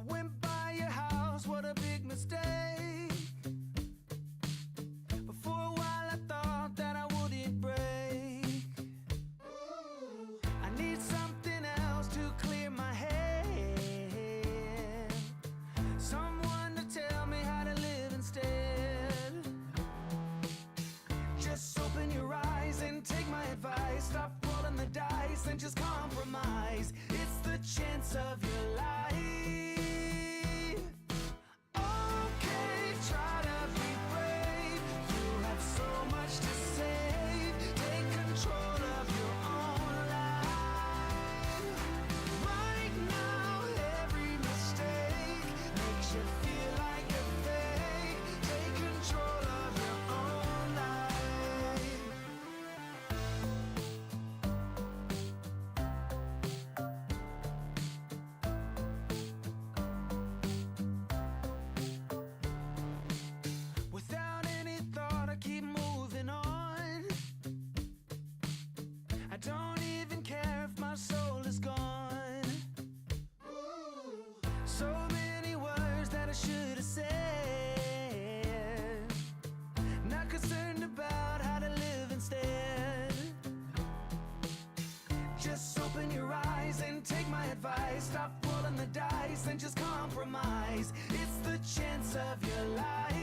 went by your house, what a big mistake. But for a while I thought that I wouldn't break. I need something else to clear my head, someone to tell me how to live instead. Just open your eyes and take my advice. Stop rolling the dice and just compromise. It's the chance of your life. Okay, try to be brave. You have so much to save. Take control of your own life. Right now, every mistake makes you feel like you're fake. Take control of your own life. Without any thought, I keep moving on. I don't even care if my soul is gone. So many words that I should have said. Not concerned about how to live instead. Just open your eyes and take my advice. Stop rolling the dice and just compromise. It's the chance of your life.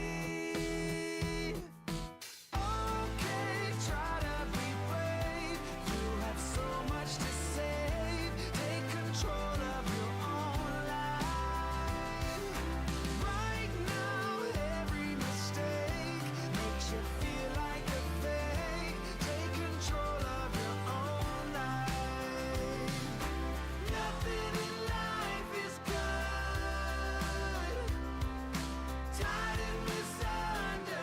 Okay, try to be brave. You have so much to save. Take control of your own life. Right now, every mistake makes you feel like a fake. Take control of your own life. Nothing in life is good. Tired and misunderstood.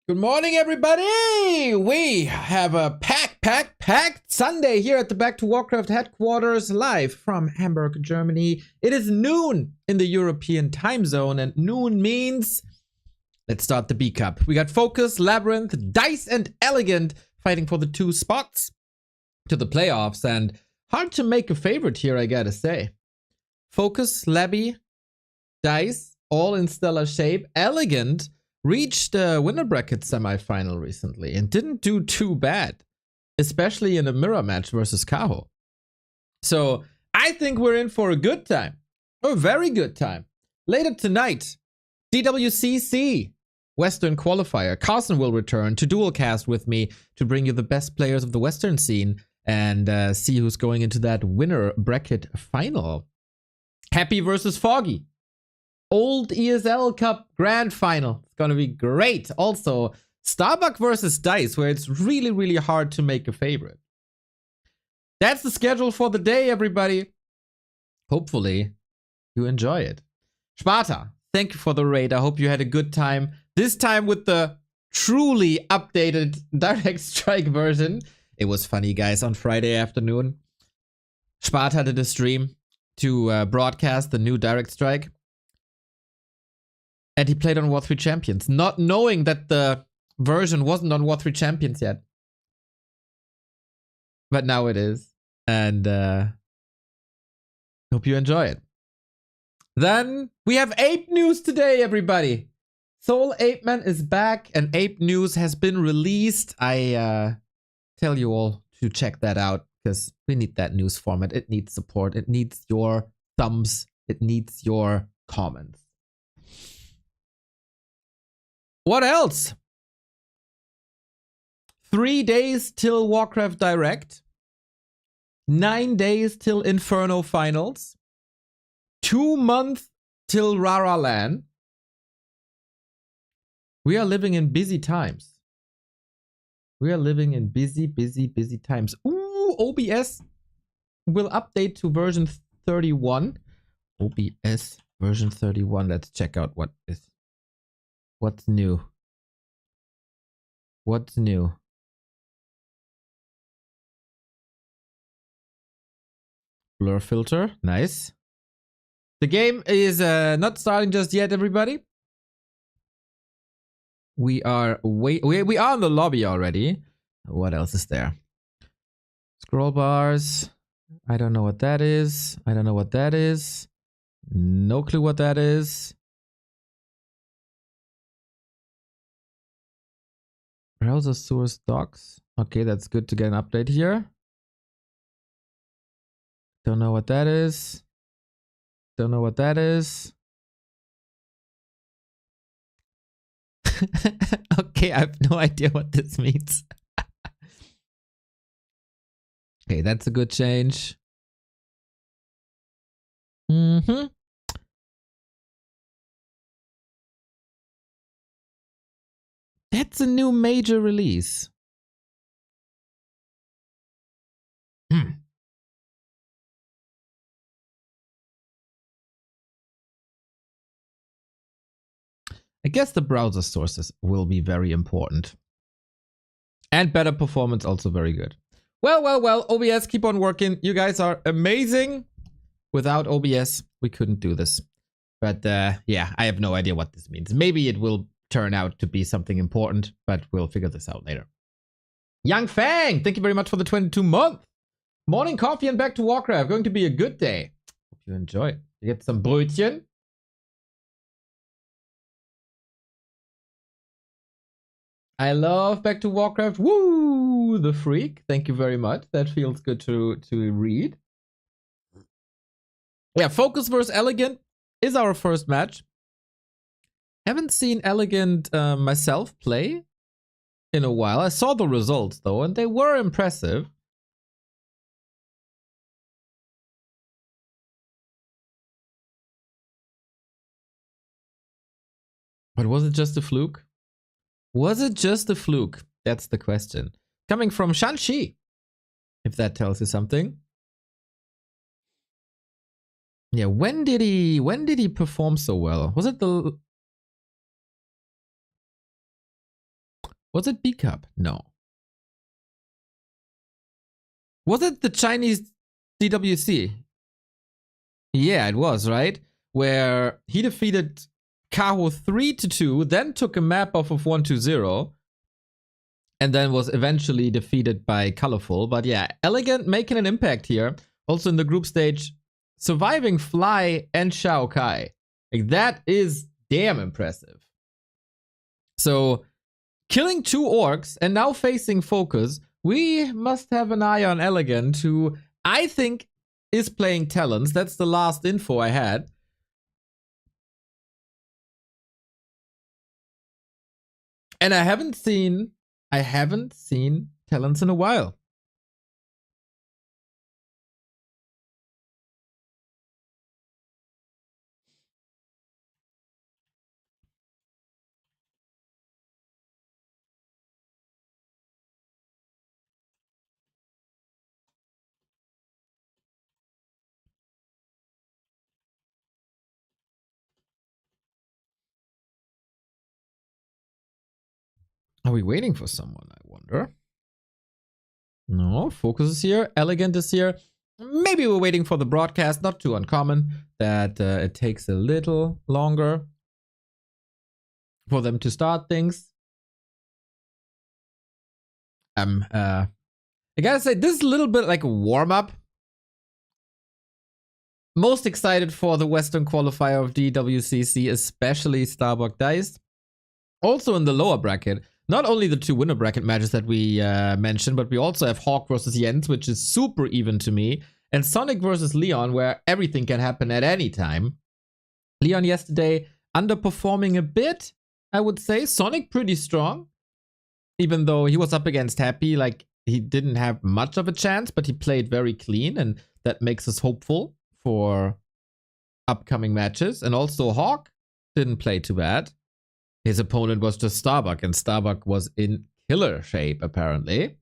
Good morning, everybody! We have a packed Sunday here at the Back to Warcraft headquarters, live from Hamburg, Germany. It is noon in the European time zone, and noon means let's start the B Cup. We got Focus, Labyrinth, Dice, and Elegant fighting for the 2 spots to the playoffs, and hard to make a favorite here, I gotta say. Focus, Labby, Dice, all in stellar shape. Elegant reached the winner bracket semifinal recently and didn't do too bad, especially in a mirror match versus Kaho. So I think we're in for a good time, a very good time. Later tonight, DWCC Western Qualifier. Carson will return to dualcast with me to bring you the best players of the Western scene and see who's going into that winner bracket final. Happy versus Foggy. Old ESL Cup Grand Final. It's gonna be great. Also, Starbuck versus Dice, where it's really, really hard to make a favorite. That's the schedule for the day, everybody. Hopefully, you enjoy it. Sparta, thank you for the raid. I hope you had a good time. This time with the truly updated Direct Strike version. It was funny, guys, on Friday afternoon. Sparta did a stream to broadcast the new Direct Strike. And he played on War 3 Champions, not knowing that the version wasn't on War 3 Champions yet. But now it is. And hope you enjoy it. Then we have Ape News today, everybody. Soul Ape Man is back and Ape News has been released. I tell you all to check that out because we need that news format. It needs support. It needs your thumbs. It needs your comments. What else? 3 days till Warcraft Direct. 9 days till Inferno Finals. 2 months till RARALAN. We are living in busy times. We are living in busy times. Ooh, OBS will update to version 31. OBS version 31. Let's check out what's new. What's new? Blur filter, nice. The game is not starting just yet, everybody. We are we are in the lobby already. What else is there? Scroll bars. I don't know what that is. I don't know what that is. No clue what that is. Browser source docs. Okay, that's good to get an update here. Don't know what that is. Don't know what that is. Okay, I have no idea what this means. Okay, that's a good change. That's a new major release. I guess the browser sources will be very important. And better performance also very good. Well, OBS, keep on working. You guys are amazing. Without OBS, we couldn't do this. But yeah, I have no idea what this means. Maybe it will turn out to be something important, but we'll figure this out later. Young Fang, thank you very much for the 22 month. Morning coffee and back to Warcraft. Going to be a good day. Hope you enjoy it. You get some Brötchen. I love Back to Warcraft. Woo! The freak. Thank you very much. That feels good to read. Yeah, Focus vs. Elegant is our first match. Haven't seen Elegant myself play in a while. I saw the results though, and they were impressive. But was it just a fluke? Was it just a fluke? That's the question. Coming from Shanxi, if that tells you something. Yeah, when did he perform so well? Was it the Was it B Cup? No. Was it the Chinese DWC? Yeah, it was, right? Where he defeated Kaho 3-2, then took a map off of 1-0, and then was eventually defeated by Colorful. But yeah, Elegant making an impact here. Also in the group stage, surviving Fly and Shao Kai. Like, that is damn impressive. So, killing 2 orcs and now facing Focus, we must have an eye on Elegant, who I think is playing Talons. That's the last info I had. And I haven't seen Talons in a while. Are we waiting for someone, I wonder? No, Focus is here, Elegant is here. Maybe we're waiting for the broadcast, not too uncommon that it takes a little longer for them to start things. I gotta say, this is a little bit like a warm-up. Most excited for the Western qualifier of DWCC, especially Starbuck Dice. Also in the lower bracket, not only the 2 winner bracket matches that we mentioned, but we also have Hawk versus Jens, which is super even to me, and Sonic versus Leon, where everything can happen at any time. Leon yesterday underperforming a bit, I would say. Sonic pretty strong, even though he was up against Happy. Like, he didn't have much of a chance, but he played very clean, and that makes us hopeful for upcoming matches. And also Hawk didn't play too bad. His opponent was just Starbuck, and Starbuck was in killer shape, apparently.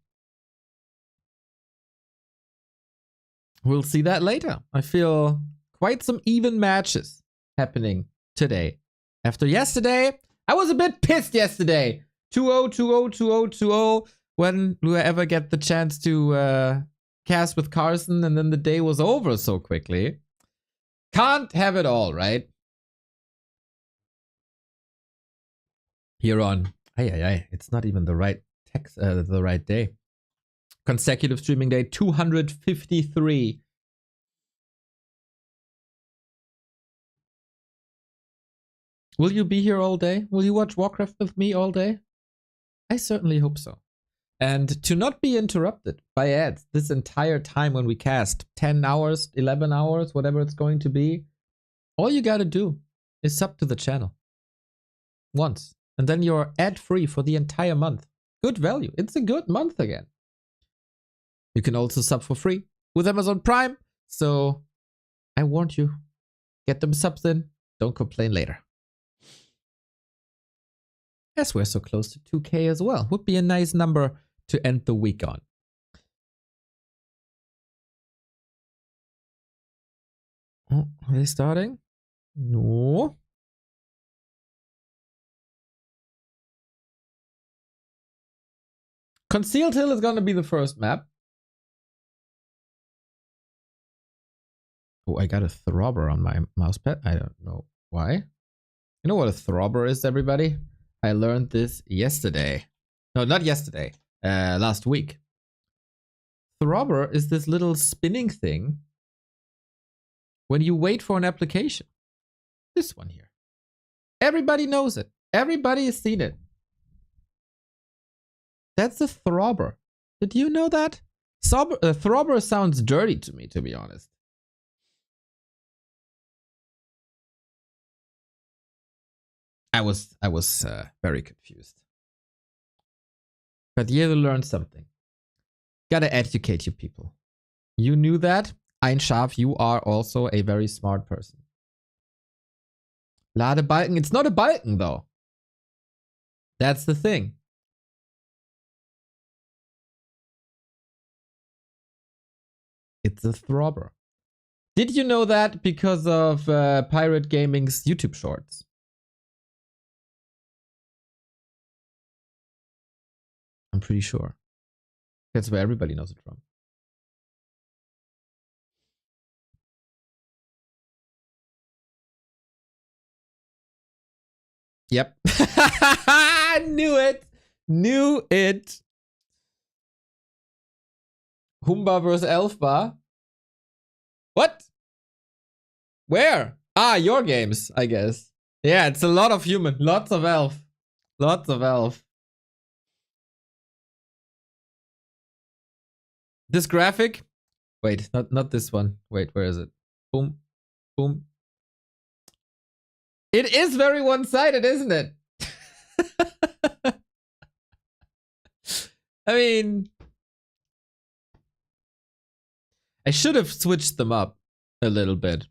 We'll see that later. I feel quite some even matches happening today. After yesterday, I was a bit pissed yesterday. 2-0, 2-0, 2-0, 2-0. When do I ever get the chance to cast with Carson, and then the day was over so quickly? Can't have it all, right? Here on, it's not even the right text, the right day. Consecutive streaming day, 253. Will you be here all day? Will you watch Warcraft with me all day? I certainly hope so. And to not be interrupted by ads this entire time when we cast, 10 hours, 11 hours, whatever it's going to be, all you gotta do is sub to the channel once, and then you're ad-free for the entire month. Good value. It's a good month again. You can also sub for free with Amazon Prime, so I warned you. Get them subs in, don't complain later. As we're so close to 2K as well. Would be a nice number to end the week on. Oh, are they starting? No. Concealed Hill is going to be the first map. Oh, I got a throbber on my mousepad. I don't know why. You know what a throbber is, everybody? I learned this yesterday. No, not yesterday. Last week. Throbber is this little spinning thing when you wait for an application. This one here. Everybody knows it. Everybody has seen it. That's a throbber. Did you know that? Throbber sounds dirty to me, to be honest. I was very confused. But you learned something. Gotta educate you people. You knew that? Ein Schaf, you are also a very smart person. Ladebalken. It's not a Balken, though. That's the thing. It's a throbber. Did you know that because of Pirate Gaming's YouTube shorts? I'm pretty sure. That's where everybody knows it from. Yep. Knew it. Knew it. Humba versus Elfba. What? Where? Ah, your games, I guess. Yeah, it's a lot of human. Lots of elf. Lots of elf. This graphic? Wait, not this one. Wait, where is it? Boom. Boom. It is very one-sided, isn't it? I mean, I should have switched them up a little bit.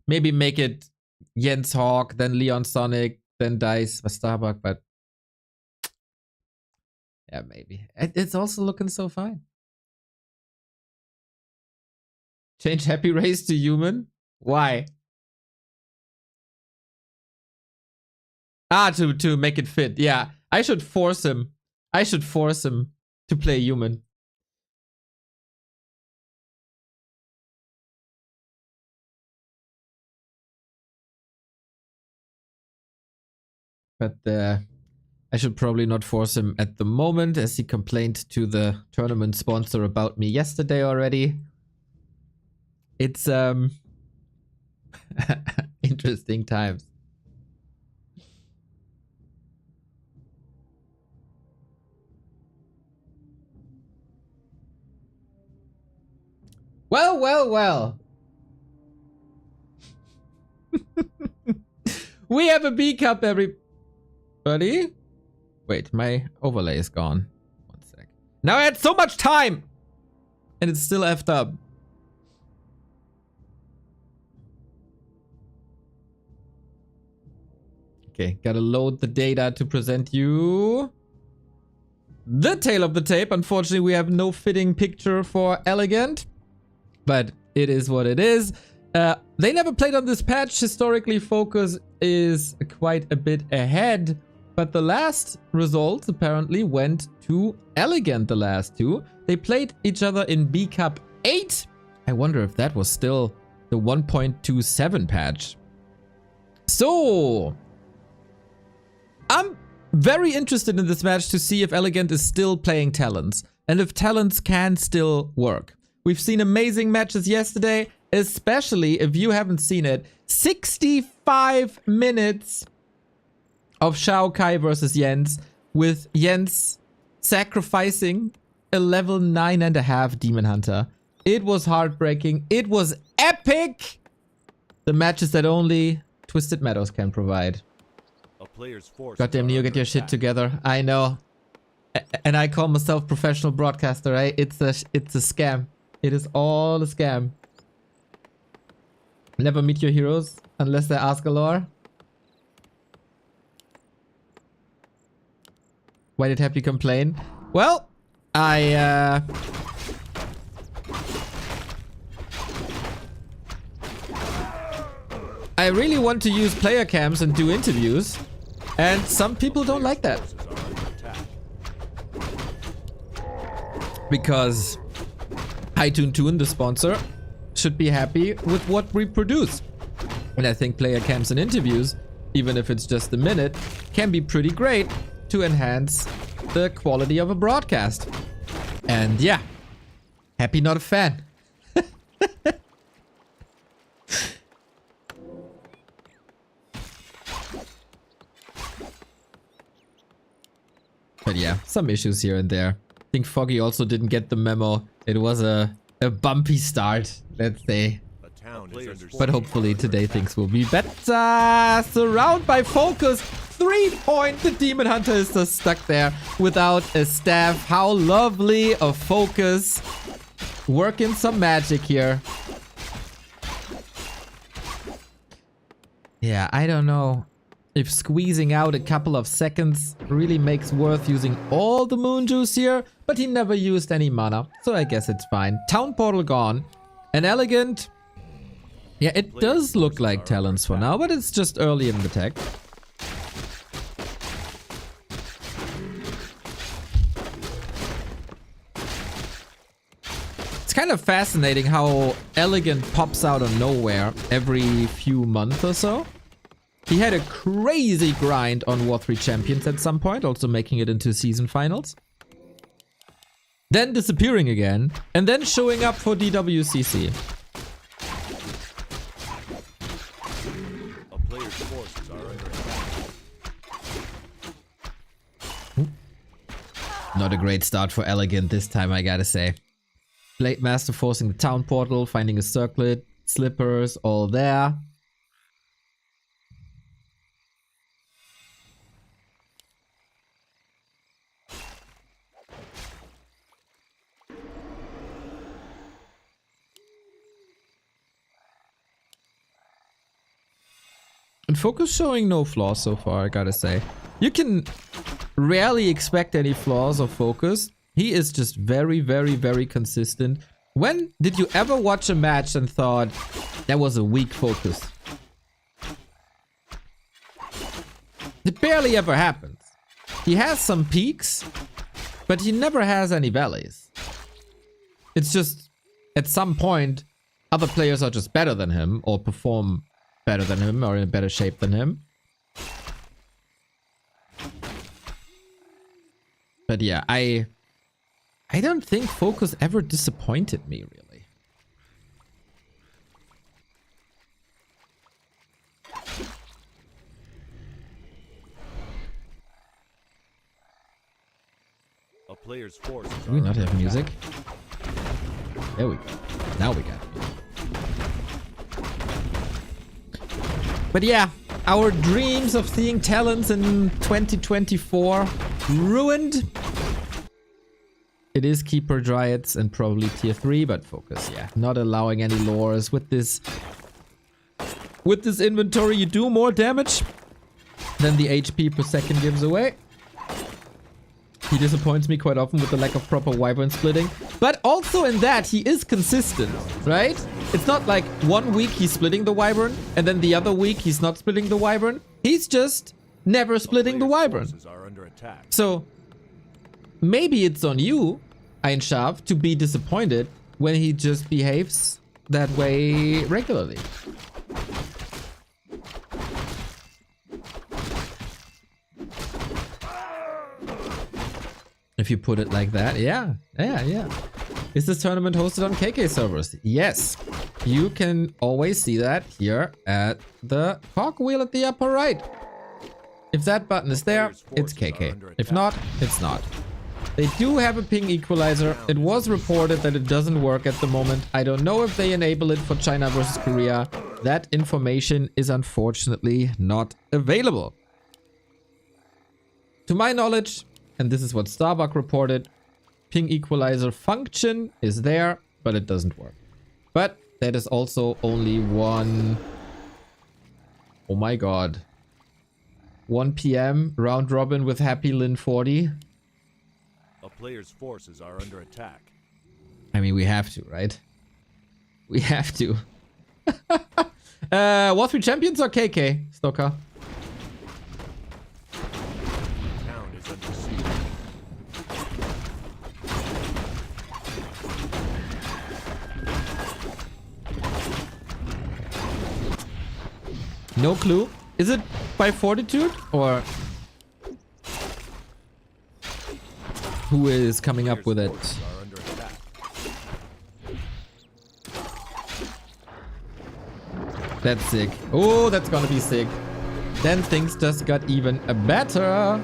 Maybe make it Jens Hawk, then Leon Sonic, then Dice Starbuck, but yeah, maybe. It's also looking so fine. Change Happy Race to human? Why? Ah, to make it fit. Yeah, I should force him. I should force him to play human. But I should probably not force him at the moment, as he complained to the tournament sponsor about me yesterday already. It's interesting times. Well, well, well. We have a B cup, everybody. Wait, my overlay is gone. One sec. Now I had so much time! And it's still effed up. Okay, gotta load the data to present you the tail of the tape. Unfortunately, we have no fitting picture for Elegant, but it is what it is. They never played on this patch. Historically, Focus is quite a bit ahead, but the last results apparently went to Elegant, the last two. They played each other in B Cup 8. I wonder if that was still the 1.27 patch. So, I'm very interested in this match to see if Elegant is still playing Talents and if Talents can still work. We've seen amazing matches yesterday, especially if you haven't seen it. 65 minutes of Shao Kai versus Jens, with Jens sacrificing a level 9.5 Demon Hunter. It was heartbreaking. It was epic. The matches that only Twisted Meadows can provide. Goddamn Neo, get your shit together. I know. And I call myself professional broadcaster, right? It's a scam. It is all a scam. Never meet your heroes unless they ask a lore. Why did Happy complain? Well, I really want to use player cams and do interviews, and some people don't like that. Because HiTuneTune, the sponsor, should be happy with what we produce. And I think player cams and interviews, even if it's just a minute, can be pretty great to enhance the quality of a broadcast. And yeah, Happy not a fan. But yeah, some issues here and there. I think Foggy also didn't get the memo. It was a bumpy start, let's say. But hopefully today things will be better. Surrounded by Focus. 3-point. The Demon Hunter is just stuck there without a staff. How lovely of Focus. Working some magic here. Yeah, I don't know if squeezing out a couple of seconds really makes worth using all the moon juice here, but he never used any mana, so I guess it's fine. Town portal gone. An Elegant. Yeah, it does look like Talents for now, but it's just early in the tech. kind of fascinating how Elegant pops out of nowhere every few months or so. He had a crazy grind on War 3 Champions at some point, also making it into season finals. Then disappearing again, and then showing up for DWCC. A player's forces are under attack. Not a great start for Elegant this time, I gotta say. Blade Master forcing the town portal, finding a circlet, slippers, all there. And Focus showing no flaws so far, I gotta say. You can rarely expect any flaws of Focus. He is just very, very, very consistent. When did you ever watch a match and thought that was a weak Focus? It barely ever happens. He has some peaks, but he never has any valleys. It's just, at some point, other players are just better than him or perform better than him or in a better shape than him. But yeah, I don't think Focus ever disappointed me, really. A player's forces Do we not have music? There we go. Now we got music. But yeah, our dreams of seeing talents in 2024 ruined. It is Keeper Dryads and probably tier 3, but Focus, yeah. Not allowing any lures. With this inventory, you do more damage than the HP per second gives away. He disappoints me quite often with the lack of proper wyvern splitting. But also in that, he is consistent, right? It's not like 1 week he's splitting the wyvern, and then the other week he's not splitting the wyvern. He's just never splitting the wyvern. So maybe it's on you, Einshav, to be disappointed when he just behaves that way regularly. If you put it like that, yeah. Is this tournament hosted on KK servers? Yes. You can always see that here at the cogwheel at the upper right. If that button is there, it's KK. If not, it's not. They do have a ping equalizer. It was reported that it doesn't work at the moment. I don't know if they enable it for China versus Korea. That information is unfortunately not available. To my knowledge, and this is what Starbuck reported, ping equalizer function is there, but it doesn't work. But that is also only one... Oh my god. 1 PM, round robin with Happy Lin 40. A player's forces are under attack. I mean, we have to, right? We have to. War 3 Champions or KK, Stoker? Town is under siege. No clue. Is it by Fortitude or who is coming up with it? Forces are under attack. That's sick. Oh, that's gonna be sick. Then things just got even better.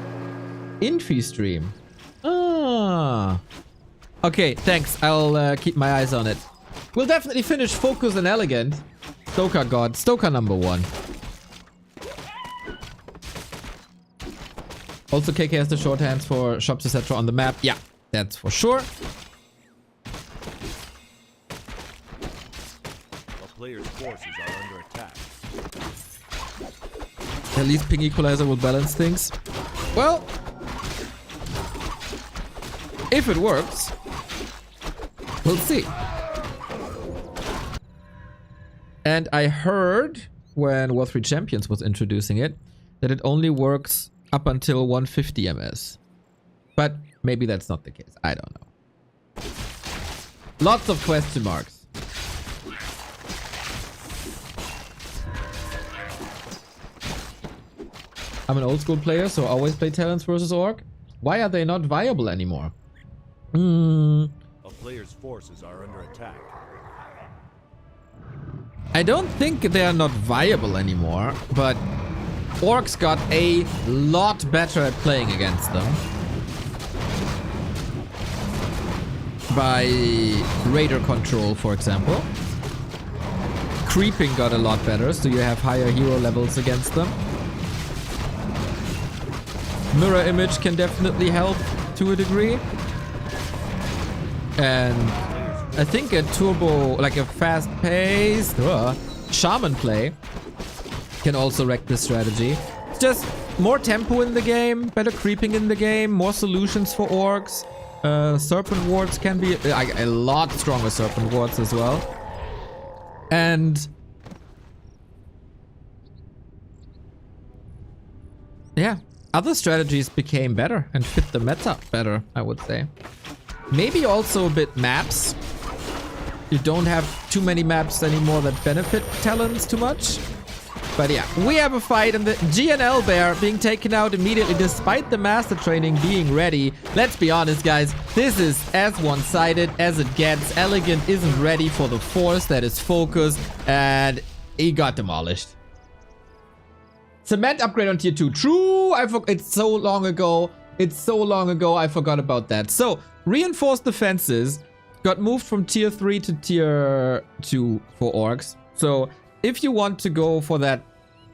Infi stream. Ah. Okay, thanks. I'll keep my eyes on it. We'll definitely finish Focus and Elegant. Stoker God. Stoker number 1. Also, KK has the shorthands for shops, etc. on the map. Yeah, that's for sure. A player's forces are under attack. At least ping equalizer will balance things. Well, if it works, we'll see. And I heard when War 3 Champions was introducing it that it only works up until 150 MS. But maybe that's not the case. I don't know. Lots of question marks. I'm an old school player, so I always play Talents versus Orc. Why are they not viable anymore? A player's forces are under attack. I don't think they are not viable anymore, but Orcs got a lot better at playing against them. By Raider control, for example. Creeping got a lot better, so you have higher hero levels against them. Mirror image can definitely help to a degree. And I think a turbo, like a fast-paced shaman play can also wreck this strategy. It's just more tempo in the game, better creeping in the game, more solutions for orcs. Serpent wards can be a lot stronger serpent wards as well. And yeah, other strategies became better and fit the meta better, I would say. Maybe also a bit maps. You don't have too many maps anymore that benefit talents too much. But yeah, we have a fight and the GNL bear being taken out immediately despite the master training being ready. Let's be honest, guys. This is as one-sided as it gets. Elegant isn't ready for the force that is focused and he got demolished. Cement upgrade on tier 2. True, it's so long ago. It's so long ago, I forgot about that. So, reinforced defenses got moved from tier 3 to tier 2 for orcs. So, if you want to go for that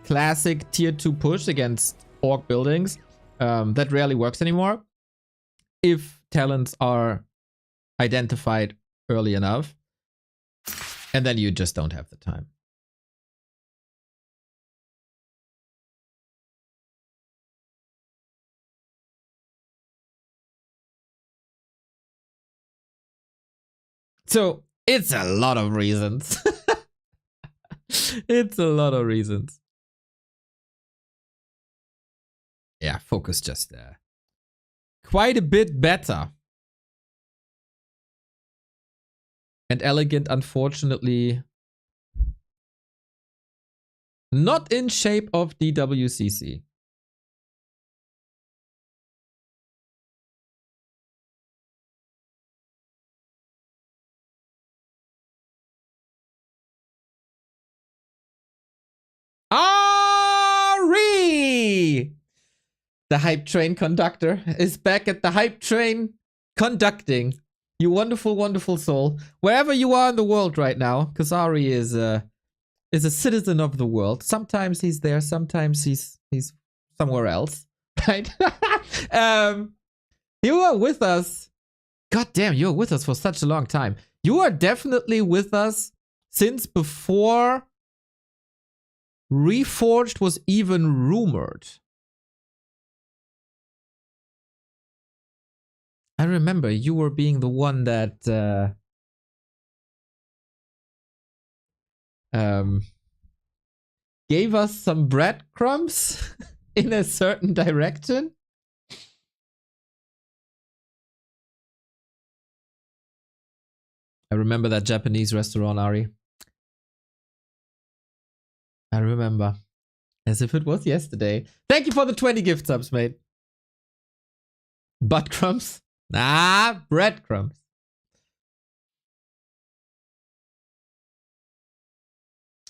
classic tier 2 push against orc buildings, that rarely works anymore. If talents are identified early enough, and then you just don't have the time. So, it's a lot of reasons. It's a lot of reasons. Yeah, focus just quite a bit better. And elegant, unfortunately, not in shape of DWCC. Ari! The hype train conductor is back at the hype train conducting. You wonderful, wonderful soul. Wherever you are in the world right now, because Ari is a citizen of the world. Sometimes he's there, sometimes he's somewhere else. Right? You are with us. God damn, you were with us for such a long time. You are definitely with us since before Reforged was even rumored. I remember you were being the one that gave us some breadcrumbs in a certain direction. I remember that Japanese restaurant, Ari. I remember. As if it was yesterday. Thank you for the 20 gift subs, mate. Butt crumbs? Ah, breadcrumbs.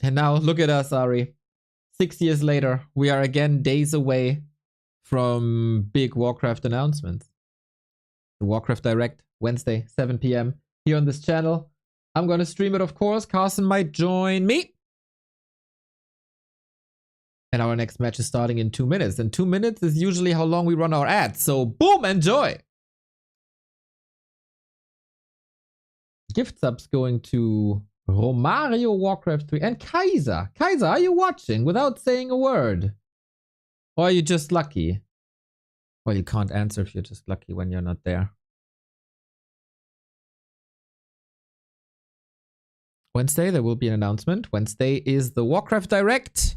And now look at us, Ari. 6 years later, we are again days away from big Warcraft announcements. The Warcraft Direct, Wednesday, 7 PM, here on this channel. I'm going to stream it, of course. Carson might join me. And our next match is starting in 2 minutes. And 2 minutes is usually how long we run our ads. So, boom, enjoy! Gift subs going to Romario Warcraft 3 and Kaiser. Kaiser, are you watching without saying a word? Or are you just lucky? Well, you can't answer if you're just lucky when you're not there. Wednesday, there will be an announcement. Wednesday is the Warcraft Direct.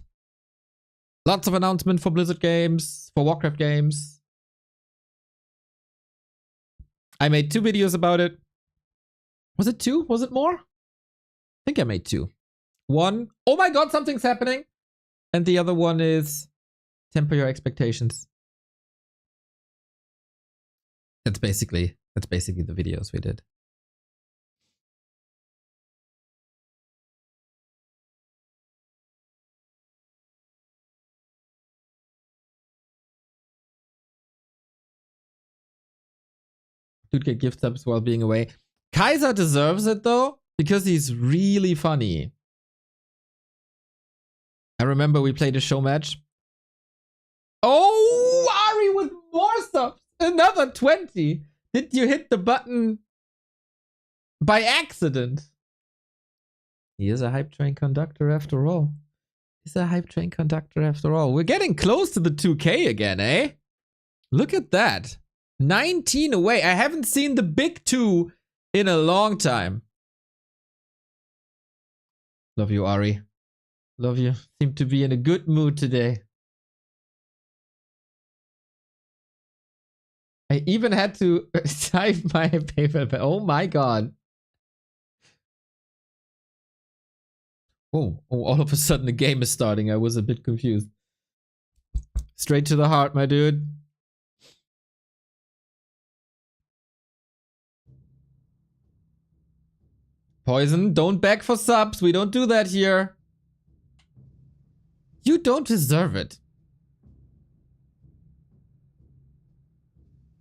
Lots of announcement for Blizzard games, for Warcraft games. I made 2 videos about it. Was it 2? Was it more? I think I made 2. 1. Oh my god, something's happening. And the other one is temper your expectations. That's basically the videos we did. Dude get gift subs while being away. Kaiser deserves it though, because he's really funny. I remember we played a show match. Oh, Ari with more subs. Another 20. Did you hit the button by accident? He is a hype train conductor after all. He's a hype train conductor after all. We're getting close to the 2K again, eh? Look at that. 19 away. I haven't seen the big 2 in a long time. Love you, Ari. Love you. Seem to be in a good mood today. I even had to type my paper. Oh my god. Oh, all of a sudden the game is starting. I was a bit confused. Straight to the heart, my dude. Poison, don't beg for subs. We don't do that here. You don't deserve it.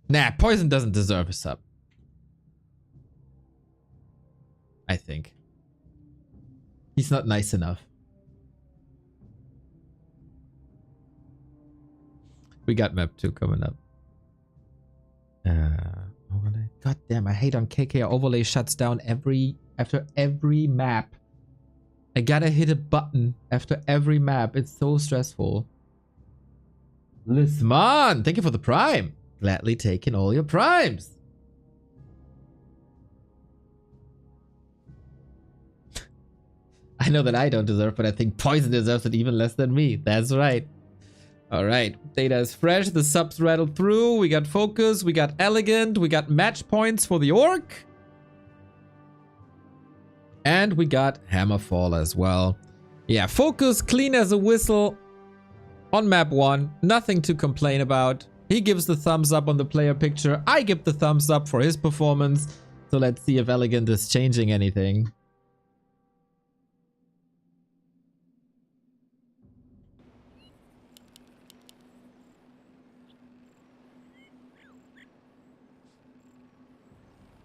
Nah, Poison doesn't deserve a sub. I think. He's not nice enough. We got map 2 coming up. Overlay. God damn, I hate on KK overlay shuts down after every map. I gotta hit a button after every map. It's so stressful. Lisman, thank you for the prime. Gladly taking all your primes. I know that I don't deserve, but I think Poison deserves it even less than me. That's right. All right, data is fresh. The subs rattled through. We got focus. We got elegant. We got match points for the orc. And we got Hammerfall as well. Yeah, focus, clean as a whistle on map 1. Nothing to complain about. He gives the thumbs up on the player picture. I give the thumbs up for his performance. So let's see if elegant is changing anything.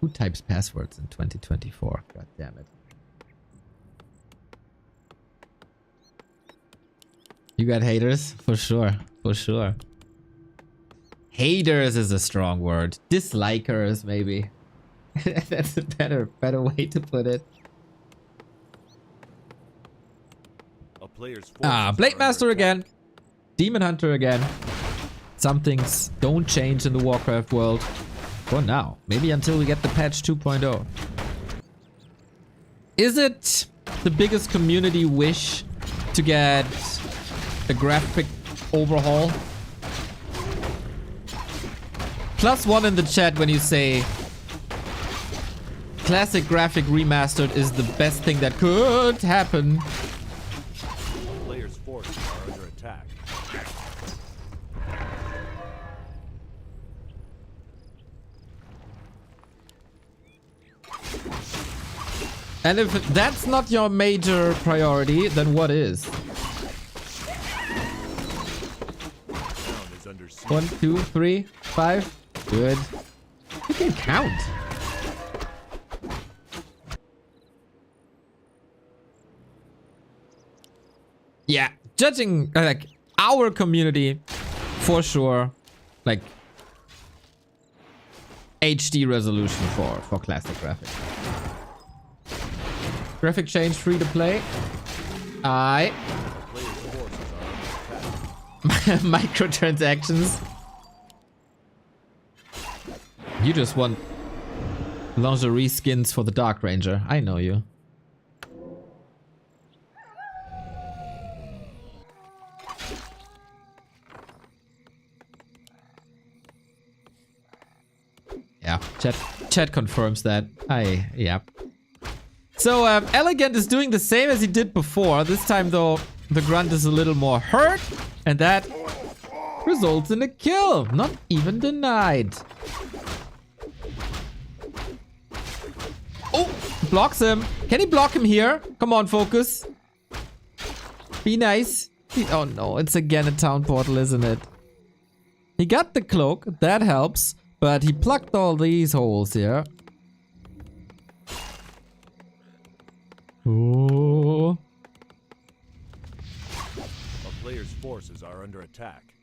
Who types passwords in 2024? God damn it. You got haters? For sure. For sure. Haters is a strong word. Dislikers, maybe. That's a better way to put it. A player's Blade Master again. Demon Hunter again. Some things don't change in the Warcraft world. For now. Maybe until we get the patch 2.0. Is it the biggest community wish to get a graphic overhaul? +1 in the chat when you say classic graphic remastered is the best thing that could happen. Players' forces are under attack. And if that's not your major priority, then what is? 1, 2, 3, 5. Good. You can count. Yeah, judging like our community, for sure, like HD resolution for classic graphics. Graphic change free to play. Microtransactions. You just want lingerie skins for the Dark Ranger. I know you. Yeah, chat confirms that. Yeah. So Elegant is doing the same as he did before. This time though, the Grunt is a little more hurt. And that results in a kill. Not even denied. Oh, blocks him. Can he block him here? Come on, focus. Be nice. Oh no, it's again a town portal, isn't it? He got the cloak, that helps. But he plucked all these holes here. Oh. A player's forces are under attack.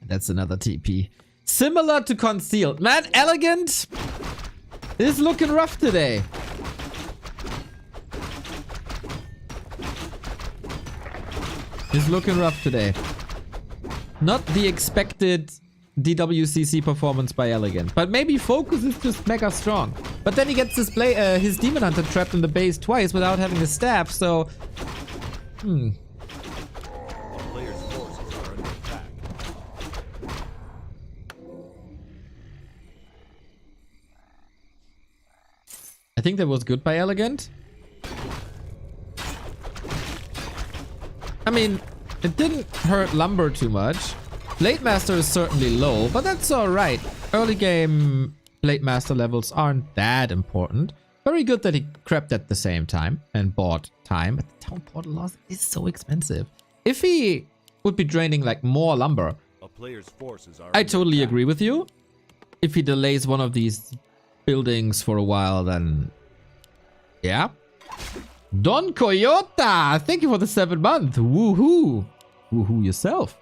That's another TP. Similar to Concealed. Man, Elegant is looking rough today. He's looking rough today. Not the expected DWCC performance by Elegant. But maybe Focus is just mega strong. But then he gets his Demon Hunter trapped in the base twice without having a staff, so... A player's forces are under attack. I think that was good by Elegant. I mean, it didn't hurt Lumber too much. Blade Master is certainly low, but that's alright. Early game Blade Master levels aren't that important. Very good that he crept at the same time and bought time. But the Town Portal loss is so expensive. If he would be draining like more lumber, A player's forces are I under totally attack. agree with you. If he delays one of these buildings for a while, then yeah. Don Coyota, thank you for the 7 month. Woohoo. Woohoo yourself.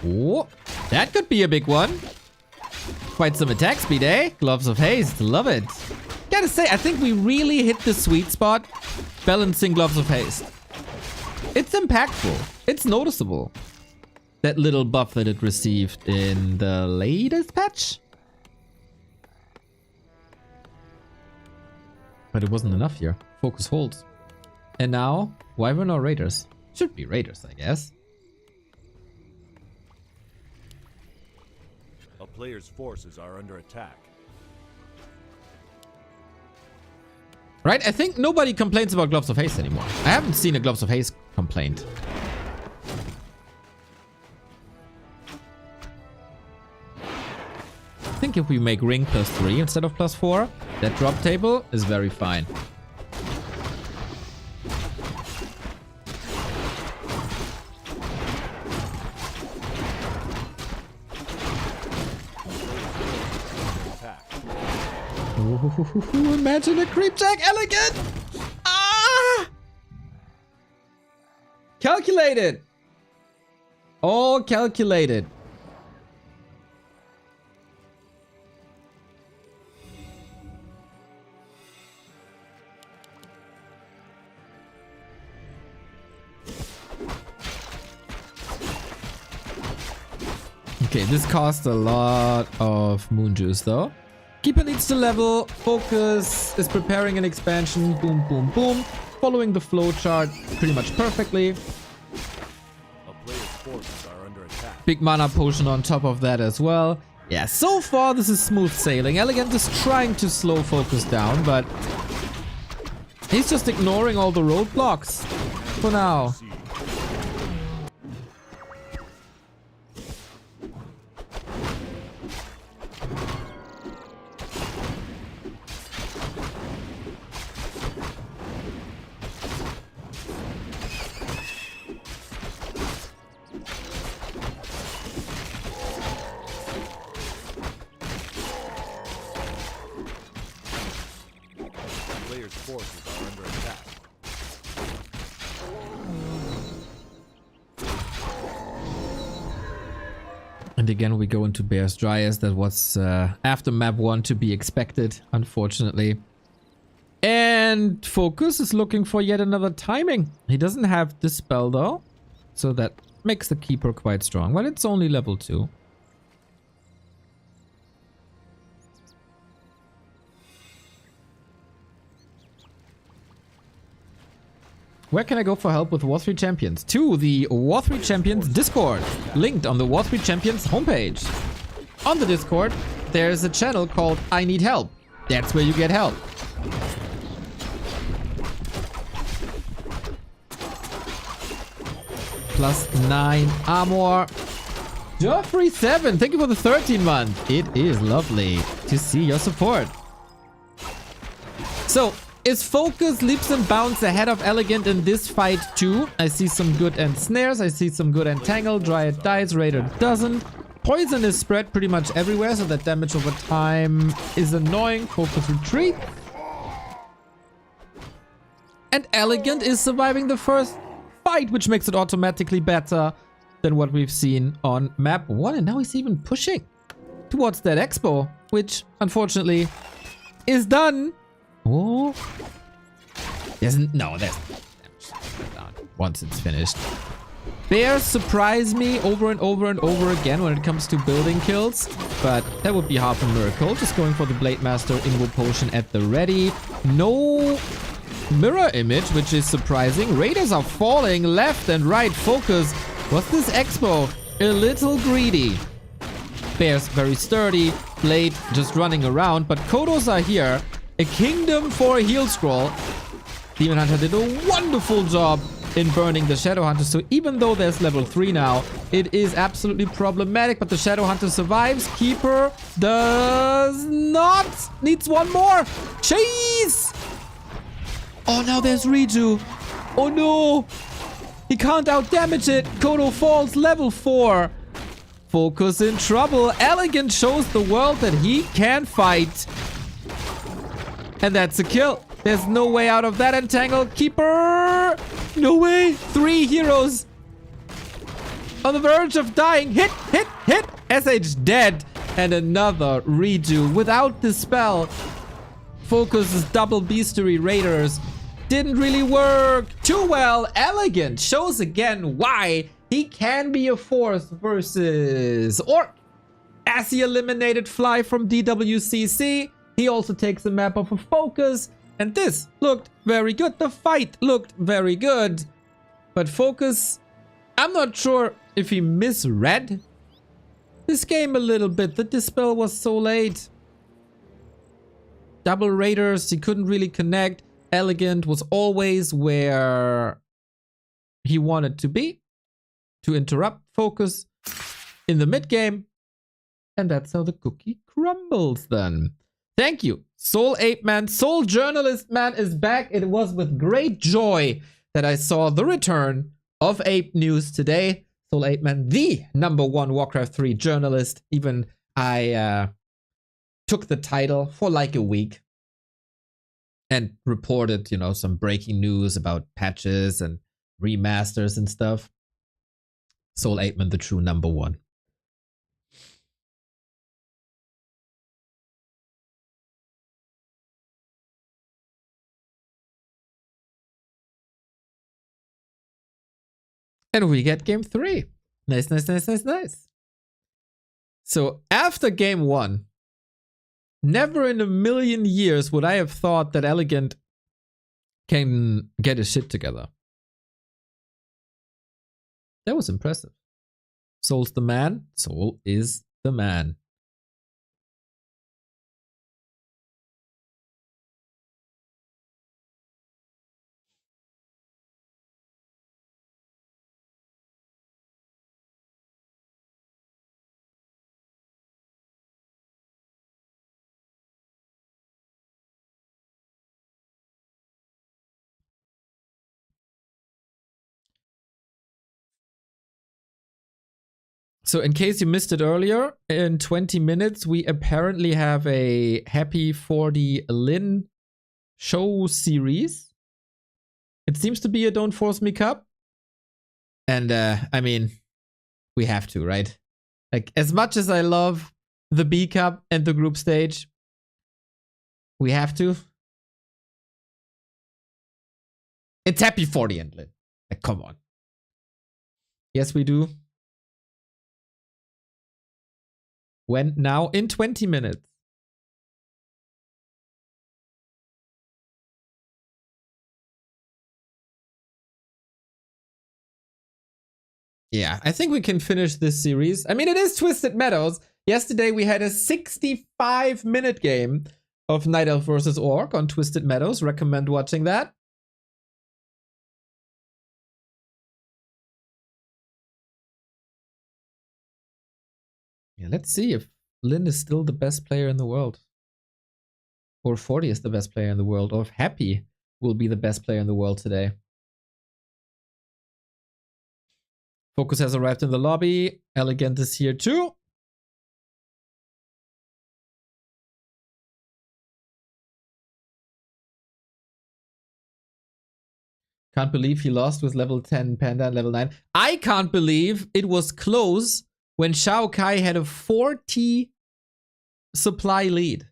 Oh, that could be a big one. Quite some attack speed, eh? Gloves of Haste, love it. Gotta say, I think we really hit the sweet spot balancing Gloves of Haste. It's impactful. It's noticeable. That little buff that it received in the latest patch. But it wasn't enough here. Focus holds. And now, Wyvern or Raiders? Should be Raiders, I guess. A player's forces are under attack. Right? I think nobody complains about Gloves of Haste anymore. I haven't seen a Gloves of Haste complaint. I think if we make ring +3 instead of +4, that drop table is very fine. Ooh, imagine a creep jack Elegant! Ah! Calculated! All calculated. Okay, this cost a lot of moon juice though. Keeper needs to level. Focus is preparing an expansion. Boom, boom, boom. Following the flow chart pretty much perfectly. A player's forces are under attack. Big mana potion on top of that as well. Yeah, so far this is smooth sailing. Elegant is trying to slow Focus down, but he's just ignoring all the roadblocks for now. Player's forces are under attack. And again, we go into Bear's Dryas. That was after map 1 to be expected, unfortunately. And Focus is looking for yet another timing. He doesn't have this spell though, so that makes the Keeper quite strong, but it's only level 2. Where can I go for help with War 3 Champions? To the War 3 Champions Discord, linked on the War 3 Champions homepage. On the Discord, there's a channel called I Need Help. That's where you get help. +9 armor. Joffrey 7, thank you for the 13 month. It is lovely to see your support. So, is Focus leaps and bounds ahead of Elegant in this fight too? I see some good end snares, I see some good entangle, Dryad dies, Raider doesn't. Poison is spread pretty much everywhere, so that damage over time is annoying. Focus retreat. And Elegant is surviving the first fight, which makes it automatically better than what we've seen on map 1. And now he's even pushing towards that expo, which unfortunately is done. Oh, there's once it's finished. Bears surprise me over and over and over again when it comes to building kills, but that would be half a miracle. Just going for the Blade Master Invo Potion at the ready. No mirror image, which is surprising. Raiders are falling left and right. Focus. Was this expo a little greedy? Bears very sturdy. Blade just running around, but Kodos are here. A kingdom for a heal scroll. Demon Hunter did a wonderful job in burning the Shadow Hunter. So even though there's level 3 now, it is absolutely problematic. But the Shadow Hunter survives. Keeper does not. Needs one more. Chase. Oh, now there's Reju. Oh no. He can't out damage it. Kodo falls level 4. Focus in trouble. Elegant shows the world that he can fight. And that's a kill. There's no way out of that entangle. Keeper! No way! 3 heroes on the verge of dying. Hit, hit, hit! SH dead. And another redo without the spell. Focus's double bestiary raiders didn't really work too well. Elegant shows again why he can be a force versus Orc. As he eliminated Fly from DWCC, he also takes a map of a Focus, and this looked very good. The fight looked very good. But Focus, I'm not sure if he misread this game a little bit. The dispel was so late. Double Raiders, he couldn't really connect. Elegant was always where he wanted to be, to interrupt Focus in the mid game. And that's how the cookie crumbles then. Thank you, Soul Ape Man. Soul Journalist Man is back. It was with great joy that I saw the return of Ape News today. Soul Ape Man, the #1 Warcraft 3 journalist. Even I took the title for like a week and reported, you know, some breaking news about patches and remasters and stuff. Soul Ape Man, the true #1. And we get game 3. Nice, nice, nice, nice, nice. So after game 1, never in a million years would I have thought that Elegant can get his shit together. That was impressive. Soul's the man. Soul is the man. So in case you missed it earlier, in 20 minutes, we apparently have a Happy 40 Lin show series. It seems to be a Don't Force Me Cup. And I mean, we have to, right? Like, as much as I love the B Cup and the group stage, we have to. It's Happy 40 and Lin. Like, come on. Yes, we do. When? Now? In 20 minutes. Yeah, I think we can finish this series. I mean, it is Twisted Meadows. Yesterday we had a 65-minute game of Night Elf versus Orc on Twisted Meadows. Recommend watching that. Yeah, let's see if Lin is still the best player in the world. Or 40 is the best player in the world. Or if Happy will be the best player in the world today. Focus has arrived in the lobby. Elegant is here too. Can't believe he lost with level 10 Panda and level 9. I can't believe it was close when Shao Kai had a 40 supply lead.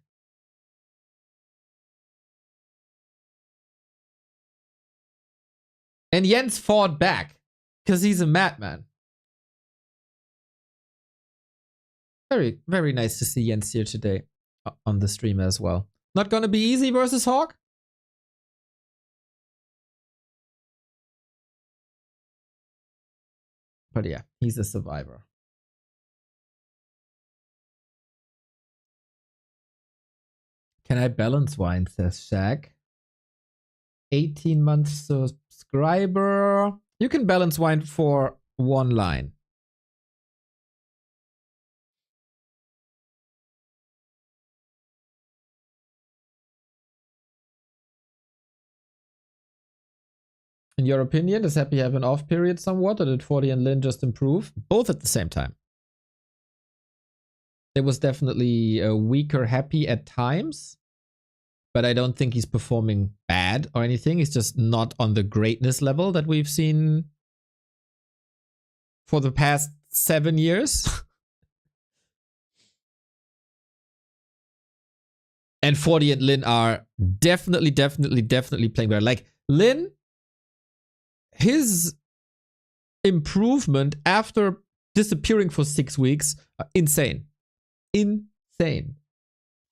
And Jens fought back. Because he's a madman. Very, very nice to see Jens here today on the stream as well. Not gonna be easy versus Hawk. But yeah, he's a survivor. Can I balance wine, says Shaq. 18 months subscriber. You can balance wine for one line. In your opinion, does Happy have an off period somewhat, or did 40 and Lin just improve? Both at the same time. There was definitely a weaker Happy at times, but I don't think he's performing bad or anything. He's just not on the greatness level that we've seen for the past 7 years. And 40 and Lin are definitely playing better. Like, Lin, his improvement after disappearing for 6 weeks, insane. Insane.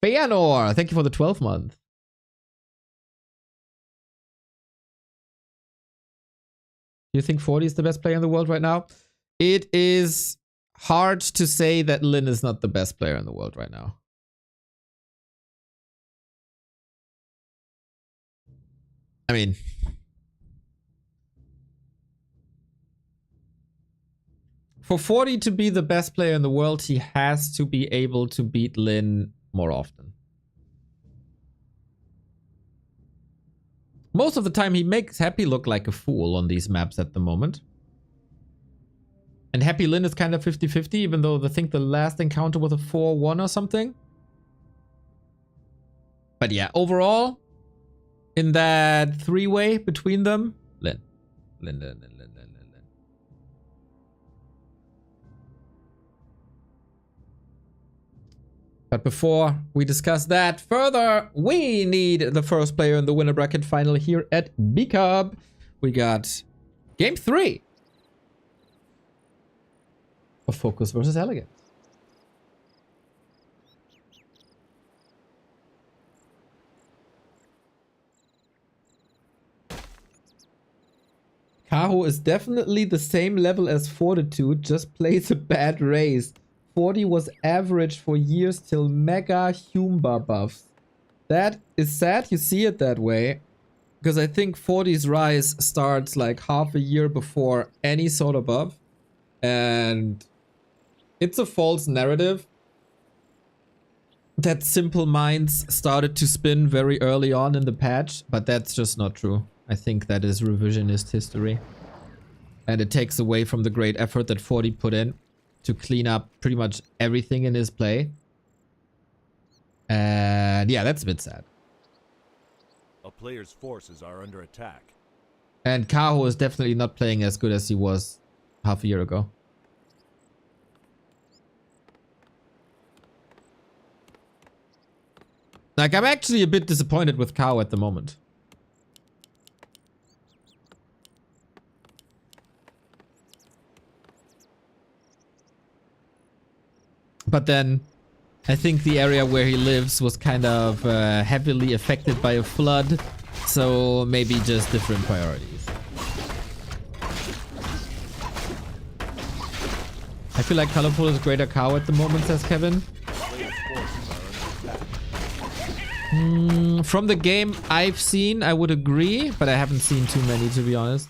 Feanor, thank you for the 12th month. Do you think 40 is the best player in the world right now? It is hard to say that Lin is not the best player in the world right now. I mean, for 40 to be the best player in the world, he has to be able to beat Lin more often. Most of the time, he makes Happy look like a fool on these maps at the moment. And Happy Lin is kind of 50-50, even though I think the last encounter was a 4-1 or something. But yeah, overall, in that three-way between them, Lin. But before we discuss that further, we need the first player in the winner bracket final here at B-Cub. We got game 3 of Focus versus Elegant. Kaho is definitely the same level as Fortitude, just plays a bad race. 40 was average for years till mega Humba buffs. That is sad you see it that way, because I think 40's rise starts like half a year before any sort of buff. And it's a false narrative that Simple Minds started to spin very early on in the patch, but that's just not true. I think that is revisionist history. And it takes away from the great effort that 40 put in to clean up pretty much everything in his play. And yeah, that's a bit sad. A player's forces are under attack. And Kaho is definitely not playing as good as he was half a year ago. Like, I'm actually a bit disappointed with Kaho at the moment. But then, I think the area where he lives was kind of heavily affected by a flood, so maybe just different priorities. I feel like Colorful is greater cow at the moment, says Kevin. Player's forces are under attack. From the game I've seen, I would agree, but I haven't seen too many, to be honest.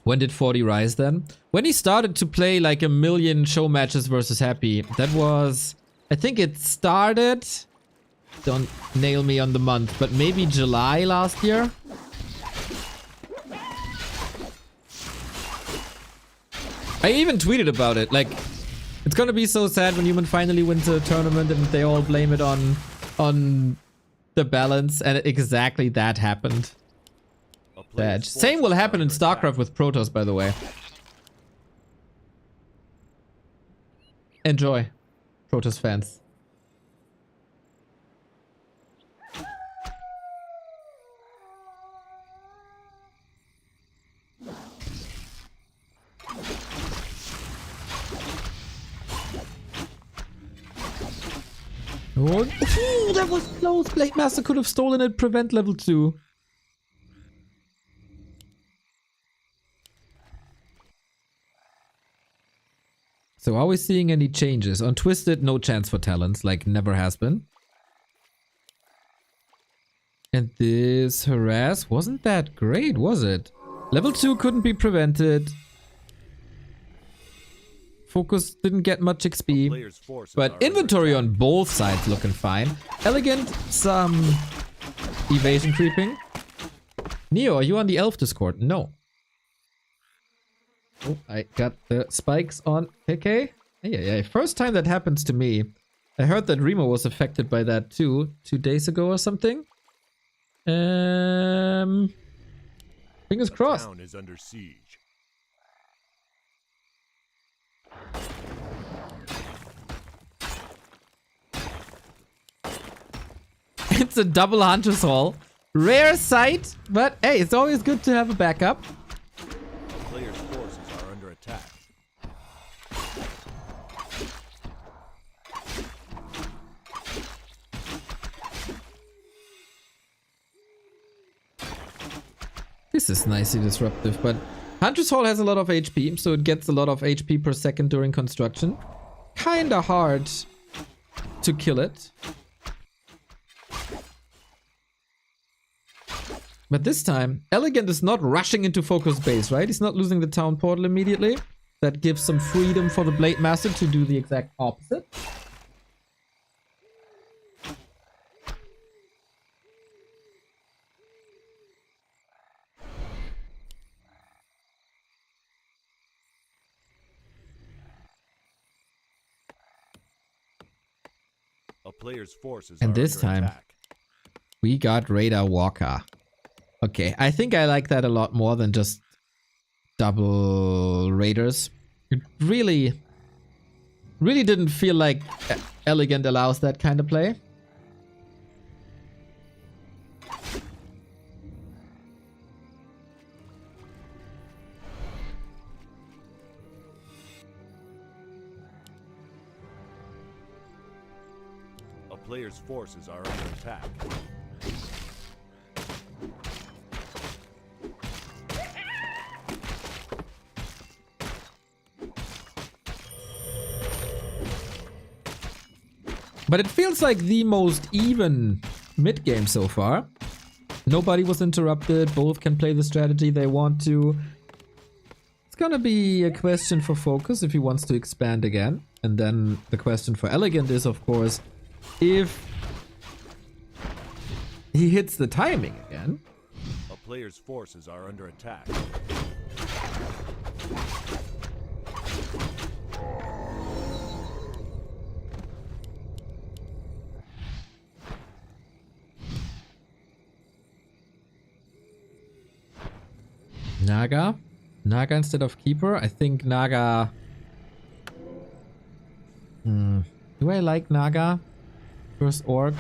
When did 40 rise then? When he started to play like 1,000,000 show matches versus Happy. That was... I think it started... Don't nail me on the month, but maybe July last year? I even tweeted about it. Like, it's gonna be so sad when Human finally wins a tournament and they all blame it on the balance, and exactly that happened. A player's Bad. forces Same will are happen in under attack. StarCraft with Protoss, by the way. Enjoy, Protoss fans. Oh, ooh, that was close. Blade Master could have stolen it. Prevent level 2. So are we seeing any changes? On Twisted, no chance for talents, like never has been. And this Harass wasn't that great, was it? Level 2 couldn't be prevented. Focus didn't get much XP. Player's forces But are under inventory attack. on both sides looking fine. Elegant, some evasion creeping. Neo, are you on the Elf Discord? No. Oh, I got the spikes on KK. Yeah. First time that happens to me. I heard that Remo was affected by that too, 2 days ago or something. Fingers crossed. Town is under siege. It's a double Hunter's Hall. Rare sight, but hey, it's always good to have a backup. Player's forces are under attack. This is nicely disruptive, but Hunter's Hall has a lot of HP, so it gets a lot of HP per second during construction. Kinda hard to kill it. But this time, Elegant is not rushing into Focus base, right? He's not losing the town portal immediately. That gives some freedom for the Blade Master to do the exact opposite. A player's forces And are this under time- attack. We got Radar Walker. Okay, I think I like that a lot more than just double Raiders. It really didn't feel like Elegant allows that kind of play. A player's forces are under attack. But it feels like the most even mid-game so far. Nobody was interrupted, both can play the strategy they want to. It's gonna be a question for Focus if he wants to expand again. And then the question for Elegant is, of course, if he hits the timing again. A player's forces are under attack. Naga? Naga instead of Keeper? I think Naga... Do I like Naga? First Orc?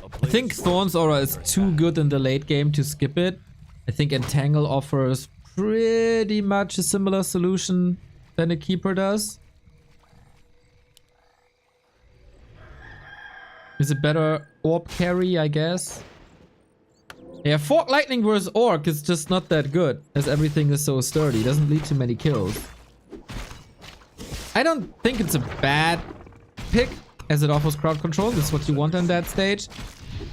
I think Thorn's Aura is too good in the late game to skip it. I think Entangle offers pretty much a similar solution than a Keeper does. Is a better orb carry, I guess. Yeah, Fork Lightning versus Orc is just not that good, as everything is so sturdy. It doesn't lead to many kills. I don't think it's a bad pick, as it offers crowd control. This is what you want on that stage.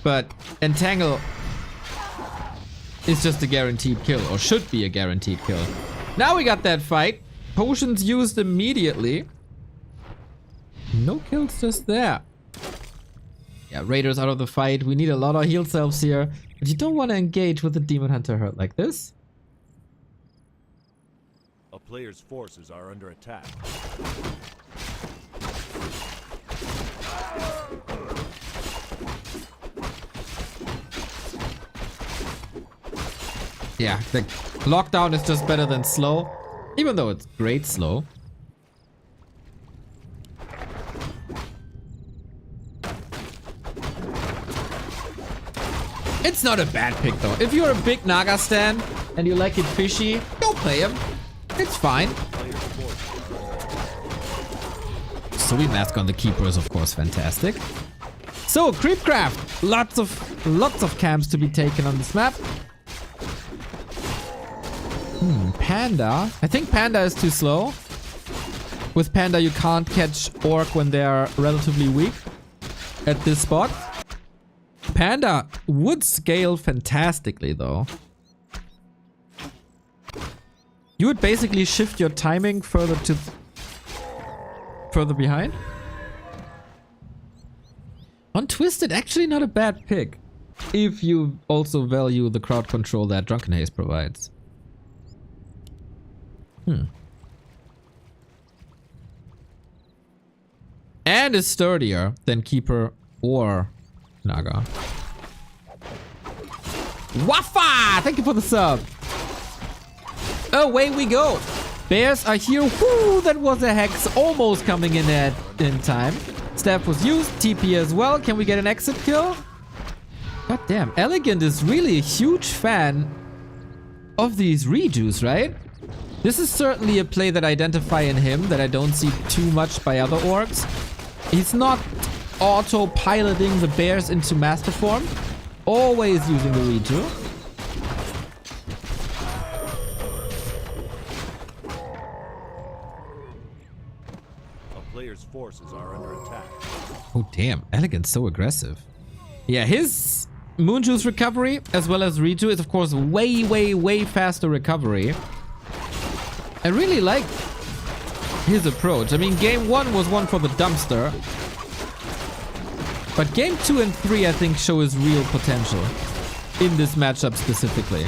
But Entangle is just a guaranteed kill, or should be a guaranteed kill. Now we got that fight. Potions used immediately. No kills just there. Yeah, Raiders out of the fight. We need a lot of heal selves here. But you don't want to engage with the Demon Hunter hurt like this. A player's forces are under attack. Yeah, the lockdown is just better than slow. Even though it's great slow. It's not a bad pick though. If you're a big Naga stan and you like it fishy, go play him. It's fine. So we mask on the keeper is of course fantastic. So Creepcraft, lots of camps to be taken on this map. Panda. I think Panda is too slow. With Panda you can't catch Orc when they are relatively weak at this spot. Panda would scale fantastically though. You would basically shift your timing further behind. Untwisted, actually not a bad pick. If you also value the crowd control that Drunken Haze provides. And is sturdier than Keeper or Naga. Wafa! Thank you for the sub. Away we go. Bears are here. Whoo! That was a hex almost coming in time. Staff was used. TP as well. Can we get an exit kill? God damn. Elegant is really a huge fan of these rejues, right? This is certainly a play that I identify in him that I don't see too much by other orcs. He's not auto-piloting the bears into master form. Always using the reju. A player's forces are under attack. Oh damn, Elegant's so aggressive. Yeah, his Moon Juice recovery as well as reju is of course way faster recovery. I really like his approach. I mean, game 1 was one for the dumpster. But game 2 and 3 I think show his real potential in this matchup specifically.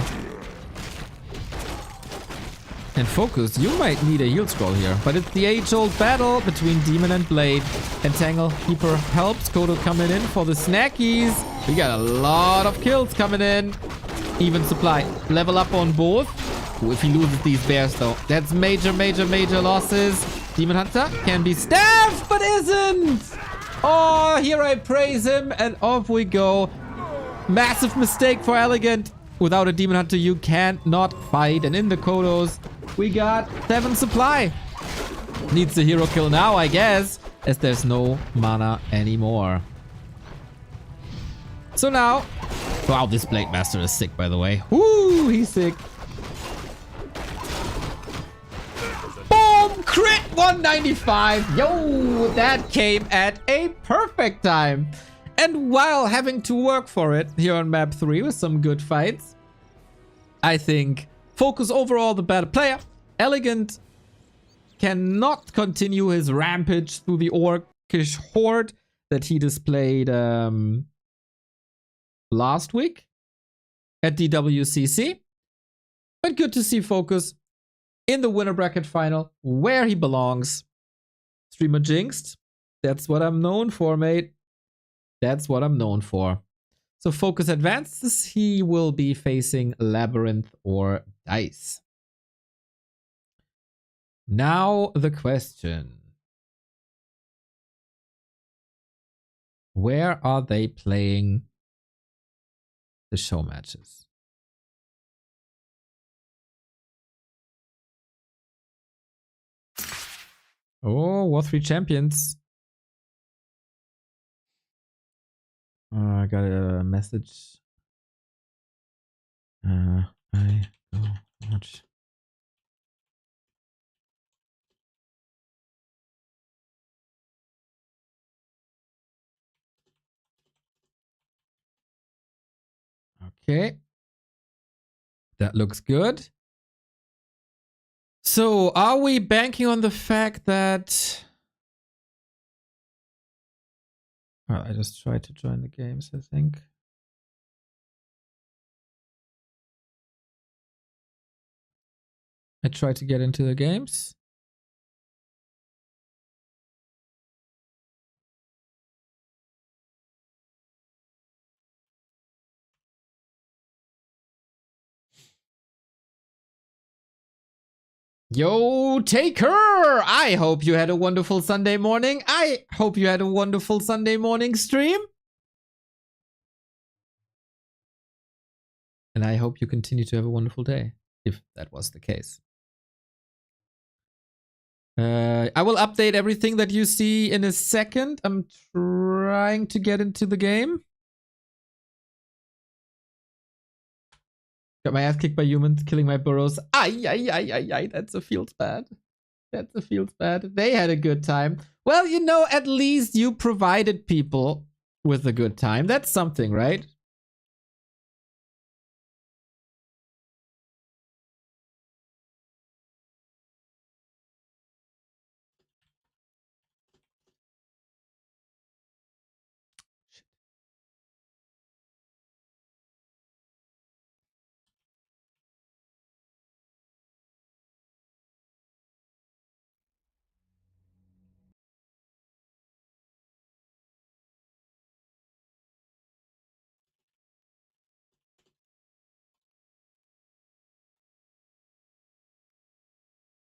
And Focus, you might need a heal scroll here. But it's the age-old battle between Demon and Blade. Entangle Keeper helps. Kodo coming in for the snackies. We got a lot of kills coming in. Even supply. Level up on both. Ooh, if he loses these bears though, that's major losses. Demon Hunter can be staffed, but isn't. Oh, here I praise him and off we go. Massive mistake for Elegant. Without a Demon Hunter, you cannot fight. And in the Kodos, we got 7 supply. Needs a hero kill now, I guess, as there's no mana anymore. So now, wow, this Blade Master is sick, by the way. Woo, he's sick. Boom! Crit 195. Yo, that came at a perfect time. And while having to work for it here on map 3 with some good fights, I think Focus overall the better player. Elegant cannot continue his rampage through the orcish horde that he displayed last week at DWCC. But good to see Focus in the winner bracket final where he belongs. Streamer Jinxed. That's what I'm known for, mate. That's what I'm known for. So Focus advances. He will be facing Labyrinth or Dice. Now the question. Where are they playing the show matches? Oh, War 3 champions. I got a message. I go watch. Okay. That looks good. So, are we banking on the fact that... Oh, I just tried to join the games, I think. I tried to get into the games. Yo, Taker! I hope you had a wonderful Sunday morning. I hope you had a wonderful Sunday morning stream. And I hope you continue to have a wonderful day, if that was the case. I will update everything that you see in a second. I'm trying to get into the game. Got my ass kicked by humans, killing my burrows. Ay. That's a feels bad. That's a feels bad. They had a good time. Well, you know, at least you provided people with a good time. That's something, right?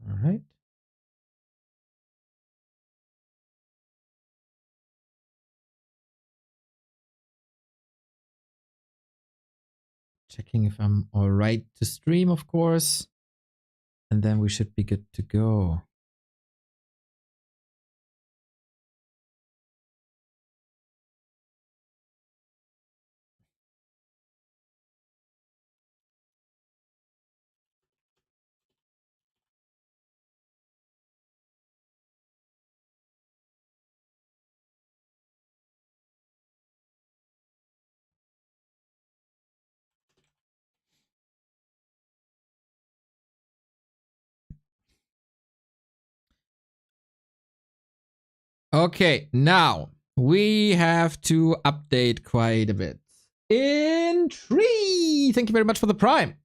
All right. Checking if I'm all right to stream, of course. And then we should be good to go. Okay, now we have to update quite a bit. In tree, thank you very much for the prime.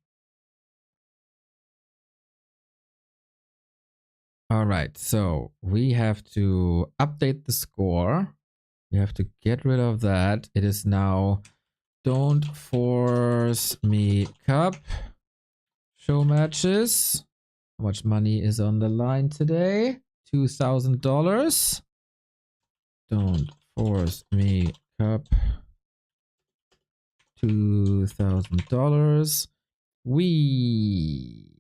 All right, so we have to update the score. We have to get rid of that. It is now Don't Force Me Cup show matches. How much money is on the line today? $2,000. Don't Force Me Cup. $2,000. We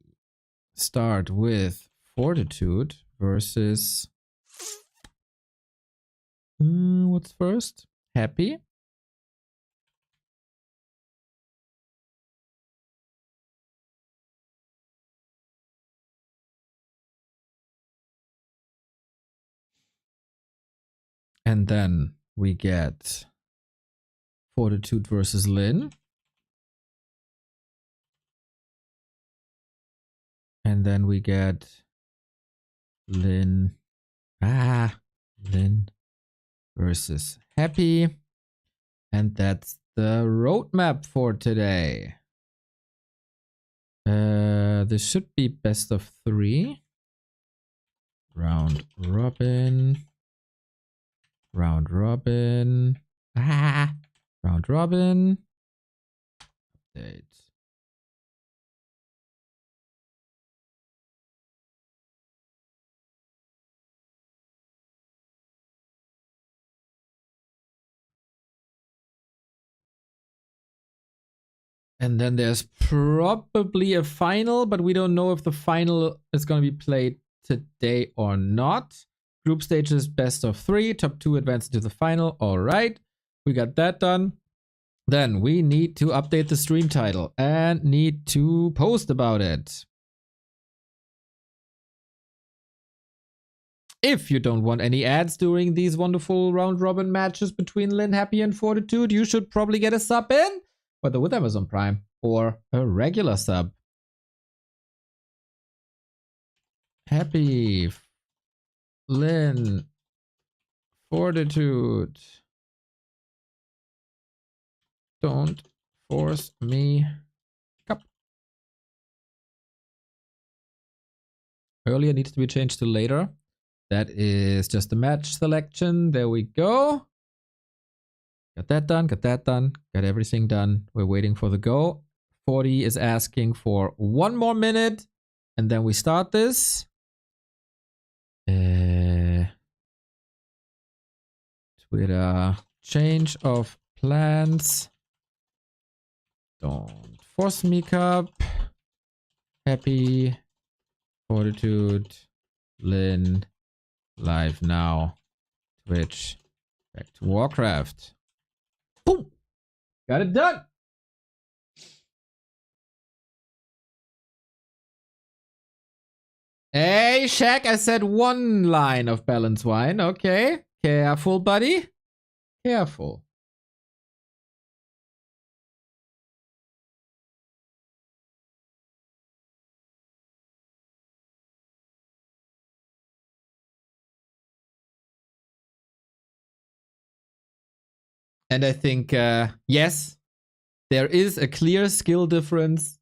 start with Fortitude versus... what's first? Happy. And then we get Fortitude versus Lin. And then we get Lin versus Happy. And that's the roadmap for today. This should be best of 3. Round robin. Round robin. Round robin. Update. And then there's probably a final, but we don't know if the final is going to be played today or not. Group stages best of 3. Top 2 advance to the final. All right. We got that done. Then we need to update the stream title and need to post about it. If you don't want any ads during these wonderful round robin matches between Lin, Happy, and Fortitude, you should probably get a sub in, whether with Amazon Prime or a regular sub. Happy, Lin, Fortitude. Don't force me. Cup. Earlier needs to be changed to later. That is just the match selection. There we go. Got that done, got that done, got everything done. We're waiting for the go. 40 is asking for 1 more minute, and then we start this. Twitter, change of plans. Don't force me, cup. Happy, Fortitude, Lin, live now, Twitch, back to Warcraft. Boom! Got it done! Hey, Shaq, I said 1 line of balance wine. Okay. Careful, buddy. Careful. And I think, yes, there is a clear skill difference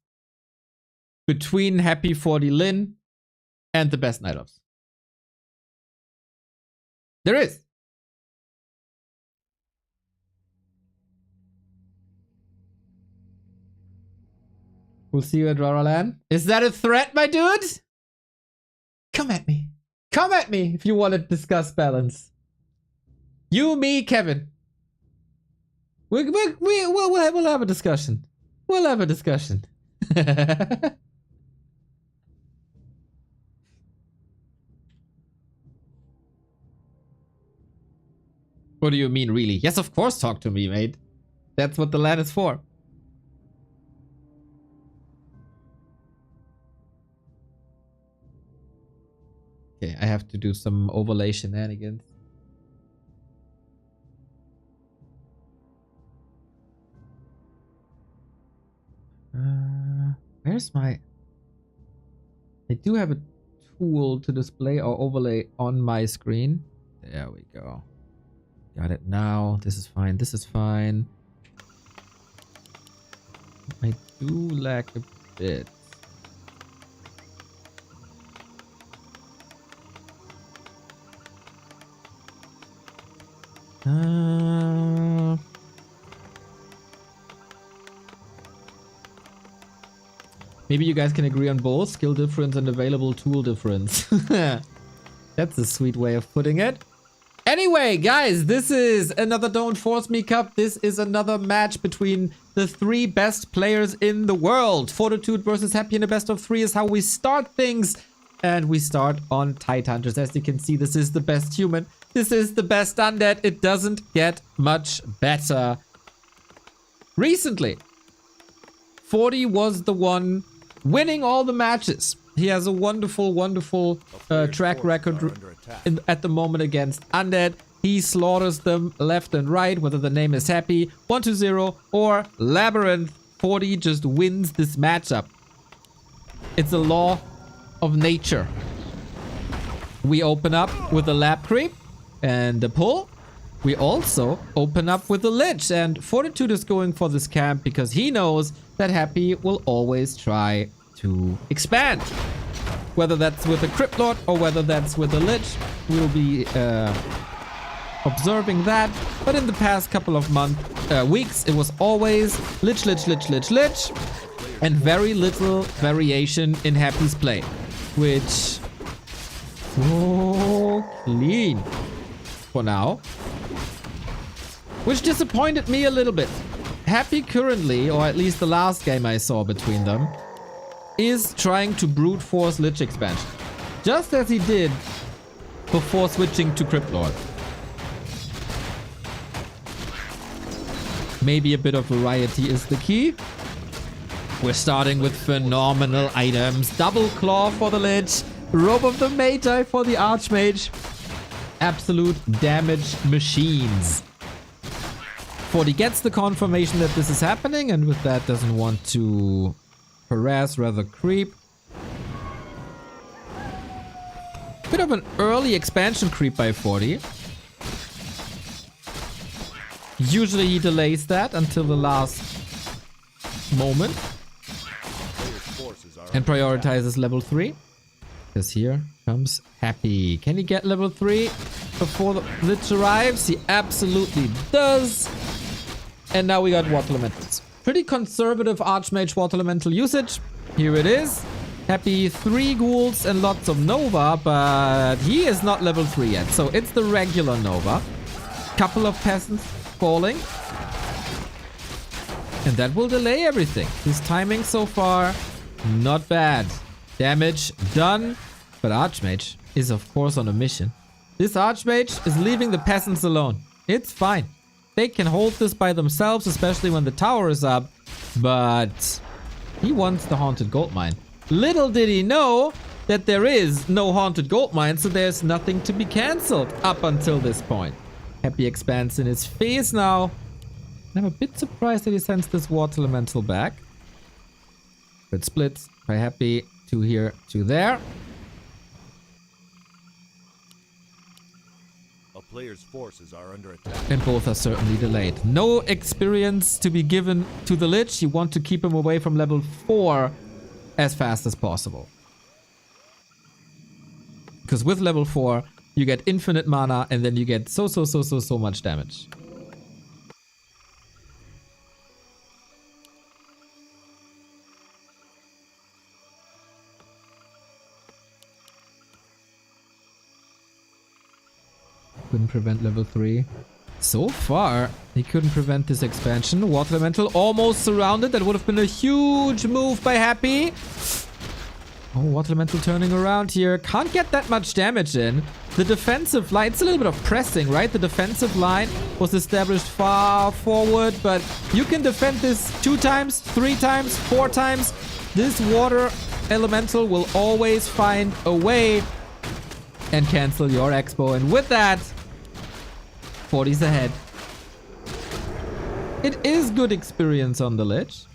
between Happy 40 Lin and the best Night Elves. There is. We'll see you at RARALAN. Is that a threat, my dude? Come at me. Come at me if you want to discuss balance. You, me, Kevin. We'll have a discussion. We'll have a discussion. What do you mean, really? Yes, of course, talk to me, mate. That's what the LAN is for. Okay, I have to do some overlay shenanigans. Where's my... I do have a tool to display or overlay on my screen. There we go. Got it now. This is fine. This is fine. I do lack a bit. Maybe you guys can agree on both skill difference and available tool difference. That's a sweet way of putting it. Anyway, guys, this is another Don't Force Me Cup. This is another match between the 3 best players in the world. Fortitude versus Happy in a best of 3 is how we start things. And we start on Tidehunters. As you can see, this is the best human. This is the best undead. It doesn't get much better. Recently, 40 was the one winning all the matches. He has a wonderful, wonderful track record at the moment against undead. He slaughters them left and right, whether the name is Happy, 1-0, or Labyrinth. 40 just wins this matchup. It's a law of nature. We open up with a lab creep and the pull. We also open up with a lich, and Fortitude is going for this camp because he knows that Happy will always try to expand. Whether that's with a Crypt Lord or whether that's with a lich, we'll be observing that. But in the past couple of weeks, it was always lich, lich, lich, lich, lich, and very little variation in Happy's play, which so clean for now. Which disappointed me a little bit. Happy currently, or at least the last game I saw between them, is trying to brute force Lich expansion. Just as he did before switching to Crypt Lord. Maybe a bit of variety is the key. We're starting with phenomenal items. Double Claw for the Lich. Robe of the Magi for the Archmage. Absolute damage machines. 40 gets the confirmation that this is happening, and with that doesn't want to harass, rather creep. Bit of an early expansion creep by 40. Usually he delays that until the last moment and prioritizes level 3. Because here comes Happy. Can he get level 3 before the Lich arrives? He absolutely does. And now we got Water Elementals. Pretty conservative Archmage Water Elemental usage. Here it is. Happy 3 ghouls and lots of Nova, but he is not level 3 yet. So it's the regular Nova. Couple of peasants falling. And that will delay everything. His timing so far, not bad. Damage done. But Archmage is of course on a mission. This Archmage is leaving the peasants alone. It's fine. They can hold this by themselves, especially when the tower is up. But he wants the Haunted Goldmine. Little did he know that there is no Haunted Goldmine, so there's nothing to be cancelled up until this point. Happy expands in his face now. I'm a bit surprised that he sends this Water Elemental back. It splits by Happy. 2 here, 2 there. A player's forces are under attack. And both are certainly delayed. No experience to be given to the Lich. You want to keep him away from level 4 as fast as possible. Because with level 4, you get infinite mana and then you get so much damage. Couldn't prevent level 3. So far, he couldn't prevent this expansion. Water Elemental almost surrounded. That would have been a huge move by Happy. Oh, Water Elemental turning around here. Can't get that much damage in. The defensive line, it's a little bit of pressing, right? The defensive line was established far forward, but you can defend this 2 times, 3 times, 4 times. This Water Elemental will always find a way and cancel your expo. And with that, 40's ahead. It is good experience on the Lich.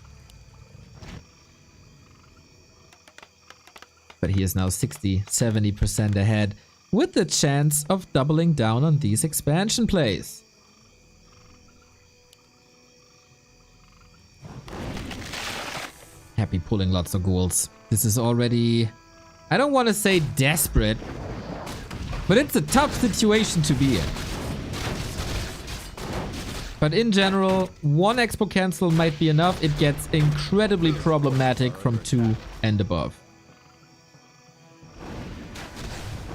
But he is now 60-70% ahead with the chance of doubling down on these expansion plays. Happy pulling lots of ghouls. This is already, I don't want to say desperate, but it's a tough situation to be in. But in general, 1 expo cancel might be enough. It gets incredibly problematic from 2 and above.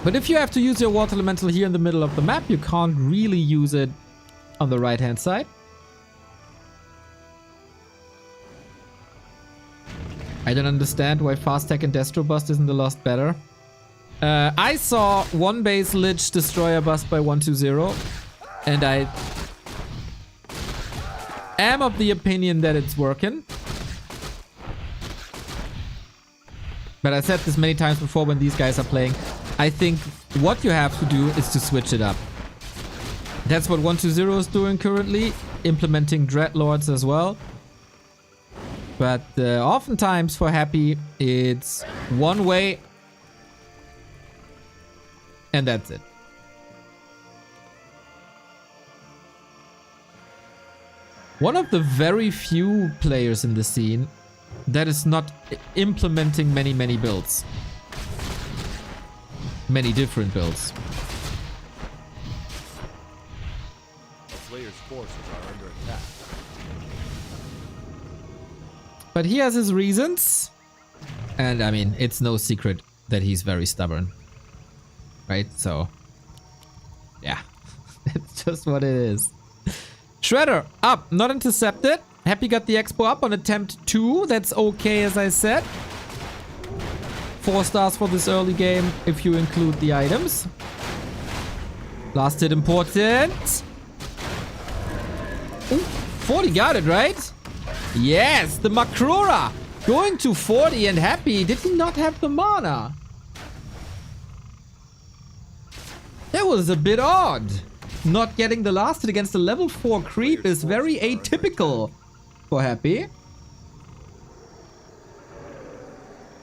But if you have to use your Water Elemental here in the middle of the map, you can't really use it on the right hand side. I don't understand why Fast Tech and Destro Bust isn't a lot better. I saw 1 base Lich Destroyer Bust by 120, and I am of the opinion that it's working. But I said this many times before when these guys are playing. I think what you have to do is to switch it up. That's what 120 is doing currently, implementing Dreadlords as well. But oftentimes for Happy, it's 1 way, and that's it. One of the very few players in the scene that is not implementing many builds. Many different builds. A player's forces are under attack. But he has his reasons. And I mean, it's no secret that he's very stubborn. Right? So, yeah. It's just what it is. Shredder, up. Not intercepted. Happy got the expo up on attempt 2. That's okay, as I said. 4 stars for this early game, if you include the items. Last hit important. Ooh. 40 got it, right? Yes, the Makrura going to 40 and Happy. Did he not have the mana? That was a bit odd. Not getting the last hit against a level 4 creep is very atypical for Happy.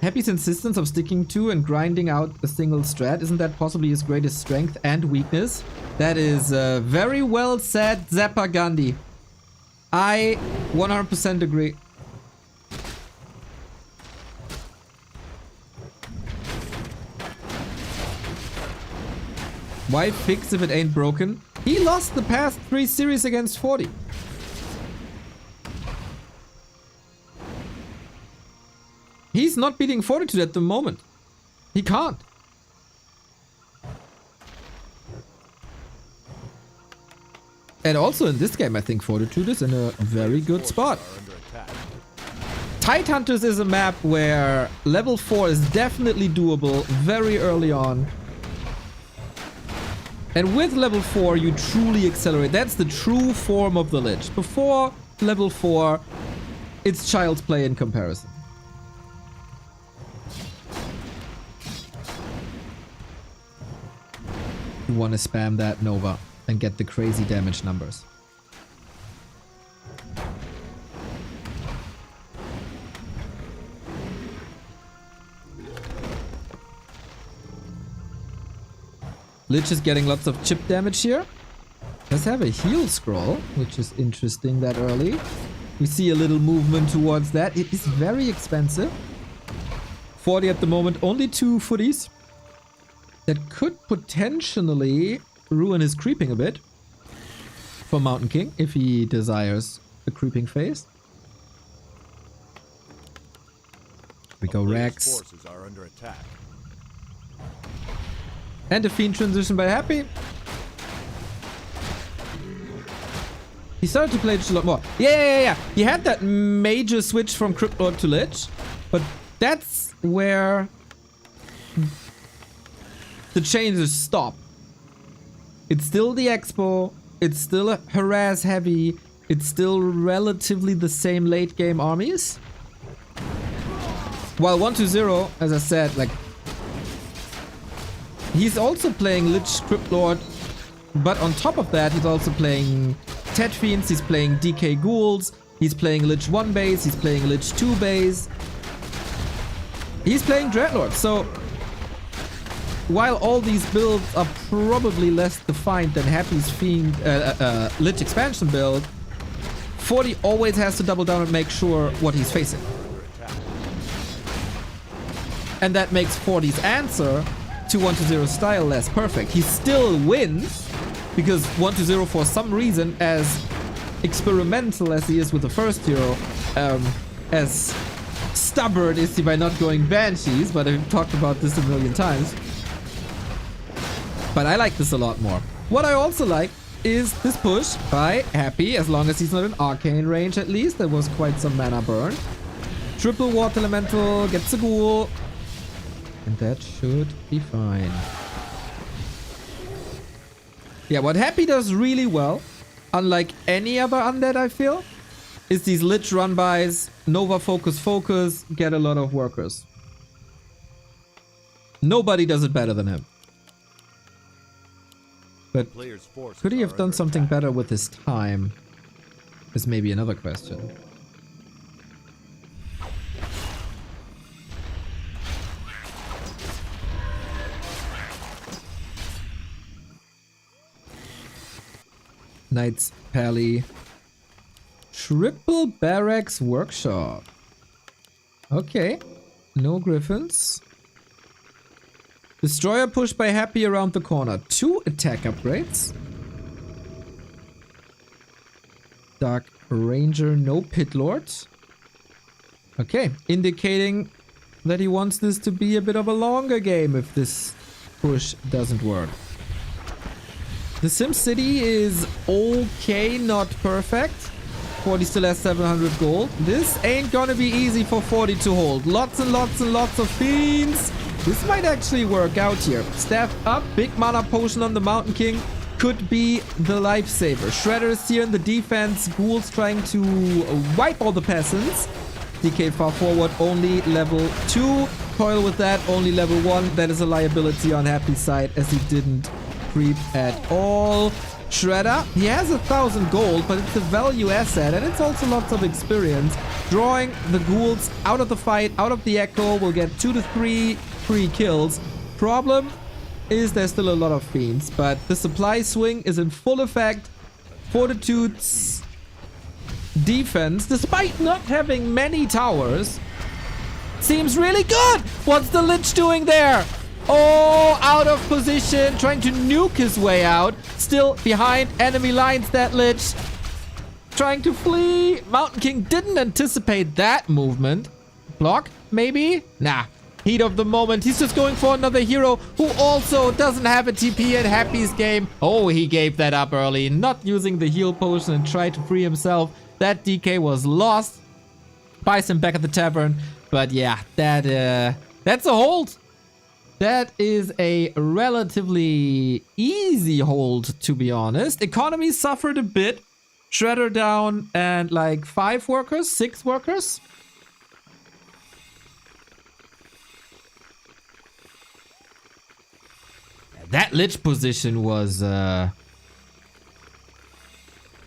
Happy's insistence of sticking to and grinding out a single strat, isn't that possibly his greatest strength and weakness? That is very well said, Zappa Gandhi. I 100% agree. Why fix if it ain't broken? He lost the past 3 series against 40. He's not beating Fortitude at the moment. He can't. And also in this game, I think Fortitude is in a very good spot. Tidehunters is a map where level 4 is definitely doable very early on. And with level 4, you truly accelerate. That's the true form of the Lich. Before level 4, it's child's play in comparison. You want to spam that Nova and get the crazy damage numbers. Lich is getting lots of chip damage here. Does have a heal scroll, which is interesting that early. We see a little movement towards that. It is very expensive. 40 at the moment, only 2 footies. That could potentially ruin his creeping a bit for Mountain King if he desires a creeping phase. We go Rex. Forces are under attack. And a Fiend transition by Happy. He started to play Lich a lot more. Yeah. He had that major switch from Crypt Lord to Lich. But that's where the changes stop. It's still the Expo. It's still a harass heavy. It's still relatively the same late game armies. While 1-2-0, as I said, like, he's also playing Lich Crypt Lord, but on top of that, he's also playing Tet Fiends, he's playing DK Ghouls, he's playing Lich 1 base, he's playing Lich 2 base. He's playing Dreadlord, so while all these builds are probably less defined than Happy's Fiend Lich expansion build, 40 always has to double down and make sure what he's facing. And that makes 40's answer to 1-0 style less perfect. He still wins because 1-0 for some reason, as experimental as he is with the first hero, as stubborn is he by not going Banshees, but I've talked about this a million times. But I like this a lot more. What I also like is this push by Happy, as long as he's not in arcane range at least. There was quite some mana burn. Triple Water Elemental, gets a Ghoul. And that should be fine. Yeah, what Happy does really well, unlike any other undead I feel, is these Lich run-bys, Nova focus, get a lot of workers. Nobody does it better than him. But could he have done something better with his time? Is maybe another question. Knights Pally. Triple Barracks Workshop. Okay. No Griffins. Destroyer push by Happy around the corner. 2 attack upgrades. Dark Ranger, no Pit Lord. Okay, indicating that he wants this to be a bit of a longer game if this push doesn't work. The Sim City is okay, not perfect. 40 still has 700 gold. This ain't gonna be easy for 40 to hold. Lots and lots and lots of fiends. This might actually work out here. Staff up, big mana potion on the Mountain King. could be the lifesaver. Shredder's here in the defense. Ghouls trying to wipe all the peasants. DK far forward, only level 2. Coil with that, only level 1. That is a liability on Happy's side as he didn't creep at all. Shredder, he has 1,000 gold, but it's a value asset and it's also lots of experience. Drawing the ghouls out of the fight, out of the echo, will get 2 to 3 free kills. Problem is there's still a lot of fiends, but the supply swing is in full effect. Fortitude's defense, despite not having many towers, seems really good. What's the Lich doing there? Oh, out of position, trying to nuke his way out. Still behind enemy lines, that Lich. Trying to flee. Mountain King didn't anticipate that movement. Block, maybe? Nah. Heat of the moment. He's just going for another hero who also doesn't have a TP in Happy's game. Oh, he gave that up early. Not using the heal potion and tried to free himself. That DK was lost. Buys him back at the tavern. But yeah, that's a hold. That is a relatively easy hold, to be honest. Economy suffered a bit. Shredder down and like 5 workers, 6 workers. That Lich position was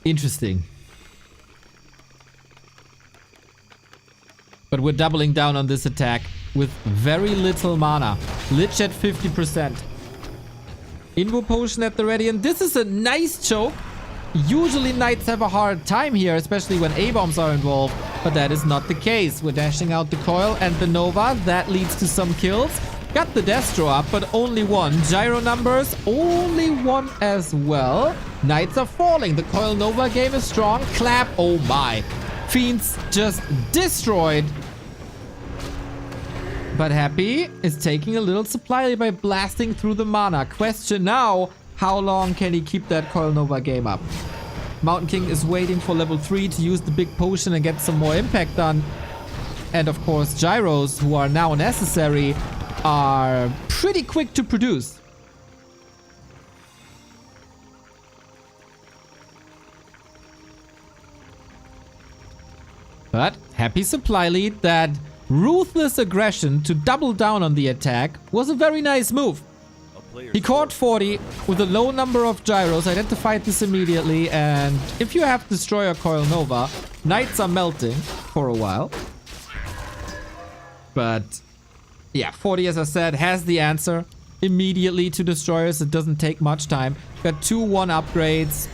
interesting. But we're doubling down on this attack with very little mana. Lich at 50%. Invo potion at the ready, and this is a nice choke. Usually knights have a hard time here, especially when A-bombs are involved, but that is not the case. We're dashing out the coil and the Nova. That leads to some kills. Got the Destro up, but only 1. Gyro numbers, only 1 as well. Knights are falling. The coil Nova game is strong. Clap, oh my. Fiends just destroyed. But Happy is taking a little supply by blasting through the mana. Question now, how long can he keep that Coil Nova game up? Mountain King is waiting for level 3 to use the big potion and get some more impact done. And of course, Gyros, who are now necessary, are pretty quick to produce. But Happy supply lead, that ruthless aggression to double down on the attack was a very nice move. He caught 40 with a low number of gyros, identified this immediately, and if you have Destroyer Coil Nova, Knights are melting for a while. But yeah, 40, as I said, has the answer immediately to Destroyers. It doesn't take much time. Got 2-1 upgrades.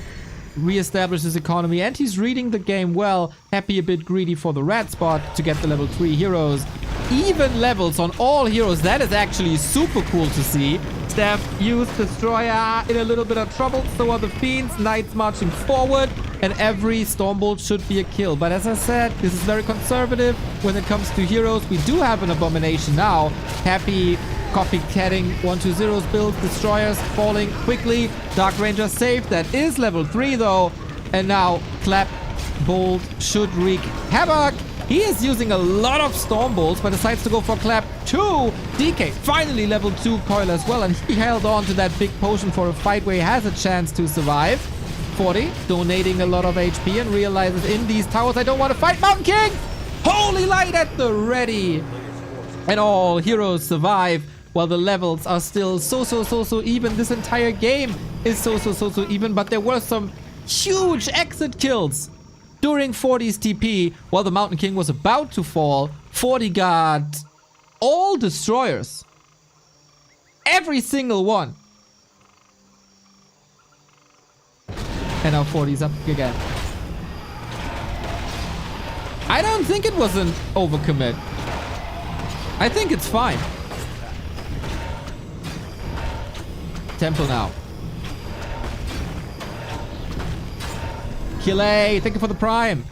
Re-establishes economy, and he's reading the game well. Happy a bit greedy for the red spot to get the level 3 heroes. Even levels on all heroes. That is actually super cool to see. Steph used Destroyer in a little bit of trouble. So are the Fiends. Knights marching forward, and every Stormbolt should be a kill. But as I said, this is very conservative when it comes to heroes. We do have an Abomination now. Happy copycatting 1-2-0's build. Destroyers falling quickly. Dark Ranger safe. That is level 3 though. And now Clap Bolt should wreak havoc. He is using a lot of Stormbolts, but decides to go for Clap 2. DK finally level 2 coil as well, and he held on to that big potion for a fight where he has a chance to survive. 40 donating a lot of HP and realizes in these towers I don't want to fight Mountain King. Holy light at the ready. And all heroes survive. While the levels are still so even. This entire game is so even, but there were some huge exit kills during 40's TP. While the Mountain King was about to fall, 40 got all Destroyers. Every single one. And now 40's up again. I don't think it was an overcommit. I think it's fine. Temple now. Kile, thank you for the prime.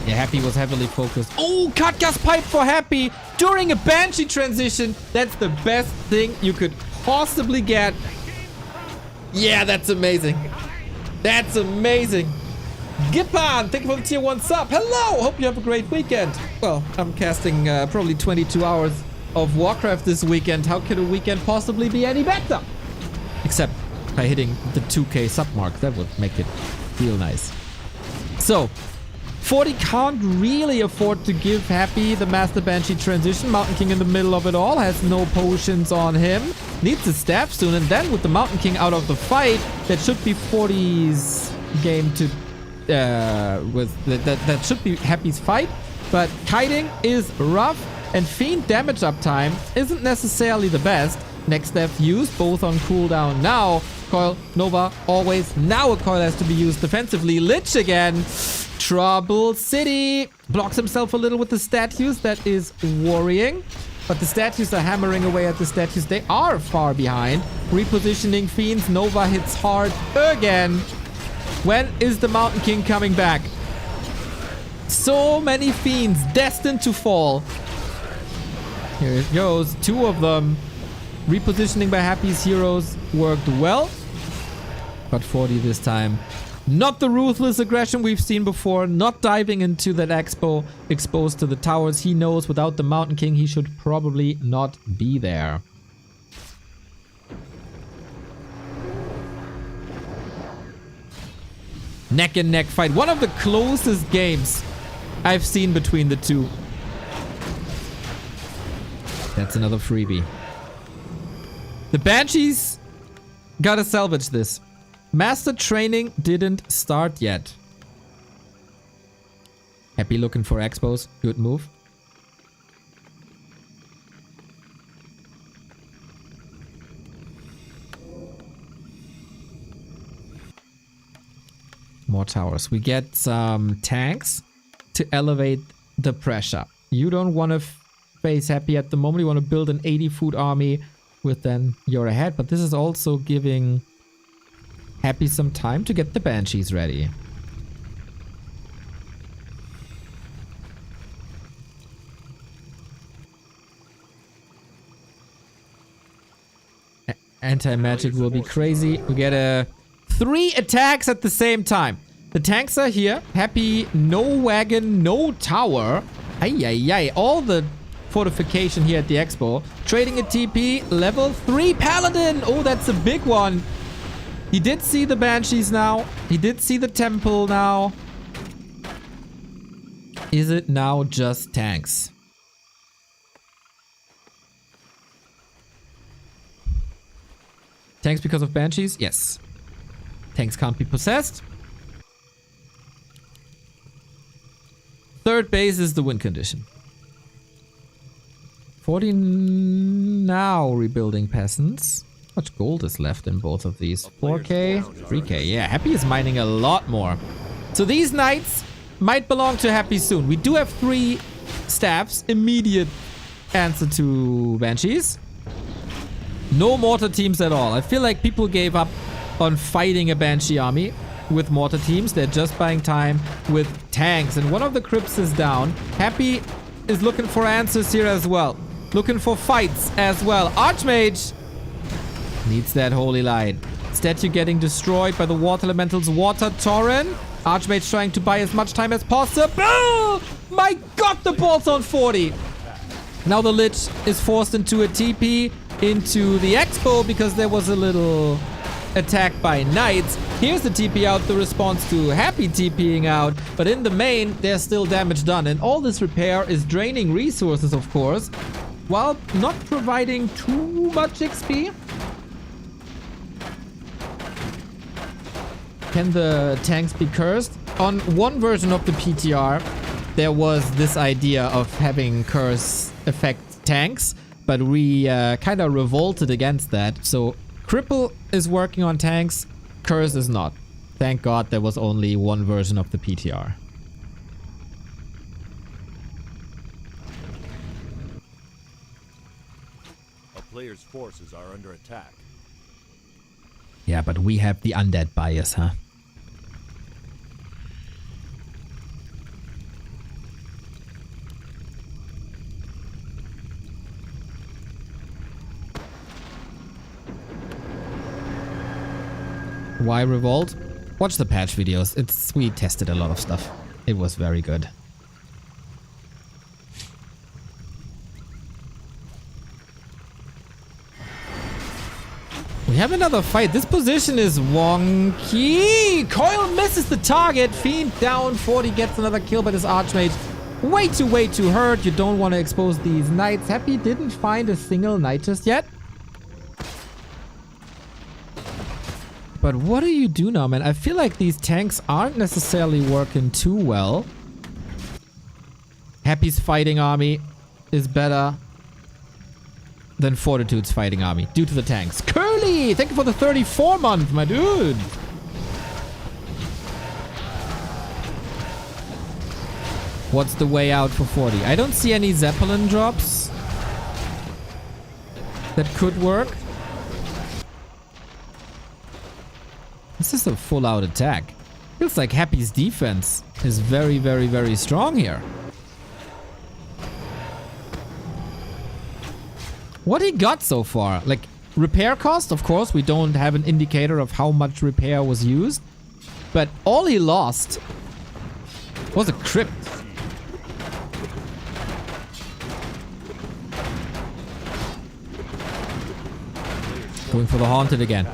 Yeah, Happy was heavily focused. Oh, cut gas pipe for Happy during a Banshee transition. That's the best thing you could possibly get. Yeah, that's amazing. That's amazing. Gipan, thank you for the tier 1 sub. Hello, hope you have a great weekend. Well, I'm casting probably 22 hours of Warcraft this weekend. How could a weekend possibly be any better? Except by hitting the 2K sub mark. That would make it real nice. So, 40 can't really afford to give Happy the Master Banshee transition. Mountain King in the middle of it all. Has no potions on him. Needs a staff soon. And then with the Mountain King out of the fight, that should be 40's game to... that should be Happy's fight. But kiting is rough. And Fiend damage uptime isn't necessarily the best. Next step used, both on cooldown now. Coil, Nova, always. Now a coil has to be used defensively. Lich again. Trouble City. Blocks himself a little with the statues. That is worrying. But the statues are hammering away at the statues. They are far behind. Repositioning Fiends. Nova hits hard again. When is the Mountain King coming back? So many Fiends destined to fall. Here it goes. 2 of them. Repositioning by Happy's heroes worked well. But 40 this time. Not the ruthless aggression we've seen before. Not diving into that expo exposed to the towers. He knows without the Mountain King he should probably not be there. Neck and neck fight. One of the closest games I've seen between the two. That's another freebie. The Banshees gotta salvage this. Master training didn't start yet. Happy looking for expos. Good move. More towers. We get some tanks to elevate the pressure. You don't want to face Happy at the moment. You want to build an 80 food army with then you're ahead. But this is also giving Happy some time to get the Banshees ready. Anti-magic will be crazy. We get 3 attacks at the same time. The tanks are here. Happy, no wagon, no tower. Ay. All the fortification here at the expo. Trading a TP. Level 3 Paladin. Oh, that's a big one. He did see the Banshees now. He did see the temple now. Is it now just tanks? Tanks because of Banshees? Yes. Tanks can't be possessed. Third base is the win condition. 40 now rebuilding peasants. How much gold is left in both of these? 4k, 3k. Yeah, Happy is mining a lot more. So these knights might belong to Happy soon. We do have 3 staffs. Immediate answer to Banshees. No mortar teams at all. I feel like people gave up on fighting a Banshee army with mortar teams. They're just buying time with tanks. And one of the crypts is down. Happy is looking for answers here as well. Looking for fights as well. Archmage needs that holy light. Statue getting destroyed by the water elementals. Water Torrent. Archmage trying to buy as much time as possible. My god, the ball's on 40. Now the Lich is forced into a TP into the expo because there was a little attack by knights. Here's the TP out, the response to Happy TPing out. But in the main, there's still damage done. And all this repair is draining resources, of course, while not providing too much XP. Can the tanks be cursed? On one version of the PTR, there was this idea of having curse affect tanks, but we kind of revolted against that. So Cripple is working on tanks, curse is not. Thank God there was only one version of the PTR. A player's forces are under attack. Yeah, but we have the undead bias, huh? Why revolt? Watch the patch videos. We tested a lot of stuff. It was very good. We have another fight. This position is wonky. Coil misses the target. Fiend down. 40 gets another kill, but his Archmage way too hurt. You don't want to expose these knights. Happy didn't find a single knight just yet. But what do you do now, man? I feel like these tanks aren't necessarily working too well. Happy's fighting army is better than Fortitude's fighting army due to the tanks. Curly! Thank you for the 34 month, my dude! What's the way out for 40? I don't see any Zeppelin drops that could work. This is a full-out attack. Feels like Happy's defense is very strong here. What he got so far? Like, repair cost? Of course, we don't have an indicator of how much repair was used. But all he lost was a crypt. Going for the Haunted again.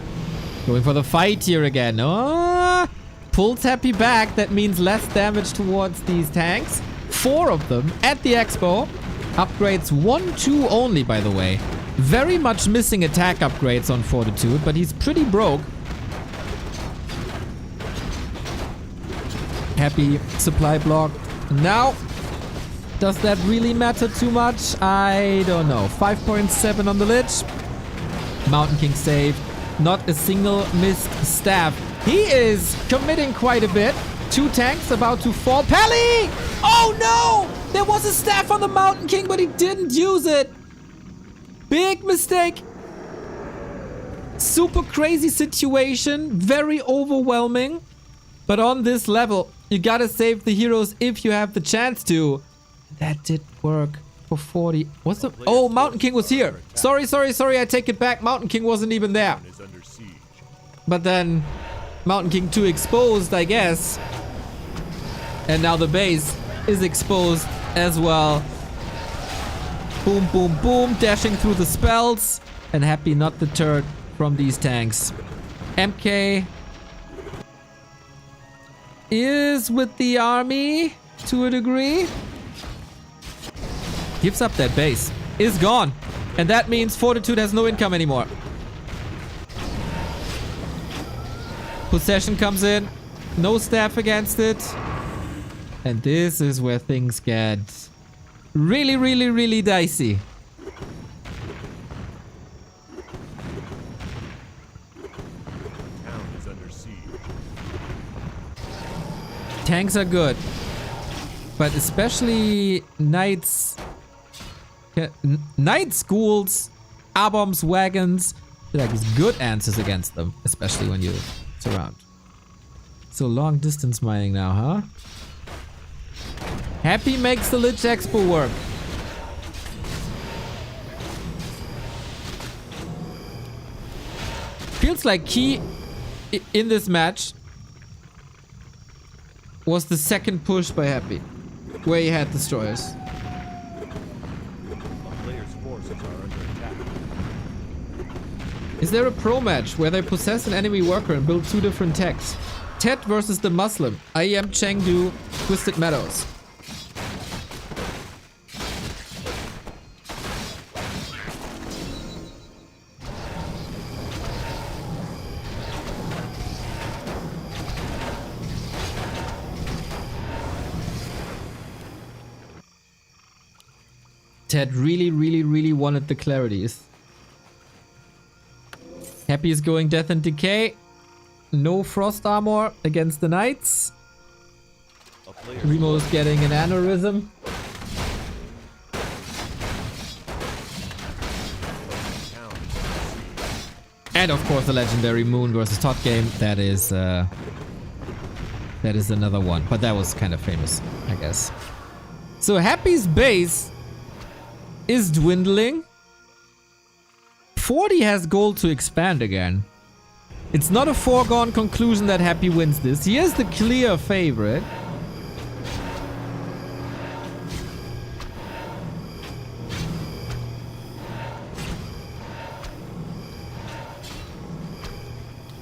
Going for the fight here again. Oh, pulls Happy back. That means less damage towards these tanks. 4 of them at the expo. Upgrades 1, 2 only, by the way. Very much missing attack upgrades on Fortitude, but he's pretty broke. Happy supply block. Now, does that really matter too much? I don't know. 5.7 on the Lich. Mountain King saved. Not a single missed staff. He is committing quite a bit. 2 tanks about to fall. Pally! Oh no! There was a staff on the Mountain King, but he didn't use it. Big mistake. Super crazy situation. Very overwhelming. But on this level, you gotta save the heroes if you have the chance to. That did work for 40. What's the... Oh, Mountain King was here. Sorry. I take it back. Mountain King wasn't even there. But then Mountain King 2 exposed, I guess. And now the base is exposed as well. Boom. Dashing through the spells. And Happy not deterred from these tanks. MK is with the army to a degree. Gives up that base. Is gone. And that means Fortitude has no income anymore. Possession comes in. No staff against it. And this is where things get really dicey. Town is under siege. Tanks are good. But especially knights... Knight schools, A-bombs, wagons. I feel like it's good answers against them. Especially when you surround. So long distance mining now, huh? Happy makes the Lich Expo work. Feels like key in this match was the second push by Happy, where he had destroyers. A player's forces are under attack. Is there a pro match where they possess an enemy worker and build 2 different techs? Ted versus the Muslim. IEM Chengdu, Twisted Meadows. Ted really wanted the clarities. Happy is going Death and Decay. No frost armor against the knights. Remo's getting an aneurysm. And of course the legendary Moon versus Todd game. That is another one. But that was kind of famous, I guess. So Happy's base is dwindling. 40 has gold to expand again. It's not a foregone conclusion that Happy wins this. He is the clear favorite.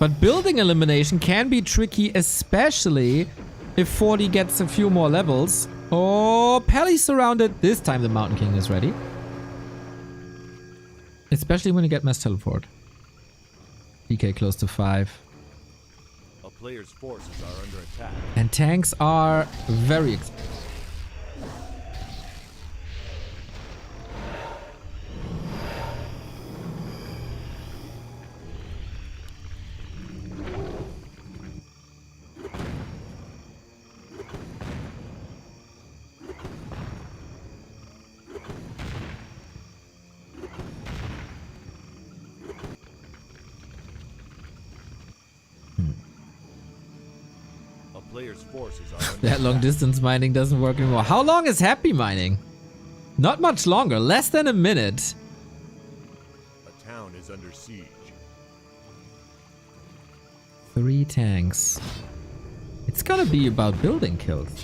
But building elimination can be tricky, especially if 40 gets a few more levels. Oh, Pally surrounded. This time the Mountain King is ready. Especially when you get mass teleport. DK close to 5. A player's forces are under attack. And tanks are very expensive. Player's forces are under That long distance mining doesn't work anymore. How long is happy mining? Not much longer. Less than a minute. A town is under siege. 3 tanks. It's gonna be about building kills.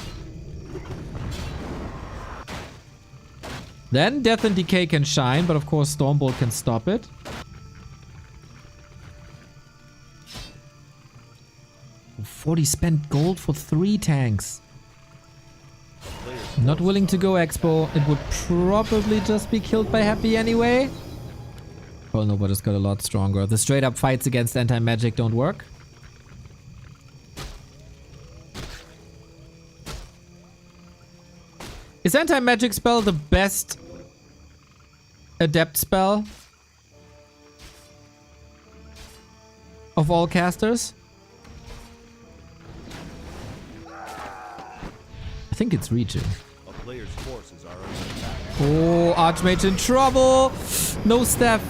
Then Death and Decay can shine, but of course Stormbolt can stop it. Oh, 40 spent gold for 3 tanks. Not willing to go Expo. It would probably just be killed by Happy anyway. Oh no, but it's got a lot stronger. The straight up fights against anti-magic don't work. Is anti-magic spell the best adept spell of all casters? I think it's reaching. A player's forces are under attack. Oh, Archmage in trouble. No staff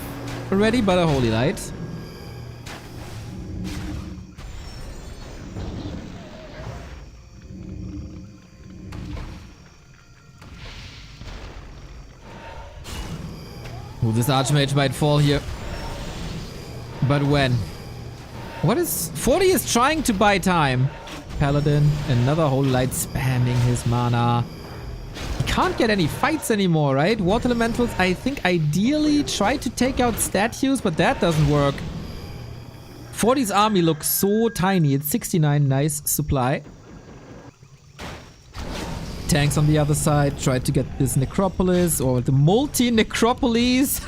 ready, but a Holy Light. Oh, this Archmage might fall here. But when? What is... 40 is trying to buy time. Paladin, another Holy Light spamming his mana. He can't get any fights anymore, right? Water Elementals, I think ideally try to take out statues, but that doesn't work. 40's army looks so tiny. It's 69, nice supply. Tanks on the other side tried to get this necropolis or the multi-necropolis.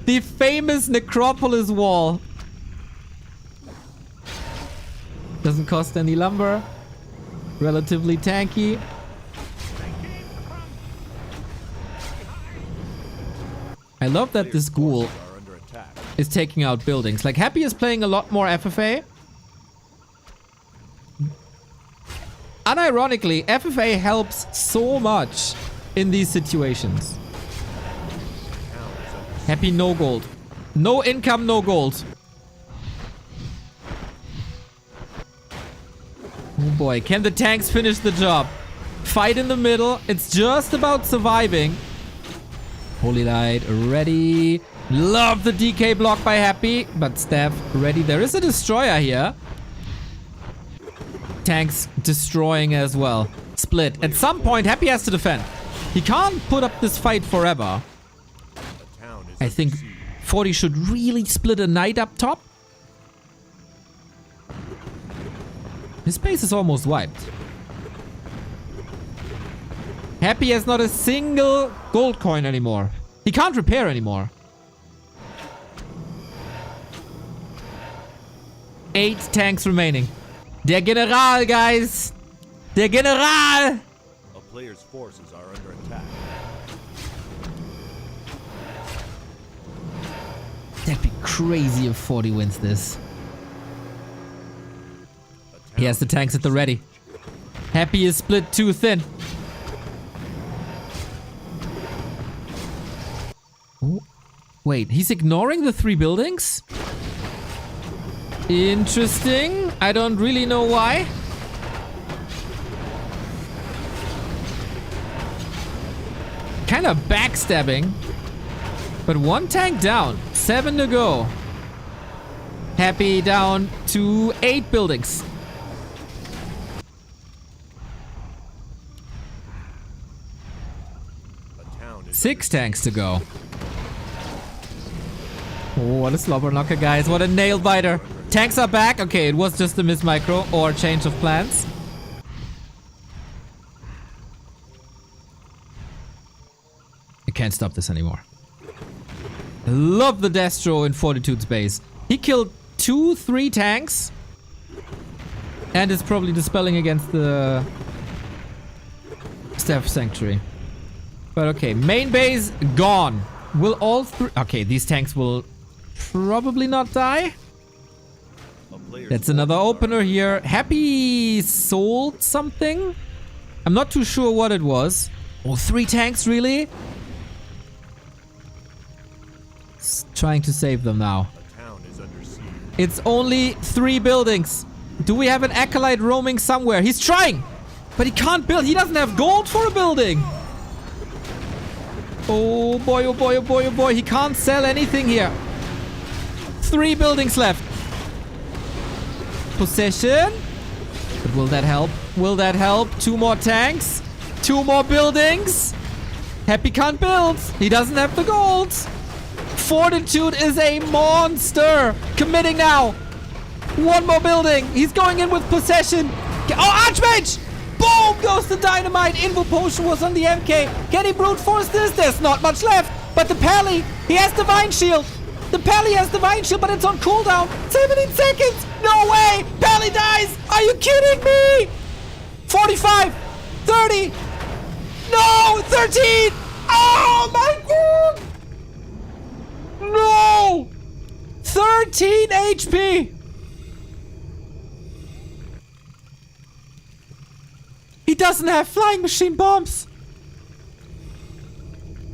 The famous necropolis wall. Doesn't cost any lumber. Relatively tanky. I love that this ghoul Are under attack. is taking out buildings. Like, Happy is playing a lot more FFA. Unironically, FFA helps so much in these situations. Happy no gold. No income, no gold. Oh boy, can the tanks finish the job? Fight in the middle. It's just about surviving. Holy Light ready. Love the DK block by Happy, but Staff ready. There is a destroyer here. Tanks destroying as well. Split. At some point, Happy has to defend. He can't put up this fight forever. A town is I think 40 should really split a knight up top. His base is almost wiped. Happy has not a single gold coin anymore. He can't repair anymore. 8 tanks remaining. Der General, guys! Der General! A player's forces are under attack. That'd be crazy if 40 wins this. He has the tanks at the ready. Happy is split too thin. Oh, wait, he's ignoring the 3 buildings? Interesting. I don't really know why. Kind of backstabbing. But 1 tank down. 7 to go. Happy down to 8 buildings. A town is 6 tanks to go. Oh, what a slobber knocker, guys. What a nail biter. under Tanks are back. Okay, it was just a miss micro or change of plans. I can't stop this anymore. I love the Destro in Fortitude's base. He killed 2-3 tanks. And is probably dispelling against the Staff Sanctuary. But okay, main base gone. Will all three... Okay, these tanks will probably not die. That's another opener here. Happy sold something? I'm not too sure what it was. Oh, 3 tanks, really? Trying to save them now. It's only 3 buildings. Do we have an acolyte roaming somewhere? He's trying, but he can't build. He doesn't have gold for a building. Oh boy, oh boy, oh boy, oh boy. He can't sell anything here. 3 buildings left. Possession. But will that help? Will that help? 2 more tanks. 2 more buildings. Happy can't build. He doesn't have the gold. Fortitude is a monster. Committing now. 1 more building. He's going in with possession. Oh, Archmage! Boom! Goes the dynamite. Invo potion was on the MK. Can he brute force this? There's not much left. But the Pally, he has Divine Shield. The Pally has Divine Shield, but it's on cooldown. 17 seconds. No way. Pally dies. Are you kidding me? 45. 30. No. 13. Oh my god. No. 13 HP. He doesn't have flying machine bombs.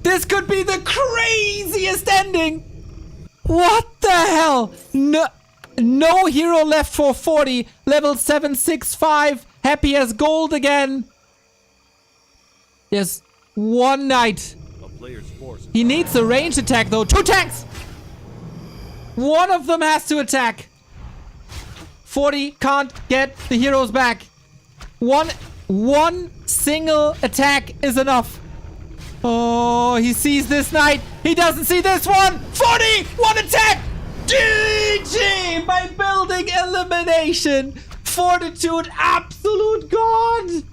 This could be the craziest ending. What the hell? No hero left for 40. Level 765. Happy as gold again. Yes, 1 knight. He needs a range attack though. 2 tanks. 1 of them has to attack. 40 can't get the heroes back. One single attack is enough. Oh, he sees this knight. He doesn't see this one. 40! 1 attack! GG! By building elimination. Fortitude, absolute god.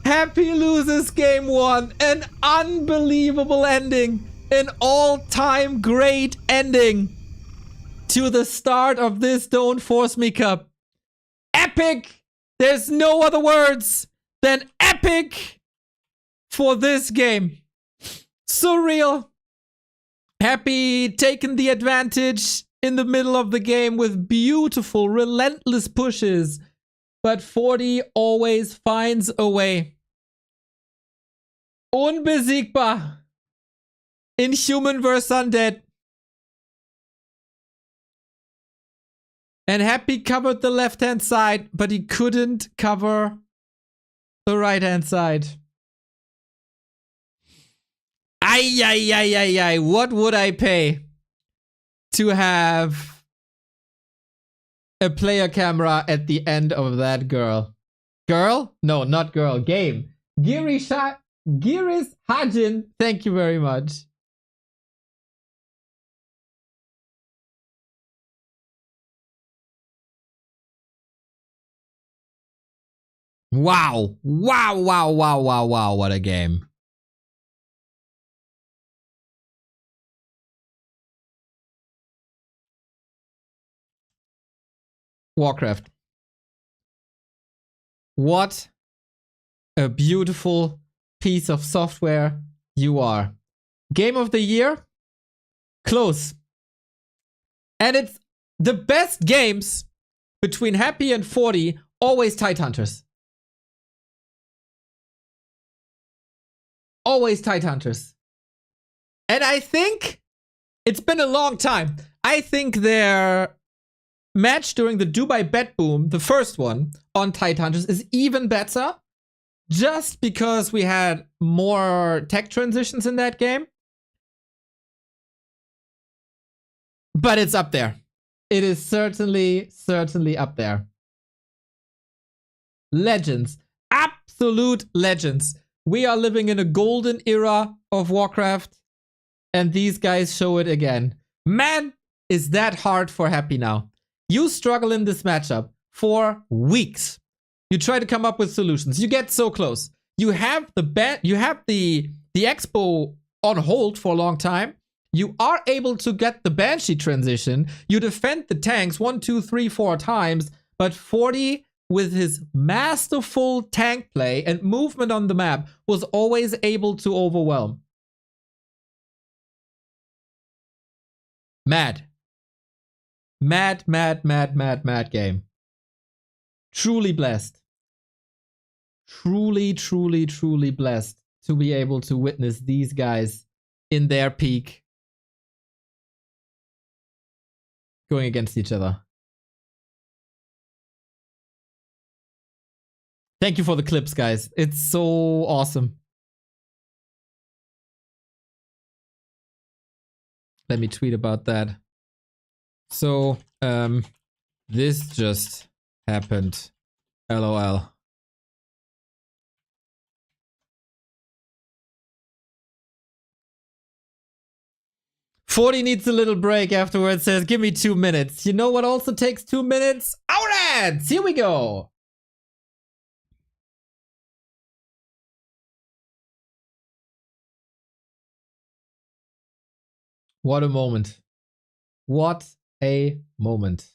Happy loses game 1. An unbelievable ending. An all-time great ending to the start of this Don't Force Me Cup. Epic! There's no other words than epic for this game. Surreal. Happy taking the advantage in the middle of the game with beautiful, relentless pushes. But 40 always finds a way. Unbesiegbar. Inhuman vs. Undead. And Happy covered the left-hand side, but he couldn't cover the right-hand side. Ay. What would I pay to have a player camera at the end of that girl? Girl? No, not girl. Game. Giris Hajin, thank you very much. Wow. Wow. What a game. Warcraft. What a beautiful piece of software you are. Game of the year? Close. And it's the best games between Happy and 40, always Tidehunters. Always Tidehunters. And I think it's been a long time. I think their match during the Dubai Bet Boom, the first one on Tidehunters, is even better. Just because we had more tech transitions in that game. But it's up there. It is certainly up there. Legends. Absolute legends. We are living in a golden era of Warcraft. And these guys show it again. Man, is that hard for Happy now? You struggle in this matchup for weeks. You try to come up with solutions. You get so close. You have the expo on hold for a long time. You are able to get the Banshee transition. You defend the tanks 1, 2, 3, 4 times, but 40 with his masterful tank play and movement on the map was always able to overwhelm. Mad. Mad game. Truly blessed. Truly blessed to be able to witness these guys in their peak going against each other. Thank you for the clips, guys. It's so awesome. Let me tweet about that. So, this just happened. LOL. Forty needs a little break afterwards, says, give me 2 minutes. You know what also takes 2 minutes? Our ads! Here we go! What a moment. What a moment.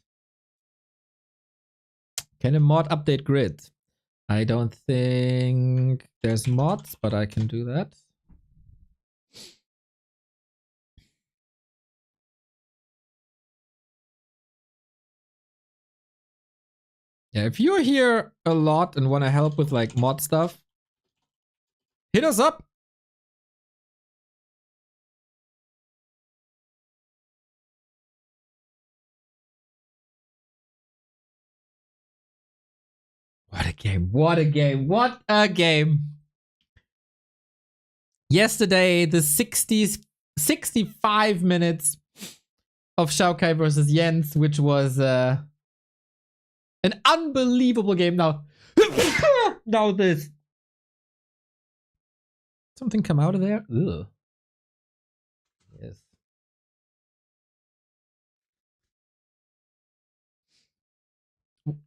Can a mod update grid? I don't think there's mods, but I can do that. Yeah, if you're here a lot and want to help with like mod stuff, hit us up. What a game. What a game. What a game. Yesterday, the 65 minutes of Xiaokai versus Jens, which was an unbelievable game. Now, now this. Something come out of there? Ugh. Yes.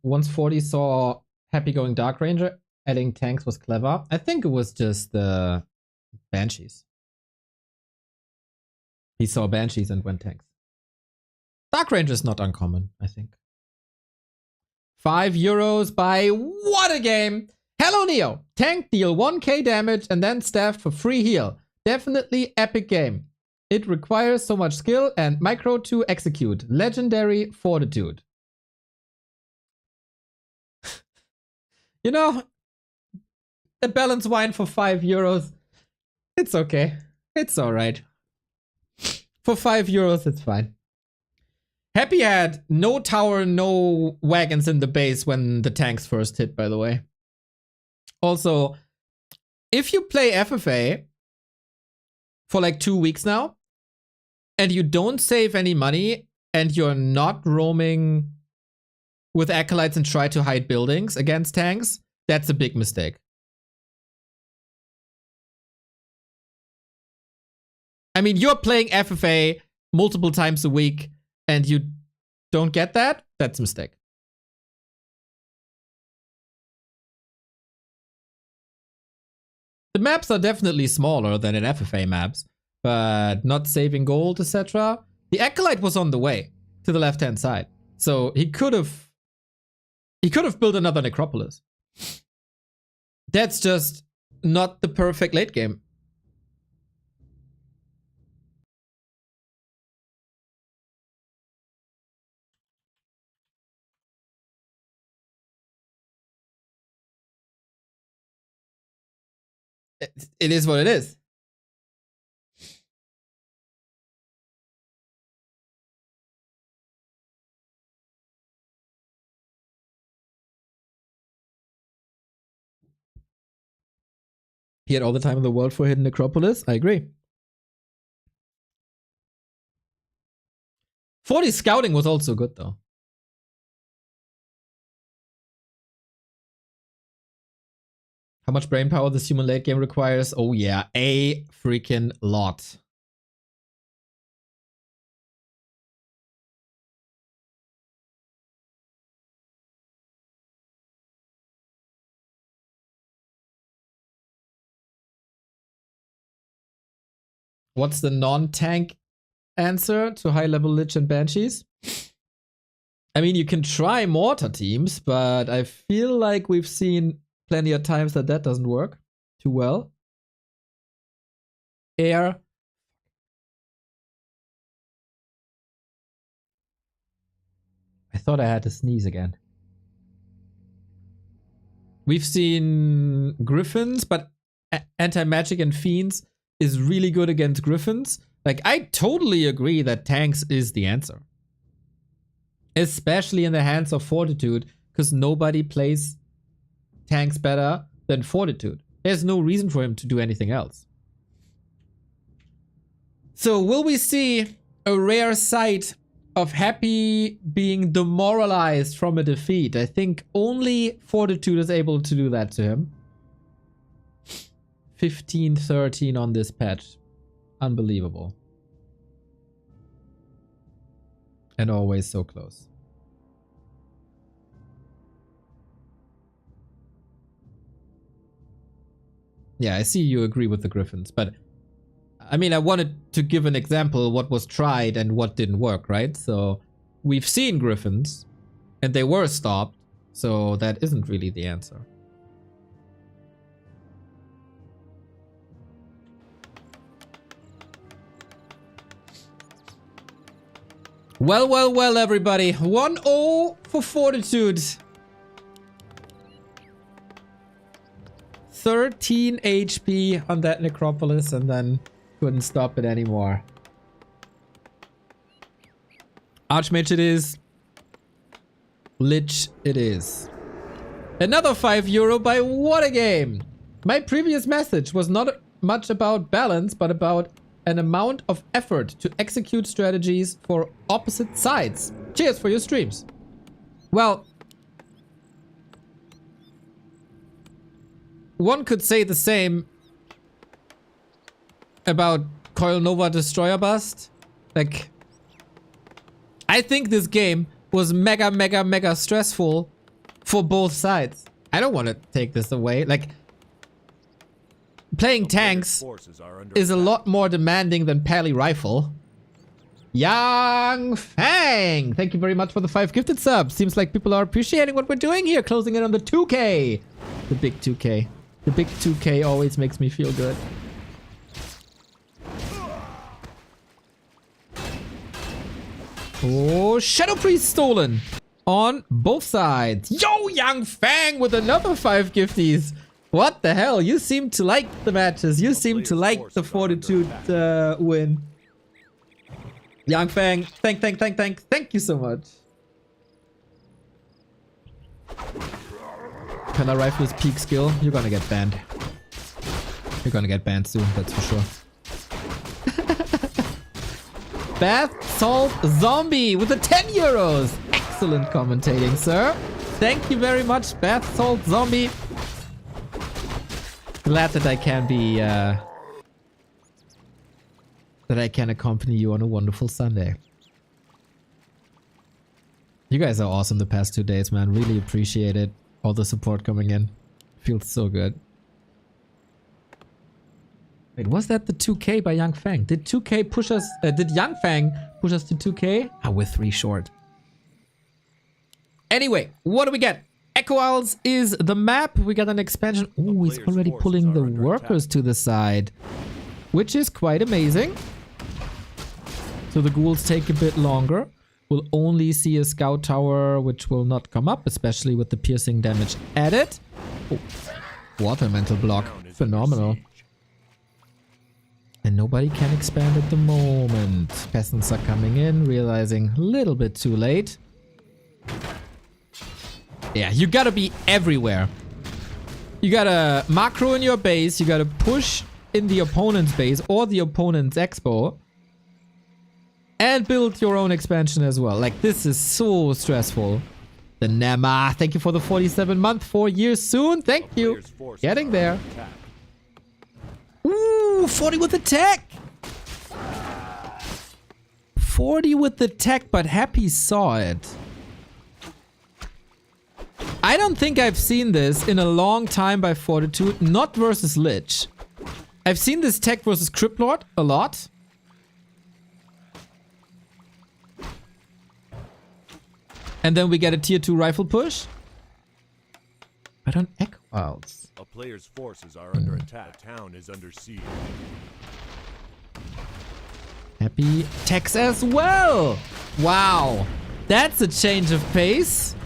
Once 40 saw Happy going Dark Ranger, adding tanks was clever. I think it was just the Banshees. He saw Banshees and went tanks. Dark Ranger is not uncommon, I think. €5 by what a game! Hello Neo! Tank deal 1k damage and then staff for free heal. Definitely epic game. It requires so much skill and micro to execute. Legendary Fortitude. You know, a balanced wine for €5. It's okay. It's alright. For €5, it's fine. Happy had no tower, no wagons in the base when the tanks first hit, by the way. Also, if you play FFA for like 2 weeks now, and you don't save any money, and you're not roaming with acolytes and try to hide buildings against tanks, that's a big mistake. I mean, you're playing FFA multiple times a week and you don't get that, that's a mistake. The maps are definitely smaller than in FFA maps, but not saving gold, etc. The acolyte was on the way to the left-hand side, so he could have built another necropolis. That's just not the perfect late game. It is what it is. He had all the time in the world for hidden necropolis. I agree. 40 scouting was also good though. How much brain power this human late game requires? Oh yeah, a freaking lot. What's the non-tank answer to high-level Lich and Banshees? I mean, you can try mortar teams, but I feel like we've seen plenty of times that that doesn't work too well. Air. I thought I had to sneeze again. We've seen Griffins, but anti-magic and fiends is really good against Griffins. Like, I totally agree that tanks is the answer. Especially in the hands of Fortitude, because nobody plays tanks better than Fortitude. There's no reason for him to do anything else. So will we see a rare sight of Happy being demoralized from a defeat? I think only Fortitude is able to do that to him. 15-13 on this patch. Unbelievable. And always so close. Yeah, I see you agree with the Griffins, but I mean, I wanted to give an example what was tried and what didn't work, right? So we've seen Griffins and they were stopped, so that isn't really the answer. Well, well, well, everybody. 1-0 for Fortitude. 13 HP on that Necropolis and then couldn't stop it anymore. Archmage it is. Lich it is. Another €5 by What a Game. My previous message was not much about balance, but about an amount of effort to execute strategies for opposite sides. Cheers for your streams. Well, one could say the same about Coil Nova Destroyer Bust. Like, I think this game was mega stressful for both sides. I don't want to take this away. Like, playing tanks is a lot more demanding than Pally Rifle. Yang Fang! Thank you very much for the 5 gifted subs. Seems like people are appreciating what we're doing here. Closing in on the 2K. The big 2K. The big 2K always makes me feel good. Oh, Shadow Priest stolen on both sides. Yo, Yang Fang with another 5 gifties. What the hell? You seem to like the matches. You seem to like the Fortitude win. Yang Fang, thank you so much. Pella Rifle's peak skill. You're gonna get banned. You're gonna get banned soon, that's for sure. Bath Salt Zombie with the 10 euros. Excellent commentating, sir. Thank you very much, Bath Salt Zombie. Glad that I can be, that I can accompany you on a wonderful Sunday. You guys are awesome the past 2 days, man. Really appreciate it. All the support coming in. Feels so good. Wait, was that the 2K by Yang Fang? Did 2K push us, did Yang Fang push us to 2K? Ah, we're 3 short. Anyway, what do we get? Echo Owls is the map. We got an expansion. Oh, he's already pulling the workers to the side, which is quite amazing. So the ghouls take a bit longer. We'll only see a scout tower, which will not come up, especially with the piercing damage added. Oh, water mental block. Phenomenal. And nobody can expand at the moment. Peasants are coming in, realizing a little bit too late. Yeah, you gotta be everywhere. You gotta macro in your base, you gotta push in the opponent's base or the opponent's expo. And build your own expansion as well. Like, this is so stressful. The Nema, thank you for the 47 month, 4 years soon. Thank you. Getting there. Ooh, 40 with the tech. 40 with the tech, but Happy saw it. I don't think I've seen this in a long time by Fortitude. Not versus Lich. I've seen this tech versus Crypt Lord a lot. And then we get a tier 2 rifle push. But on Echo Wilds. A player's forces are under attack. The town is under siege. Happy techs as well. Wow. That's a change of pace.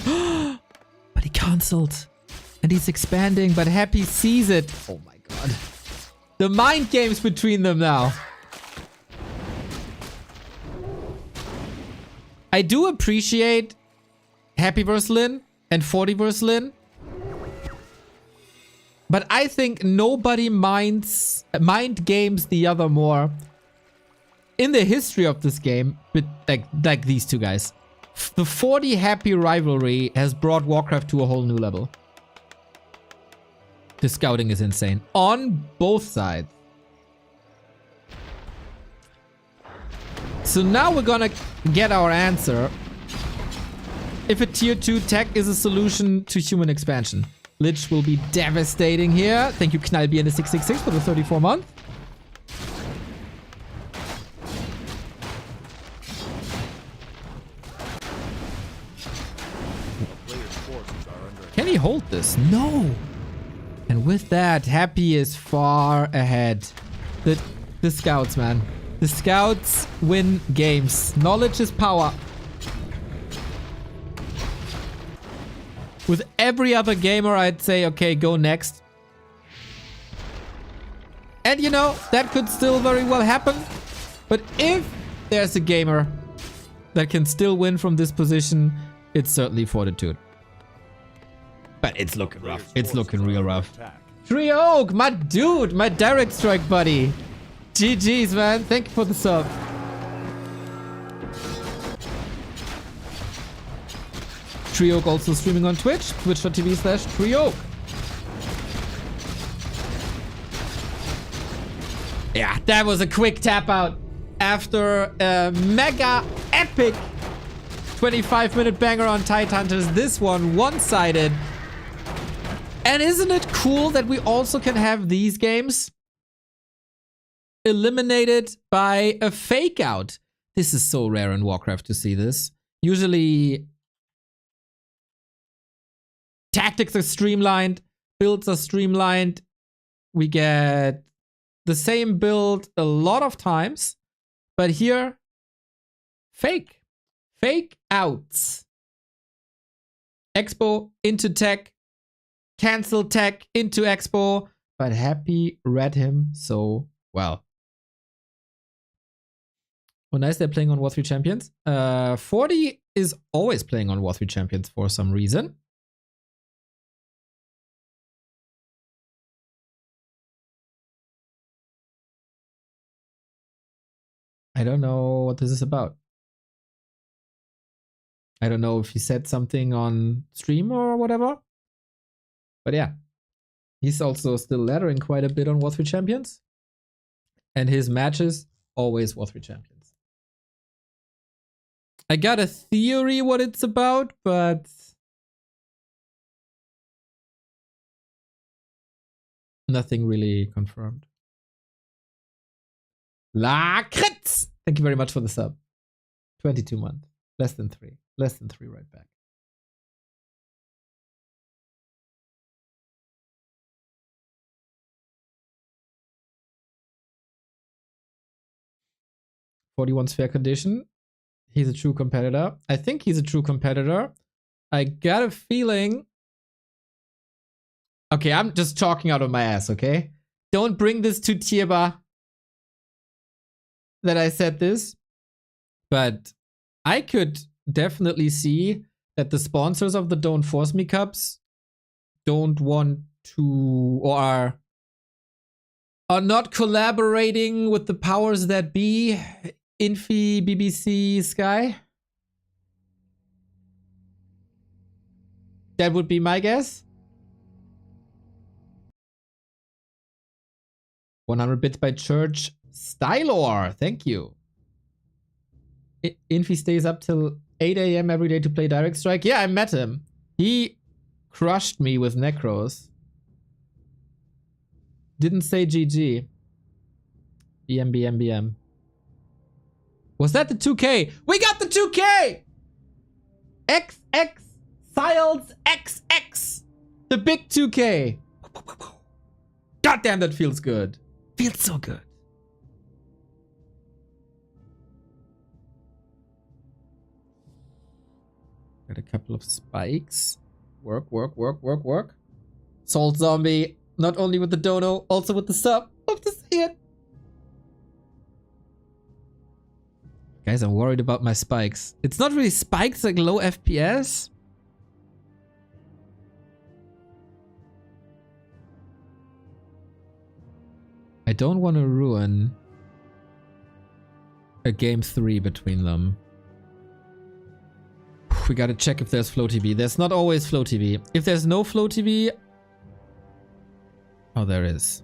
But he cancelled. And he's expanding, but Happy sees it. Oh my god. The mind games between them now. I do appreciate Happy vs. Lin and 40 vs. Lin. But I think nobody mind games the other more in the history of this game, but like these two guys. The 40 Happy rivalry has brought Warcraft to a whole new level. The scouting is insane on both sides. So now we're gonna get our answer. If a tier 2 tech is a solution to human expansion. Lich will be devastating here. Thank you, Knallbier in the 666 for the 34 month. Can he hold this? No. And with that, Happy is far ahead. The scouts, man. The scouts win games. Knowledge is power. With every other gamer, I'd say, okay, go next. And you know, that could still very well happen. But if there's a gamer that can still win from this position, it's certainly Fortitude. But it's looking rough. It's looking real rough. Tree Oak, my dude, my direct strike buddy. GG's, man. Thank you for the sub. Trioak also streaming on Twitch, twitch.tv/Trioak. Yeah, that was a quick tap out after a mega epic 25-minute banger on Tidehunters. This one-sided. And isn't it cool that we also can have these games eliminated by a fake out? This is so rare in Warcraft to see this. Usually tactics are streamlined, builds are streamlined. We get the same build a lot of times, but here, fake outs. Expo into tech, cancel tech into Expo, but Happy read him so well. Oh, nice, they're playing on War 3 Champions. 40 is always playing on War 3 Champions for some reason. I don't know what this is about. I don't know if he said something on stream or whatever. But yeah, he's also still laddering quite a bit on War 3 Champions. And his matches, always War 3 Champions. I got a theory what it's about, but nothing really confirmed. La Kritz! Thank you very much for the sub. 22 months. Less than 3. Less than 3 right back. "41's fair condition. He's a true competitor." I think he's a true competitor. I got a feeling... Okay, I'm just talking out of my ass, okay? Don't bring this to Tierba that I said this. But I could definitely see that the sponsors of the Don't Force Me Cups don't want to, or are not collaborating with the powers that be, Infi, BBC, Sky. That would be my guess. 100 bits by Church Stylor. Thank you. Infi stays up till 8 AM every day to play Direct Strike. Yeah, I met him. He crushed me with Necros. Didn't say GG. BM. Was that the 2K? We got the 2K! XX Siles XX. The big 2K. God damn, that feels good. Feels so good. Got a couple of spikes. Work. Salt Zombie. Not only with the dono, also with the sub. Love to see it. Guys, I'm worried about my spikes. It's not really spikes, like low FPS. I don't want to ruin a game 3 between them. We gotta check if there's Flow TV. There's not always Flow TV. If there's no Flow TV... Oh, there is.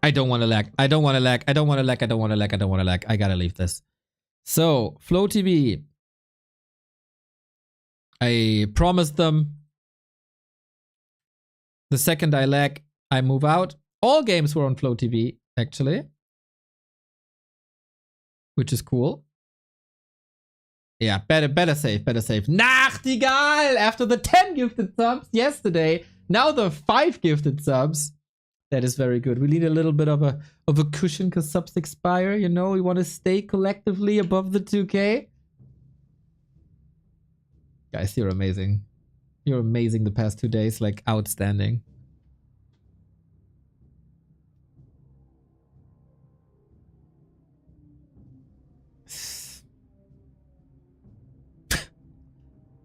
I don't want to lag. I gotta leave this. So, Flow TV. I promised them. The second I lag, I move out. All games were on Flow TV, actually. Which is cool. Yeah, better save. Nachtigall! After the 10 gifted subs yesterday, now the 5 gifted subs. That is very good. We need a little bit of a cushion because subs expire, you know? We want to stay collectively above the 2K. Guys, you're amazing. You're amazing the past 2 days. Like, outstanding.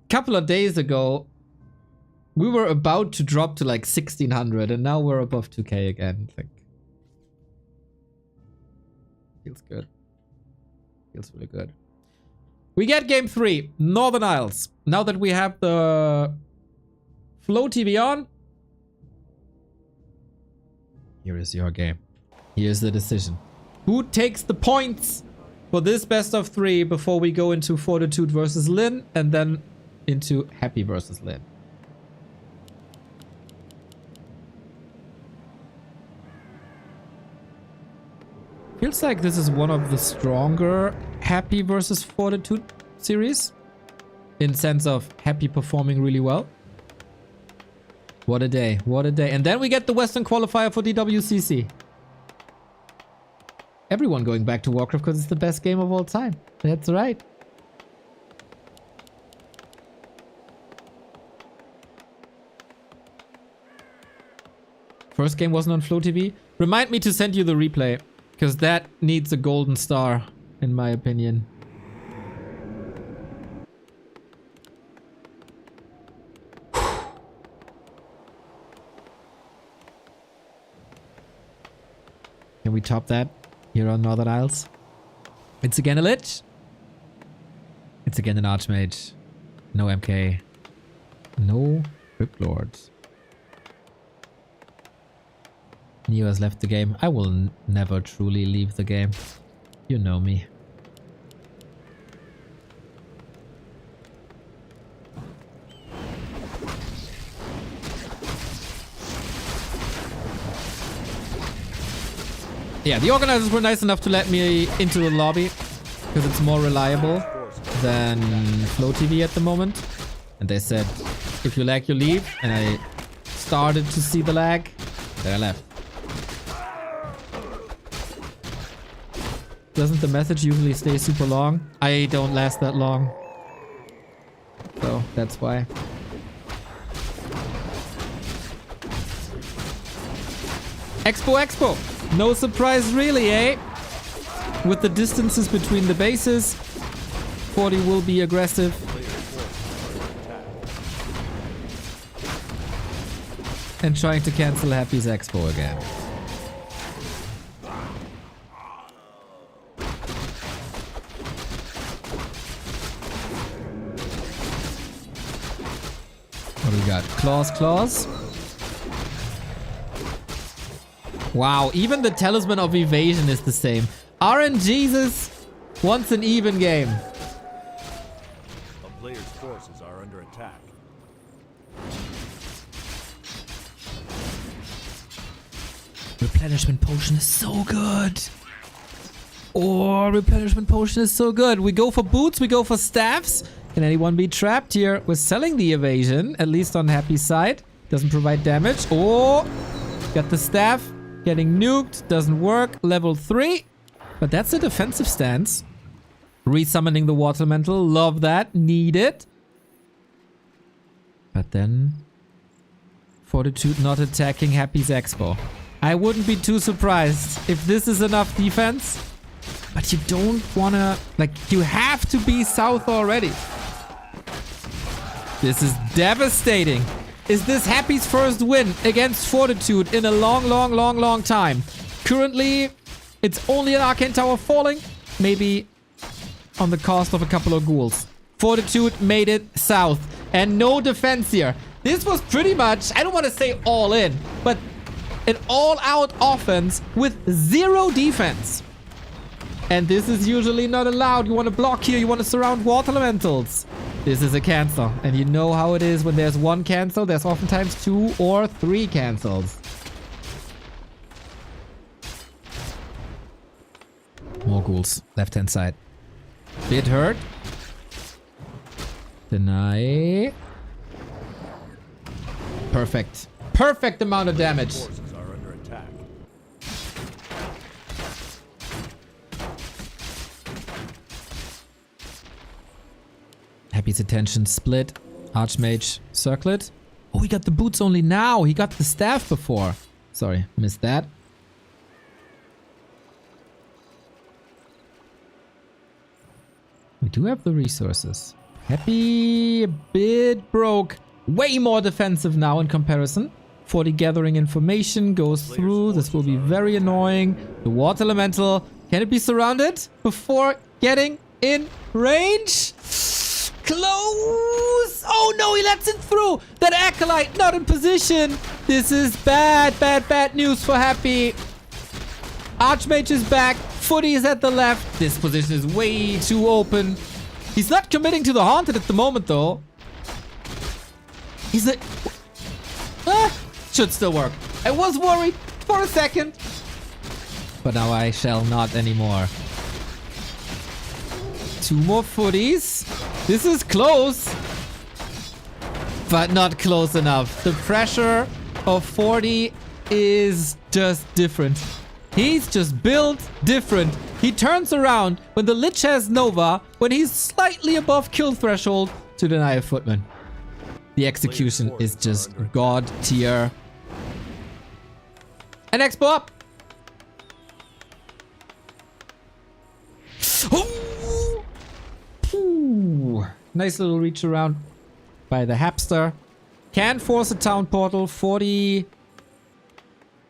Couple of days ago, we were about to drop to like 1600 and now we're above 2K again. Like, feels good. Feels really good. We get game 3, Northern Isles. Now that we have the Flow TV on, here is your game. Here's the decision. Who takes the points for this best of 3 before we go into Fortitude versus Lin and then into Happy versus Lin? Feels like this is one of the stronger Happy versus Fortitude series. In sense of Happy performing really well. What a day. What a day. And then we get the Western qualifier for DWCC. Everyone going back to Warcraft because it's the best game of all time. That's right. First game wasn't on Flow TV. Remind me to send you the replay. Because that needs a golden star, in my opinion. Can we top that here on Northern Isles? It's again a Lich. It's again an Archmage. No MK. No Rip Lords. Neo has left the game. I will never truly leave the game. You know me. Yeah, the organizers were nice enough to let me into the lobby because it's more reliable than Flow TV at the moment. And they said, if you lag, you leave. And I started to see the lag. Then I left. Doesn't the message usually stay super long? I don't last that long. So, that's why. Expo! No surprise really, eh? With the distances between the bases, 40 will be aggressive. And trying to cancel Happy's Expo again. What do we got? Claws. Wow, even the Talisman of Evasion is the same. RNGesus wants an even game. attack. Replenishment potion is so good. Oh, replenishment potion is so good. We go for boots, we go for staffs. Can anyone be trapped here? We're selling the evasion, at least on Happy's side. Doesn't provide damage. Oh, got the staff. Getting nuked. Doesn't work. Level 3. But that's a defensive stance. Resummoning the water elemental. Love that. Need it. But then Fortitude not attacking Happy's Expo. I wouldn't be too surprised if this is enough defense. But you don't wanna... Like, you have to be south already. This is devastating. Is this Happy's first win against Fortitude in a long time? Currently, it's only an Arcane Tower falling. Maybe on the cost of a couple of ghouls. Fortitude made it south. And no defense here. This was pretty much, I don't want to say all in, but an all-out offense with 0 defense. And this is usually not allowed. You want to block here. You want to surround water elementals. This is a cancel. And you know how it is when there's 1 cancel. There's oftentimes 2 or 3 cancels. More ghouls. Left-hand side. Bit hurt. Deny. Perfect. Perfect amount of damage. Forces are under attack. Happy's attention split. Archmage circlet. Oh, he got the boots only now. He got the staff before. Sorry, missed that. We do have the resources. Happy a bit broke. Way more defensive now in comparison. 40 gathering information goes through. This will be very annoying. The water elemental. Can it be surrounded before getting in range? Close! Oh no, he lets it through! That Acolyte not in position! This is bad news for Happy. Archmage is back. Footy is at the left. This position is way too open. He's not committing to the Haunted at the moment though. He's a... should still work. I was worried for a second. But now I shall not anymore. 2 more footies. This is close. But not close enough. The pressure of 40 is just different. He's just built different. He turns around when the Lich has Nova, when he's slightly above kill threshold to deny a footman. The execution is just god tier. An Expo up. Ooh. Nice little reach around by the Hapster. Can force a town portal. 40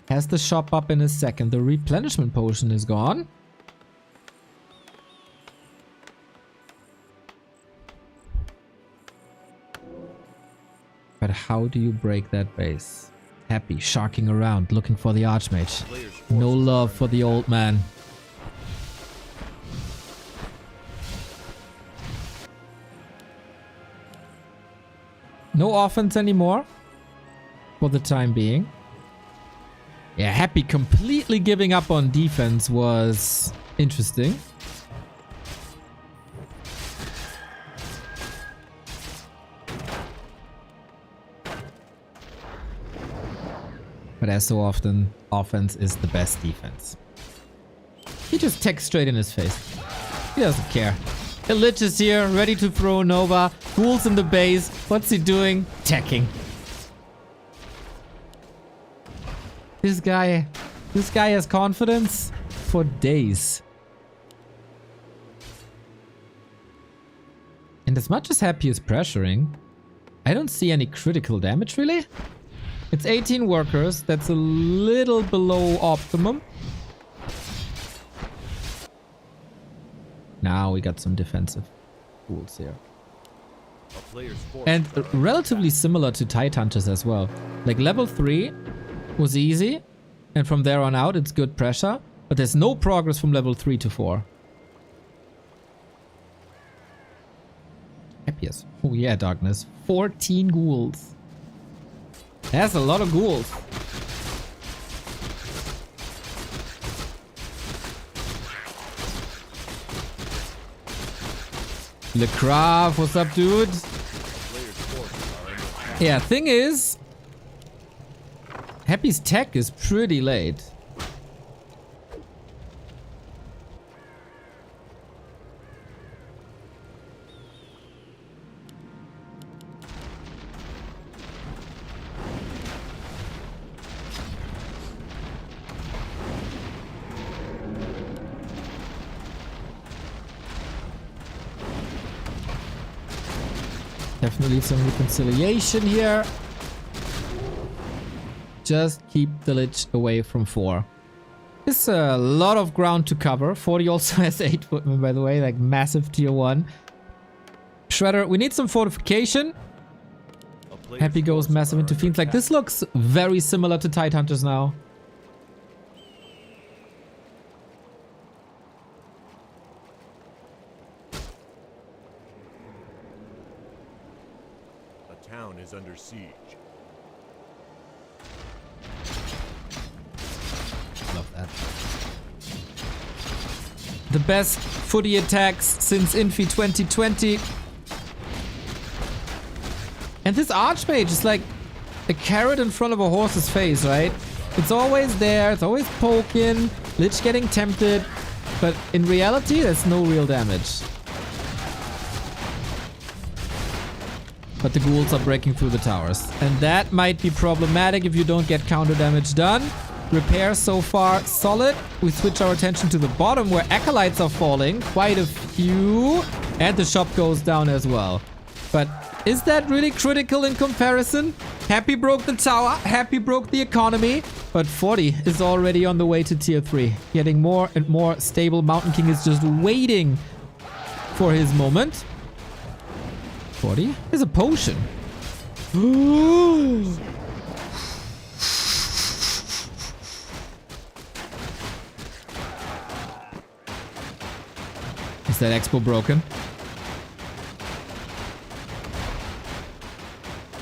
has the shop up in a second. The replenishment potion is gone. But how do you break that base? Happy, sharking around, looking for the Archmage. No love for the old man. No offense anymore. For the time being. Yeah, Happy completely giving up on defense was interesting. But as so often, offense is the best defense. He just techs straight in his face. He doesn't care. The Lich is here, ready to throw Nova. Ghouls in the base. What's he doing? Teching. This guy has confidence for days. And as much as Happy is pressuring, I don't see any critical damage really. It's 18 workers. That's a little below optimum. Now we got some defensive ghouls here. And relatively similar to Tidehunters as well. Like level 3 was easy. And from there on out it's good pressure. But there's no progress from level 3 to 4. Happiest. Oh yeah, Darkness. 14 ghouls. That's a lot of ghouls. LeCraft, what's up, dude? Yeah, thing is, Happy's tech is pretty late. Definitely some reconciliation here. Just keep the Lich away from 4. It's a lot of ground to cover. 40 also has 8 footmen, by the way, like massive tier 1. Shredder, we need some fortification. Happy goes massive into Fiends. Like, this looks very similar to Tidehunters now. The town is under siege. Love that. The best footy attacks since Infi 2020. And this Archmage is like a carrot in front of a horse's face, right? It's always there, it's always poking, Lich getting tempted, but in reality, there's no real damage. But the ghouls are breaking through the towers. And that might be problematic if you don't get counter damage done. Repair so far solid. We switch our attention to the bottom where acolytes are falling. Quite a few. And the shop goes down as well. But is that really critical in comparison? Happy broke the tower. Happy broke the economy. But 40 is already on the way to tier 3. Getting more and more stable. Mountain King is just waiting for his moment. 40 is a potion. Is that expo broken?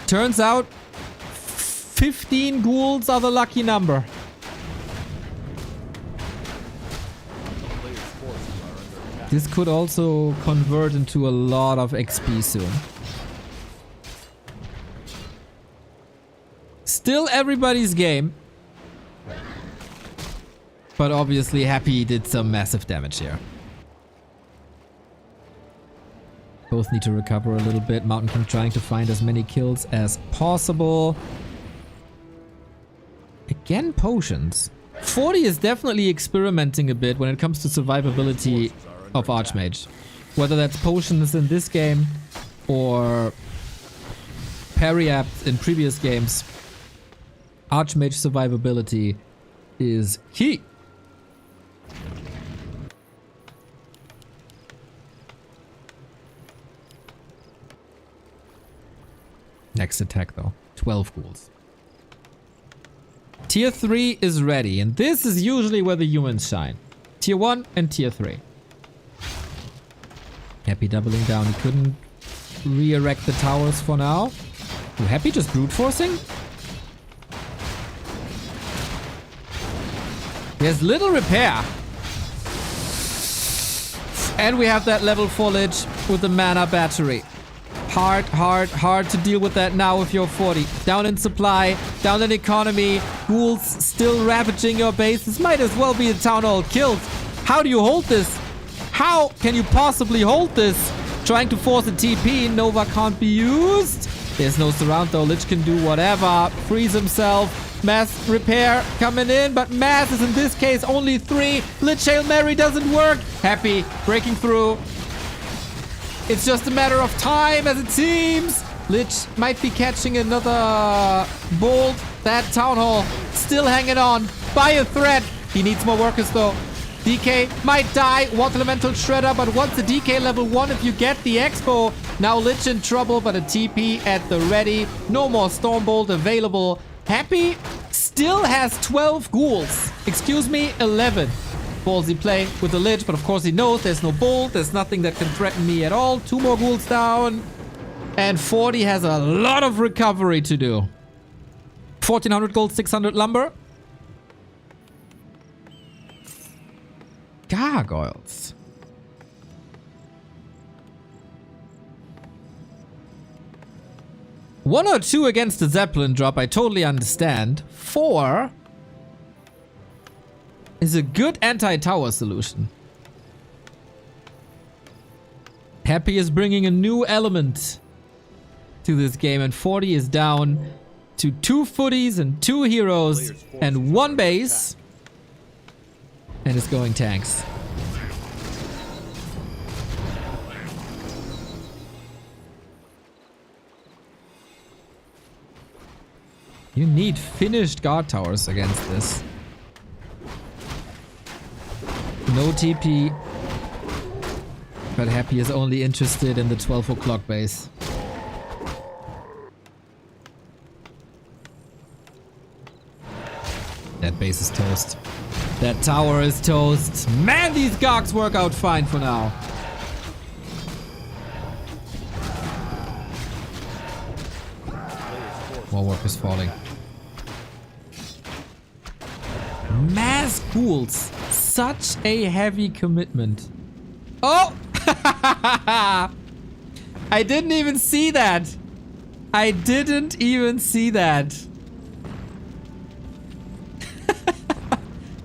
Turns out 15 ghouls are the lucky number. This could also convert into a lot of XP soon. Still everybody's game. But obviously Happy did some massive damage here. Both need to recover a little bit. Mountain King trying to find as many kills as possible. Again, potions. 40 is definitely experimenting a bit when it comes to survivability of Archmage. Whether that's potions in this game or parry-apps in previous games, Archmage survivability is key. Next attack though, 12 ghouls. Tier 3 is ready, and this is usually where the humans shine. Tier 1 and Tier 3. Happy doubling down, he couldn't re-erect the towers for now. Ooh, Happy just brute forcing? There's little repair. And we have that level 4 Lich with the mana battery. Hard to deal with that now if you're 40. Down in supply, down in economy, ghouls still ravaging your base. This might as well be a town hall killed. How do you hold this? How can you possibly hold this? Trying to force a TP, Nova can't be used. There's no surround though, Lich can do whatever. Freeze himself. Mass repair coming in, but mass is in this case only 3. Lich Hail Mary doesn't work. Happy breaking through. It's just a matter of time as it seems. Lich might be catching another bolt. That town hall still hanging on by a thread. He needs more workers though. DK might die. Water Elemental Shredder, but once the DK level 1, if you get the expo, now Lich in trouble, but a TP at the ready. No more Stormbolt available. Happy still has 12 ghouls. Excuse me, 11. Ballsy play with the Lich, but of course he knows there's no bolt, there's nothing that can threaten me at all. 2 more ghouls down. And 40 has a lot of recovery to do. 1400 gold, 600 lumber. Gargoyles. One or two against the Zeppelin drop, I totally understand. 4 is a good anti-tower solution. Happy is bringing a new element to this game, and 40 is down to 2 footies and 2 heroes and 1 base, and is going tanks. You need finished guard towers against this. No TP. But Happy is only interested in the 12 o'clock base. That base is toast. That tower is toast. Man, these Gargs work out fine for now. More work is falling. Mass ghouls. Such a heavy commitment. Oh! I didn't even see that. I didn't even see that.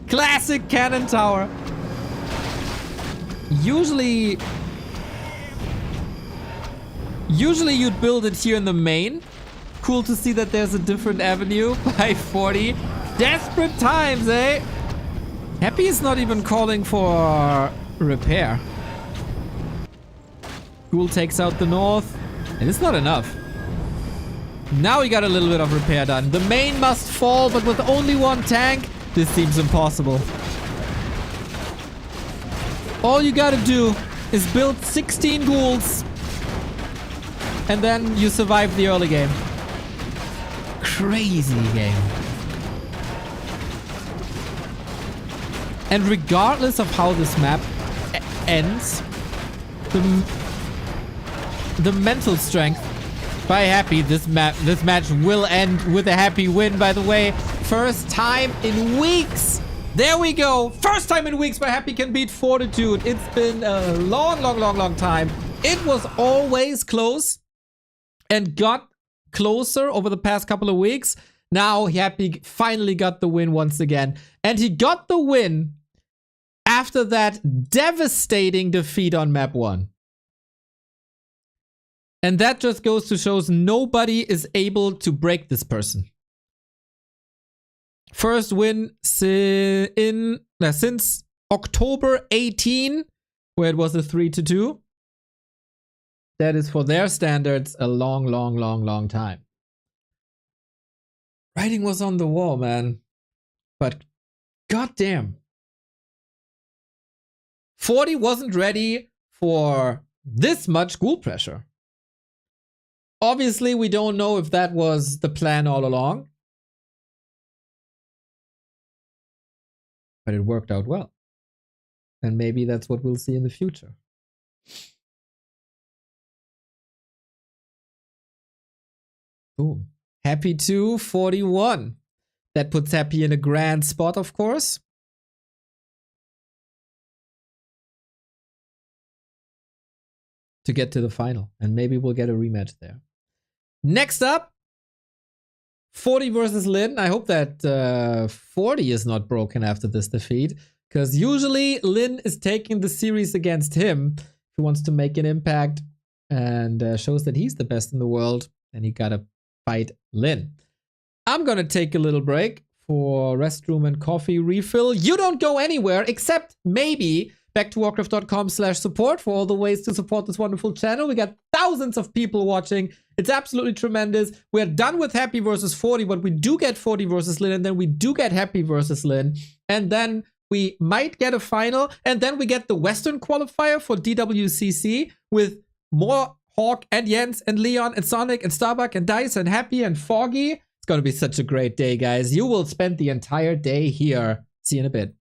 Classic cannon tower. Usually you'd build it here in the main. Cool to see that there's a different avenue by 40. Desperate times, eh? Happy is not even calling for repair. Ghoul takes out the north. And it's not enough. Now we got a little bit of repair done. The main must fall, but with only 1 tank, this seems impossible. All you gotta do is build 16 ghouls. And then you survive the early game. Crazy game. And regardless of how this map ends, the mental strength by Happy, this match will end with a Happy win, by the way. First time in weeks. There we go. First time in weeks where Happy can beat Fortitude. It's been a long time. It was always close and got closer over the past couple of weeks. Now Happy finally got the win once again. And he got the win after that devastating defeat on map 1. And that just goes to show nobody is able to break this person. First win since October 18, where it was a 3-2. That is, for their standards, a long time. Writing was on the wall, man. But goddamn. 40 wasn't ready for this much ghoul pressure. Obviously, we don't know if that was the plan all along. But it worked out well. And maybe that's what we'll see in the future. Boom. Happy 241. That puts Happy in a grand spot, of course. To get to the final. And maybe we'll get a rematch there. Next up, 40 versus Lin. I hope that 40 is not broken after this defeat, because usually Lin is taking the series against him if he wants to make an impact and shows that he's the best in the world, and he gotta fight Lin. I'm gonna take a little break for restroom and coffee refill. You don't go anywhere except maybe back to warcraft.com/support for all the ways to support this wonderful channel. We got thousands of people watching. It's absolutely tremendous. We're done with Happy versus 40, but we do get 40 versus Lin, and then we do get Happy versus Lin. And then we might get a final, and then we get the Western qualifier for DWCC with more Hawk and Jens and Leon and Sonic and Starbuck and Dice and Happy and Foggy. It's gonna be such a great day, guys. You will spend the entire day here. See you in a bit.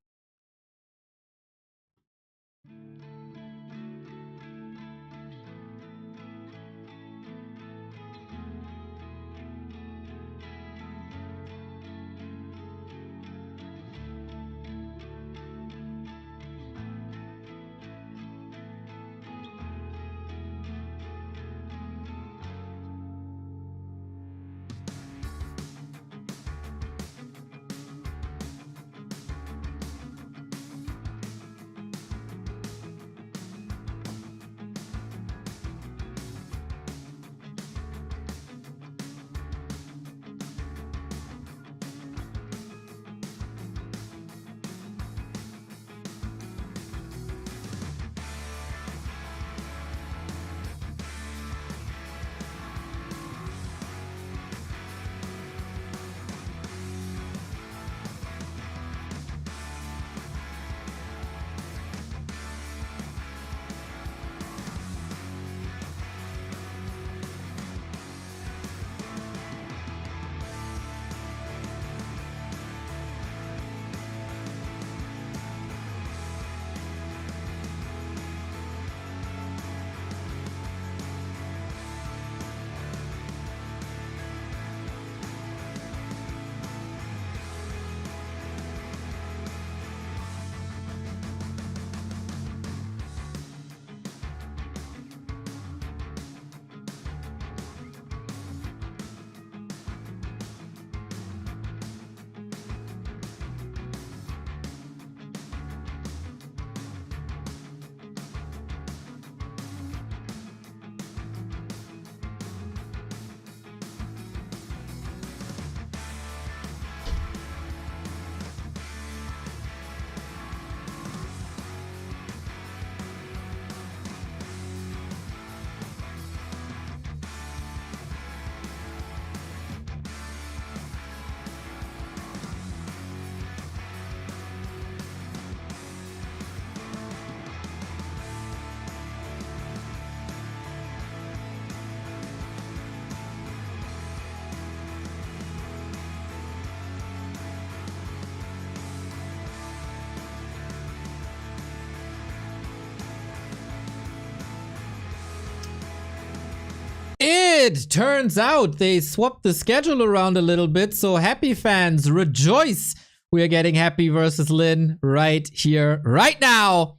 did. Turns out they swapped the schedule around a little bit. So happy fans, rejoice. We are getting Happy versus Lin right here, right now.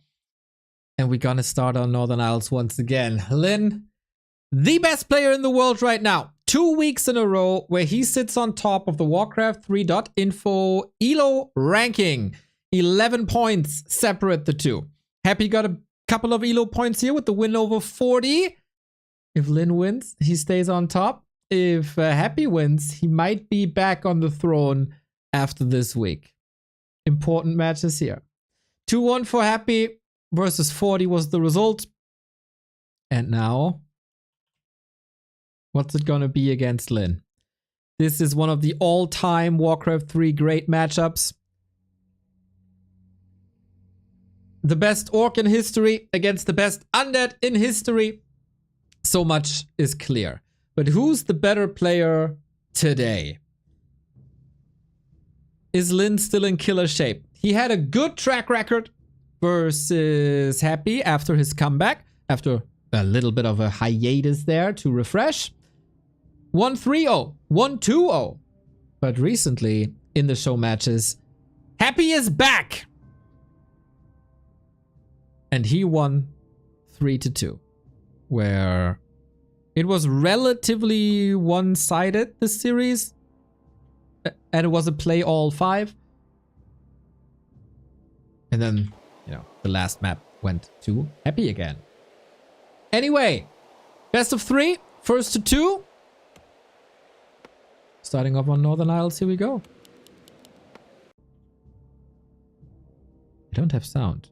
And we're gonna start on Northern Isles once again. Lin, the best player in the world right now. 2 weeks in a row where he sits on top of the Warcraft3.info ELO ranking. 11 points separate the two. Happy got a couple of ELO points here with the win over 40. If Lin wins, he stays on top. If Happy wins, he might be back on the throne after this week. Important matches here. 2-1 for Happy versus 40 was the result. And now, what's it gonna be against Lin? This is one of the all-time Warcraft 3 great matchups. The best orc in history against the best undead in history. So much is clear. But who's the better player today? Is Lin still in killer shape? He had a good track record versus Happy after his comeback. After a little bit of a hiatus there to refresh. 1-3-0, 1-2-0. But recently, in the show matches, Happy is back! And he won 3-2, where it was relatively one-sided, this series. And it was a play all 5. And then, you know, the last map went to Happy again. Anyway, best of 3, first to 2. Starting off on Northern Isles, here we go. I don't have sound.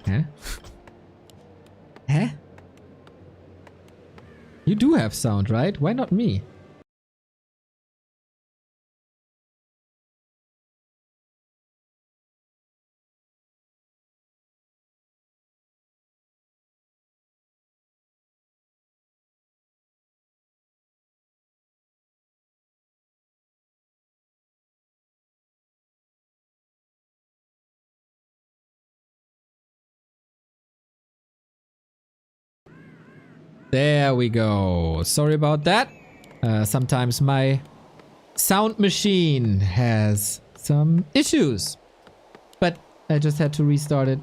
Huh? Huh? You do have sound, right? Why not me? There we go. Sorry about that. Sometimes my sound machine has some issues. But I just had to restart it.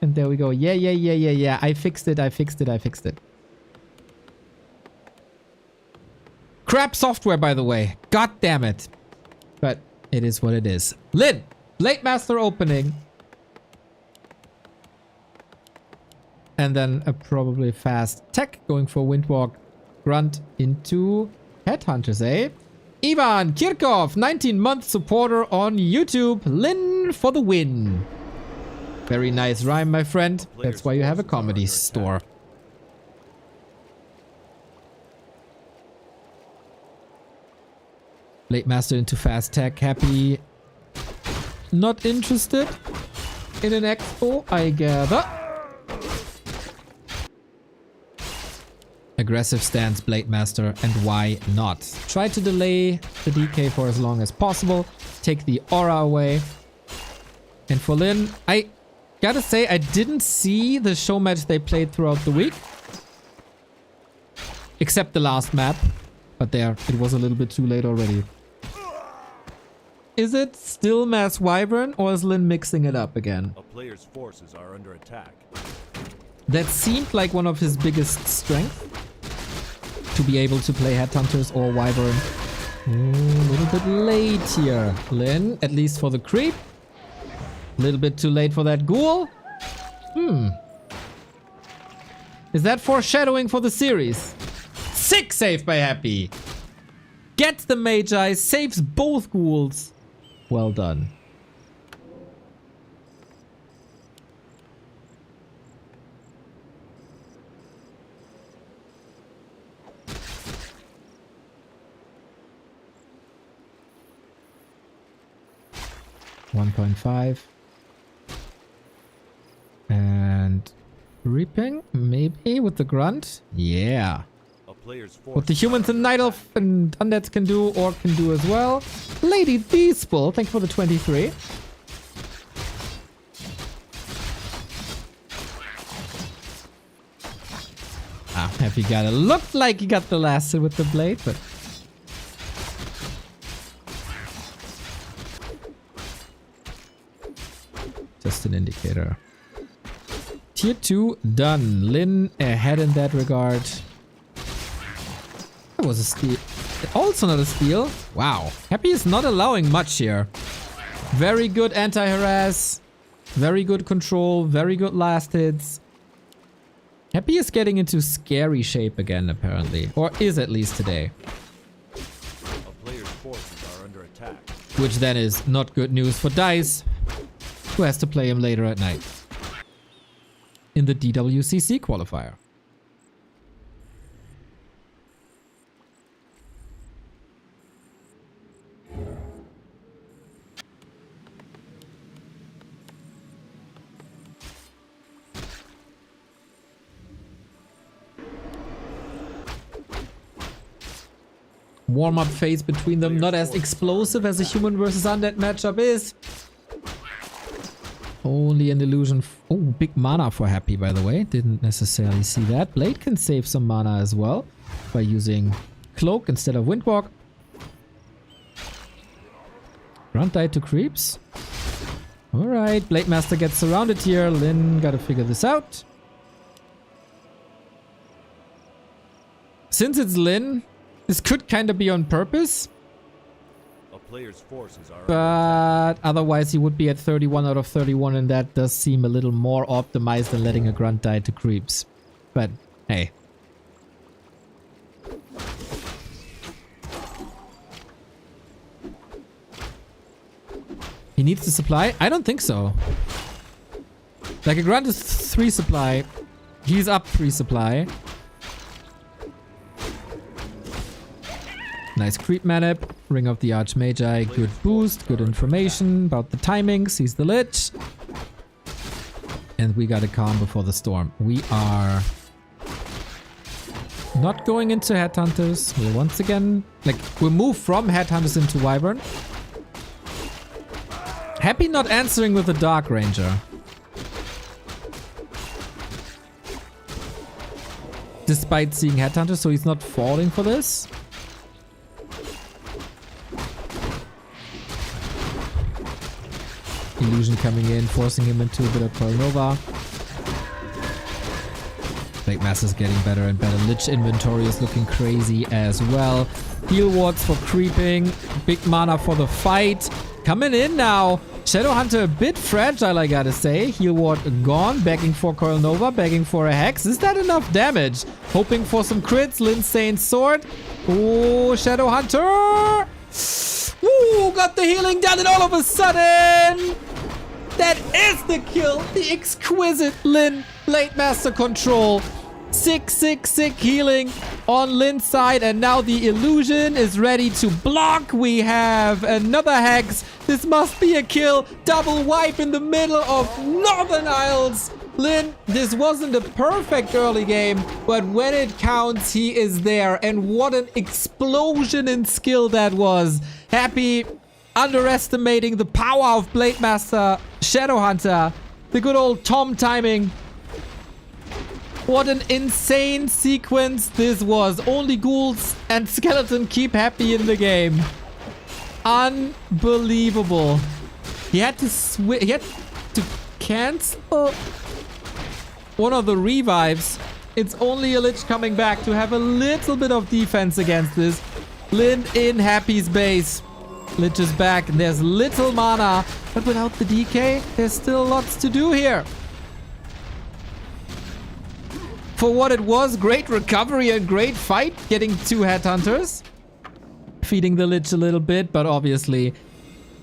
And there we go. Yeah. I fixed it. Crap software, by the way. God damn it. But it is what it is. Lin, Blade Master opening. And then a probably fast tech going for Windwalk Grunt into Headhunters, eh? Ivan Kirkov, 19-month supporter on YouTube. Lin for the win. Very nice rhyme, my friend. That's why you have a comedy store. Blade Master into fast tech. Happy. Not interested in an expo, I gather. Aggressive stance, Blade Master, and why not? Try to delay the DK for as long as possible. Take the aura away. And for Lin, I gotta say, I didn't see the show match they played throughout the week. Except the last map. But there, it was a little bit too late already. Is it still Mass Wyvern, or is Lin mixing it up again? A player's forces are under attack. That seemed like one of his biggest strengths. To be able to play Headhunters or Wyvern. A little bit late here. Lin, at least for the creep. A little bit too late for that ghoul. Is that foreshadowing for the series? Sick save by Happy. Gets the Magi, saves both ghouls. Well done. $1.5 and reaping maybe with the grunt. Yeah. What the humans and night elf and undeads can do, or can do as well. Lady Beastful, thank you for the 23. Yeah, Happy got it. Looked like he got the last hit with the blade, but... just an indicator. Tier 2 done. Lin ahead in that regard. That was a steal. Also not a steal. Wow. Happy is not allowing much here. Very good anti-harass. Very good control. Very good last hits. Happy is getting into scary shape again, apparently. Or is at least today. A player's forces are under attack. Which then is not good news for DICE, who has to play him later at night in the DWCC qualifier. Warm-up phase between them, not as explosive as a human versus undead matchup is. Only an illusion. Oh, big mana for Happy, by the way. Didn't necessarily see that. Blade can save some mana as well by using Cloak instead of Windwalk. Grunt died to creeps. Alright, Blade Master gets surrounded here. Lin gotta figure this out. Since it's Lin, this could kind of be on purpose. A player's forces are But otherwise he would be at 31 out of 31, and that does seem a little more optimized than letting a grunt die to creeps. But hey. He needs the supply? I don't think so. Like a grunt is 3 supply. He's up 3 supply. Nice creep manip. Ring of the Archmagi. Good boost. Good information about the timing. Sees the Lich. And we got a calm before the storm. We are not going into Headhunters. We're once again... like, we move from Headhunters into Wyvern. Happy not answering with the Dark Ranger. Despite seeing Headhunters, so he's not falling for this. Illusion coming in, forcing him into a bit of Coil Nova. Blade Master's getting better and better. Lich inventory is looking crazy as well. Heal wards for creeping. Big mana for the fight. Coming in now. Shadowhunter a bit fragile, I gotta say. Heal ward gone. Begging for Coil Nova. Begging for a Hex. Is that enough damage? Hoping for some crits. Linsane's sword. Oh, Shadowhunter. Ooh, got the healing done, and all of a sudden, that is the kill. The exquisite Lin Blade Master control. Sick healing on Lin's side, and now the illusion is ready to block. We have another Hex. This must be a kill. Double wipe in the middle of Northern Isles. Lin, this wasn't a perfect early game, but when it counts, he is there. And what an explosion in skill that was. Happy underestimating the power of Blade Master Shadowhunter. The good old Tom timing. What an insane sequence this was. Only ghouls and skeleton keep Happy in the game. Unbelievable. He had to cancel one of the revives. It's only a Lich coming back to have a little bit of defense against this. Lin in Happy's base. Lich is back. There's little mana, but without the DK, there's still lots to do here. For what it was, great recovery and great fight, getting 2 Headhunters. Feeding the Lich a little bit, but obviously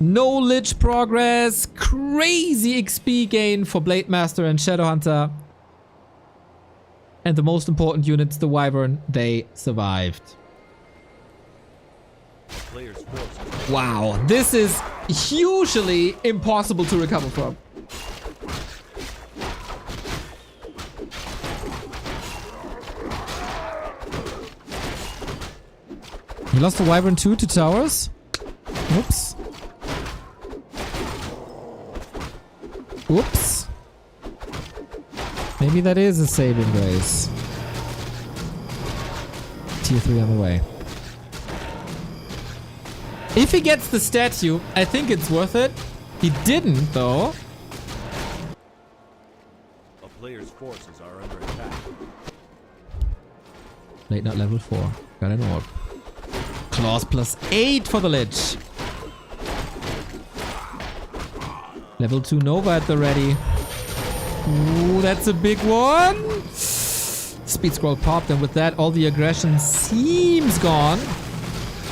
no Lich progress. Crazy XP gain for Blade Master and Shadowhunter. And the most important units, the Wyvern, they survived. player's forces. Wow, this is usually impossible to recover from. He lost the Wyvern 2 to towers. Oops. Oops. Maybe that is a saving grace. tier 3 on the way. If he gets the statue, I think it's worth it. He didn't, though. A player's forces are under attack. Late not level 4. Got an orb. Claws plus 8 for the Lich. Level 2 Nova at the ready. Ooh, that's a big one. Speed scroll popped, and with that, all the aggression seems gone.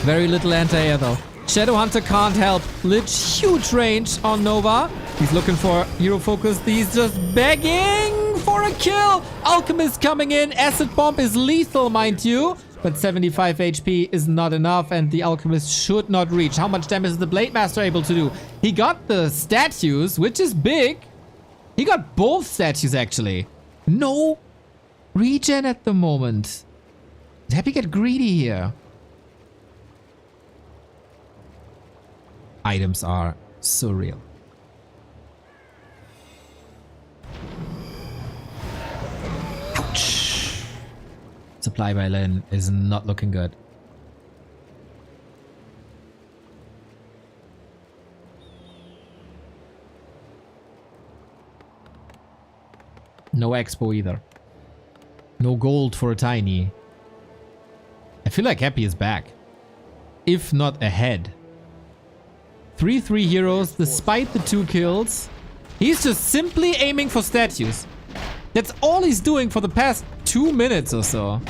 Very little anti-air though. Shadowhunter can't help. Lich, huge range on Nova. He's looking for hero focus. He's just begging for a kill. Alchemist coming in. Acid Bomb is lethal, mind you. But 75 HP is not enough, and the Alchemist should not reach. How much damage is the Blade Master able to do? He got the statues, which is big. He got both statues, actually. No regen at the moment. Did Happy get greedy here? Items are surreal. Ouch. Supply by Lin is not looking good. No expo either. No gold for a tiny. I feel like Happy is back. If not ahead. 3-3 heroes despite the 2 kills. He's just simply aiming for statues. That's all he's doing for the past 2 minutes or so.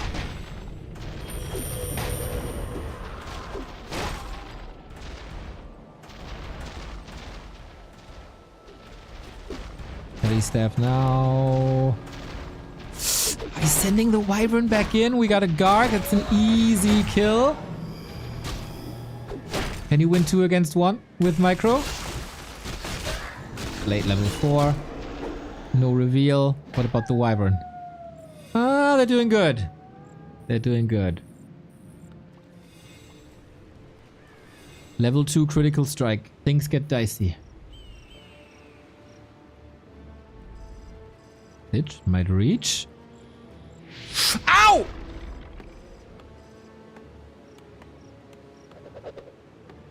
Heavy staff now. He's sending the Wyvern back in. We got a guard. That's an easy kill. Can you win 2 against 1 with micro? Late level 4. No reveal. What about the Wyvern? Ah, they're doing good. They're doing good. Level 2 critical strike. Things get dicey. Lich might reach. Ow!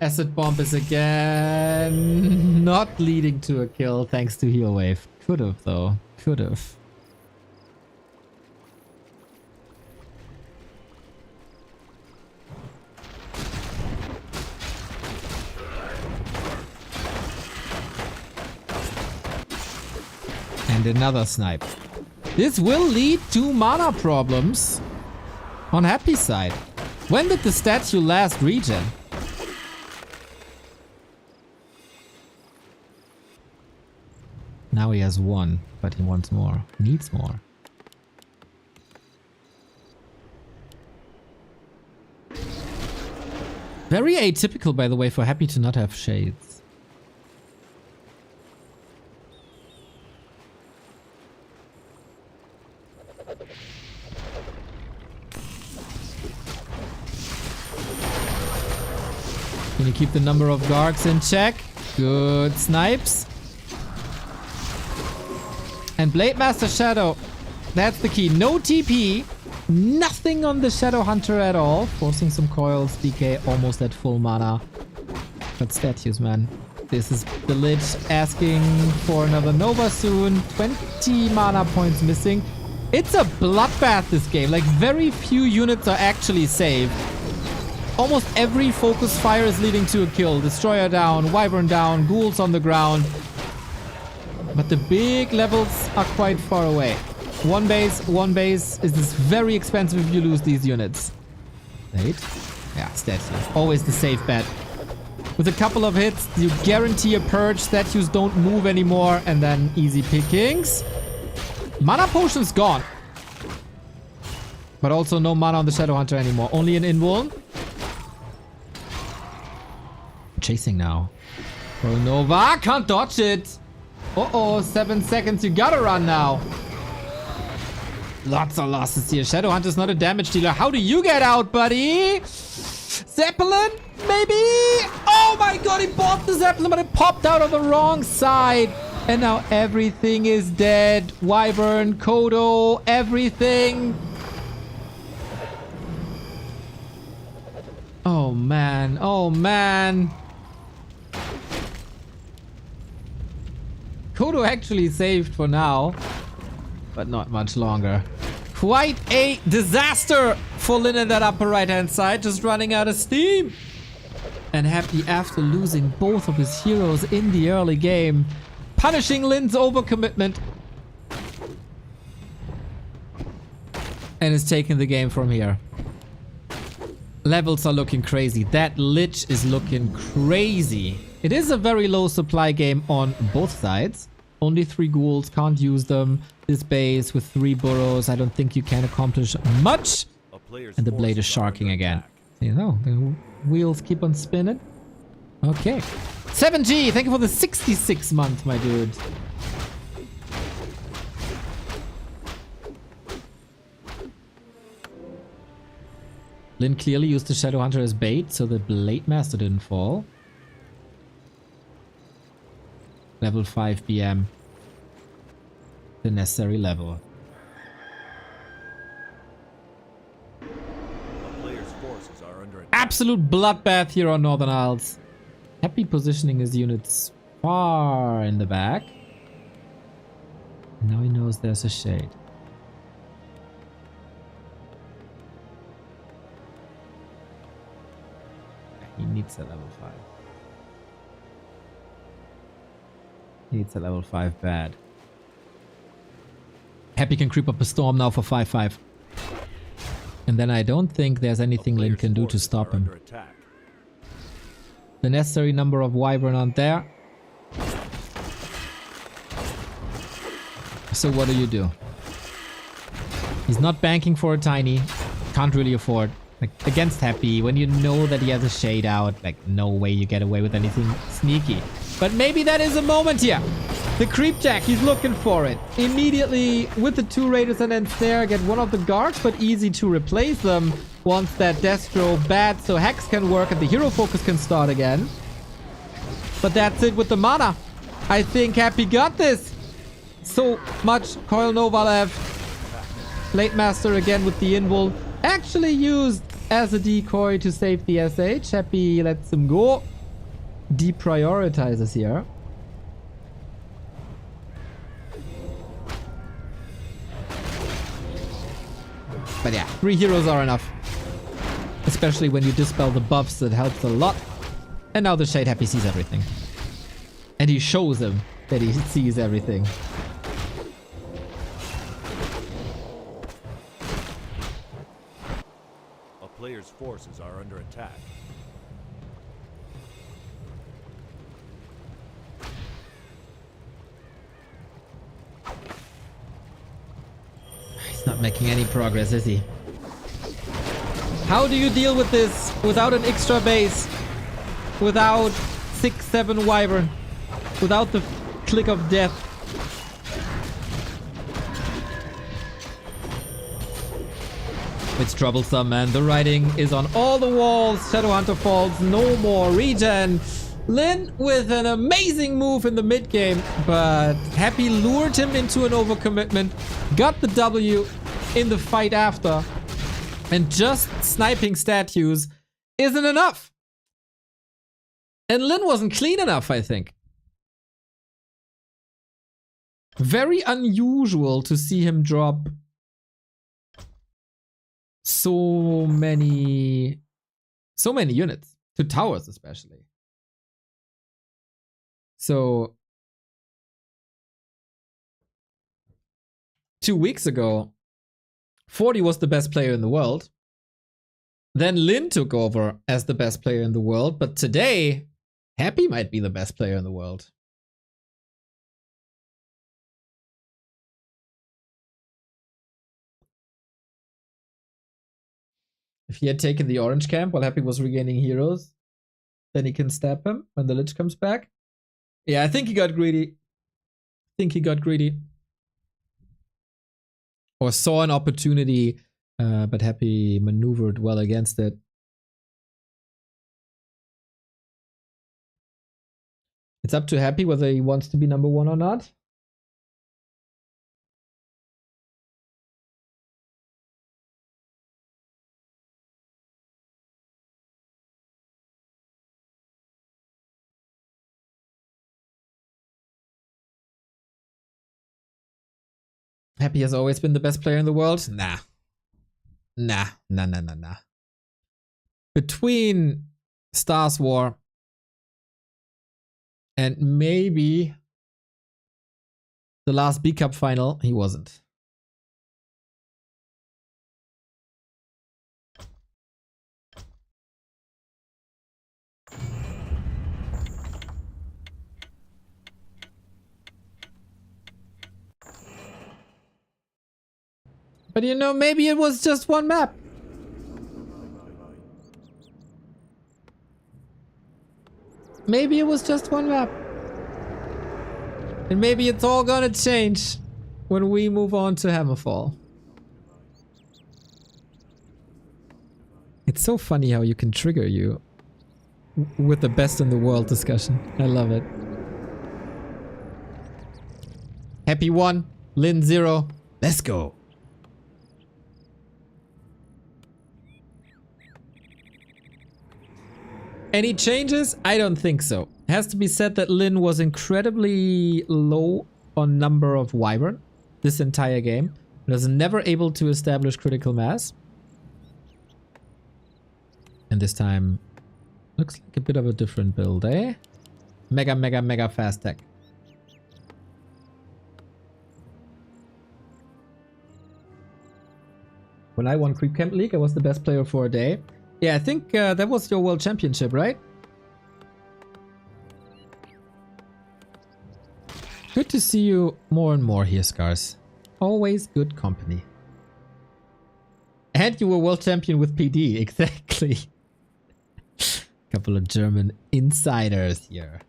Acid Bomb is again not leading to a kill thanks to Heal Wave. Could have though. Could have. And another snipe. This will lead to mana problems on Happy's side. When did the statue last regen? Now he has 1, but he wants more. Needs more. Very atypical, by the way, for Happy to not have shades. Can you keep the number of Gargs in check? Good snipes. And Blade Master Shadow. That's the key. No TP. Nothing on the Shadow Hunter at all. Forcing some coils. DK almost at full mana. But statues, man. This is the Lich asking for another Nova soon. 20 mana points missing. It's a bloodbath, this game. Like, very few units are actually saved. Almost every focus fire is leading to a kill. Destroyer down, Wyvern down, Ghouls on the ground. But the big levels are quite far away. One base is this very expensive if you lose these units. Wait. Yeah, statues. Always the safe bet. With a couple of hits, you guarantee a purge. Statues don't move anymore. And then easy pickings. Mana potion's gone. But also no mana on the Shadow Hunter anymore. Only an invuln. Chasing now. Oh, Nova. Can't dodge it. Uh-oh, 7 seconds. You gotta run now. Lots of losses here. Shadowhunter's not a damage dealer. How do you get out, buddy? Zeppelin? Maybe? Oh my god, he bought the Zeppelin, but it popped out on the wrong side. And now everything is dead. Wyvern, Kodo, everything. Oh man, oh man. Kodo actually saved for now, but not much longer. Quite a disaster for Lin in that upper right hand side, just running out of steam. And Happy, after losing both of his heroes in the early game, punishing Lin's overcommitment. And is taking the game from here. Levels are looking crazy. That Lich is looking crazy. It is a very low supply game on both sides. Only 3 ghouls, can't use them. This base with 3 burrows, I don't think you can accomplish much. And the blade is sharking again. You know, the wheels keep on spinning. Okay. 7G, thank you for the 66 month, my dude. Lin clearly used the Shadow Hunter as bait, so the Blade Master didn't fall. Level 5 BM. The necessary level. A player's forces are under attack. Absolute bloodbath here on Northern Isles. Happy positioning his units far in the back. And now he knows there's a shade. He needs a level 5. He needs a level 5 bad. Happy can creep up a storm now for 5-5. And then I don't think there's anything Lin can do to stop him. The necessary number of Wyvern aren't there. So what do? He's not banking for a tiny. Can't really afford. Like, against Happy, when you know that he has a shade out, like, no way you get away with anything sneaky. But maybe that is a moment here. The creep jack, he's looking for it. Immediately, with the 2 raiders and then snare, get one of the guards, but easy to replace them once that Destro bad, so Hex can work and the hero focus can start again. But that's it with the mana. I think Happy got this. So much Coil Nova left. Blade Master again with the invul. Actually used as a decoy to save the SH. Happy lets him go. Deprioritizes here. But yeah, 3 heroes are enough. Especially when you dispel the buffs, that helps a lot. And now the Shade Happy sees everything. And he shows him that he sees everything. A player's forces are under attack. He's not making any progress, is he? How do you deal with this without an extra base? Without 6-7 Wyvern? Without the click of death? It's troublesome, man. The writing is on all the walls. Shadowhunter falls, no more regen. Lin with an amazing move in the mid game, but Happy lured him into an overcommitment, got the W in the fight after, and just sniping statues isn't enough. And Lin wasn't clean enough, I think. Very unusual to see him drop so many units to towers, especially. So 2 weeks ago, 40 was the best player in the world. Then Lin took over as the best player in the world, but today Happy might be the best player in the world. If he had taken the orange camp while Happy was regaining heroes, then he can stab him when the Lich comes back. Yeah, I think he got greedy. Or saw an opportunity, but Happy maneuvered well against it. It's up to Happy whether he wants to be number 1 or not. Happy has always been the best player in the world? Nah. Nah. Between Stars War and maybe the last B Cup final, he wasn't. But you know, maybe it was just one map. Maybe it was just one map. And maybe it's all gonna change when we move on to Hammerfall. It's so funny how you can trigger you with the best in the world discussion. I love it. Happy 1, Lin 0. Let's go. Any changes? I don't think so. Has to be said that Lin was incredibly low on number of Wyvern this entire game. Was never able to establish critical mass. And this time looks like a bit of a different build, eh? Mega fast tech. When I won Creep Camp League, I was the best player for a day. Yeah, I think that was your world championship, right? Good to see you more and more here, Scars. Always good company. And you were world champion with PD, exactly. Couple of German insiders here.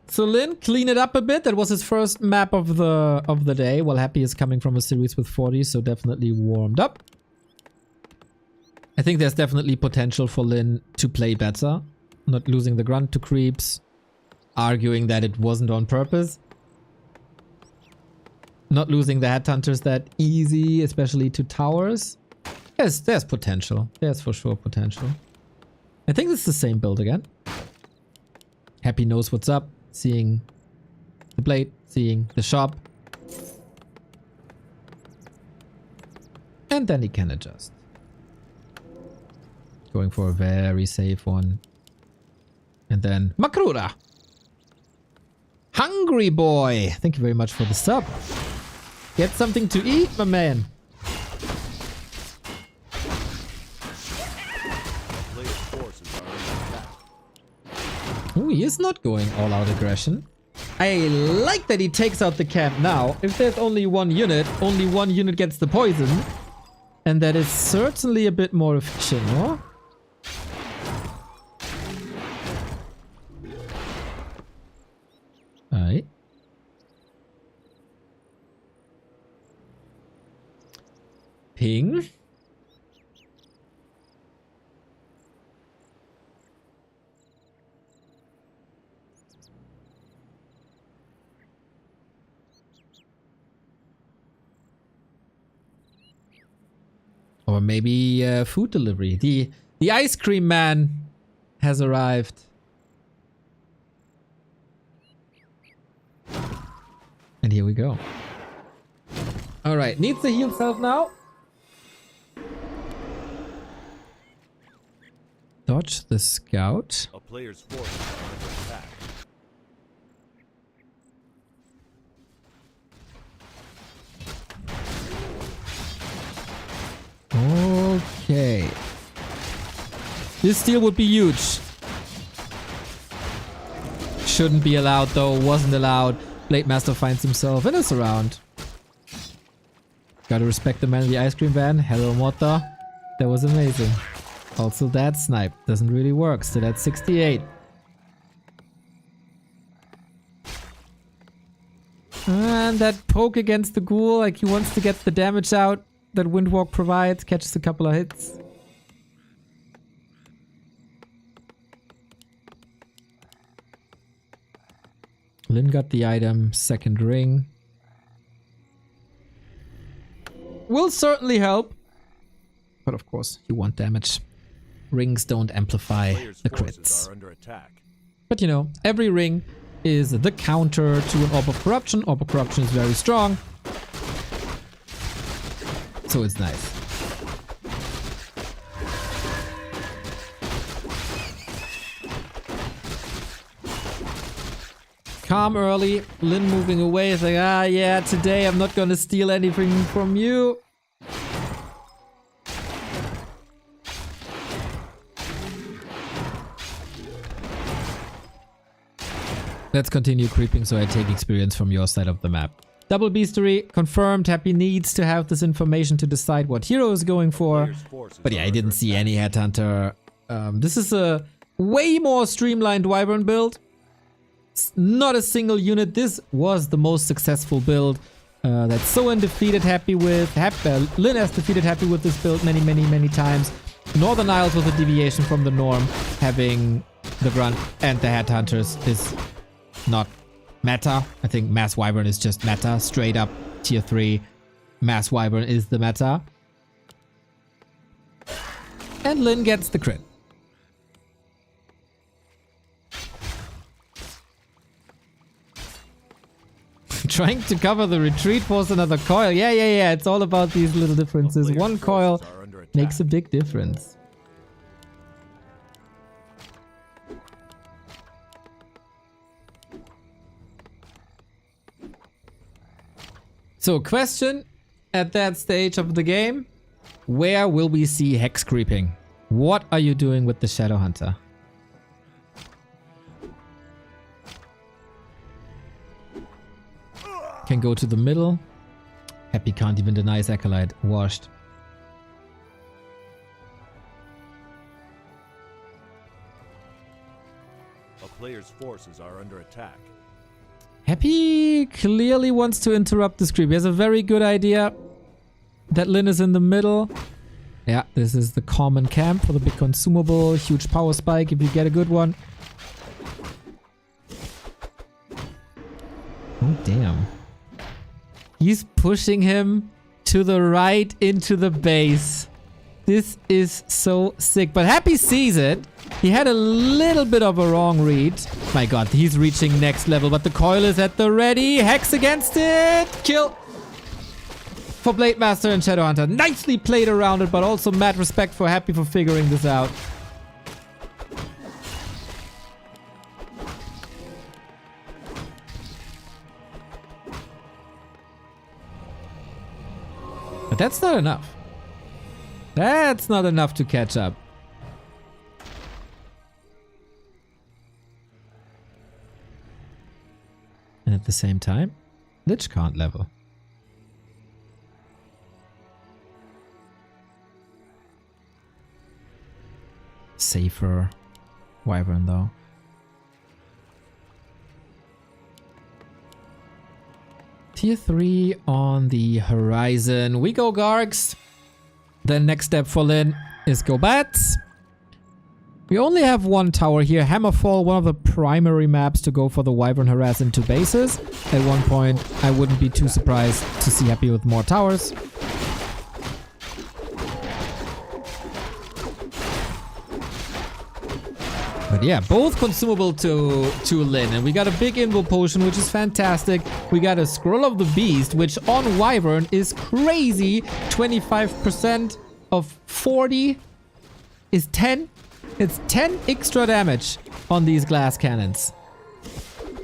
So Lin, clean it up a bit. That was his first map of the day. Well, Happy is coming from a series with 40, so definitely warmed up. I think there's definitely potential for Lin to play better. Not losing the grunt to creeps. Arguing that it wasn't on purpose. Not losing the headhunters that easy, especially to towers. There's potential. There's for sure potential. I think it's the same build again. Happy knows what's up. Seeing the blade, seeing the shop. And then he can adjust. Going for a very safe one. And then Makrura. Hungry boy. Thank you very much for the sub. Get something to eat, my man. Oh, he is not going all out aggression. I like that he takes out the camp now. If there's only one unit gets the poison. And that is certainly a bit more efficient, no? Alright. Ping. Or maybe food delivery. The ice cream man has arrived. And here we go. Alright, needs to heal self now. Dodge the scout. A player's forces are under attack. Okay. This steal would be huge. Shouldn't be allowed though, wasn't allowed. Blade Master finds himself in a surround. Gotta respect the man in the ice cream van. Hello, Mota. That was amazing. Also, that snipe doesn't really work. Still at 68. And that poke against the ghoul, like he wants to get the damage out that Windwalk provides. Catches a couple of hits. Lin got the item, second ring. Will certainly help. But of course, you want damage. Rings don't amplify Player's the forces crits. are under attack. But you know, every ring is the counter to an Orb of Corruption. Orb of Corruption is very strong. So it's nice. Calm early. Lin moving away. It's like, ah, yeah, today I'm not gonna steal anything from you. Let's continue creeping so I take experience from your side of the map. Double Beastery confirmed. Happy needs to have this information to decide what hero is going for. But yeah, I didn't see any Headhunter. This is a way more streamlined Wyvern build. Not a single unit. This was the most successful build that Soen defeated happy with. Lin has defeated happy with this build many times. Northern Isles was a deviation from the norm. Having the Grunt and the Headhunters is not meta. I think Mass Wyvern is just meta. Straight up tier 3. Mass Wyvern is the meta. And Lin gets the crit. Trying to cover the retreat force another coil. Yeah. It's all about these little differences. One coil makes a big difference. So, question at that stage of the game. Where will we see Hex creeping? What are you doing with the Shadow Hunter? Can go to the middle. Happy can't even deny his Acolyte. Washed. A player's forces are under attack. Happy clearly wants to interrupt this creep. He has a very good idea that Lin is in the middle. Yeah, this is the common camp for the big consumable. Huge power spike if you get a good one. Oh, damn. He's pushing him to the right into the base. This is so sick. But Happy sees it. He had a little bit of a wrong read. My god, he's reaching next level. But the coil is at the ready. Hex against it. Kill. For Blade Master and Shadow Hunter. Nicely played around it, but also mad respect for Happy for figuring this out. But that's not enough. That's not enough to catch up. And at the same time, Lich can't level. Safer Wyvern though. Tier 3 on the horizon. We go Gargs. The next step for Lin is go Bats. We only have one tower here. Hammerfall, one of the primary maps to go for the Wyvern harass into bases. At one point, I wouldn't be too surprised to see Happy with more towers. But yeah, both consumable to Lin. And we got a big invo potion, which is fantastic. We got a Scroll of the Beast, which on Wyvern is crazy. 25% of 40 is 10. It's 10 extra damage on these glass cannons.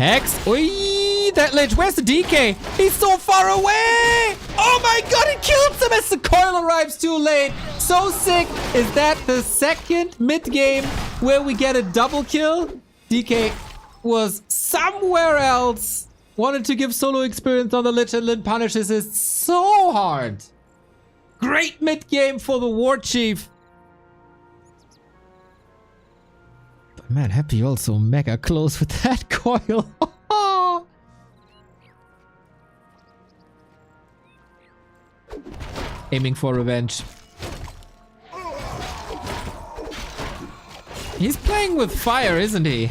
Hex. Oi, that Lich. Where's the DK? He's so far away. Oh my god, it kills him as the coil arrives too late. So sick. Is that the second mid-game where we get a double kill? DK was somewhere else. Wanted to give solo experience on the Lich, and Lin punishes it so hard. Great mid-game for the War Chief. But man, Happy also mega close with that coil. Aiming for revenge. He's playing with fire, isn't he?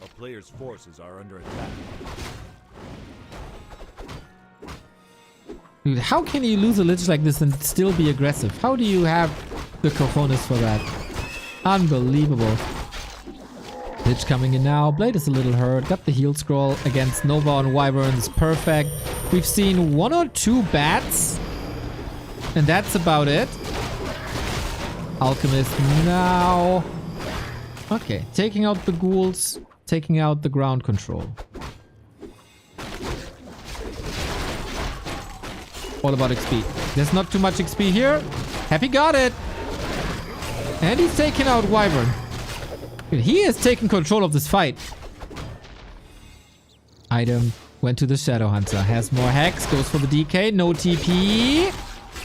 A player's forces are under attack. Dude, how can you lose a Lich like this and still be aggressive? How do you have the cojones for that? Unbelievable. Lich coming in now. Blade is a little hurt. Got the heal scroll against Nova on Wyverns. Perfect. We've seen 1 or 2 bats. And that's about it. Alchemist now. Okay, taking out the ghouls. Taking out the ground control. All about XP. There's not too much XP here. Happy got it. And he's taking out Wyvern. He is taking control of this fight. Item went to the Shadow Hunter. Has more Hex. Goes for the DK. No TP.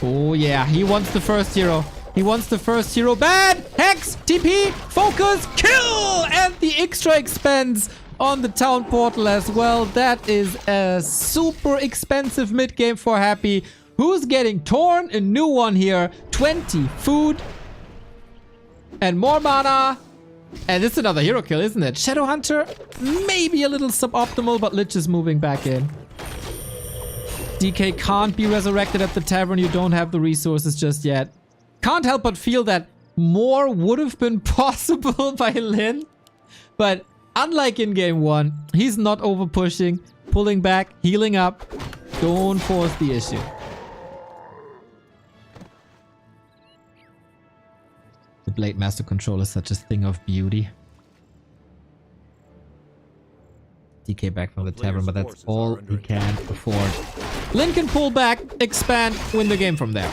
Oh yeah, he wants the first hero. He wants the first hero. Bad! Hex! TP! Focus! Kill! And the extra expense on the town portal as well. That is a super expensive mid game for Happy. Who's getting torn? A new one here. 20 food. And more mana. And it's another hero kill, isn't it? Shadow Hunter, maybe a little suboptimal, but Lich is moving back in. DK can't be resurrected at the tavern. You don't have the resources just yet. Can't help but feel that more would have been possible by Lin. But unlike in game 1, he's not over pushing, pulling back, healing up. Don't force the issue. The Blade Master control is such a thing of beauty. DK back from the tavern, but that's all he can afford. Lin can pull back, expand, win the game from there.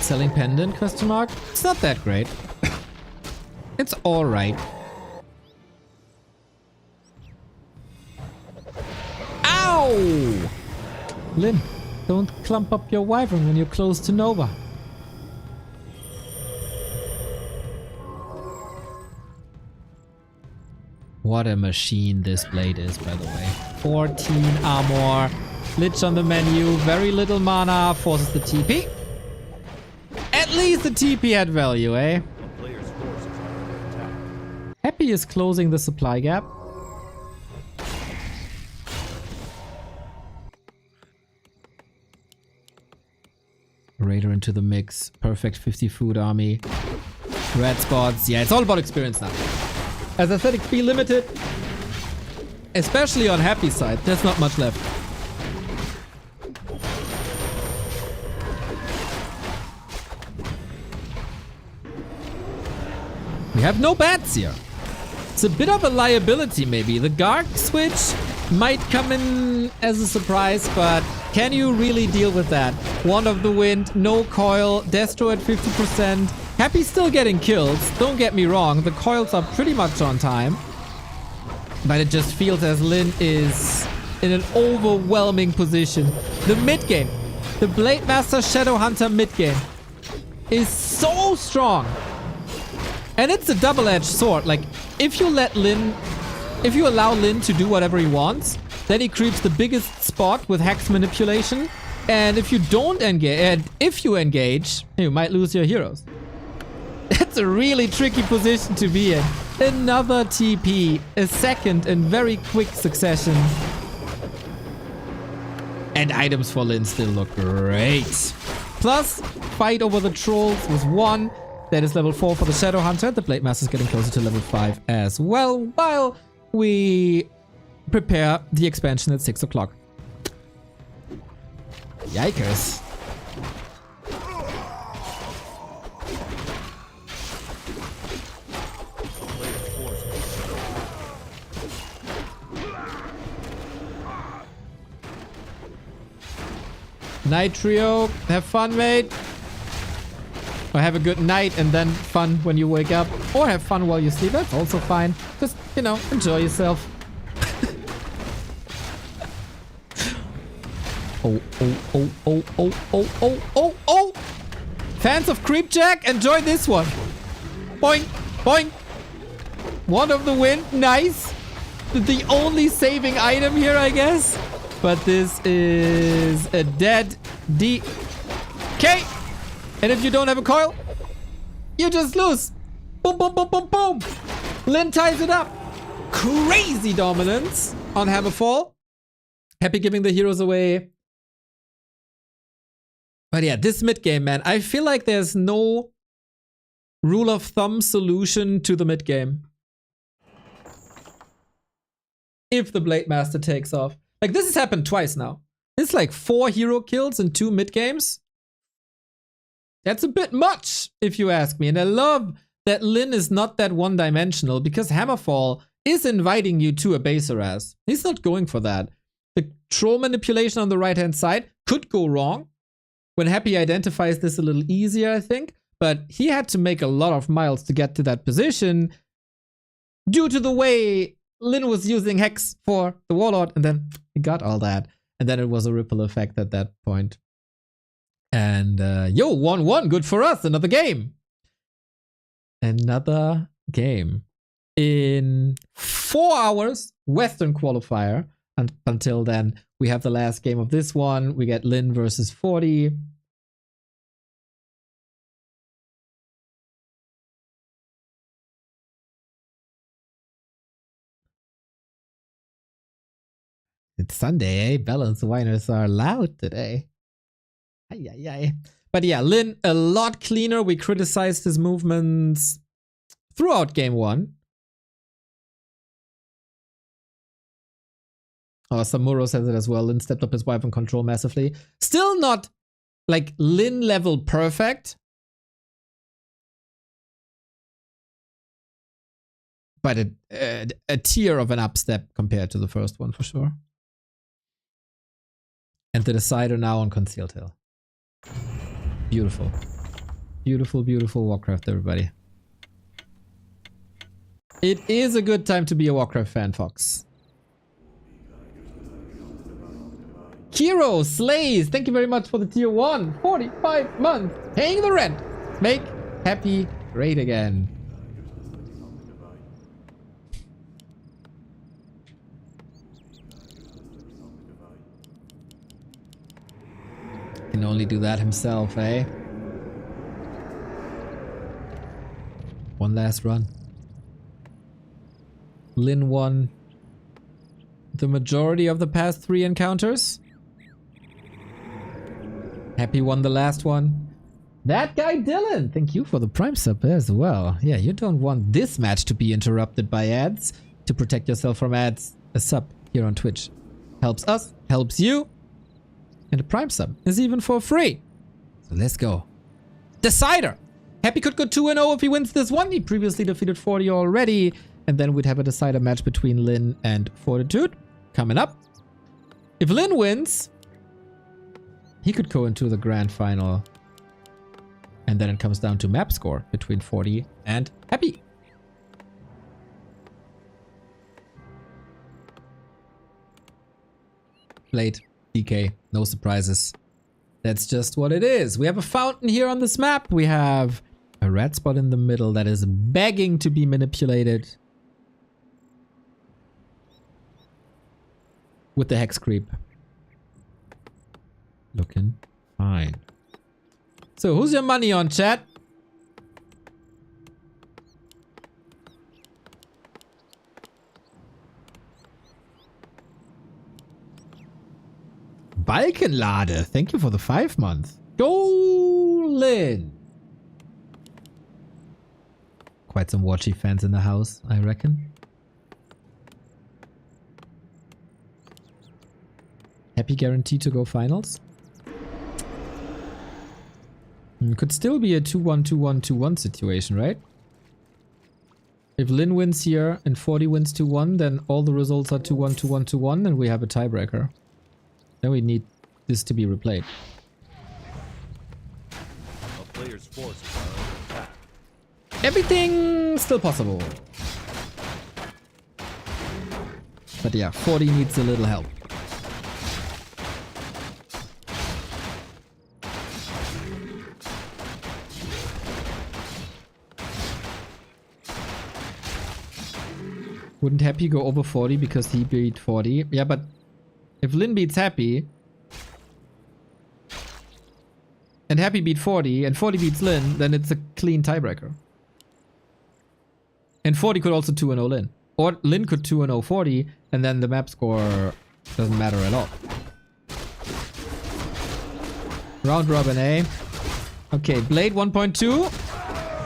Selling pendant, question mark? It's not that great. It's alright. Ow! Lin, don't clump up your wyvern when you're close to Nova. What a machine this blade is, by the way. 14 armor. Lich on the menu. Very little mana. Forces the TP. At least the TP had value, eh? A player's forces are under attack. Happy is closing the supply gap. Raider into the mix. Perfect 50 food army. Red spots. Yeah, it's all about experience now. As I said, XP limited. Especially on Happy's side. There's not much left. We have no bats here. It's a bit of a liability maybe. The Garg switch might come in as a surprise, but can you really deal with that? Wand of the Wind, no coil, Destro at 50%. Happy still getting kills, don't get me wrong. The coils are pretty much on time. But it just feels as Lin is in an overwhelming position. The mid game, the Blade Master Shadow Hunter mid game is so strong. And it's a double-edged sword. Like, if you allow Lin to do whatever he wants, then he creeps the biggest spot with hex manipulation. And if you don't engage, and if you engage, you might lose your heroes. That's a really tricky position to be in. Another TP, a second in very quick succession. And items for Lin still look great. Plus, fight over the trolls was 1. That is level 4 for the Shadow Hunter. The Blade Master is getting closer to level 5 as well, while we prepare the expansion at 6 o'clock. Yikers. Night Trio, have fun, mate. Or have a good night and then fun when you wake up. Or have fun while you sleep. That's also fine. Just, you know, enjoy yourself. Oh, oh, oh, oh, oh, oh, oh, oh, oh. Fans of Creepjack, enjoy this one. Boing, boing. Wand of the Wind, nice. The only saving item here, I guess. But this is a dead DK. And if you don't have a coil, you just lose. Boom, boom, boom, boom, boom. Lin ties it up. Crazy dominance on Hammerfall. Happy giving the heroes away. But yeah, this mid game, man, I feel like there's no rule of thumb solution to the mid game. If the Blade Master takes off. Like, this has happened twice now. It's like 4 hero kills in 2 mid games. That's a bit much, if you ask me. And I love that Lin is not that one-dimensional, because Hammerfall is inviting you to a base harass. He's not going for that. The troll manipulation on the right-hand side could go wrong. When Happy identifies this a little easier, I think. But he had to make a lot of miles to get to that position due to the way Lin was using Hex for the Warlord, and then he got all that. And then it was a ripple effect at that point. And yo, 1-1, good for us, another game. Another game. In 4 hours, Western qualifier. And until then, we have the last game of this one. We get Lin versus 40. It's Sunday, eh? Balance whiners are loud today. Ay, ay, ay. But yeah, Lin, a lot cleaner. We criticized his movements throughout game 1. Oh, Samuro says it as well. Lin stepped up his weapon control massively. Still not like Lin level perfect. But a tier of an upstep compared to the first one for sure. And the decider now on Concealed Hill. Beautiful. Beautiful, beautiful Warcraft, everybody. It is a good time to be a Warcraft fan, Fox. Kiro Slays, thank you very much for the tier 1. 45 months. Paying the rent. Make Happy great again. Can only do that himself, eh? One last run. Lin won the majority of the past 3 encounters. Happy won the last one. That guy Dylan, thank you for the Prime sub as well. Yeah, you don't want this match to be interrupted by ads. To protect yourself from ads, a sub here on Twitch helps us, helps you. And a Prime sub is even for free. So let's go. Decider! Happy could go 2-0 if he wins this one. He previously defeated 40 already. And then we'd have a decider match between Lin and Fortitude coming up. If Lin wins, he could go into the grand final. And then it comes down to map score between 40 and Happy. Blade, DK, no surprises. That's just what it is. We have a fountain here on this map. We have a red spot in the middle that is begging to be manipulated. With the hex creep. Looking fine. So who's your money on, chat? Balkenlade, thank you for the 5 months. Golin. Quite some Watchy fans in the house, I reckon. Happy guaranteed to go finals. Could still be a 2-1, 2-1, 2-1 situation, right? If Lin wins here and 40 wins 2-1, then all the results are 2-1, 2-1, 2-1, and we have a tiebreaker. Then we need this to be replayed. A player's forces are under attack. Everything still possible. But yeah, 40 needs a little help. Wouldn't Happy go over 40 because he beat 40? Yeah, but If Lin beats Happy, and Happy beat 40, and 40 beats Lin, then it's a clean tiebreaker. And 40 could also 2-0 Lin. Or Lin could 2-0 40, and then the map score doesn't matter at all. Round robin, eh? Okay, Blade 1.2.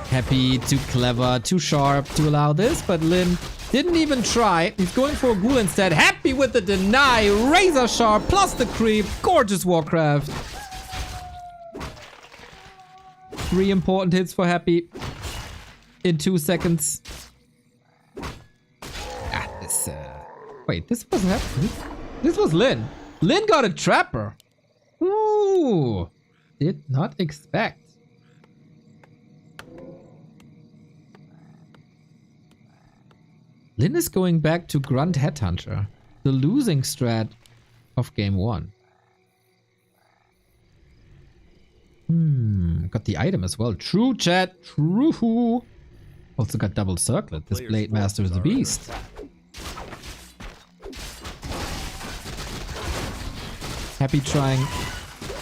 Happy, too clever, too sharp to allow this, but Lin didn't even try. He's going for a ghoul instead. Happy with the deny. Razor sharp plus the creep. Gorgeous Warcraft. 3 important hits for Happy in 2 seconds. Ah, this, wait, this was Happy. This was Lin. Lin got a trapper. Ooh. Did not expect. Lin is going back to Grunt Headhunter, the losing strat of game 1. Got the item as well. True, chat. True. Also got double circlet. This Blade Master is the beast. Happy trying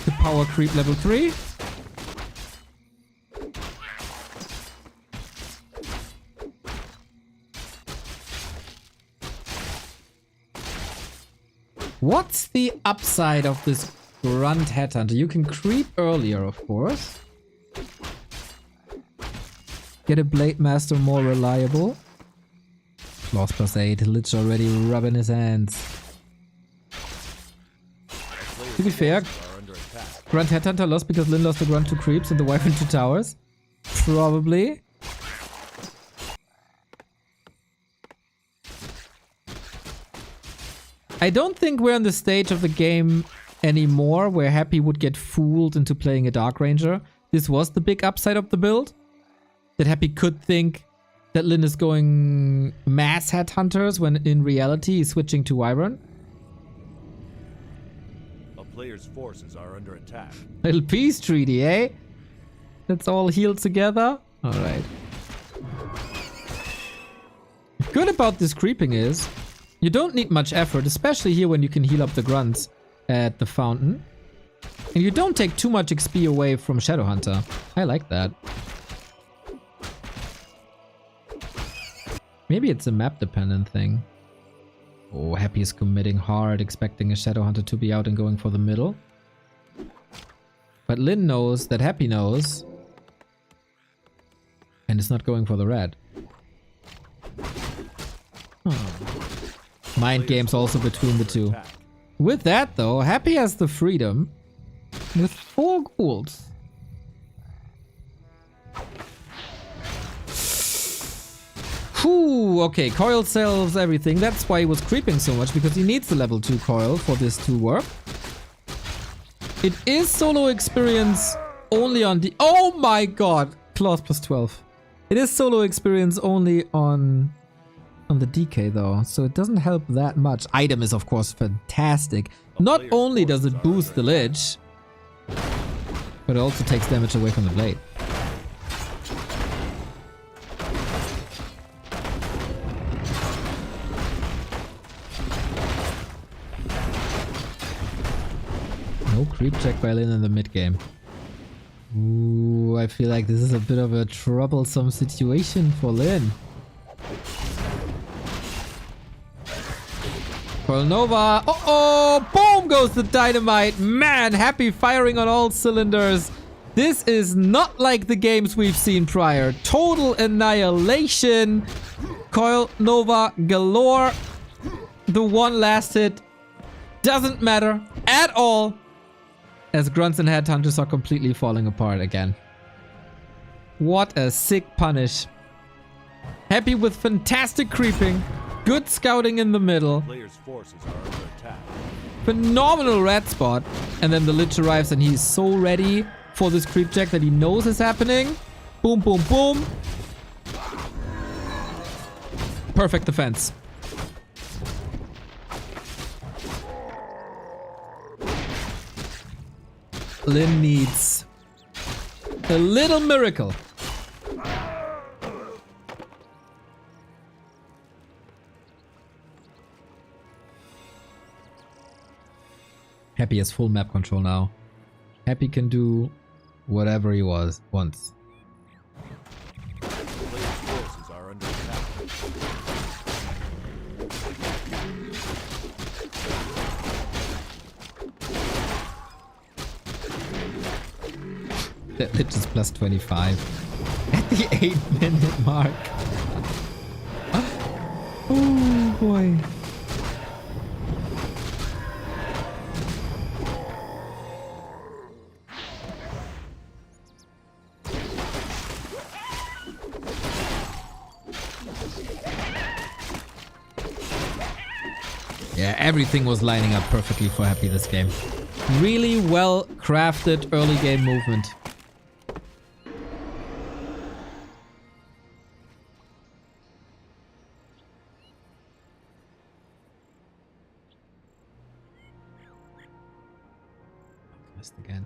to power creep level 3. What's the upside of this Grunt Headhunter? You can creep earlier, of course. Get a Blade Master more reliable. Claws +8. Lich already rubbing his hands. To be fair, Grunt Headhunter lost because Lin lost the Grunt 2 creeps and the Wyvern 2 towers. Probably. I don't think we're on the stage of the game anymore where Happy would get fooled into playing a Dark Ranger. This was the big upside of the build. That Happy could think that Lin is going mass Headhunters when in reality he's switching to Wyvern. A player's forces are under attack. Little peace treaty, eh? Let's all heal together. Alright. Good about this creeping is you don't need much effort, especially here when you can heal up the grunts at the fountain. And you don't take too much XP away from Shadowhunter. I like that. Maybe it's a map dependent thing. Oh, Happy is committing hard, expecting a Shadowhunter to be out and going for the middle. But Lin knows that Happy knows. And is not going for the red. Oh. Mind games also between the two. With that though, Happy has the freedom with 4 ghouls. Whew, okay, coil sells everything. That's why he was creeping so much, because he needs the level 2 coil for this to work. It is solo experience only on the... Oh my god! Claws +12. It is solo experience only on the DK though, so it doesn't help that much. Item is of course fantastic. Not only does it boost the Lich, but it also takes damage away from the blade. No creep check by Lin in the mid game. Ooh, I feel like this is a bit of a troublesome situation for Lin. Coil Nova. Uh-oh! Boom goes the dynamite. Man, Happy firing on all cylinders. This is not like the games we've seen prior. Total annihilation. Coil Nova galore. The one last hit doesn't matter at all, as Grunts and Headhunters are completely falling apart again. What a sick punish. Happy with fantastic creeping. Good scouting in the middle. Player's forces are under attack. Phenomenal red spot. And then the Lich arrives and he's so ready for this creep check that he knows is happening. Boom, boom, boom. Perfect defense. Lin needs a little miracle. Happy has full map control now. Happy can do whatever he wants. The player's forces are under attack. That lich is plus 25 at the 8-minute mark. Oh boy. Yeah, everything was lining up perfectly for Happy this game. Really well crafted early game movement. Missed again.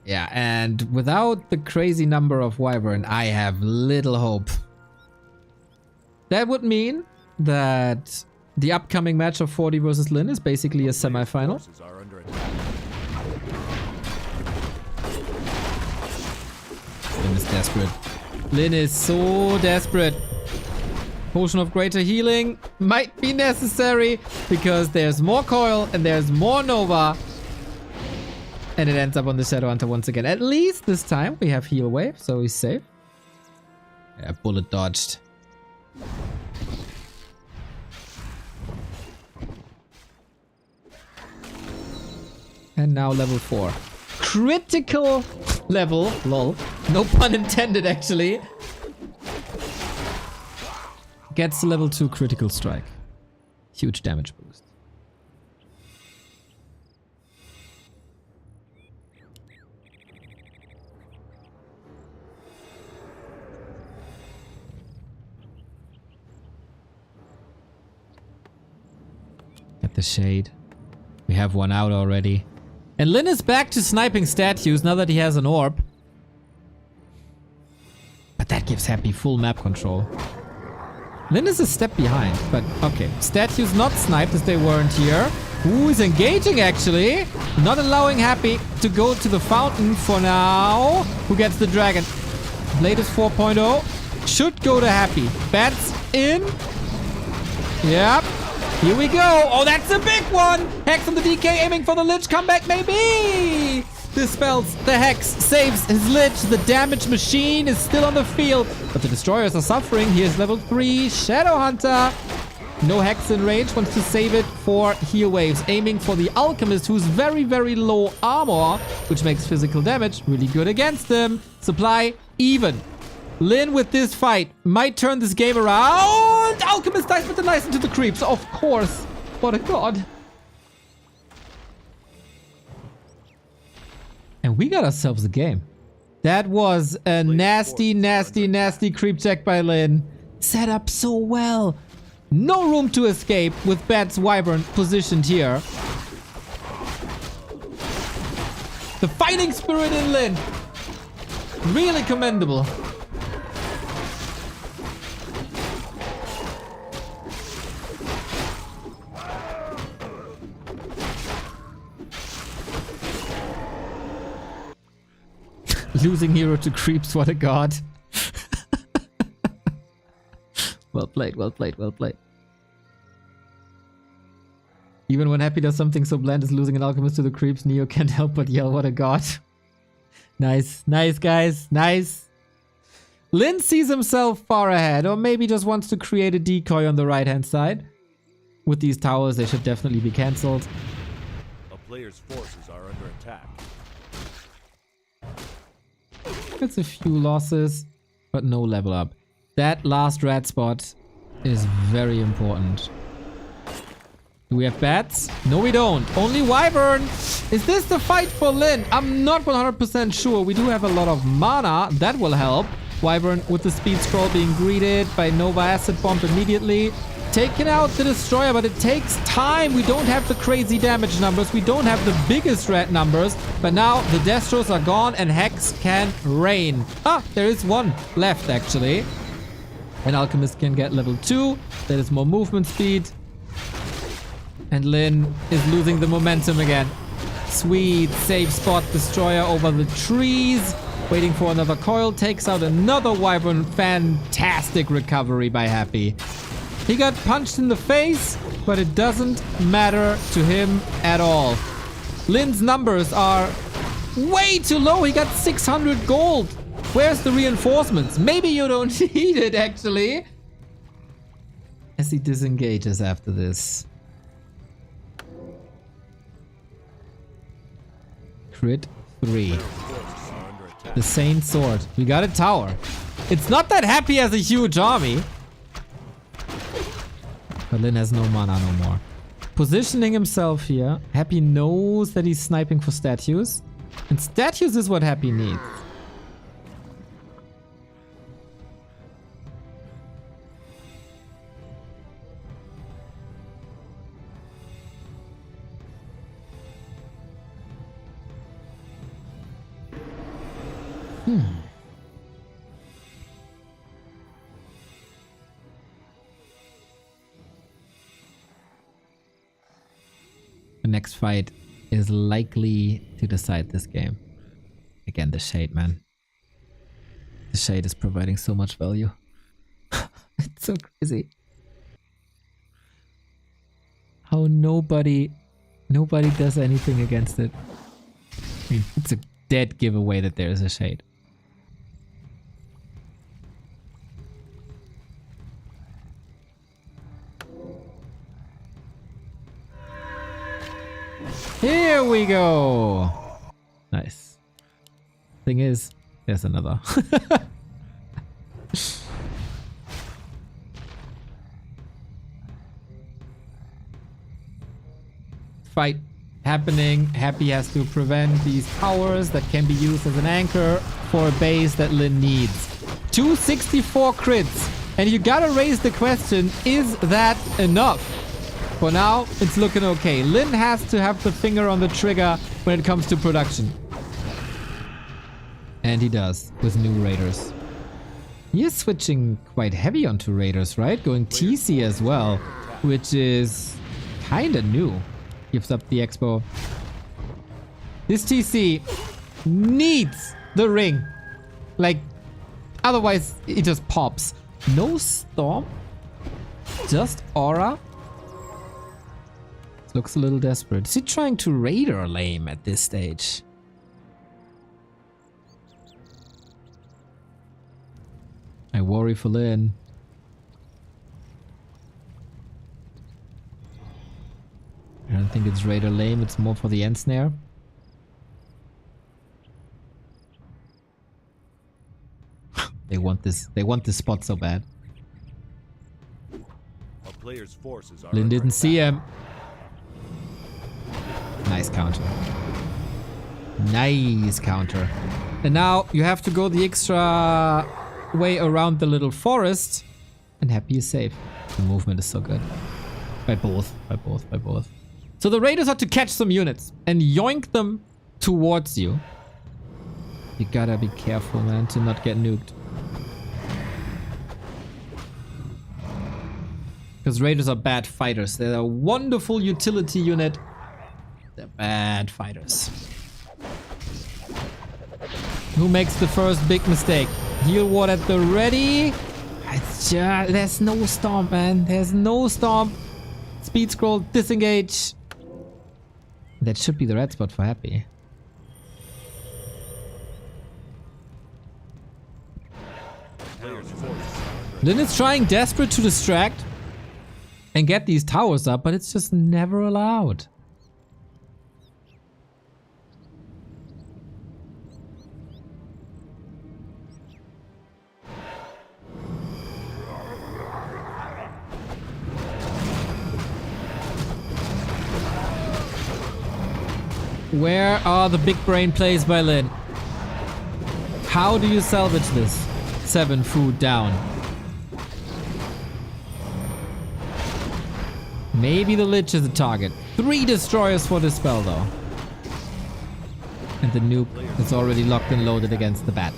Yeah, and without the crazy number of Wyvern, I have little hope. That would mean that the upcoming match of 40 versus Lin is basically a semi-final. Forces are under attack. Lin is desperate. Lin is so desperate. Potion of Greater Healing might be necessary because there's more coil and there's more Nova. And it ends up on the Shadow Hunter once again. At least this time we have Heal Wave, so he's safe. Yeah, bullet dodged. And now level 4. Critical level. Lol. No pun intended, actually. Gets to level 2 critical strike. Huge damage boost. Get the shade. We have one out already. And Lin is back to sniping statues now that he has an orb. But that gives Happy full map control. Lin is a step behind, but okay. Statues not sniped as they weren't here. Who is engaging actually? Not allowing Happy to go to the fountain for now. Who gets the dragon? Blade is 4.0. Should go to Happy. Bats in. Yep. Here we go. Oh, that's a big one. Hex on the DK aiming for the Lich comeback, maybe. Dispels the Hex, saves his Lich. The damage machine is still on the field, but the destroyers are suffering. Here's level 3 Shadow Hunter. No Hex in range, wants to save it for heal waves. Aiming for the Alchemist, who's very, very low armor, which makes physical damage really good against them. Supply even. Lin with this fight might turn this game around. Alchemist dies with the nice into the creeps. Of course. What a god. And we got ourselves a game. That was a nasty, nasty, nasty creep check by Lin. Set up so well. No room to escape with Bat's Wyvern positioned here. The fighting spirit in Lin. Really commendable. Losing hero to creeps, what a god. Well played, well played, well played. Even when Happy does something so bland as losing an alchemist to the creeps, Neo can't help but yell, what a god. Nice, nice guys, nice. Lin sees himself far ahead, or maybe just wants to create a decoy on the right hand side. With these towers, they should definitely be cancelled. A player's forces are under attack. It's a few losses, but no level up. That last red spot is very important. Do we have bats? No, we don't. Only Wyvern. Is this the fight for Lin? I'm not 100% sure. We do have a lot of mana. That will help. Wyvern with the speed scroll being greeted by Nova Acid Bomb immediately. Taking out the Destroyer, but it takes time. We don't have the crazy damage numbers. We don't have the biggest red numbers. But now the Destros are gone and Hex can reign. Ah, there is one left actually. An Alchemist can get level 2. That is more movement speed. And Lin is losing the momentum again. Sweet safe spot. Destroyer over the trees. Waiting for another coil. Takes out another Wyvern. Fantastic recovery by Happy. He got punched in the face, but it doesn't matter to him at all. Lin's numbers are way too low. He got 600 gold. Where's the reinforcements? Maybe you don't need it, actually. As he disengages after this. Crit 3. The Saint Sword. We got a tower. It's not that Happy has a huge army. But Lin has no mana no more. Positioning himself here. Happy knows that he's sniping for statues. And statues is what Happy needs. The next fight is likely to decide this game. Again, the Shade, man. The Shade is providing so much value. It's so crazy. How nobody does anything against it. I mean, it's a dead giveaway that there is a Shade. Here we go. Nice. Thing is, there's another. Fight happening. Happy has to prevent these towers that can be used as an anchor for a base that Lin needs. 264 crits. And you gotta raise the question, is that enough? For now, it's looking okay. Lin has to have the finger on the trigger when it comes to production. And he does, with new raiders. He is switching quite heavy onto raiders, right? Going TC as well, which is kinda new. Gives up the expo. This TC needs the ring. Like, otherwise it just pops. No storm, just aura. Looks a little desperate. Is he trying to raid or lame at this stage? I worry for Lin. I don't think it's raid or lame, it's more for the end snare. They want this spot so bad. A player's forces are Lin under didn't see attack. him. Nice counter. Nice counter. And now you have to go the extra way around the little forest. And Happy is safe. The movement is so good. By both. So the raiders are to catch some units and yoink them towards you. You gotta be careful, man, to not get nuked. Because raiders are bad fighters. They're a wonderful utility unit. They're bad fighters. Who makes the first big mistake? Heal ward at the ready. It's just, there's no stomp, man. There's no stomp. Speed scroll, disengage. That should be the red spot for Happy. Lin is trying desperate to distract and get these towers up, but it's just never allowed. Where are the big brain plays by Lin? How do you salvage this? 7 food down. Maybe the Lich is a target. 3 destroyers for this spell though. And the nuke is already locked and loaded against the bat.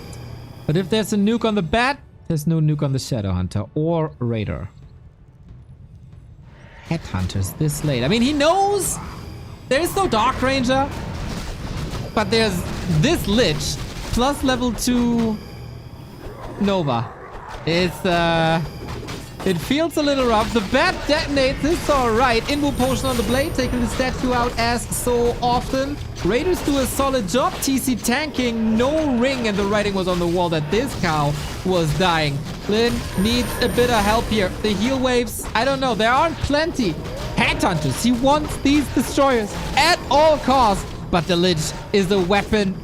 But if there's a nuke on the bat, there's no nuke on the Shadow Hunter or Raider. Headhunters this late. I mean, he knows there is no Dark Ranger, but there's this Lich plus level 2 Nova. It feels a little rough. The bat detonates. It's alright. Invo potion on the blade, taking the statue out as so often. Raiders do a solid job. TC tanking, no ring, and the writing was on the wall that this cow was dying. Lin needs a bit of help here. The heal waves, I don't know. There aren't plenty. Headhunters, he wants these destroyers at all costs. But the Lich is a weapon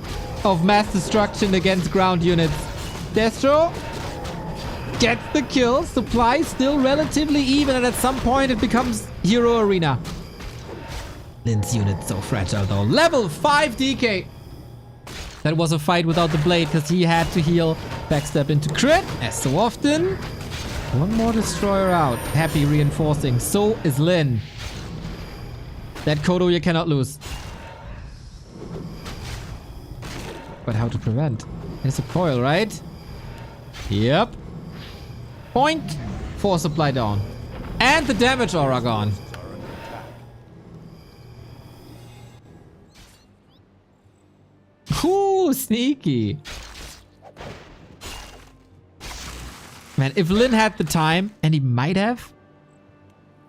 of mass destruction against ground units. Destro gets the kill. Supply still relatively even, and at some point it becomes Hero Arena. Lin's unit so fragile though. Level 5 DK. That was a fight without the blade because he had to heal. Backstep into crit, as so often. One more destroyer out. Happy reinforcing. So is Lin. That Kodo you cannot lose. But how to prevent? There's a coil, right? Yep. Point. 4 supply down. And the damage aura gone. Ooh, sneaky. Man, if Lin had the time, and he might have,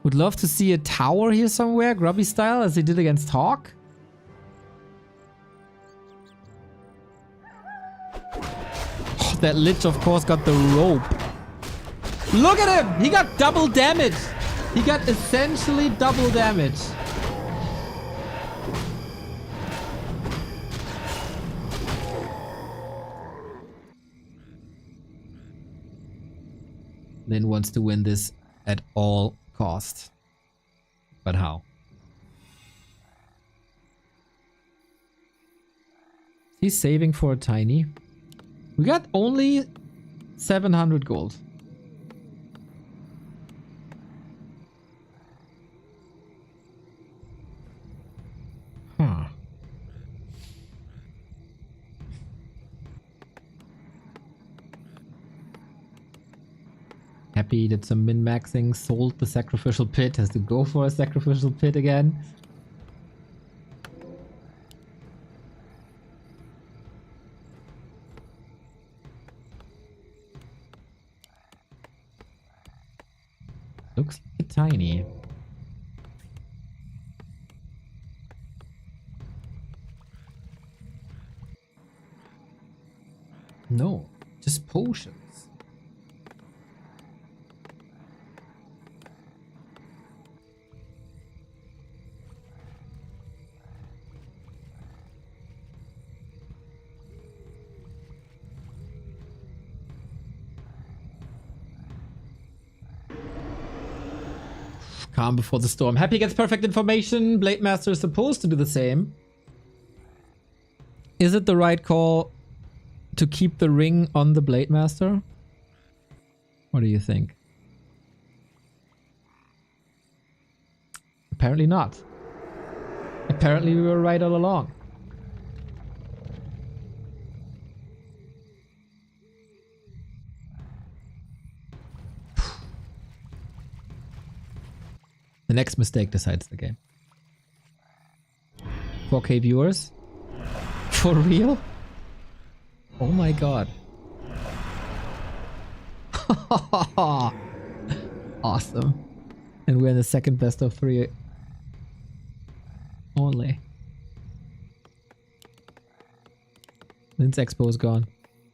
would love to see a tower here somewhere, Grubby style, as he did against Hawk. Oh, that Lich, of course, got the rope. Look at him! He got double damage. He got essentially double damage. Lin wants to win this at all costs. But how? He's saving for a tiny. We got only 700 gold. Huh. Happy did some min-maxing, sold the sacrificial pit, has to go for a sacrificial pit again. Looks like a tiny. No, just potions. Calm before the storm. Happy gets perfect information. Blade Master is supposed to do the same. Is it the right call to keep the ring on the Blade Master? What do you think? Apparently not. Apparently we were right all along. The next mistake decides the game. 4K viewers? For real? Oh my god. Awesome. And we're in the second best of 3 only. Lin's expo is gone.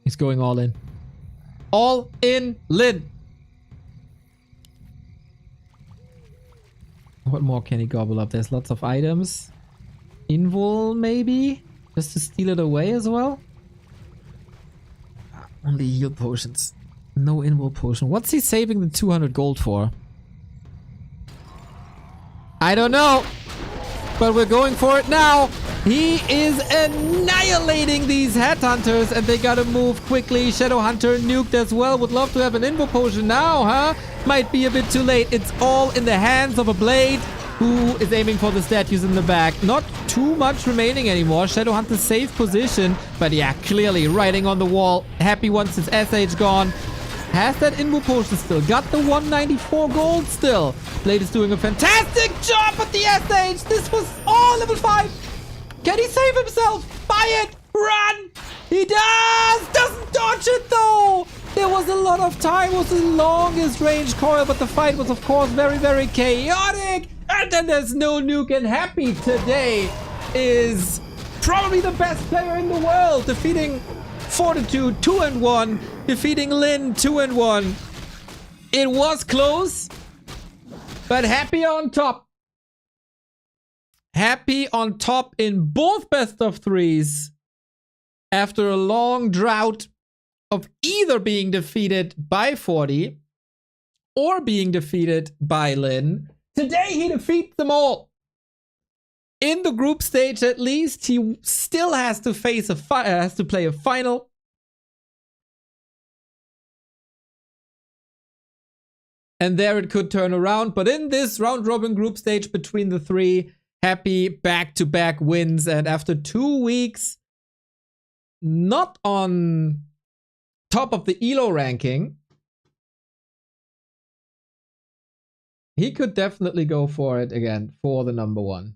He's going all in. All in, Lin! What more can he gobble up? There's lots of items. Invul, maybe? Just to steal it away as well? Only heal potions. No invul potion. What's he saving the 200 gold for? I don't know. But we're going for it now. He is annihilating these headhunters and they gotta move quickly. Shadowhunter nuked as well. Would love to have an invul potion now, huh? Might be a bit too late. It's all in the hands of a blade who is aiming for the statues in the back. Not too much remaining anymore. Shadowhunter safe position, but yeah, clearly writing on the wall. Happy once his SH gone. Has that Invo potion still. Got the 194 gold still. Blade is doing a fantastic job at the SH. This was all level 5. Can he save himself? Buy it. Run. He does. Doesn't dodge it though. There was a lot of time. It was the longest range coil, but the fight was of course very, very chaotic. And then there's no nuke, and Happy today is probably the best player in the world, defeating Fortitude 2-1, defeating Lin 2-1. It was close, but Happy on top. Happy on top in both best of threes after a long drought of either being defeated by 40 or being defeated by Lin. Today he defeats them all. In the group stage, at least, he still has to face has to play a final. And there it could turn around. But in this round-robin group stage between the three, Happy back-to-back wins. And after 2 weeks, not on top of the ELO ranking, he could definitely go for it again for the number 1.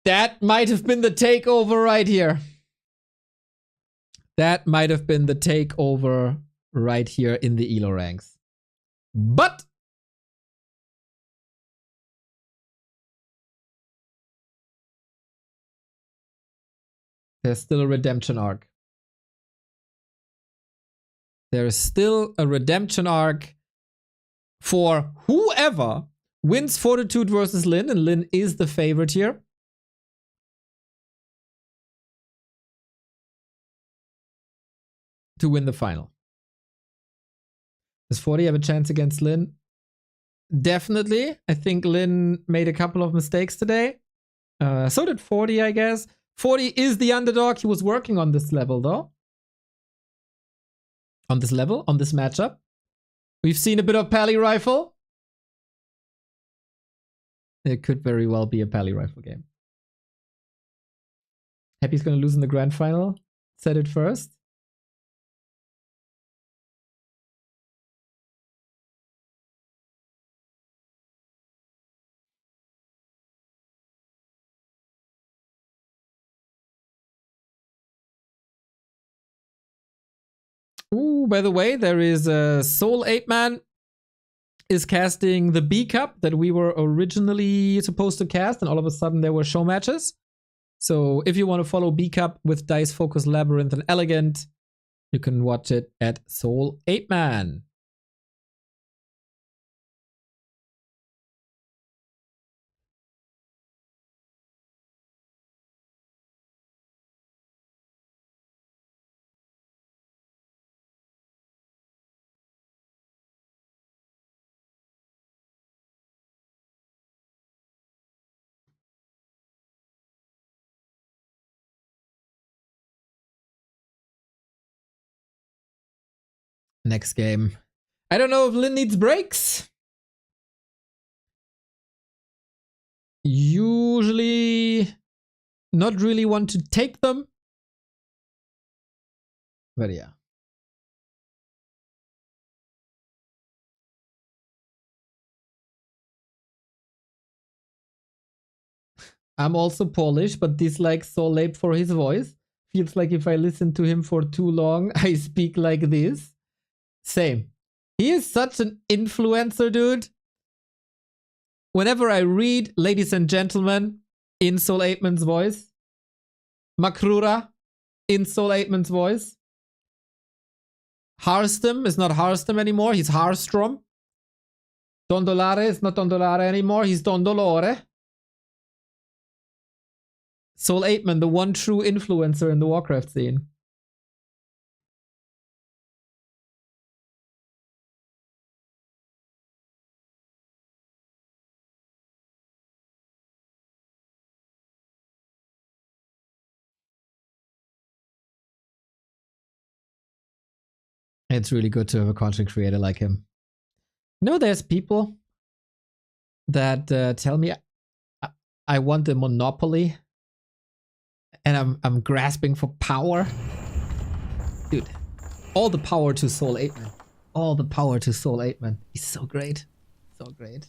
That might have been the takeover right here. That might have been the takeover right here in the ELO ranks. But there's still a redemption arc. There is still a redemption arc for whoever wins Fortitude versus Lin, and Lin is the favorite here. To win the final. Does 40 have a chance against Lin? Definitely. I think Lin made a couple of mistakes today. So did 40, I guess. 40 is the underdog. He was working on this level, though. On this level, on this matchup. We've seen a bit of Pally Rifle. It could very well be a Pally Rifle game. Happy's gonna lose in the grand final. Said it first. Ooh, by the way, there is a Soul 8-Man is casting the B Cup that we were originally supposed to cast, and all of a sudden there were show matches. So if you want to follow B Cup with Dice Focus, Labyrinth, and Elegant, you can watch it at Soul 8-Man. Next game. I don't know if Lin needs breaks. Usually not really want to take them. But yeah. I'm also Polish, but dislike Solab for his voice. Feels like if I listen to him for too long, I speak like this. Same. He is such an influencer, dude. Whenever I read Ladies and Gentlemen in Soul 8-Man's voice, Makrura in Soul 8-Man's voice, Harstem is not Harstem anymore, he's Harstrom. Dondolare is not Dondolare anymore, he's Dondolore. Soul 8-Man, the one true influencer in the Warcraft scene. It's really good to have a content creator like him. You know, there's people that tell me I want the monopoly. And I'm grasping for power. Dude, all the power to Soul 8, man. All the power to Soul 8, man. He's so great. So great.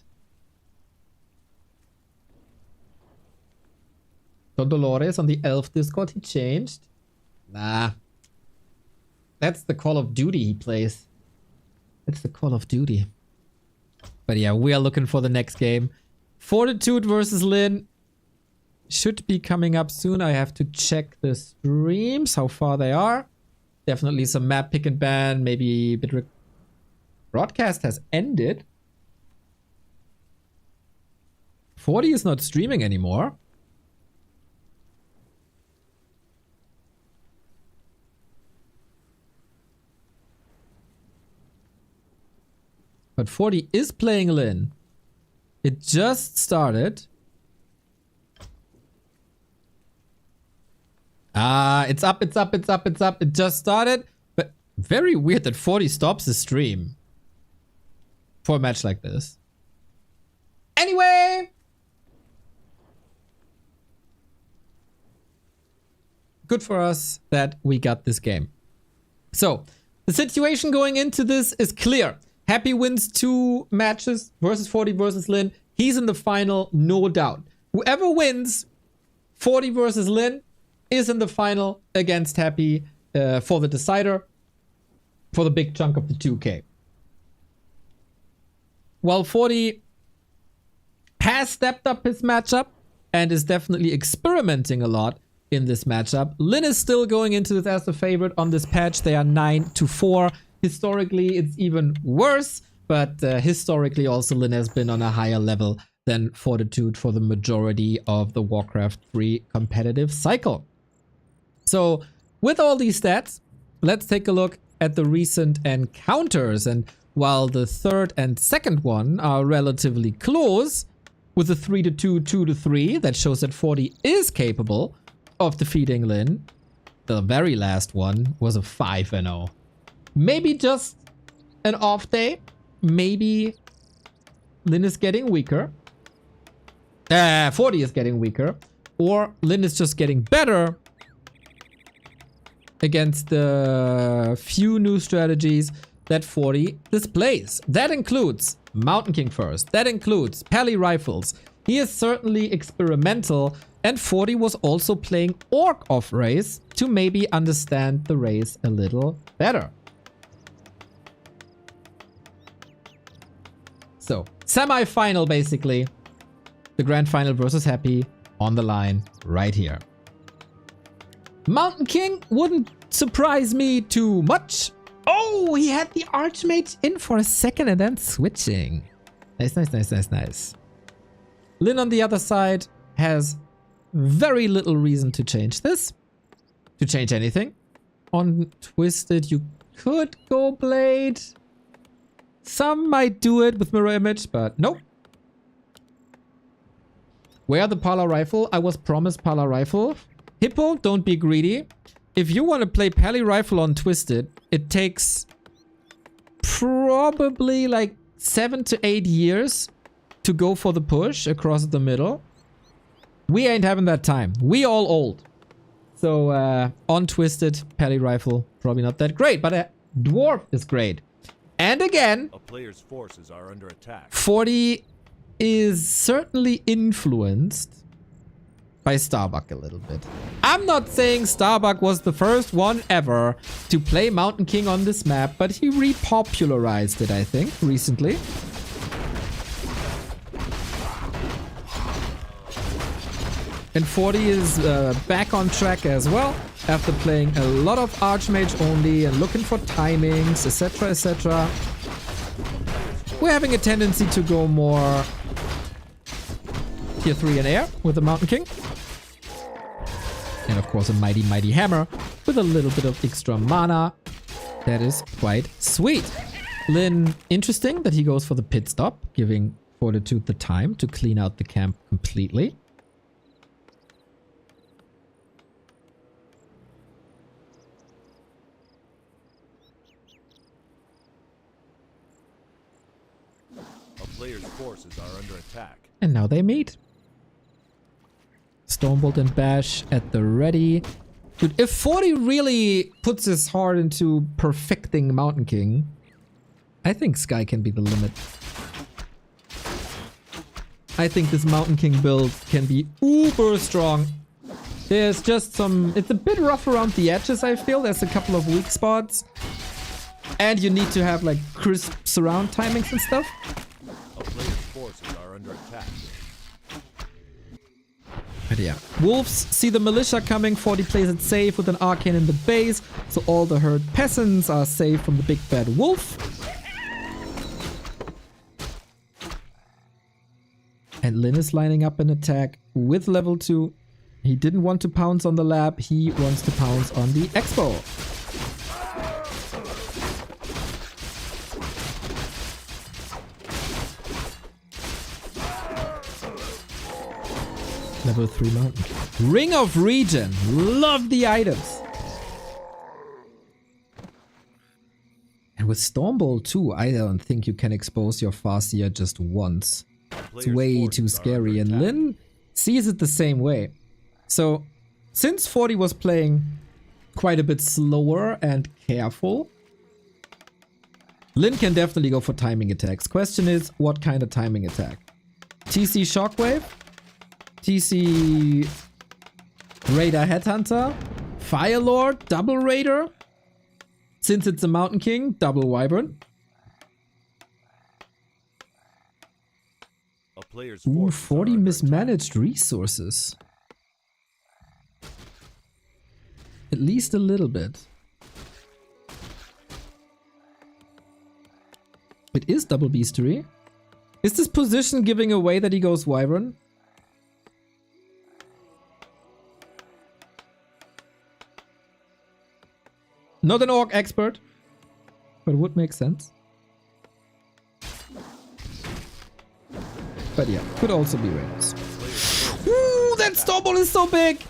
Don Dolores on the Elf Discord, he changed. Nah. That's the Call of Duty he plays. That's the Call of Duty. But yeah, we are looking for the next game. Fortitude versus Lin should be coming up soon. I have to check the streams, how far they are. Definitely some map pick and ban. Maybe Bitrick broadcast has ended. 40 is not streaming anymore. But 40 is playing Lin. It just started. It's up. It just started. But very weird that 40 stops the stream for a match like this. Anyway. Good for us that we got this game. So, the situation going into this is clear. Happy wins 2 matches versus 40 versus Lin. He's in the final, no doubt. Whoever wins 40 versus Lin is in the final against Happy for the decider, for the big chunk of the 2K. While 40 has stepped up his matchup and is definitely experimenting a lot in this matchup, Lin is still going into this as the favorite on this patch. They are 9-4. Historically, it's even worse, but historically also Lin has been on a higher level than Fortitude for the majority of the Warcraft 3 competitive cycle. So, with all these stats, let's take a look at the recent encounters. And while the third and second one are relatively close, with a 3-2, 2-3, that shows that 40 is capable of defeating Lin, the very last one was a 5-0. Maybe just an off day. Maybe Lin is getting weaker. 40 is getting weaker. Or Lin is just getting better against the few new strategies that 40 displays. That includes Mountain King first. That includes Pally Rifles. He is certainly experimental, and 40 was also playing Orc off race to maybe understand the race a little better. So, semi-final basically. The grand final versus Happy on the line right here. Mountain King wouldn't surprise me too much. Oh, he had the Archmage in for a second and then switching. Nice. Lin on the other side has very little reason to change this. To change anything. On Twisted, you could go Blade. Some might do it with Mirror Image, but nope. Where the Pala Rifle? I was promised Pala Rifle. Hippo, don't be greedy. If you want to play Pally Rifle on Twisted, it takes probably like 7 to 8 years to go for the push across the middle. We ain't having that time. We all old. So on Twisted, Pally Rifle, probably not that great, but a Dwarf is great. And again, A player's forces are under attack. 40 is certainly influenced by Starbuck a little bit. I'm not saying Starbuck was the first one ever to play Mountain King on this map, but he repopularized it, I think, recently. And 40 is back on track as well, after playing a lot of Archmage only and looking for timings, etc, etc. We're having a tendency to go more tier 3 in air with the Mountain King. And of course a mighty hammer with a little bit of extra mana. That is quite sweet. Lin, interesting that he goes for the pit stop, giving Fortitude the time to clean out the camp completely. A player's forces are under attack. And now they meet. Stormbolt and Bash at the ready. Dude, if 40 really puts his heart into perfecting Mountain King, I think Sky can be the limit. I think this Mountain King build can be uber strong. There's just some... It's a bit rough around the edges, I feel. There's a couple of weak spots. And you need to have like crisp surround timings and stuff. A player's forces are under attack. But yeah. Wolves see the militia coming. 40 plays it safe with an arcane in the base. So all the herd peasants are safe from the big bad wolf. And Lin is lining up an attack with level 2. He didn't want to pounce on the lab. He wants to pounce on the expo. Level 3 mountain. Ring of Regen. Love the items. And with Stormbolt too, I don't think you can expose your Farseer just once. It's way too scary, and Lin sees it the same way. So, since 40 was playing quite a bit slower and careful, Lin can definitely go for timing attacks. Question is, what kind of timing attack? TC Shockwave? TC Raider Headhunter? Firelord? Double Raider? Since it's a Mountain King, Double Wyvern? Ooh, 40 mismanaged resources. At least a little bit. It is double beastery. Is this position giving away that he goes Wyvern? Not an orc expert, but it would make sense. But yeah, could also be Raiders. Ooh, that Stormbolt is so big!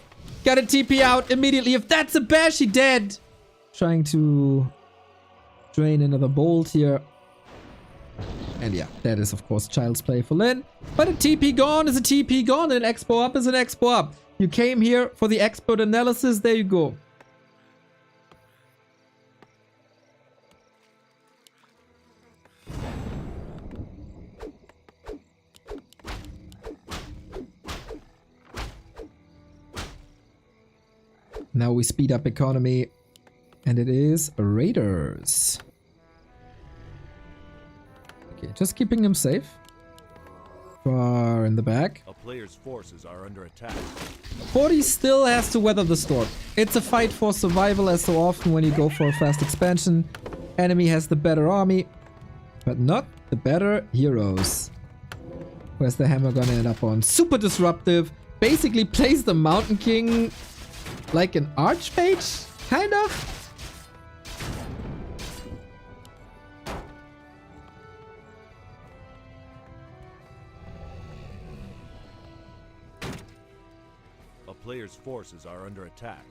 Got a TP out immediately. If that's a bash, he dead! Trying to drain another bolt here. And yeah, that is of course child's play for Lin. But a TP gone is a TP gone, and an expo up is an expo up. You came here for the expert analysis, there you go. Now we speed up economy, and it is Raiders. Okay, just keeping them safe. Far in the back. A player's forces are under attack. 40 still has to weather the storm. It's a fight for survival, as so often when you go for a fast expansion. Enemy has the better army, but not the better heroes. Where's the hammer gonna end up on? Super disruptive. Basically plays the Mountain King like an archmage, kind of? A player's forces are under attack.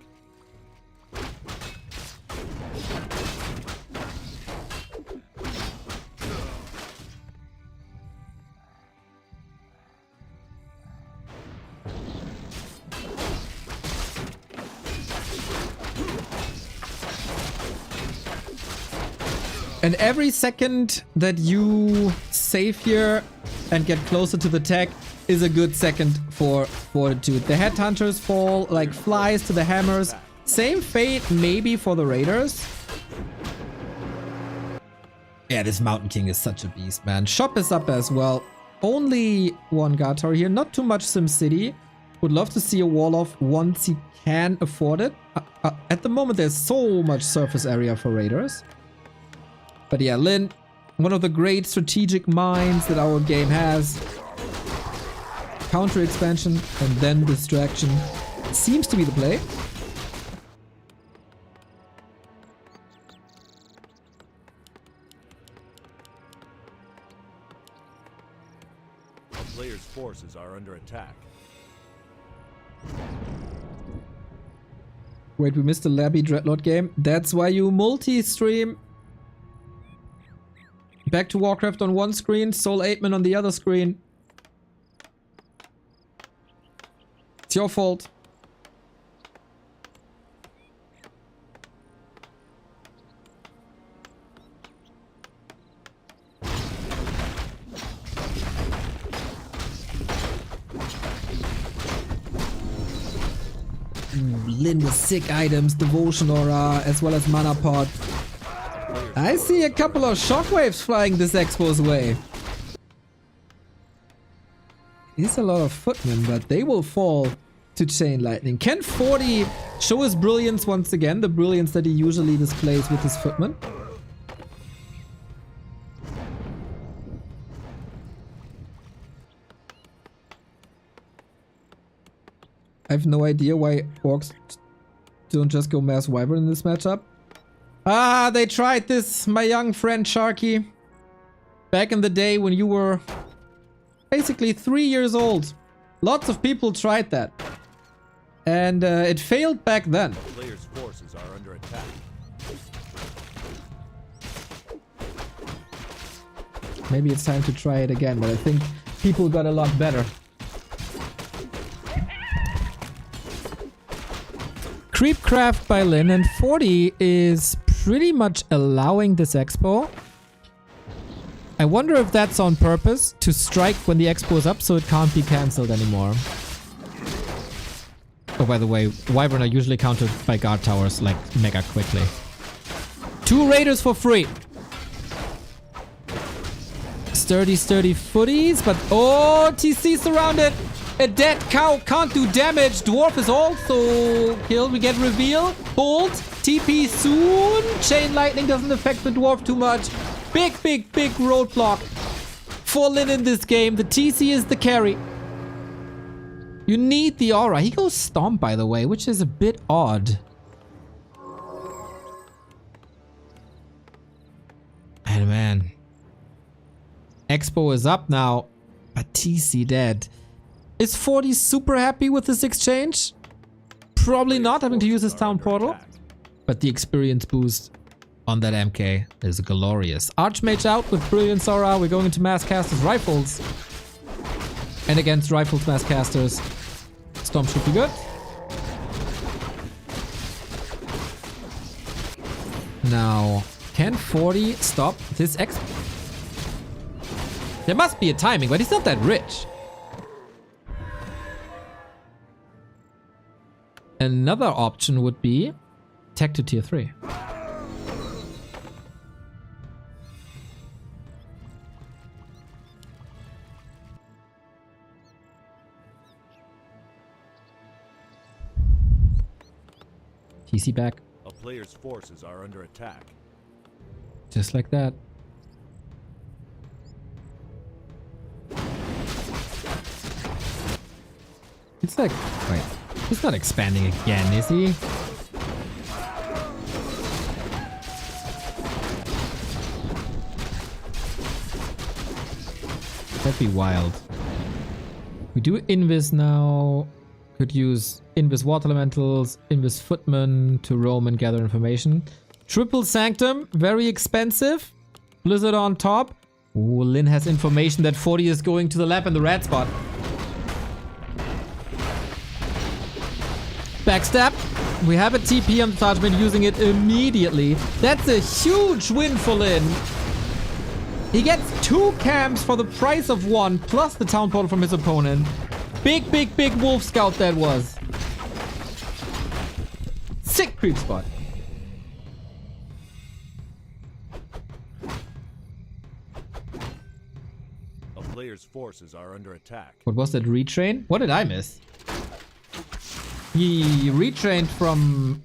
And every second that you save here and get closer to the tech is a good second for Fortitude. The headhunters fall like flies to the hammers. Same fate maybe for the Raiders. Yeah, this Mountain King is such a beast, man. Shop is up as well. Only one guard tower here. Not too much SimCity. Would love to see a wall off once he can afford it. At the moment, there's so much surface area for Raiders. But yeah, Lin, one of the great strategic minds that our game has. Counter expansion and then distraction seems to be the play. A player's forces are under attack. Wait, we missed the Labby Dreadlord game. That's why you multi-stream. Back to Warcraft on one screen, Soul 8man on the other screen. It's your fault. Lin with sick items, Devotion Aura, as well as Mana Pot. I see a couple of shockwaves flying this Expo's way. It's a lot of footmen, but they will fall to Chain Lightning. Can 40 show his brilliance once again? The brilliance that he usually displays with his footmen? I have no idea why orcs don't just go Mass Wyvern in this matchup. Ah, they tried this, my young friend Sharky. Back in the day when you were basically 3 years old. Lots of people tried that. And it failed back then. Players' forces are under attack. Maybe it's time to try it again, but I think people got a lot better. Creepcraft by Lin, and 40 is pretty much allowing this expo. I wonder if that's on purpose, to strike when the expo is up so it can't be cancelled anymore. Oh, by the way, Wyvern are usually countered by guard towers like mega quickly. 2 raiders for free. Sturdy footies, but oh, TC surrounded. A dead cow can't do damage. Dwarf is also killed. We get reveal. Bolt. TP soon. Chain Lightning doesn't affect the dwarf too much. Big roadblock for Lin in this game. The TC is the carry. You need the aura. He goes Stomp, by the way, which is a bit odd. And man. Expo is up now, but TC dead. Is 40 super happy with this exchange? Probably not, having to use his town portal. But the experience boost on that MK is glorious. Archmage out with Brilliance Aura. We're going into Mass Casters Rifles. And against Rifles Mass Casters, Storm should be good. Now, can 40 stop this X? There must be a timing, but he's not that rich. Another option would be tech to tier 3. TC back. A player's forces are under attack. Just like that. It's like, wait, he's not expanding again, is he? That'd be wild. We do Invis now. Could use Invis Water Elementals, Invis Footman to roam and gather information. Triple Sanctum, very expensive. Blizzard on top. Ooh, Lin has information that 40 is going to the lab in the red spot. Backstab. We have a TP on the Tajman, using it immediately. That's a huge win for Lin. He gets 2 camps for the price of 1, plus the town portal from his opponent. Big wolf scout that was. Sick creep spot. A player's forces are under attack. What was that retrain? What did I miss? He retrained from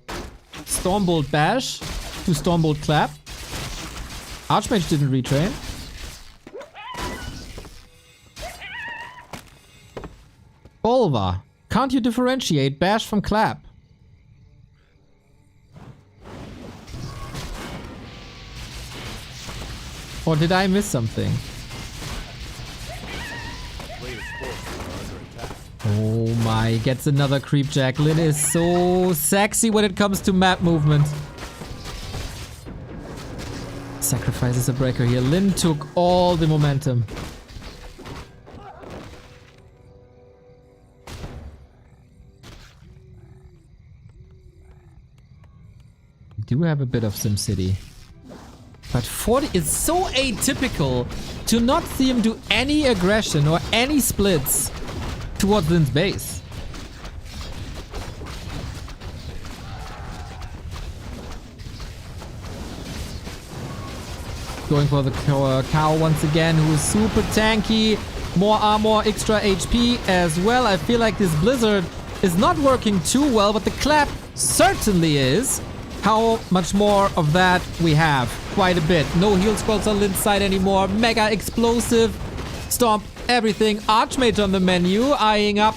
Stormbolt Bash to Stormbolt Clap. Archmage didn't retrain. Bolva. Can't you differentiate Bash from Clap? Or did I miss something? Players' forces are under attack. Oh my, gets another creep jack. Lin is so sexy when it comes to map movement. Sacrifices a breaker here. Lin took all the momentum. do have a bit of SimCity. But 40 is so atypical to not see him do any aggression or any splits towards Lin's base. Going for the cow once again, who is super tanky. More armor, extra HP as well. I feel like this blizzard is not working too well, but the clap certainly is. How much more of that we have? Quite a bit. No heal scrolls on Lin's side anymore. Mega explosive. Stomp everything. Archmage on the menu. Eyeing up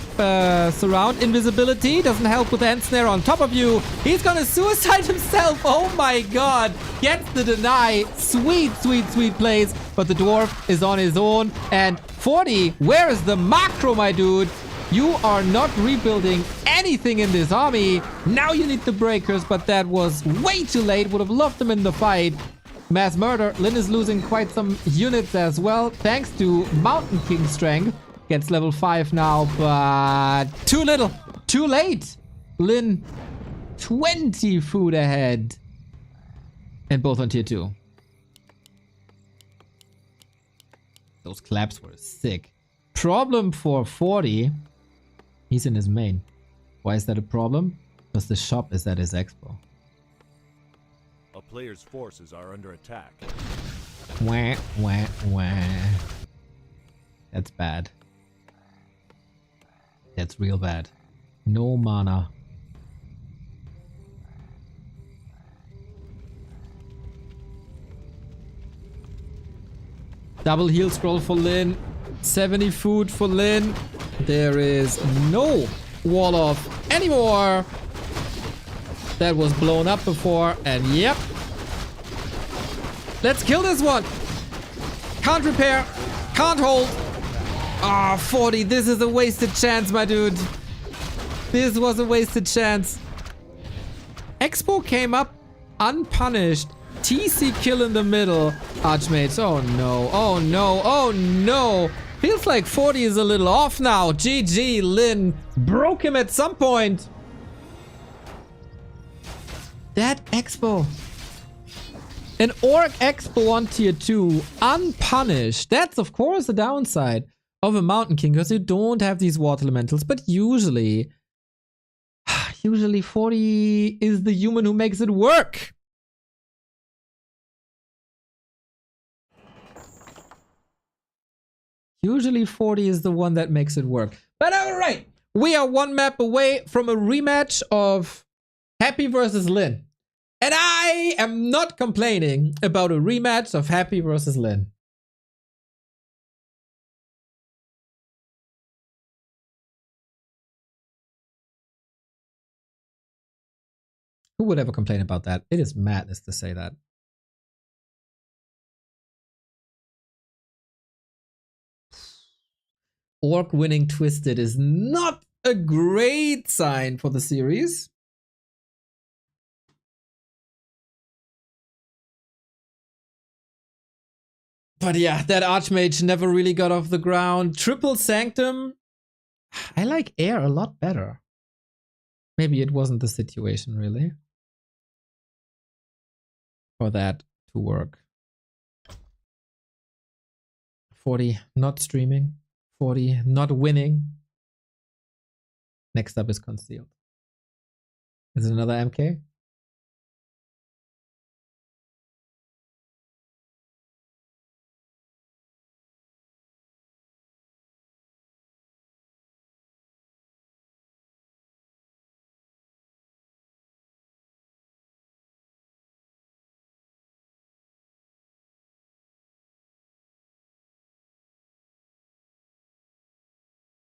surround. Invisibility. Doesn't help with the end snare on top of you. He's gonna suicide himself. Oh my god. Gets the deny. Sweet, sweet, sweet plays. But the dwarf is on his own. And 40, where is the macro, my dude? You are not rebuilding anything in this army. Now you need the breakers, but that was way too late. Would have loved them in the fight. Mass murder. Lin is losing quite some units as well, thanks to Mountain King strength. Gets level 5 now, but too little. Too late. Lin, 20 food ahead. And both on tier 2. Those claps were sick. Problem for 40. He's in his main. Why is that a problem? Because the shop is at his expo. A player's forces are under attack. Wah, wah, wah. That's bad. That's real bad. No mana. Double heal scroll for Lin. 70 food for Lin. There is no wall off anymore. That was blown up before, and yep. Let's kill this one. Can't repair. Can't hold. Ah, 40. This is a wasted chance, my dude. This was a wasted chance. Expo came up unpunished. TC kill in the middle. Archmage. Oh no. Oh no. Oh no. Feels like 40 is a little off now. GG, Lin. Broke him at some point. That Expo. An Orc Expo on tier 2. Unpunished. That's of course the downside of a Mountain King, because you don't have these water elementals. But usually 40 is the human who makes it work. Usually 40 is the one that makes it work. But alright, we are one map away from a rematch of Happy versus Lin. And I am not complaining about a rematch of Happy versus Lin. Who would ever complain about that? It is madness to say that. Orc winning Twisted is not a great sign for the series. But yeah, that Archmage never really got off the ground. Triple Sanctum. I like Air a lot better. Maybe it wasn't the situation really for that to work. 40 not streaming. 40 not winning. Next up is Concealed. Is it another MK?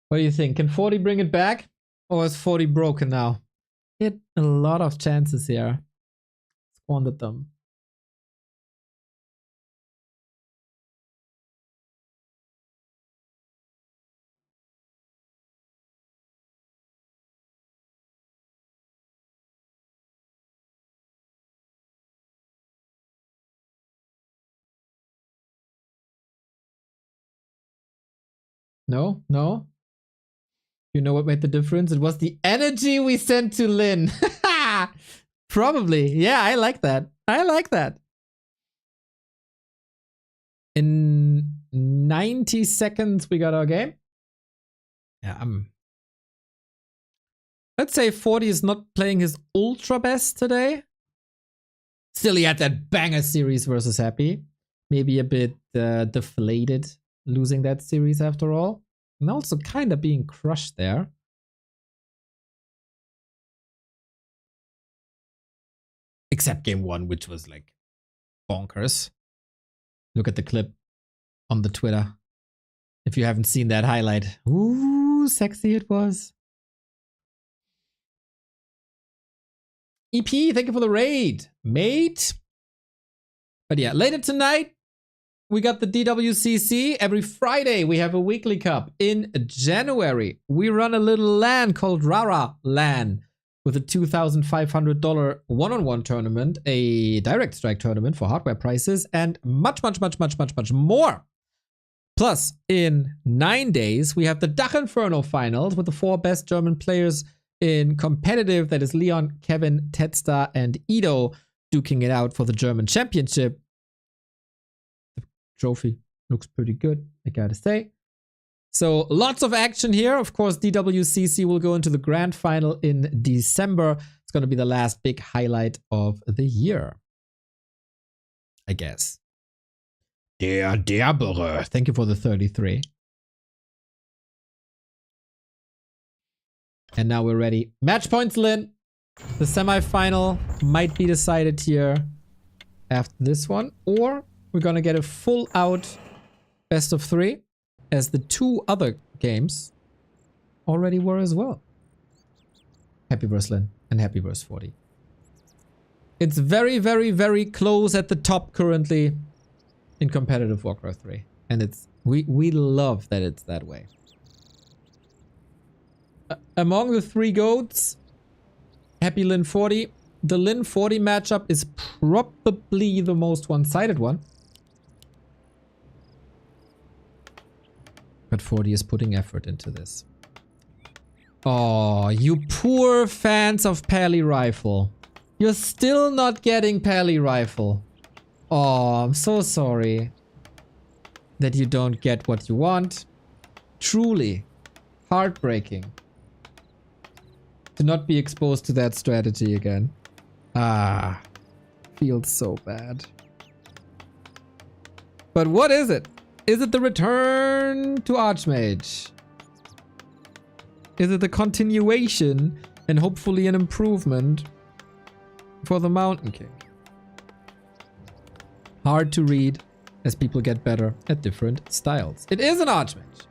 What do you think? Can 40 bring it back? Or is 40 broken now? He had a lot of chances here. Squandered them. No? No? You know what made the difference? It was the energy we sent to Lin. Probably. Yeah, I like that. I like that. In 90 seconds, we got our game. Yeah, let's say 40 is not playing his ultra best today. Still, he had that banger series versus Happy. Maybe a bit deflated losing that series after all. And also kind of being crushed there. Except game one, which was like bonkers. Look at the clip on the Twitter. If you haven't seen that highlight. Ooh, sexy it was. EP, thank you for the raid, mate. But yeah, later tonight, we got the DWCC. Every Friday, we have a weekly cup. In January, we run a little LAN called RARALAN with a $2,500 one-on-one tournament, a direct strike tournament for hardware prices, and much more. Plus, in 9 days, we have the Dach Inferno finals with the 4 best German players in competitive. That is Leon, Kevin, Tetstar, and Ido duking it out for the German championship. The trophy looks pretty good, I gotta say. So lots of action here. Of course, DWCC will go into the grand final in December. It's going to be the last big highlight of the year, I guess. Der Derbere. Thank you for the 33. And now we're ready. Match points, Lin. The semifinal might be decided here after this one. Or we're going to get a full out best of 3. As the 2 other games already were as well. Happy versus Lin and Happy versus 40. It's very close at the top currently in competitive Warcraft 3. And it's we love that it's that way. Among the 3 GOATs, Happy Lin 40, the Lin 40 matchup is probably the most one-sided one. But 40 is putting effort into this. Oh, you poor fans of Pally Rifle. You're still not getting Pally Rifle. Oh, I'm so sorry that you don't get what you want. Truly heartbreaking to not be exposed to that strategy again. Ah, feels so bad. But what is it? Is it the return to Archmage? Is it the continuation and hopefully an improvement for the Mountain King? Hard to read as people get better at different styles. It is an Archmage.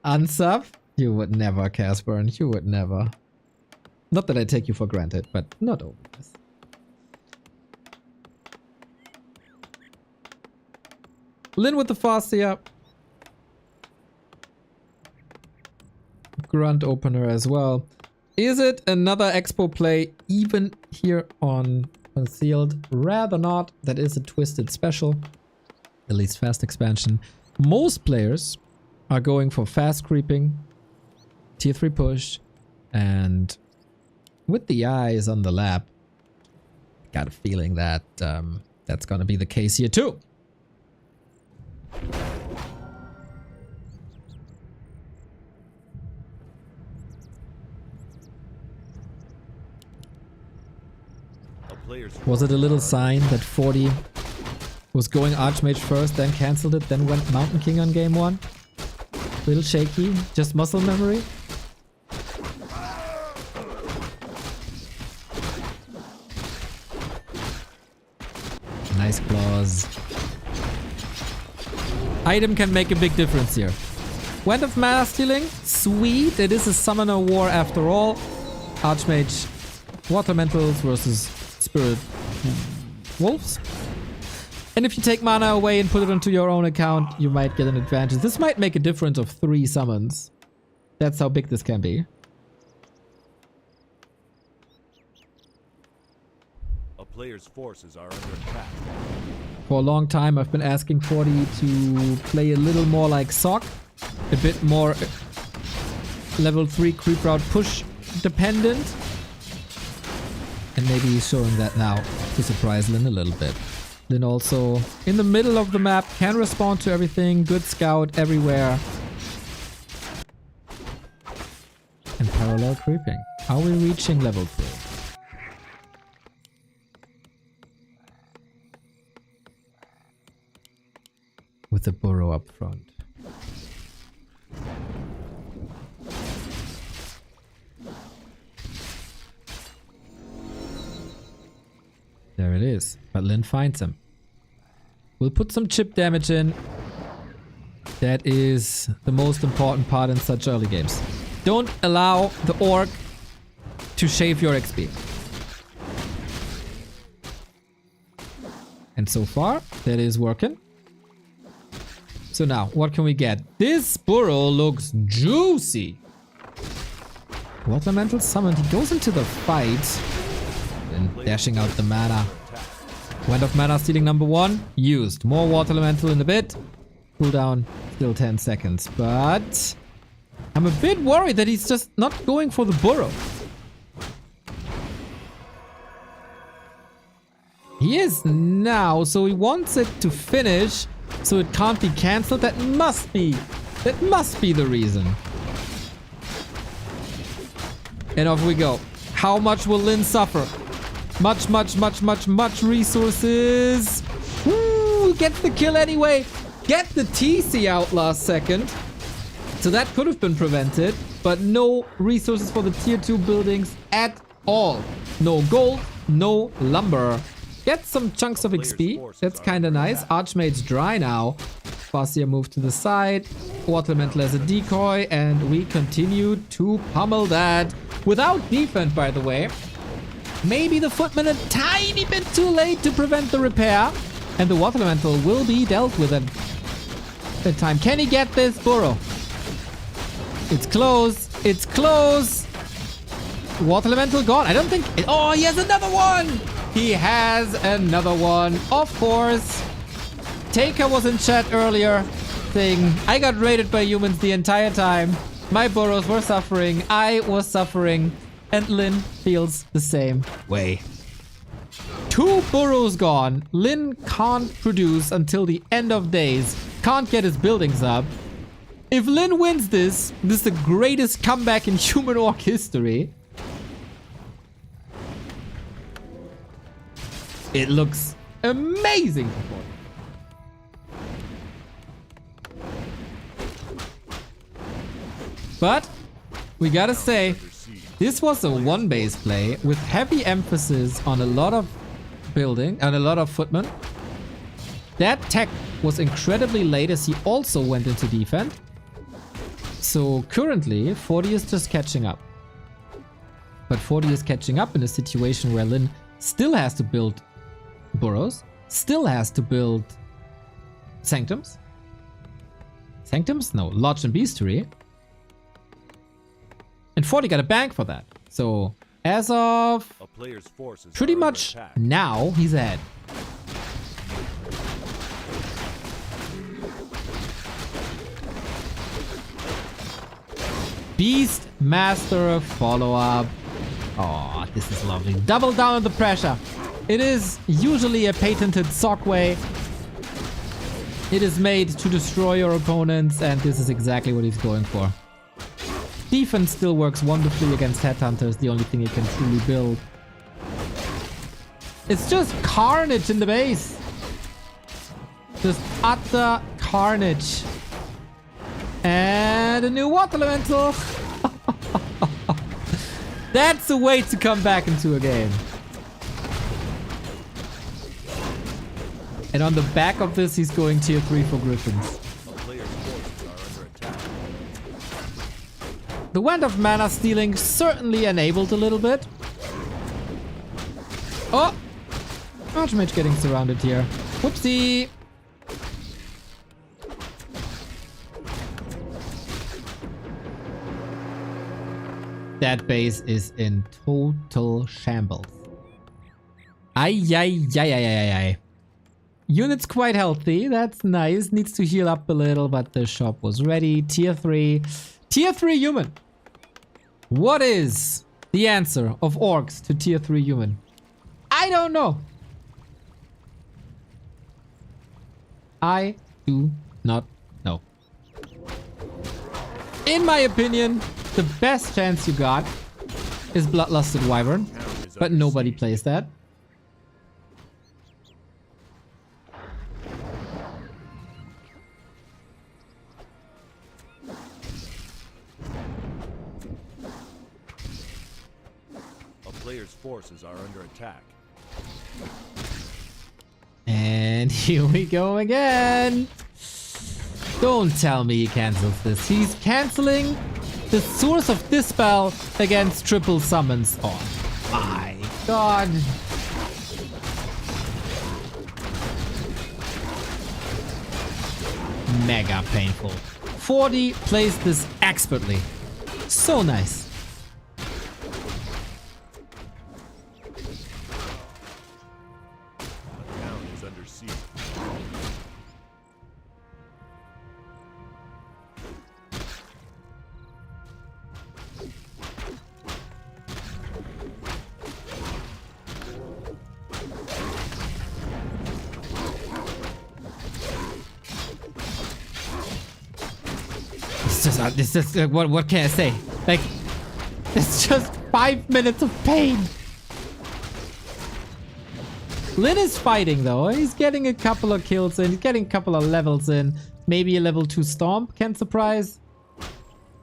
Unsub? You would never, Casper, and you would never. Not that I take you for granted, but not always. Lin with the Fascia. Grunt opener as well. Is it another Expo play even here on Concealed? Rather not. That is a Twisted special. At least fast expansion. Most players are going for fast creeping, tier 3 push, and with the eyes on the lap, got a feeling that that's gonna be the case here too. Was it a little sign that 40 was going Archmage first, then cancelled it, then went Mountain King on game 1? Little shaky, just muscle memory? Nice claws. Item can make a big difference here. Wand of Mana Stealing, sweet. It is a Summoner War after all. Archmage, Water Mentals versus Spirit Wolves. And if you take mana away and put it onto your own account, you might get an advantage. This might make a difference of 3 summons. That's how big this can be. A player's forces are under attack. For a long time, I've been asking 40 to play a little more like Sock. A bit more level 3 creep route push dependent. And maybe he's showing that now to surprise Lin a little bit. Lin also in the middle of the map, can respond to everything. Good scout everywhere. And parallel creeping. Are we reaching level 3? With the burrow up front. There it is. But Lin finds him. We'll put some chip damage in. That is the most important part in such early games. Don't allow the orc to shave your XP. And so far, that is working. So now, what can we get? This burrow looks juicy. Water Elemental summoned. He goes into the fight. And dashing out the mana. Wand of Mana stealing number 1. Used. More Water Elemental in a bit. Cooldown still 10 seconds. But I'm a bit worried that he's just not going for the burrow. He is now, so he wants it to finish, so it can't be cancelled. That must be the reason. And off we go. How much will Lin suffer? Much resources. Woo, gets the kill anyway. Get the TC out last second. So that could have been prevented, but no resources for the tier 2 buildings at all. No gold, no lumber. Get some chunks of XP. That's kind of nice. Archmage's dry now. Farseer moved to the side. Water Elemental as a decoy. And we continue to pummel that. Without defense, by the way. Maybe the Footman a tiny bit too late to prevent the repair. And the Water Elemental will be dealt with in time. Can he get this burrow? It's close. It's close. Water Elemental gone. I don't think... Oh, he has another one. He has another one. Of course. Taker was in chat earlier saying, I got raided by humans the entire time. My burrows were suffering. I was suffering. And Lin feels the same way. 2 burrows gone. Lin can't produce until the end of days. Can't get his buildings up. If Lin wins this, this is the greatest comeback in human orc history. It looks amazing. But we gotta say, this was a one base play with heavy emphasis on a lot of building and a lot of footmen. That tech was incredibly late as he also went into defense. So currently 40 is just catching up. But 40 is catching up in a situation where Lin still has to build burrows, still has to build sanctums. Sanctums? No, Lodge and Beastery. And 40 got a bank for that. So as of pretty much now, he's ahead. Beast Master follow-up. Oh, this is lovely. Double down on the pressure. It is usually a patented sock way. It is made to destroy your opponents, and this is exactly what he's going for. Defense still works wonderfully against headhunters, the only thing he can truly build. It's just carnage in the base. Just utter carnage. And a new Water Elemental. That's a way to come back into a game. And on the back of this, he's going tier 3 for Griffins. The Wand of Mana stealing certainly enabled a little bit. Oh! Archmage getting surrounded here. Whoopsie! That base is in total shambles. Ay. Unit's quite healthy. That's nice. Needs to heal up a little, but the shop was ready. Tier 3. Tier 3 human. What is the answer of orcs to tier 3 human? I don't know. I do not know. In my opinion, the best chance you got is Bloodlusted Wyvern, but nobody plays that. A player's forces are under attack. And here we go again. Don't tell me he cancels this. He's canceling the source of Dispel against triple summons. Oh my god. Mega painful. 40 plays this expertly. So nice. A town is under siege. It's just what can I say? Like, it's just 5 minutes of pain. Lin is fighting though. He's getting a couple of kills in. He's getting a couple of levels in. Maybe a level 2 stomp. Can't surprise.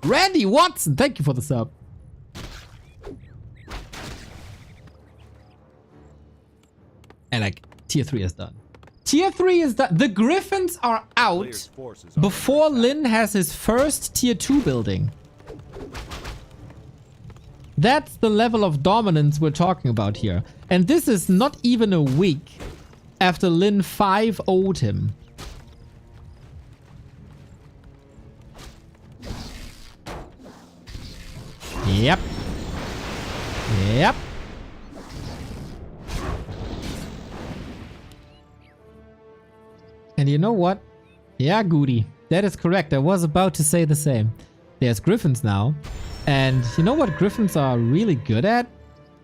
Randy Watson, thank you for the sub. And like, tier 3 is done. Tier 3 is done. The Griffins are out before Lin has his first tier 2 building. That's the level of dominance we're talking about here. And this is not even a week after Lin 5-0'd him. Yep. Yep. And you know what? Yeah, Goody. That is correct. I was about to say the same. There's Griffins now. And you know what Griffins are really good at?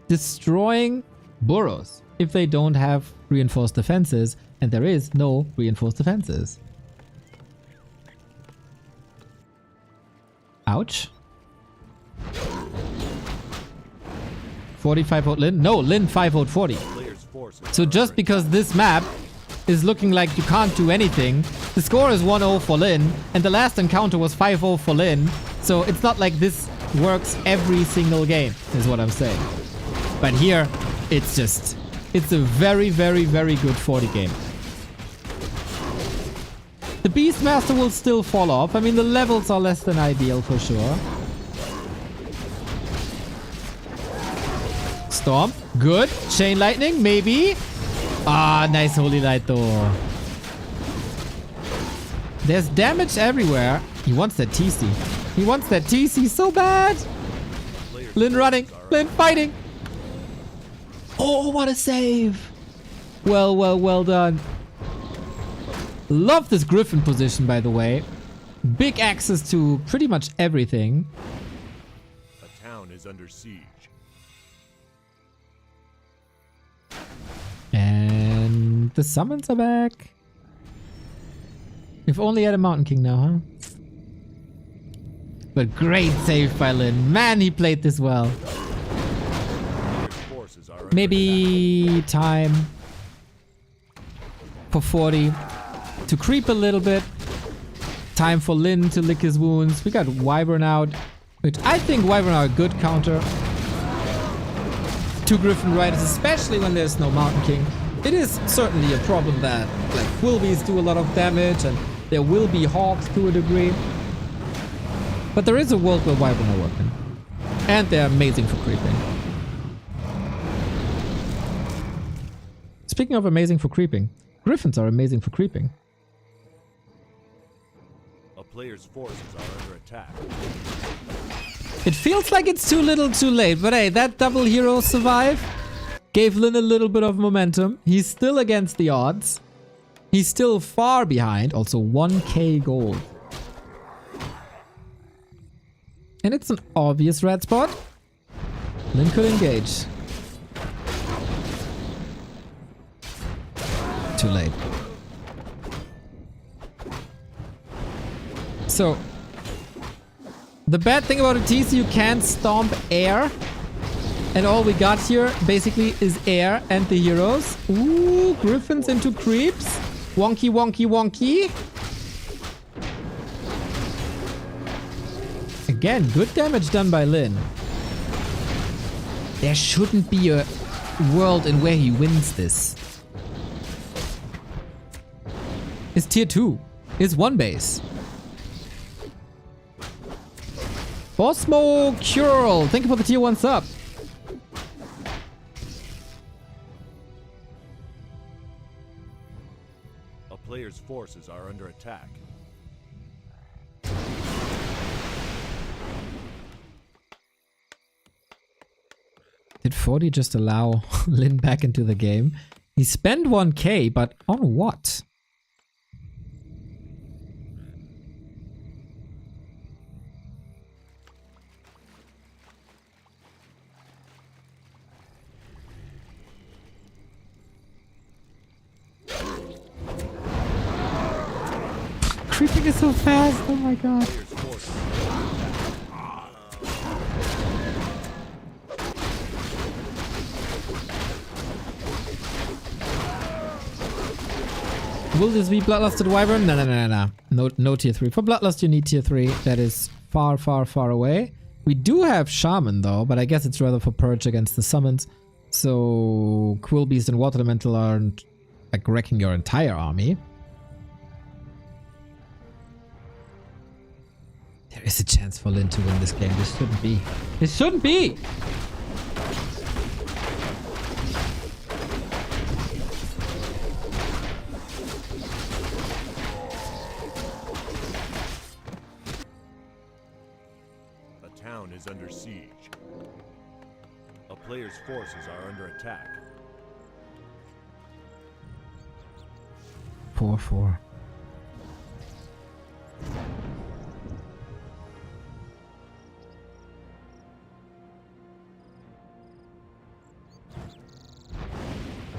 Destroying burrows. If they don't have reinforced defenses. And there is no reinforced defenses. Ouch. 45 vote Lin? No, Lin 5 vote 40. So just because this map is looking like you can't do anything, the score is 1-0 for Lin, and the last encounter was 5-0 for Lin, so it's not like this works every single game, is what I'm saying. But here, it's a very, very, very good 40 game. The Beastmaster will still fall off. I mean, the levels are less than ideal for sure. Storm, good. Chain Lightning, maybe. Ah, nice Holy Light though. There's damage everywhere. He wants that TC. He wants that TC so bad. Lin running. Lin fighting. Oh, what a save. Well done. Love this Griffin position, by the way. Big access to pretty much everything. A town is under siege. And the summons are back. We've only had a Mountain King now, huh? But great save by Lin. Man, he played this well. Maybe time for 40 to creep a little bit. Time for Lin to lick his wounds. We got Wyvern out, which I think Wyvern are a good counter. 2 Griffin Riders, especially when there's no Mountain King. It is certainly a problem that like Quilbies do a lot of damage and there will be Hawks to a degree. But there is a world where Wyvern are working. And they're amazing for creeping. Speaking of amazing for creeping, Griffins are amazing for creeping. A player's forces are under attack. It feels like it's too little too late, but hey, that double hero survive gave Lin a little bit of momentum. He's still against the odds. He's still far behind, also 1k gold. And it's an obvious red spot. Lin could engage. too late. So, the bad thing about a TC, you can't stomp air. And all we got here basically is air and the heroes. Ooh, griffins into creeps. Wonky, wonky, wonky. Again, good damage done by Lin. There shouldn't be a world in where he wins this. It's tier 2. It's 1 base. Bosmo Curl, thank you for the tier 1 sub. A player's forces are under attack. Did 40 just allow Lin back into the game? He spent 1k, but on what? Creeping is so fast, oh my god. Player's forces. Will this be Bloodlusted Wyvern? No. No tier 3. For Bloodlust you need tier 3. That is far, far, far away. We do have Shaman though, but I guess it's rather for purge against the summons. So Quill Beast and Water Elemental aren't like wrecking your entire army. There is a chance for Lin to win this game. This shouldn't be. This shouldn't be! A town is under siege. A player's forces are under attack. 4-4.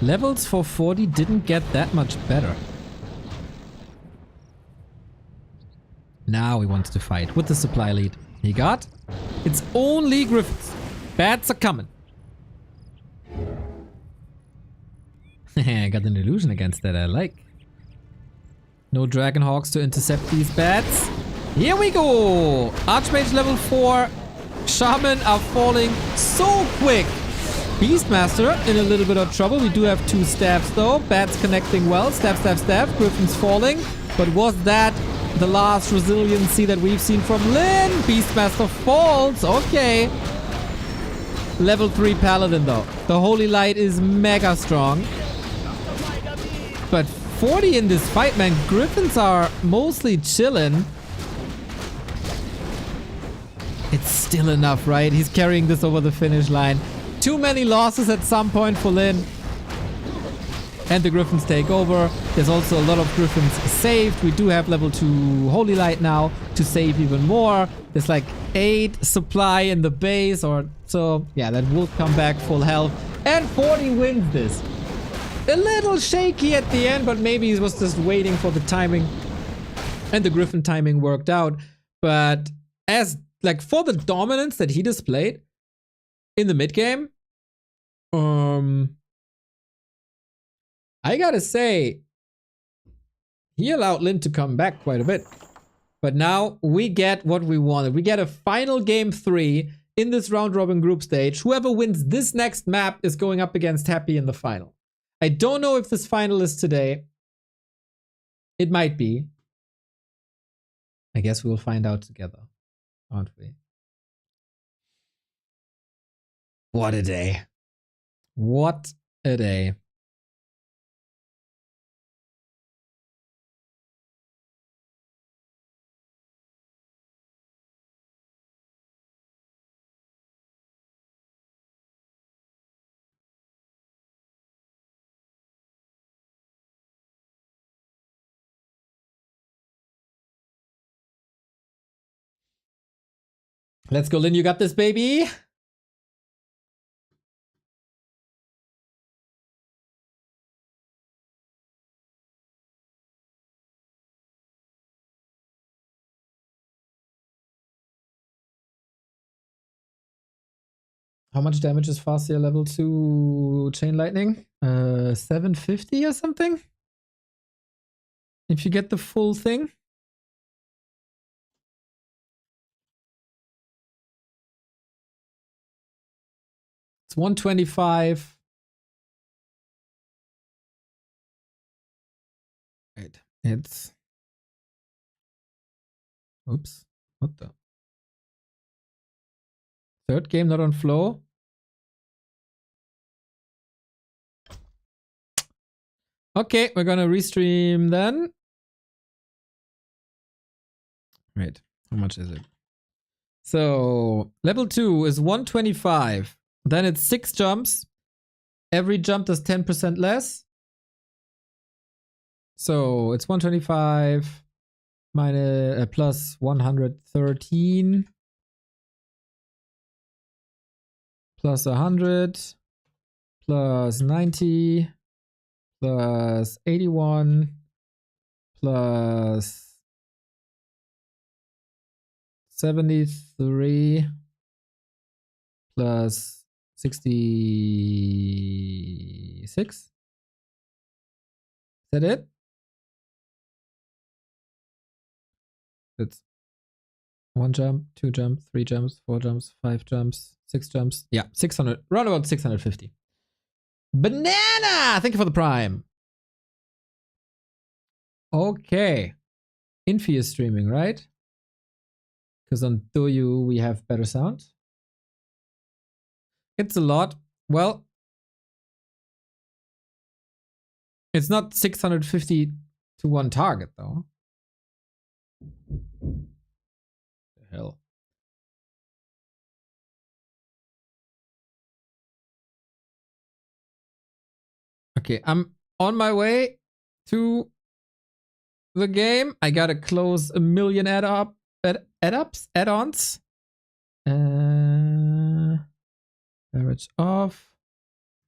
Levels for 40 didn't get that much better. Now he wants to fight with the supply lead. He got? It's only griffins. Bats are coming. I got an illusion against that I like. No Dragon Hawks to intercept these bats. Here we go! Archmage level 4. Shaman are falling so quick. Beastmaster in a little bit of trouble. We do have 2 stabs though. Bats connecting well. Stab, stab, stab. Griffin's falling. But was that the last resiliency that we've seen from Lin? Beastmaster falls. Okay. Level 3 Paladin though. The Holy Light is mega strong. But 40 in this fight, man. Griffins are mostly chilling. It's still enough, right? He's carrying this over the finish line. Too many losses at some point for Lin. And the Griffins take over. There's also a lot of Griffins saved. We do have level 2 Holy Light now to save even more. There's like 8 supply in the base or so. Yeah, that will come back full health. And 40 wins this. A little shaky at the end, but maybe he was just waiting for the timing. And the Griffin timing worked out. But as like for the dominance that he displayed in the mid game, I gotta say, he allowed Lin to come back quite a bit. But now we get what we wanted. We get a final game 3 in this round robin group stage. Whoever wins this next map is going up against Happy in the final. I don't know if this final is today. It might be. I guess we'll find out together, aren't we? What a day. What a day. Let's go, Lin. You got this, baby. How much damage is Farseer level 2 Chain Lightning? 750 or something? If you get the full thing. It's 125. Wait, it's... Oops. What the? Third game not on flow? Okay, we're gonna restream then. Wait, how much is it? So, level 2 is 125. Then it's 6 jumps. Every jump does 10% less. So, it's 125 minus plus 113 plus 100 plus 90 plus 81 plus 73 plus 66. Is that it? It's 1 jump, 2 jumps, 3 jumps, 4 jumps, 5 jumps, 6 jumps. Yeah, 600, around about 650. Banana! Thank you for the prime. Okay. Infi is streaming, right? Because on Doyu we have better sound. It's a lot. Well, it's not 650 to 1 target, though. The hell. Okay, I'm on my way to the game. I gotta close 1 million add-ons. Average off.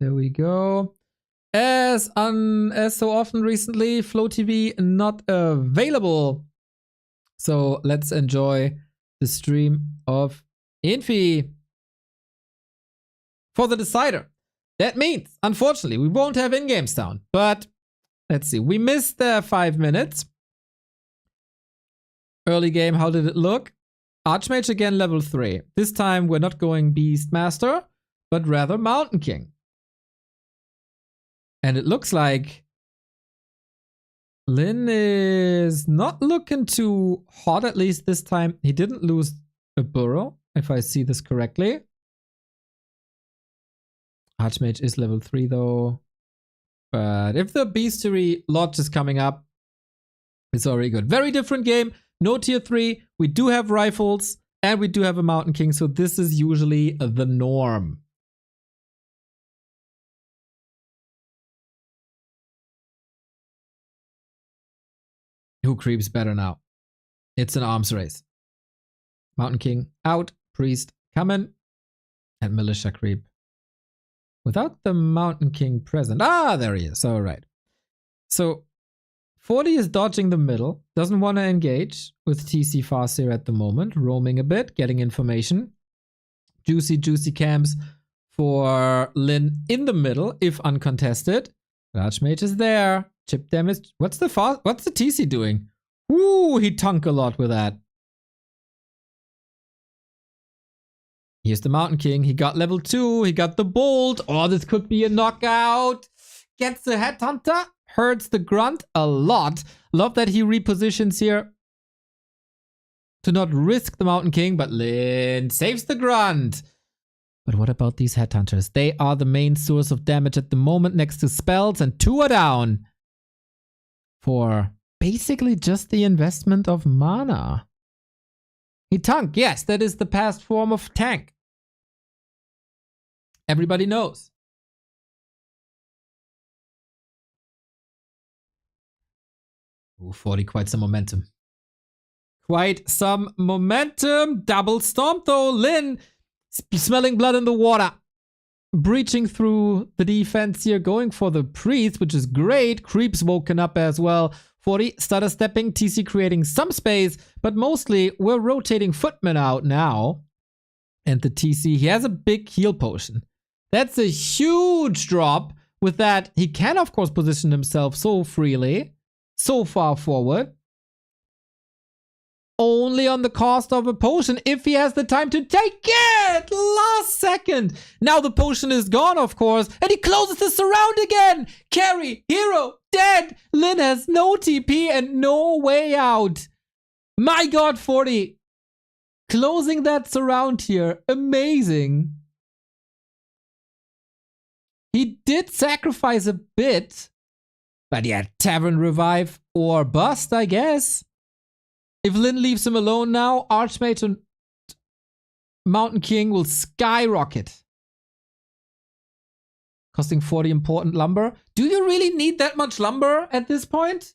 There we go. As so often recently, Flow TV not available. So let's enjoy the stream of Infi for the decider. That means, unfortunately, we won't have in-game sound. But let's see. We missed 5 minutes. Early game, how did it look? Archmage again, level 3. This time we're not going Beastmaster, but rather Mountain King. And it looks like Lin is not looking too hot, at least this time. He didn't lose a burrow, if I see this correctly. Archmage is level 3 though. But if the Beastery Lodge is coming up, it's already good. Very different game. No tier 3. We do have rifles and we do have a Mountain King. So this is usually the norm. Who creeps better now? It's an arms race. Mountain King out. Priest coming. And Militia creep. Without the Mountain King present. Ah, there he is. All right. So 40 is dodging the middle. Doesn't want to engage with TC Farseer at the moment. Roaming a bit. Getting information. Juicy camps for Lin in the middle if uncontested. Archmage is there. Chip damage. What's the TC doing? Ooh, he tunk a lot with that. Here's the Mountain King. He got level 2. He got the bolt. Oh, this could be a knockout. Gets the Headhunter. Hurts the Grunt a lot. Love that he repositions here to not risk the Mountain King, but Lin saves the Grunt. But what about these Headhunters? They are the main source of damage at the moment next to spells, and 2 are down for basically just the investment of mana. He tanked. Yes, that is the past form of tank. Everybody knows. Ooh, 40, quite some momentum. Quite some momentum. Double stomp though. Lin smelling blood in the water. Breaching through the defense here. Going for the priest, which is great. Creeps woken up as well. 40 stutter stepping. TC creating some space. But mostly we're rotating footmen out now. And the TC, he has a big heal potion. That's a huge drop. With that, he can, of course, position himself so freely, so far forward. Only on the cost of a potion if he has the time to take it! Last second! Now the potion is gone, of course, and he closes the surround again! Carry, hero, dead! Lin has no TP and no way out. My god, 40. Closing that surround here. Amazing. He did sacrifice a bit. But yeah, Tavern Revive or bust, I guess. If Lin leaves him alone now, Archmage and Mountain King will skyrocket. Costing 40 important lumber. Do you really need that much lumber at this point?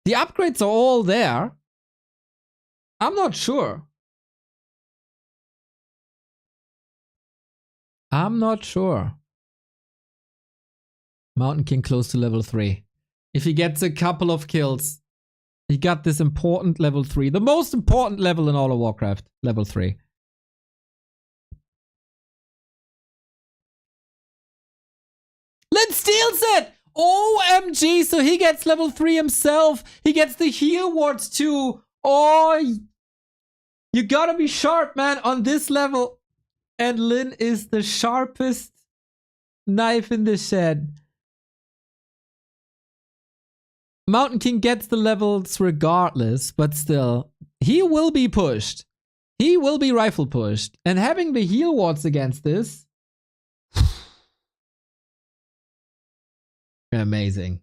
The upgrades are all there. I'm not sure. I'm not sure. Mountain King close to level 3. If he gets a couple of kills, he got this important level 3. The most important level in all of Warcraft. Level 3. Lin steals it! OMG, so he gets level 3 himself. He gets the heal wards too. Oh, you gotta be sharp, man, on this level. And Lin is the sharpest knife in the shed. Mountain King gets the levels regardless, but still, he will be pushed. He will be rifle pushed. And having the heal wards against this... Amazing.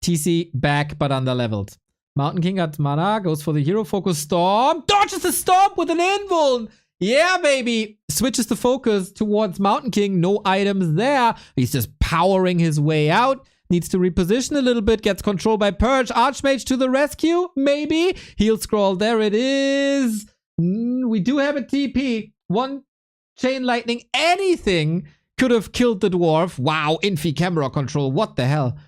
TC back, but under-leveled. Mountain King got mana, goes for the hero focus storm. Dodges the storm with an invuln! Yeah, baby! Switches the focus towards Mountain King. No items there. He's just powering his way out. Needs to reposition a little bit. Gets controlled by Purge. Archmage to the rescue. Maybe. Heal scroll. There it is. We do have a TP. One chain lightning. Anything could have killed the dwarf. Wow. Infi camera control. What the hell?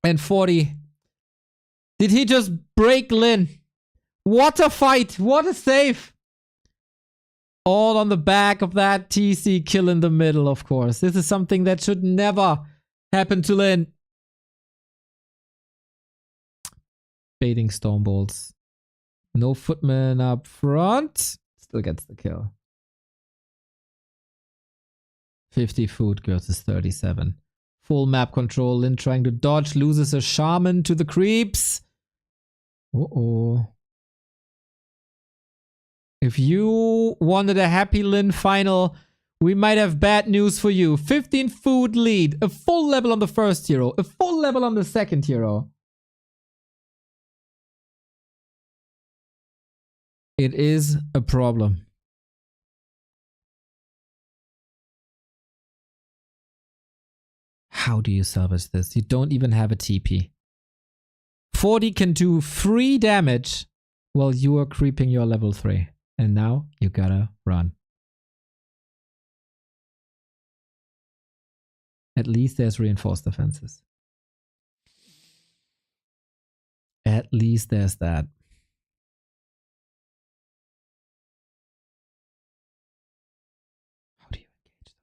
And 40. Did he just break Lin? What a fight. What a save. All on the back of that TC kill in the middle, of course. This is something that should never happen to Lin. Baiting Storm Bolts. No footman up front. Still gets the kill. 50 food versus 37. Full map control. Lin trying to dodge. Loses a shaman to the creeps. Uh-oh. If you wanted a happy Lin final, we might have bad news for you. 15 food lead. A full level on the first hero. A full level on the second hero. It is a problem. How do you salvage this? You don't even have a TP. 40 can do free damage while you are creeping your level 3. And now you gotta run. At least there's reinforced defenses. At least there's that. How do you engage?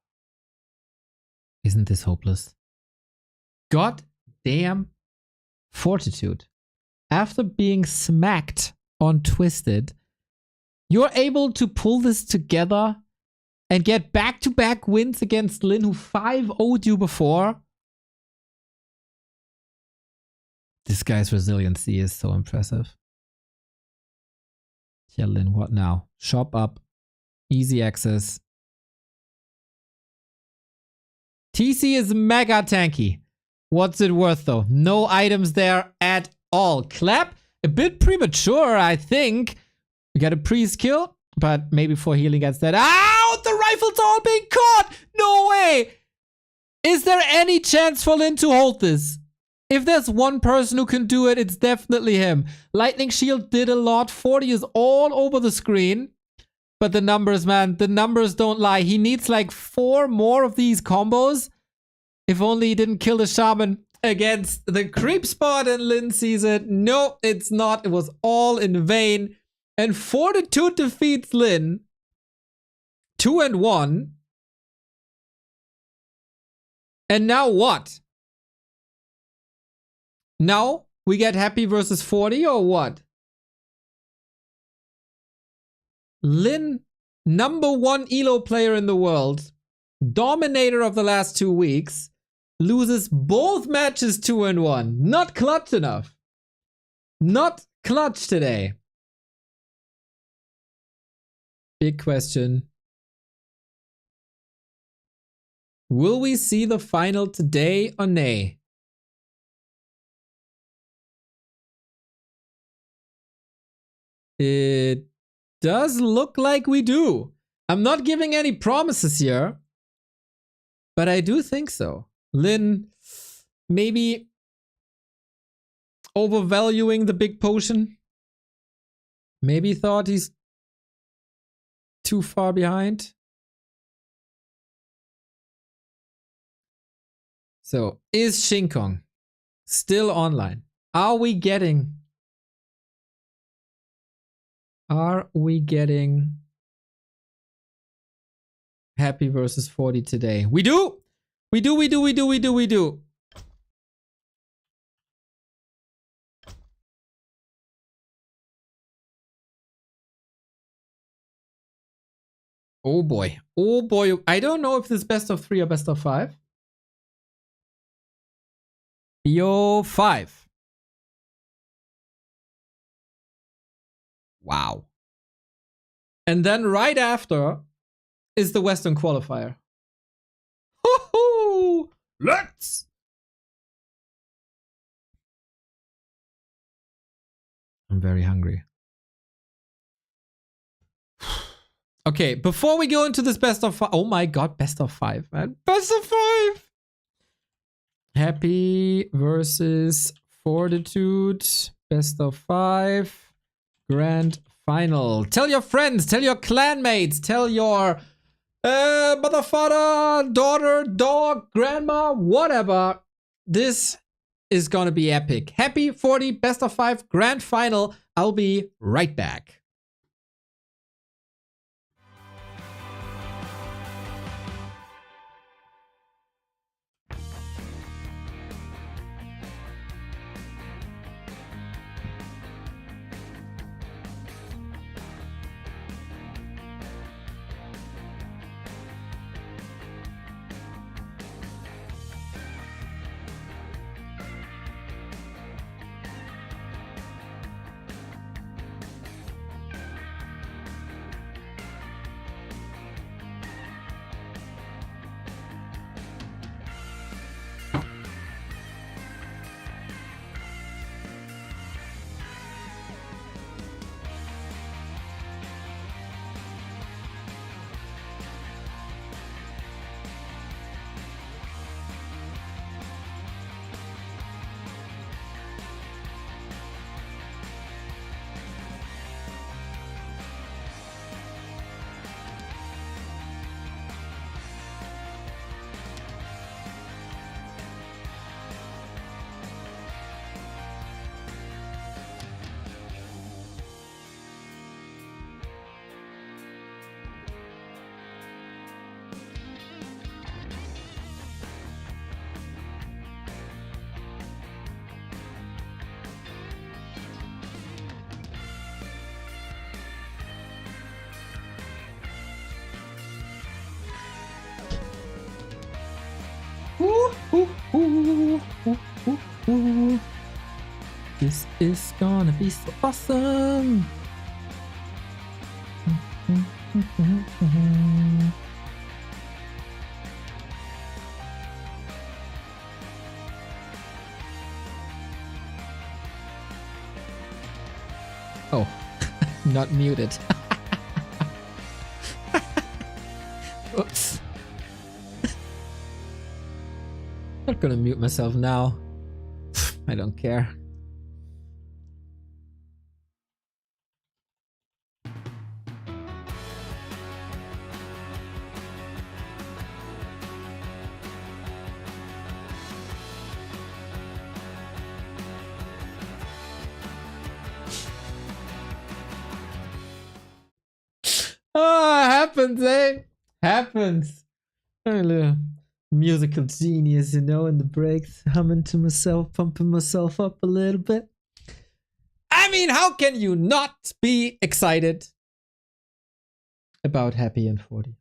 Isn't this hopeless? God damn Fortitude. After being smacked on Twisted, you're able to pull this together and get back-to-back wins against Lin, who 5-0'd you before. This guy's resiliency is so impressive. Yeah, Lin, what now? Shop up. Easy access. TC is mega tanky. What's it worth though? No items there at all. Clap. A bit premature, I think. We got a priest kill, but maybe for healing gets that. Ow! The rifles are all being caught! No way! Is there any chance for Lin to hold this? If there's one person who can do it, it's definitely him. Lightning Shield did a lot. 40 is all over the screen. But the numbers, man, the numbers don't lie. He needs like 4 more of these combos. If only he didn't kill the shaman against the creep spot and Lin sees it. No, it's not. It was all in vain. And Fortitude defeats Lin 2-1. And now what? Now we get Happy versus 40 or what? Lin, #1 ELO player in the world, dominator of the last 2 weeks, loses both matches 2-1. Not clutch enough. Not clutch today. Big question. Will we see the final today or nay? It does look like we do. I'm not giving any promises here, but I do think so. Lin maybe overvaluing the big potion. Maybe thought he's too far behind. So, is Shinkong still online? Are we getting Happy versus 40 today? We do! We do. Oh boy. Oh boy. I don't know if this is best of 3 or best of 5. BO5. Wow. And then right after is the Western qualifier. Hoo-hoo! Let's! I'm very hungry. Okay, before we go into this best of 5. Oh my god, best of 5, man. Best of 5! Happy versus Fortitude. Best of 5. Grand final. Tell your friends, tell your clanmates, tell your mother, father, daughter, dog, grandma, whatever. This is gonna be epic. Happy 40, best of 5, grand final. I'll be right back. This is gonna be so awesome. Oh, not muted. Oops. Not gonna mute myself now. I don't care. Ah, happens, eh? happens. I'm a little musical genius, you know, in the breaks, humming to myself, pumping myself up a little bit. I mean, how can you not be excited about Happy and 40?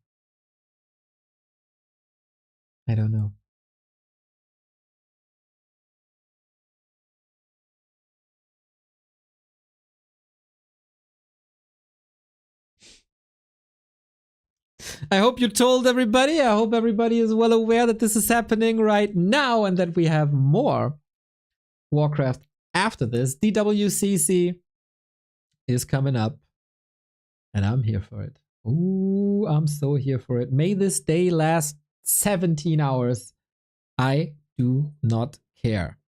I don't know. I hope you told everybody. I hope everybody is well aware that this is happening right now and that we have more Warcraft after this. DWCC is coming up and I'm here for it. Ooh, I'm so here for it. May this day last 17 hours. I do not care.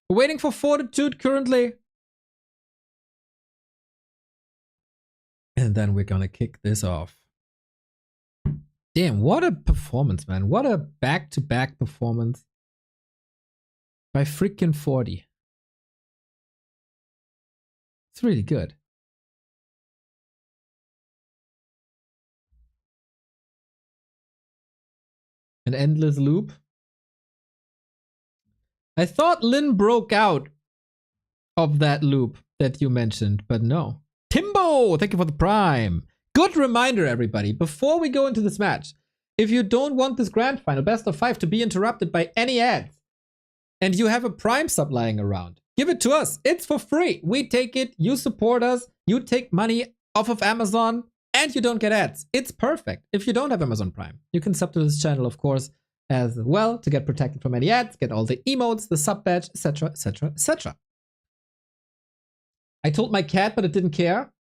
We're waiting for Fortitude currently. And then we're gonna kick this off. Damn, what a performance, man. What a back-to-back performance by freaking 40. It's really good. An endless loop. I thought Lynn broke out of that loop that you mentioned, but no. Timbo, thank you for the prime. Good reminder, everybody, before we go into this match, if you don't want this grand final best of 5 to be interrupted by any ads, and you have a prime sub lying around, give it to us. It's for free. We take it, you support us, you take money off of Amazon, and you don't get ads. It's perfect. If you don't have Amazon Prime, you can sub to this channel, of course, as well, to get protected from any ads, get all the emotes, the sub badge, etc., etc., etc. I told my cat, but it didn't care.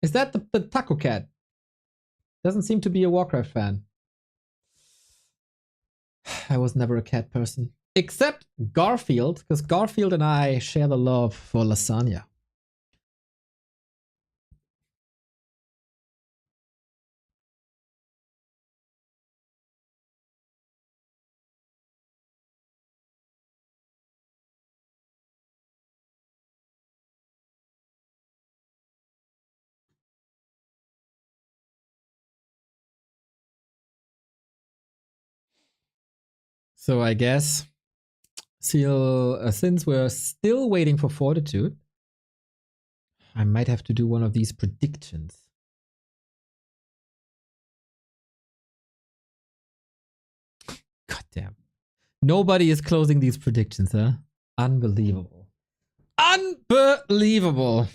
Is that the taco cat? Doesn't seem to be a Warcraft fan. I was never a cat person. Except Garfield, because Garfield and I share the love for lasagna. So I guess since we're still waiting for Fortitude, I might have to do one of these predictions. God damn. Nobody is closing these predictions, huh? Unbelievable. Unbelievable.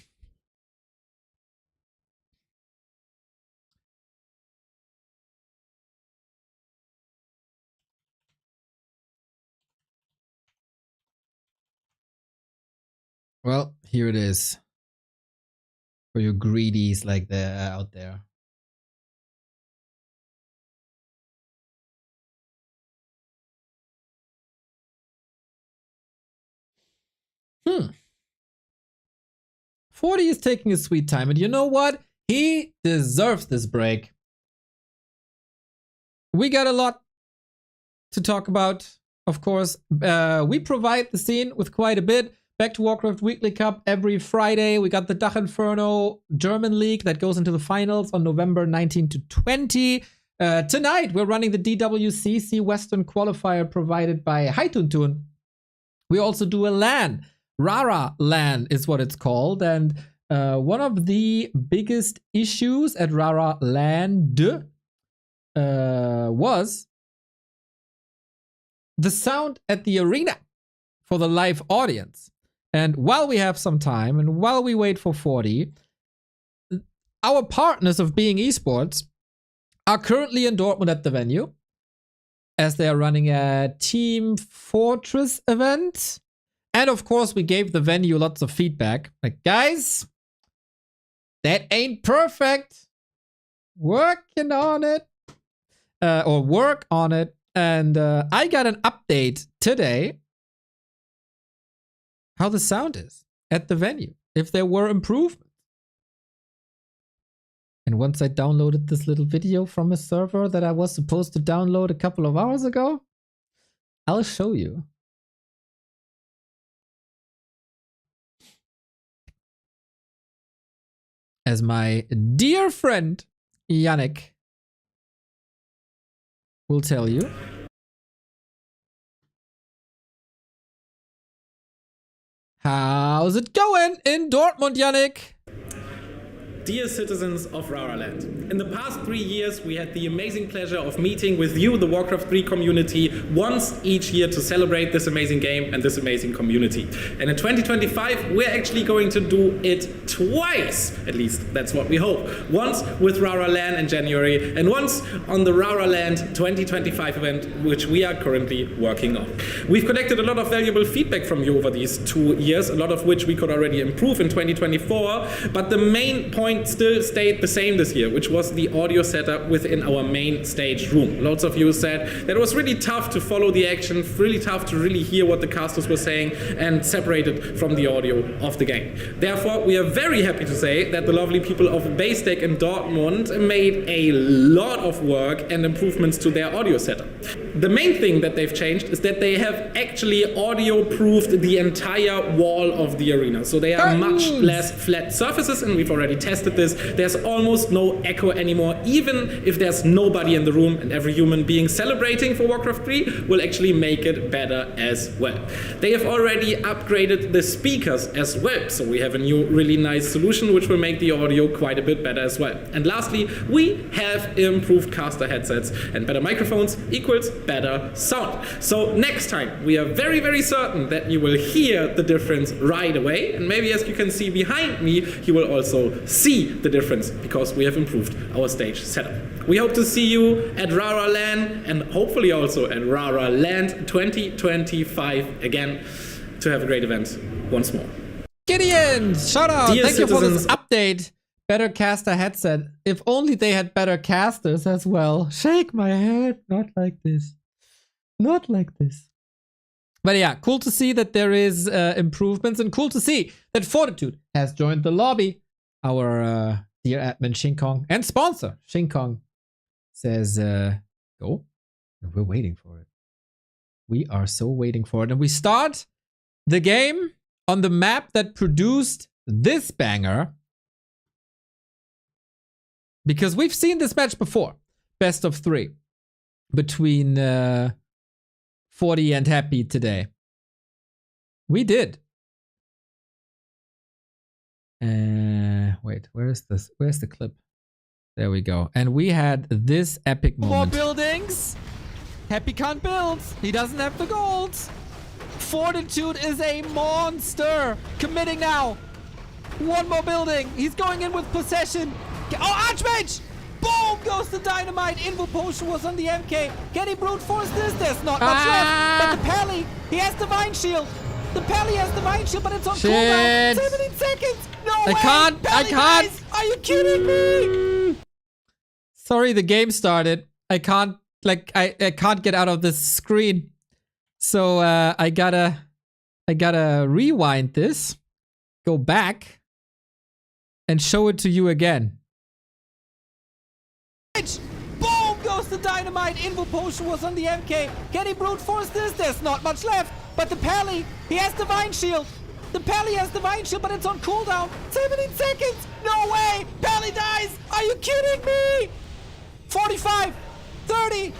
Well, here it is. For you greedies like that out there. Hmm. 40 is taking his sweet time, and you know what? He deserves this break. We got a lot to talk about, of course. We provide the scene with quite a bit. Back to Warcraft Weekly Cup every Friday. We got the Dach Inferno German League that goes into the finals on November 19 to 20. Tonight, we're running the DWCC Western Qualifier provided by Haituntun. We also do a LAN. RARALAN is what it's called. And one of the biggest issues at RARALAN was the sound at the arena for the live audience. And while we have some time and while we wait for 40, our partners of Being Esports are currently in Dortmund at the venue as they are running a Team Fortress event. And of course, we gave the venue lots of feedback. Like, guys, that ain't perfect. Working on it. Or work on it. And I got an update today how the sound is at the venue, if there were improvements. And once I downloaded this little video from a server that I was supposed to download a couple of hours ago, I'll show you. As my dear friend Yannick will tell you. How's it going in Dortmund, Yannick? Dear citizens of RARALAN, in the past 3 years we had the amazing pleasure of meeting with you, the Warcraft 3 community, once each year to celebrate this amazing game and this amazing community. And in 2025 we're actually going to do it twice, at least that's what we hope. Once with RARALAN in January and once on the RARALAN 2025 event, which we are currently working on. We've collected a lot of valuable feedback from you over these 2 years, a lot of which we could already improve in 2024, but the main point still stayed the same this year, which was the audio setup within our main stage room. Lots of you said that it was really tough to follow the action, really tough to really hear what the casters were saying and separate it from the audio of the game. Therefore, we are very happy to say that the lovely people of Baystec in Dortmund made a lot of work and improvements to their audio setup. The main thing that they've changed is that they have actually audio-proofed the entire wall of the arena. So they are much less flat surfaces, and we've already tested this. There's almost no echo anymore, even if there's nobody in the room, and every human being celebrating for Warcraft 3 will actually make it better as well. They have already upgraded the speakers as well, so we have a new really nice solution which will make the audio quite a bit better as well. And lastly, we have improved caster headsets, and better microphones equals better sound. So next time we are very, very certain that you will hear the difference right away, and maybe as you can see behind me, you will also see the difference because we have improved our stage setup. We hope to see you at RARALAN and hopefully also at RARALAN 2025 again to have a great event once more. Gideon, shout out. Dear Thank you for this citizens- update. Better caster headset. If only they had better casters as well. Shake my head. Not like this. Not like this. But yeah, cool to see that there is improvements, and cool to see that Fortitude has joined the lobby. Our dear admin Shinkong and sponsor Shinkong says go. And we're waiting for it. We are so waiting for it. And we start the game on the map that produced this banger, because we've seen this match before. Best of 3 between 40 and Happy today. We did. Wait, where's this? Where's the clip? There we go. And we had this epic moment. More buildings. Happy can't build. He doesn't have the gold. Fortitude is a monster. Committing now. One more building. He's going in with possession. Oh, Archmage! Boom! Goes the dynamite. Invo potion was on the MK. Can he brute force this? There's not much left. But the Pally, he has divine shield. The Pally has divine shield, but it's on cooldown. 17 seconds. No way. I can't. Dies. Are you kidding me? Sorry, the game started. I can't get out of this screen. So I gotta rewind this, go back, and show it to you again. Boom! Goes the dynamite. Invo potion was on the MK. Can he brute force this? There's not much left. But the Pally, he has divine shield. The Pally has divine shield, but it's on cooldown. 17 seconds. No way. Pally dies. Are you kidding me? 45, 30.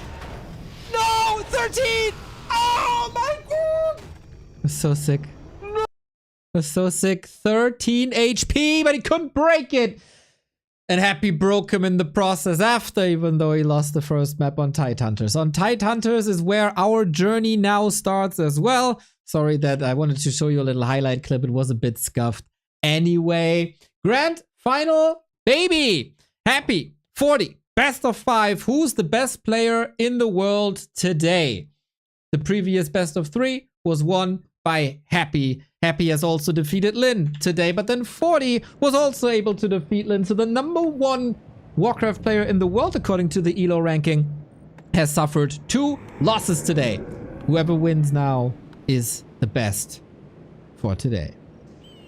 No, 13. Oh my god. I'm so sick. I'm so sick. 13 HP, but he couldn't break it. And Happy broke him in the process after, even though he lost the first map on Tidehunters. On Tidehunters is where our journey now starts as well. Sorry that I wanted to show you a little highlight clip. It was a bit scuffed. Anyway, grand final, baby. Happy, 40, best of 5. Who's the best player in the world today? The previous best of 3 was won by Happy. Happy has also defeated Lin today, but then 40 was also able to defeat Lin. So the #1 Warcraft player in the world, according to the ELO ranking, has suffered 2 losses today. Whoever wins now is the best for today.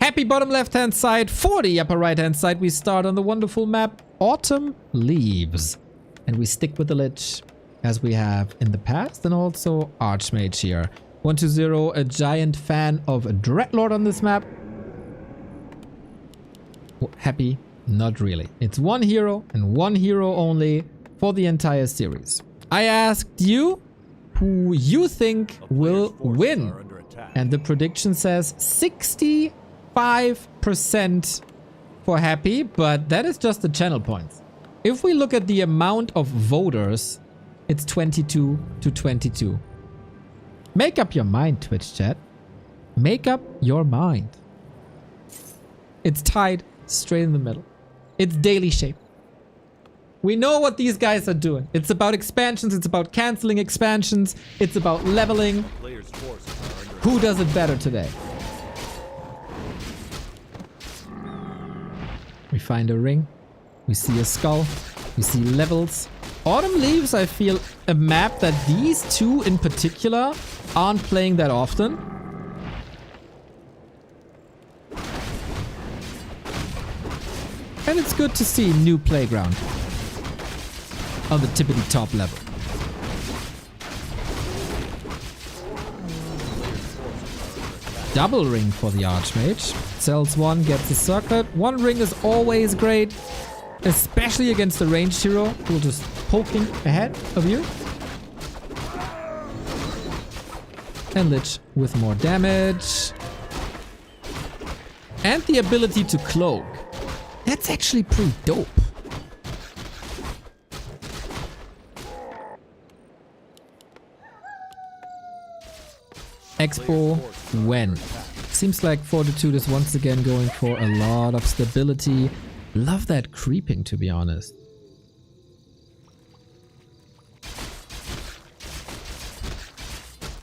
Happy bottom left-hand side, 40 upper right-hand side. We start on the wonderful map Autumn Leaves. And we stick with the Lich as we have in the past, and also Archmage here. 120, a giant fan of Dreadlord on this map. Happy? Not really. It's one hero and one hero only for the entire series. I asked you who you think A player's will forces win. are under attack. And the prediction says 65% for Happy, but that is just the channel points. If we look at the amount of voters, it's 22 to 22. Make up your mind, Twitch chat. Make up your mind. It's tied straight in the middle. It's daily shape. We know what these guys are doing. It's about expansions. It's about canceling expansions. It's about leveling. Players' forces are under Who does it better today? We find a ring. We see a skull. We see levels. Autumn Leaves, I feel, a map that these two in particular aren't playing that often. And it's good to see new playground on the tippity top level. Double ring for the Archmage. Sells one, gets a circlet. One ring is always great, especially against a ranged hero who will just poking ahead of you. And Lich with more damage. And the ability to cloak. That's actually pretty dope. Expo when? Seems like Fortitude is once again going for a lot of stability. Love that creeping, to be honest.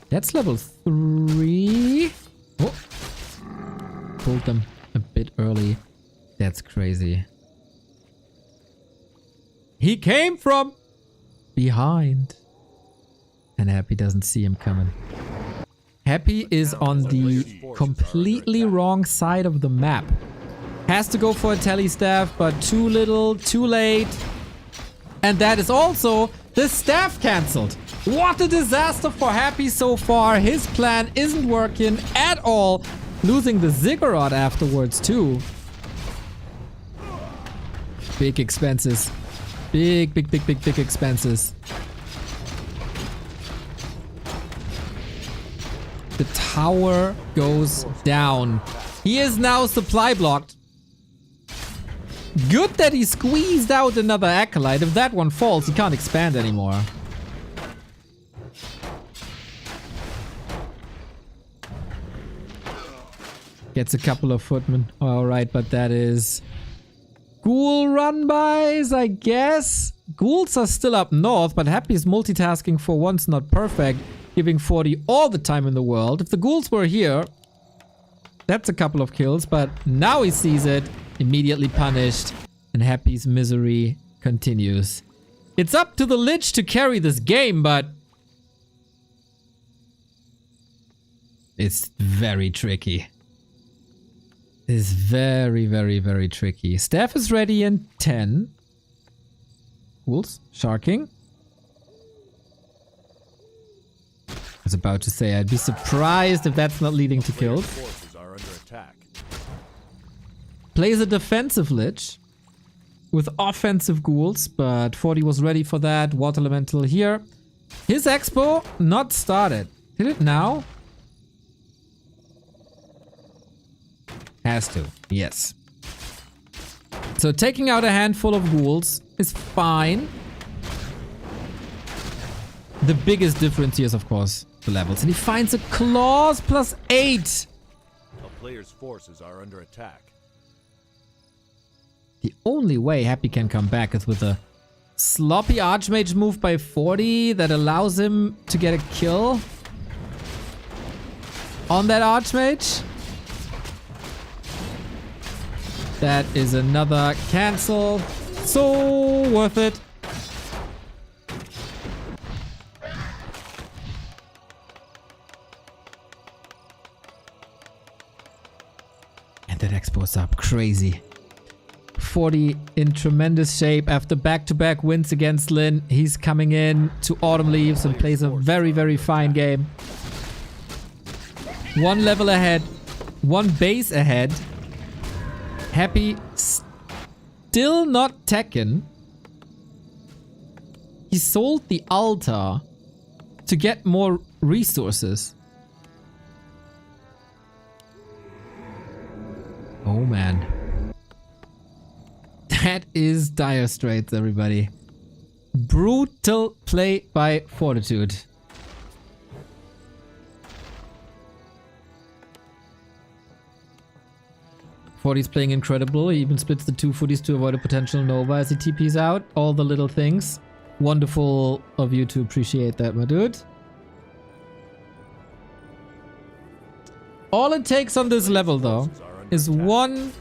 That's level 3. Oh. Pulled them a bit early. That's crazy. He came from behind. And Happy doesn't see him coming. Happy is on the completely wrong side of the map. Has to go for a tele staff, but too little, too late. And that is also the staff cancelled. What a disaster for Happy so far. His plan isn't working at all. Losing the ziggurat afterwards too. Big expenses. Big expenses. The tower goes down. He is now supply blocked. Good that he squeezed out another Acolyte. If that one falls, he can't expand anymore. Gets a couple of footmen. Alright, but that is ghoul run-bys, I guess. Ghouls are still up north, but Happy is multitasking for once not perfect. Giving 40 all the time in the world. If the ghouls were here, that's a couple of kills, but now he sees it, immediately punished, and Happy's misery continues. It's up to the Lich to carry this game, but it's very tricky. It's very tricky. Staff is ready in 10. Ghouls, sharking. I was about to say, I'd be surprised if that's not leading to kills. forces are under attack. Plays a defensive Lich with offensive ghouls, but 40 was ready for that. Water Elemental here. His Expo not started. Did it now? Has to, yes. So taking out a handful of ghouls is fine. The biggest difference here is, of course, the levels. And he finds a claws plus 8. A player's forces are under attack. The only way Happy can come back is with a sloppy Archmage move by 40 that allows him to get a kill on that Archmage. That is another cancel. So worth it. And that Expo's up. Crazy. 40 in tremendous shape after back-to-back wins against Lin. He's coming in to Autumn Leaves and plays a very fine game. One level ahead. One base ahead. Happy still not Tekken. He sold the altar to get more resources. Oh man. That is dire straits, everybody. Brutal play by Fortitude. Forty's playing incredible. He even splits the two footies to avoid a potential Nova as he TPs out. All the little things. Wonderful of you to appreciate that, my dude. All it takes on this level, though, is one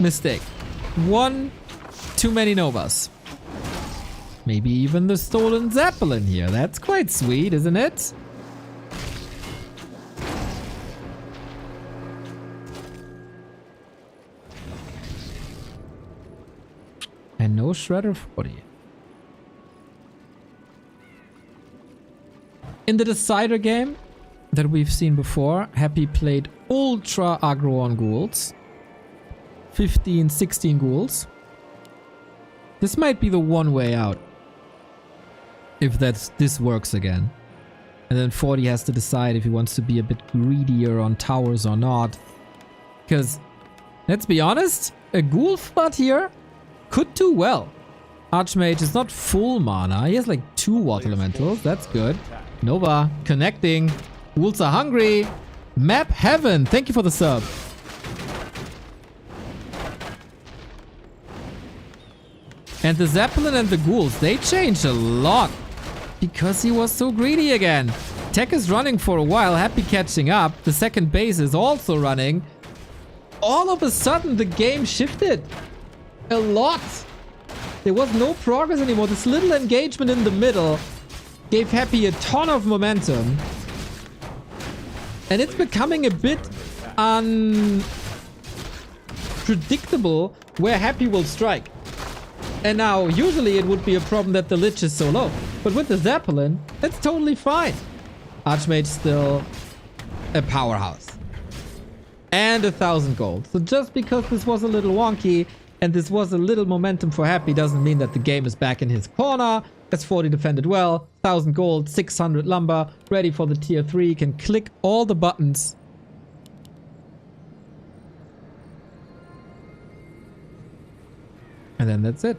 mistake. One too many Novas. Maybe even the stolen Zeppelin here. That's quite sweet, isn't it? And no Shredder 40. In the Decider game that we've seen before, Happy played ultra aggro on ghouls. 15, 16 ghouls. This might be the one way out. If this works again. And then 40 has to decide if he wants to be a bit greedier on towers or not. Because, let's be honest, a ghoul flood here could do well. Archmage is not full mana. He has like 2 water elementals. That's good. Nova, connecting. Ghouls are hungry. Map heaven. Thank you for the sub. And the Zeppelin and the ghouls, they changed a lot. Because he was so greedy again. Tech is running for a while. Happy catching up. The second base is also running. All of a sudden, the game shifted. A lot. There was no progress anymore. This little engagement in the middle gave Happy a ton of momentum. And it's becoming a bit unpredictable where Happy will strike. And now, usually it would be a problem that the Lich is so low. But with the Zeppelin, it's totally fine. Archmage still a powerhouse. And 1,000 gold. So just because this was a little wonky and this was a little momentum for Happy doesn't mean that the game is back in his corner. As 40 defended well. 1,000 gold, 600 lumber. Ready for the tier 3. Can click all the buttons. And then that's it.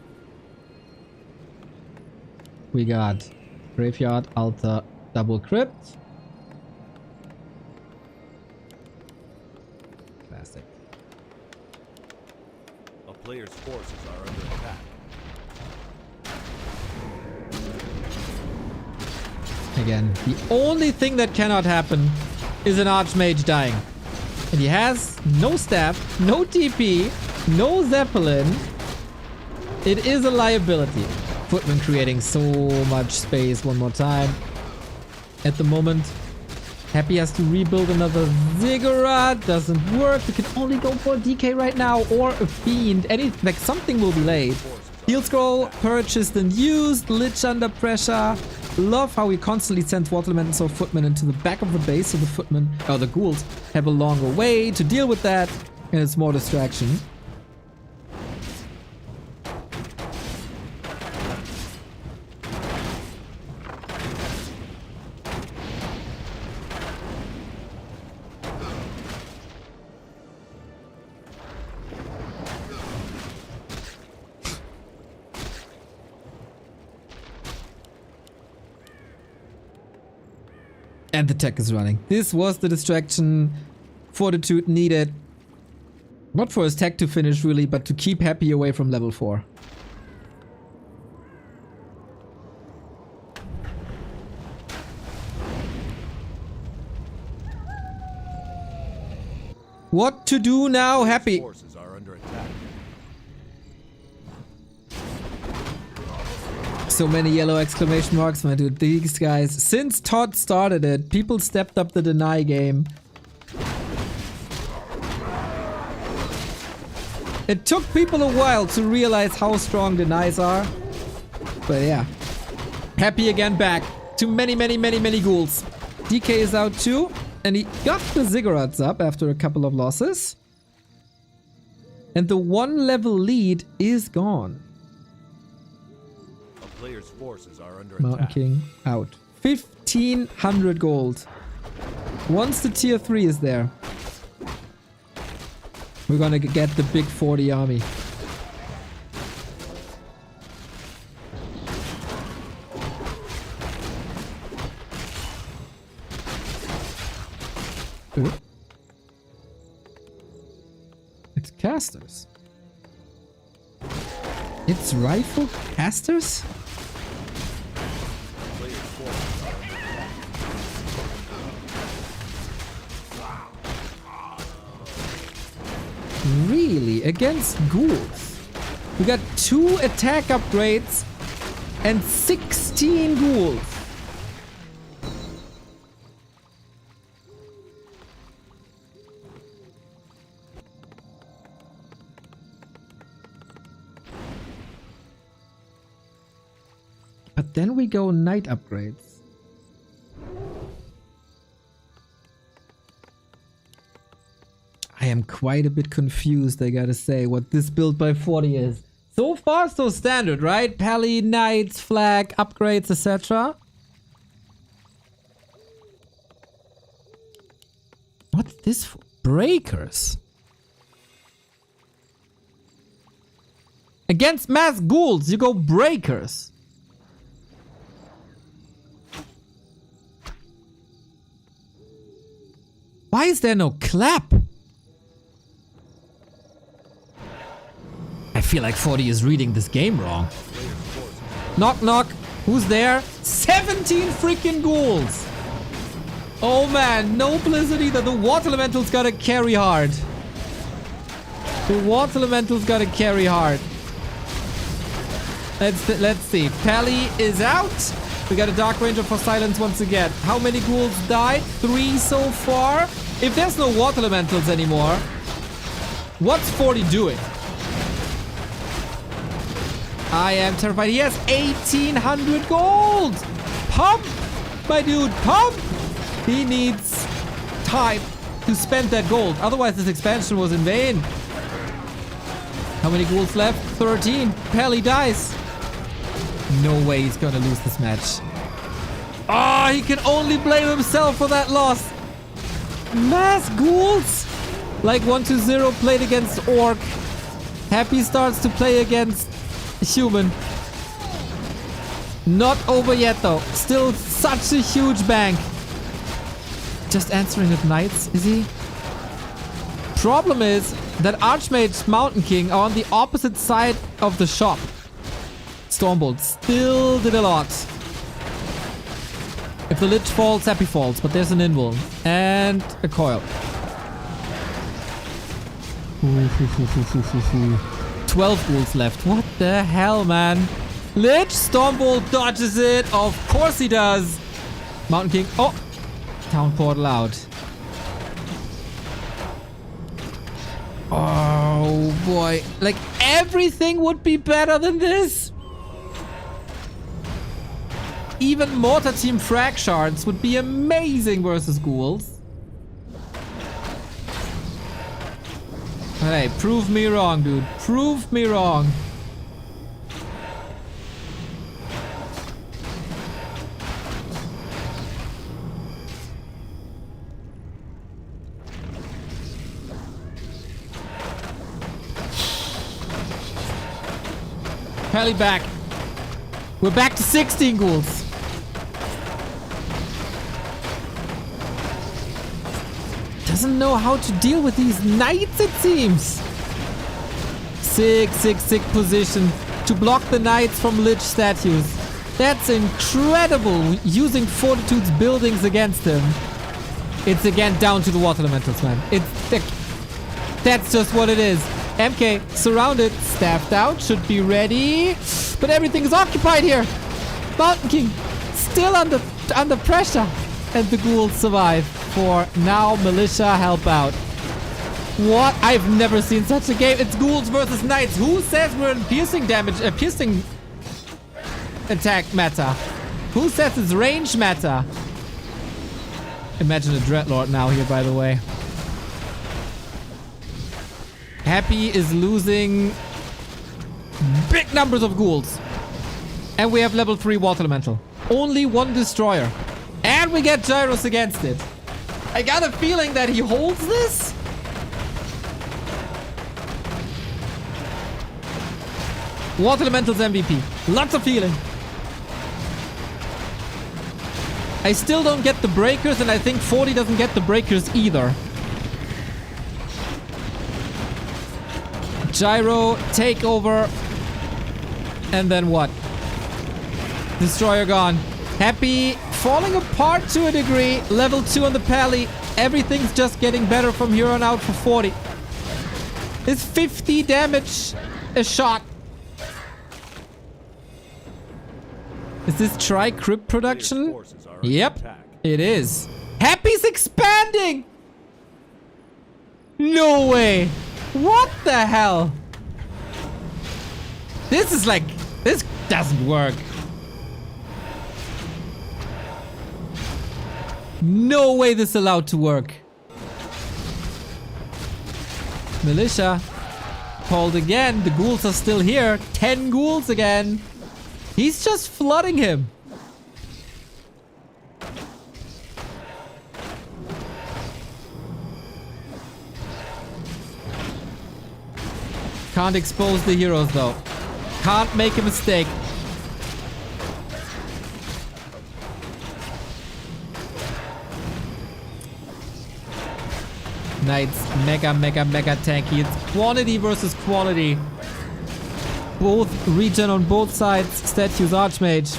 We got Graveyard, Altar, Double Crypt. Classic. A player's forces are under attack. Again, the only thing that cannot happen is an Archmage dying. And he has no staff, no TP, no Zeppelin. It is a liability. Footman creating so much space one more time. At the moment, Happy has to rebuild another Ziggurat. Doesn't work. He can only go for a DK right now or a Fiend. Like something will be late. Heal Scroll purchased and used. Lich under pressure. Love how he constantly sends Water Elementals or Footmen into the back of the base so the Footmen, or the Ghouls, have a longer way to deal with that. And it's more distraction. And the tech is running. This was the distraction Fortitude needed. Not for his tech to finish really, but to keep Happy away from level 4. What to do now, Happy? Forces are under attack. So many yellow exclamation marks, my dude. These guys, since Todd started it, people stepped up the deny game. It took people a while to realize how strong denies are. But yeah. Happy again back to many ghouls. DK is out too. And he got the Ziggurats up after a couple of losses. And the 1 level lead is gone. A player's forces are under Mountain attack. King out. 1500 gold. Once the tier 3 is there, we're gonna get the big 40 army. Ooh. It's casters. It's rifle casters? Player's forces are under Really? Against ghouls? We got 2 attack upgrades and 16 ghouls. But then we go knight upgrades. I am quite a bit confused, I gotta say, what this build by 40 is. So far, so standard, right? Pally, knights, flag, upgrades, etc. What's this for? Breakers. Against mass ghouls, you go breakers. Why is there no clap? I feel like 40 is reading this game wrong. Knock knock. Who's there? 17 freaking ghouls. Oh man, no blizzard either. The water elemental's gotta carry hard. The water elemental's gotta carry hard. Let's see. Pally is out. We got a Dark Ranger for silence once again. How many ghouls died? 3 so far. If there's no water elementals anymore, what's 40 doing? I am terrified. He has 1800 gold. Pump, my dude, pump. He needs time to spend that gold. Otherwise, this expansion was in vain. How many ghouls left? 13. Pally dies. No way he's gonna lose this match. Ah, he can only blame himself for that loss. Mass ghouls. Like 1-0 played against Orc. Happy starts to play against human. Not over yet though. Still such a huge bank. Just answering with knights, is he? Problem is that Archmage Mountain King are on the opposite side of the shop. Stormbolt still did a lot. If the Lich falls, Happy falls, but there's an invul. And a coil. 12 ghouls left. What the hell, man? Lich, Stormbolt dodges it. Of course he does. Mountain King. Oh! Town portal out. Oh boy. Like everything would be better than this. Even Mortar Team Frag Shards would be amazing versus ghouls. Hey, prove me wrong, dude. Prove me wrong. Pally back. We're back to 16 ghouls. Doesn't know how to deal with these knights, it seems. Sick position to block the knights from Lich statues. That's incredible, using Fortitude's buildings against him. It's again down to the water elementals, man. That's just what it is. MK surrounded, staffed out, should be ready. But everything is occupied here. Mountain King still under pressure. And the ghouls survive. For now, militia help out. What? I've never seen such a game. It's ghouls versus knights. Who says we're in piercing damage, piercing attack meta? Who says it's range meta? Imagine a Dreadlord now here, by the way. Happy is losing big numbers of ghouls. And we have level 3 water elemental. Only one destroyer. And we get gyros against it. I got a feeling that he holds this. Water elemental's MVP. Lots of feeling. I still don't get the breakers, and I think 40 doesn't get the breakers either. Gyro, takeover. And then what? Destroyer gone. Happy falling apart to a degree. Level 2 on the pally. Everything's just getting better from here on out for 40. It's 50 damage a shot. Is this tri-crypt production? Yep, it is. Happy's expanding! No way! What the hell? This is like... This doesn't work. No way this is allowed to work. Militia. Called again. The ghouls are still here. 10 ghouls again. He's just flooding him. Can't expose the heroes though. Can't make a mistake. Knights, mega tanky. It's quantity versus quality. Both regen on both sides. Statues, Archmage.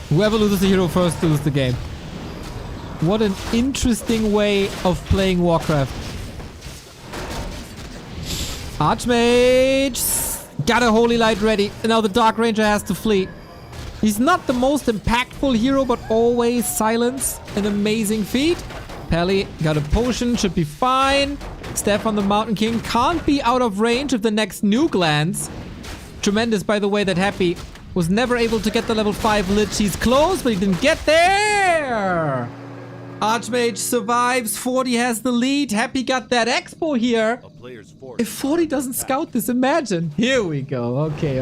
Whoever loses the hero first loses the game. What an interesting way of playing Warcraft. Archmage! Got a Holy Light ready. And now the Dark Ranger has to flee. He's not the most impactful hero, but always silence. An amazing feat. Pally got a potion, should be fine. Steph on the Mountain King can't be out of range if the next nuke lands. Tremendous, by the way, that Happy was never able to get the level 5 Lich. He's close, but he didn't get there. Archmage survives. 40 has the lead. Happy got that expo here. If 40 doesn't scout this, imagine. Here we go. Okay.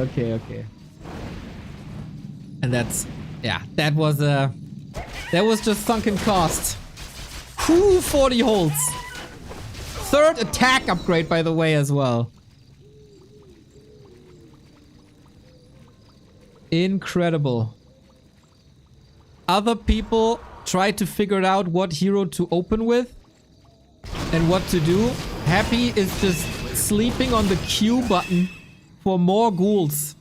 And that's... Yeah, that was just sunken cost. Who 40 holds. Third attack upgrade, by the way, as well. Incredible. Other people try to figure out what hero to open with and what to do. Happy is just sleeping on the Q button for more ghouls.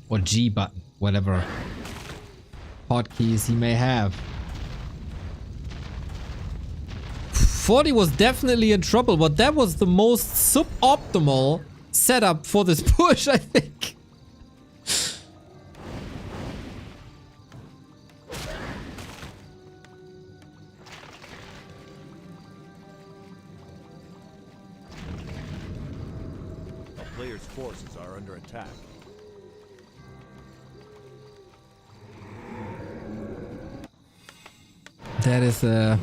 Or G button, whatever hotkeys he may have. 40 was definitely in trouble, but that was the most suboptimal setup for this push, I think. A player's forces are under attack. That is a...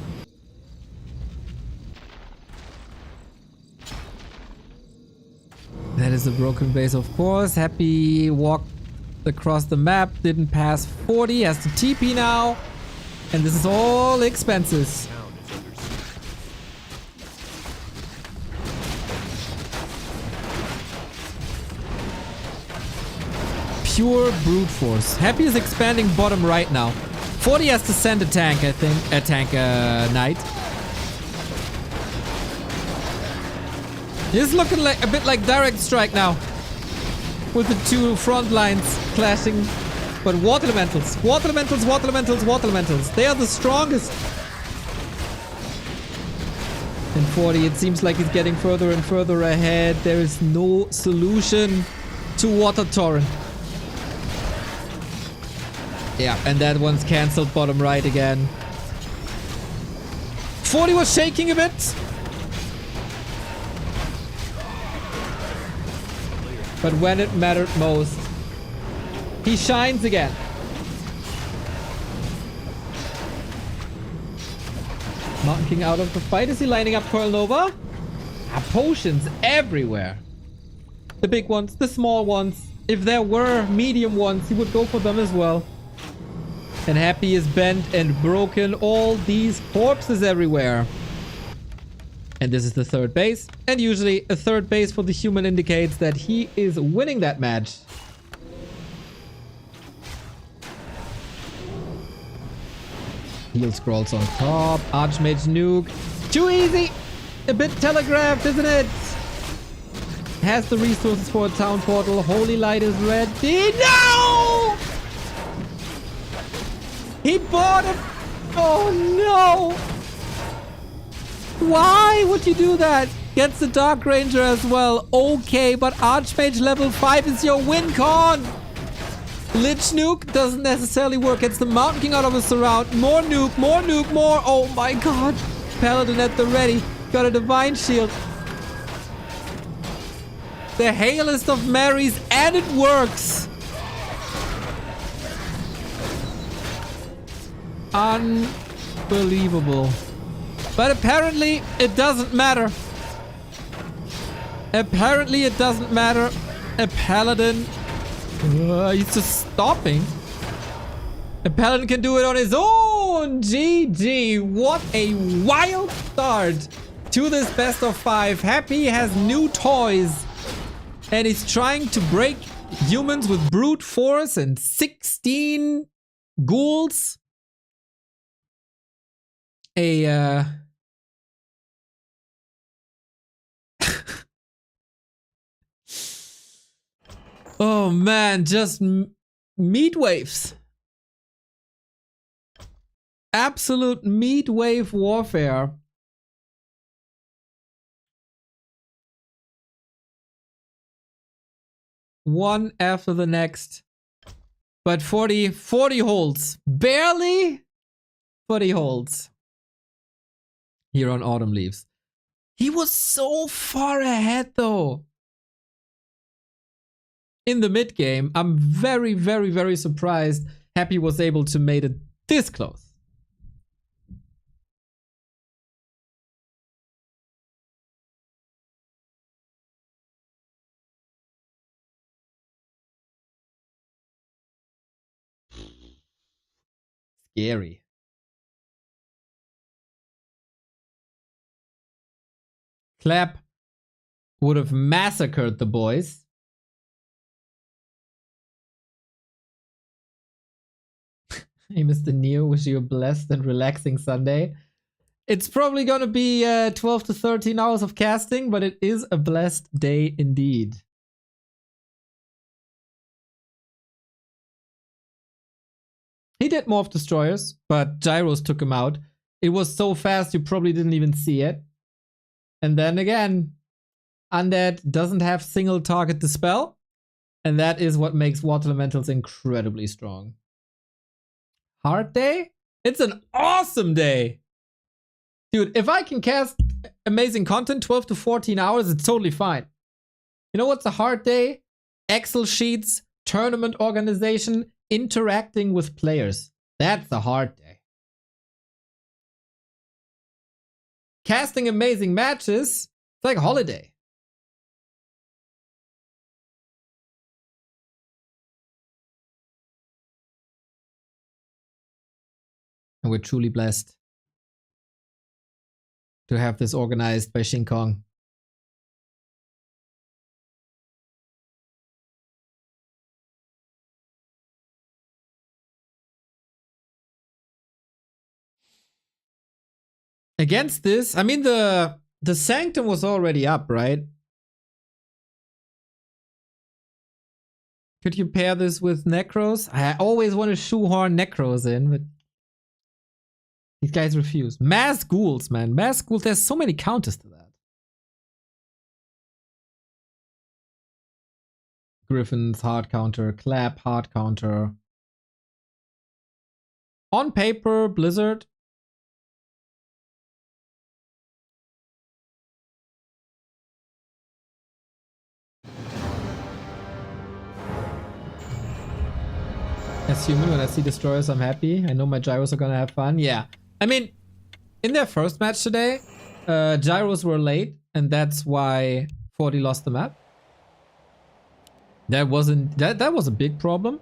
That is a broken base, of course. Happy walked across the map, didn't pass 40, has to TP now. And this is all expenses. Pure brute force. Happy is expanding bottom right now. 40 has to send a tank, I think. A tank knight. It's looking like a bit like direct strike now. With the two front lines clashing. But water elementals. Water elementals, water elementals, water elementals. They are the strongest. And 40, it seems like he's getting further and further ahead. There is no solution to water torrent. Yeah, and that one's cancelled bottom right again. 40 was shaking a bit. But when it mattered most, he shines again. Mountain King out of the fight. Is he lining up Pearl Nova? Ah, potions everywhere. The big ones, the small ones. If there were medium ones, he would go for them as well. And Happy is bent and broken. All these corpses everywhere. And this is the third base. And usually a third base for the human indicates that he is winning that match. Heal scrolls on top. Archmage nuke. Too easy. A bit telegraphed, isn't it? Has the resources for a town portal. Holy light is ready. No! He bought it. Oh no! Why would you do that? Gets the Dark Ranger as well. Okay, but Archmage level 5 is your win con. Lich nuke doesn't necessarily work. Gets the Mountain King out of his surround. More nuke, more nuke, more. Oh my god. Paladin at the ready. Got a Divine Shield. The Hailest of Marys, and it works. Unbelievable. But apparently it doesn't matter. Apparently it doesn't matter. A Paladin... he's just stopping. A Paladin can do it on his own. GG. What a wild start to this best of 5. Happy has new toys. And he's trying to break humans with brute force and 16 ghouls. Oh man, just meat waves. Absolute meat wave warfare. One after the next. But 40 holds. Barely 40 holds. Here on Autumn Leaves. He was so far ahead though. In the mid game, I'm very, very, very surprised Happy was able to make it this close. Scary. Clap would have massacred the boys. Hey, Mr. Neo, wish you a blessed and relaxing Sunday. It's probably gonna be 12 to 13 hours of casting, but it is a blessed day indeed. He did morph destroyers, but Gyros took him out. It was so fast you probably didn't even see it. And then again, Undead doesn't have single target dispel. And that is what makes Water Elementals incredibly strong. Hard day? It's an awesome day! Dude, if I can cast amazing content 12 to 14 hours, it's totally fine. You know what's a hard day? Excel sheets, tournament organization, interacting with players. That's a hard day. Casting amazing matches, it's like a holiday. And we're truly blessed to have this organized by Shin Kong. Against this, I mean the Sanctum was already up, right? Could you pair this with Necros? I always want to shoehorn Necros in, but these guys refuse. Mass Ghouls, man. Mass Ghouls, there's so many counters to that. Griffins, hard counter. Clap, hard counter. On paper, Blizzard. As human, when I see destroyers, I'm happy. I know my gyros are gonna have fun. Yeah. I mean, in their first match today, gyros were late, and that's why 40 lost the map. That wasn't that was a big problem.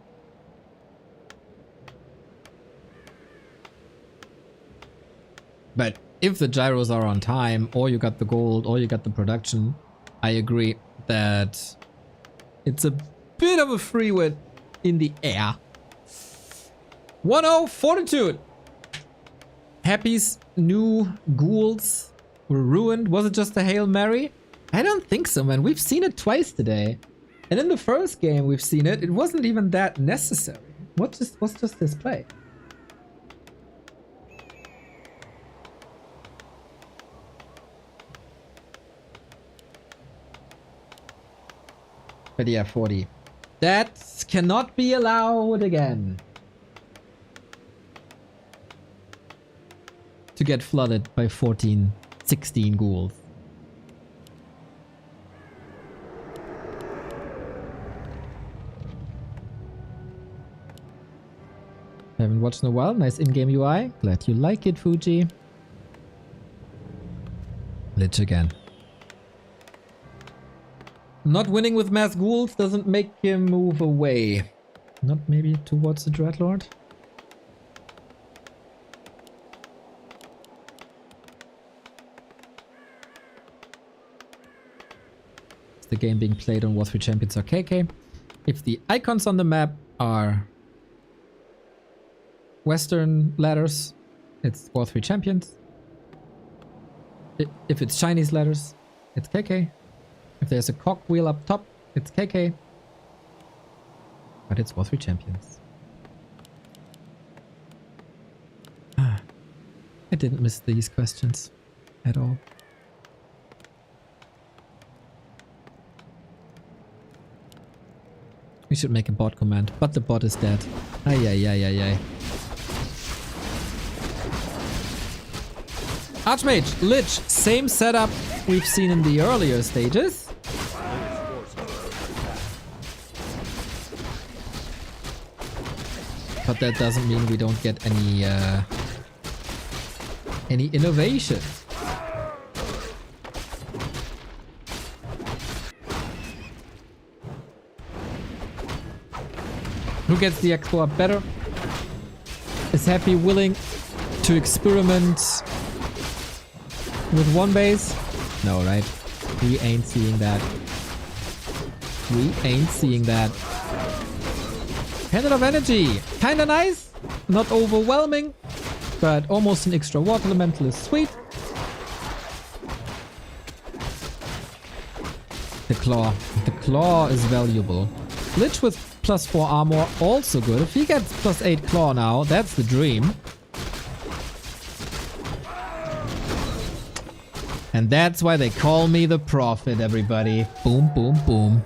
But if the gyros are on time, or you got the gold, or you got the production, I agree that it's a bit of a free win in the air. 1-0 Fortitude. Happy's new ghouls were ruined. Was it just a Hail Mary? I don't think so, man. We've seen it twice today. And in the first game we've seen it. It wasn't even that necessary. What's just this play? But yeah, 40. That cannot be allowed again. To get flooded by 14, 16 ghouls. Haven't watched in a while. Nice in-game UI. Glad you like it, Fuji. Lich again. Not winning with mass ghouls doesn't make him move away. Not maybe towards the Dreadlord? Is the game being played on War 3 Champions or KK? If the icons on the map are Western letters, it's War 3 Champions. If it's Chinese letters, it's KK. If there's a cogwheel up top, it's KK. But it's War 3 Champions. I didn't miss these questions at all. We should make a bot command, but the bot is dead. Ay, ay, ay, ay, ay. Archmage, Lich, same setup we've seen in the earlier stages. But that doesn't mean we don't get any innovation. Who gets the X4 up better? Is Happy willing to experiment with one base? No, right? We ain't seeing that. We ain't seeing that. Pendant of Energy. Kinda nice. Not overwhelming. But almost an extra water elemental is sweet. The Claw. The Claw is valuable. Lich with +4 armor, also good. If he gets +8 Claw now, that's the dream. And that's why they call me the Prophet, everybody. Boom, boom, boom.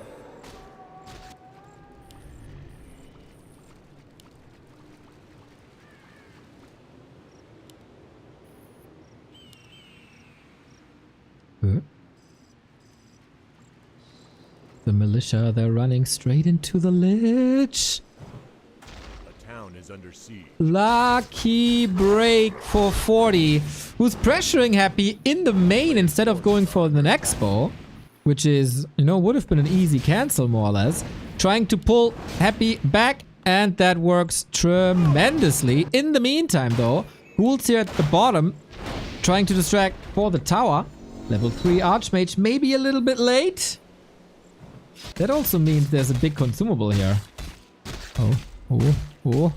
The militia, they're running straight into the Lich. The town is under siege. Lucky break for 40, who's pressuring Happy in the main instead of going for the Expo, which is, you know, would have been an easy cancel more or less. Trying to pull Happy back, and that works tremendously. In the meantime, though, ghouls here at the bottom, trying to distract for the tower. Level 3 Archmage, maybe a little bit late. That also means there's a big consumable here. Oh, oh, oh.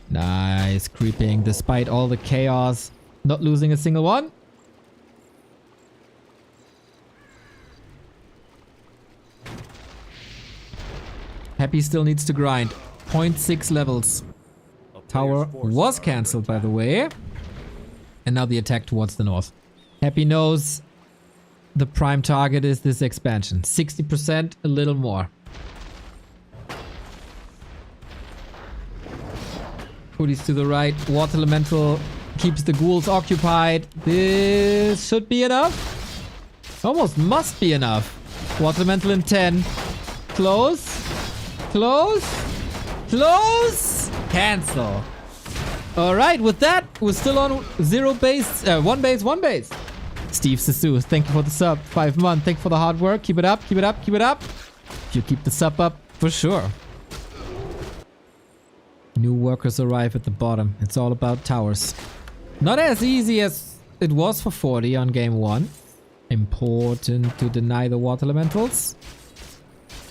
Nice creeping despite all the chaos. Not losing a single one. Happy still needs to grind. 0.6 levels. Tower was cancelled, by the way. And now the attack towards the north. Happy knows the prime target is this expansion. 60%, a little more. Pooties to the right. Water Elemental keeps the ghouls occupied. This should be enough. Almost must be enough. Water Elemental in 10. Close. Close. Close. Cancel. Alright, with that, We're still on 0 base, 1 base, 1 base. Steve Sisu, thank you for the sub. 5 months. Thank you for the hard work. Keep it up, keep it up, keep it up. If you keep the sub up, for sure. New workers arrive at the bottom. It's all about towers. Not as easy as it was for 40 on game 1. Important to deny the water elementals.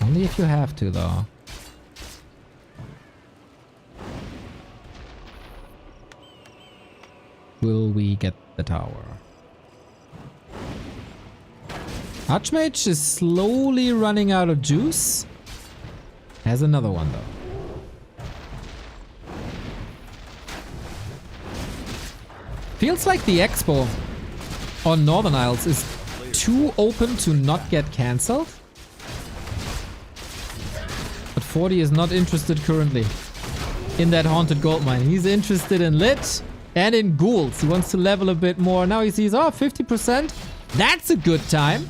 Only if you have to, though. Will we get the tower? Archmage is slowly running out of juice. Has another one, though. Feels like the expo on Northern Isles is too open to not get cancelled. But 40 is not interested currently in that haunted gold mine. He's interested in lit and in ghouls. He wants to level a bit more. Now he sees, oh, 50%. That's a good time.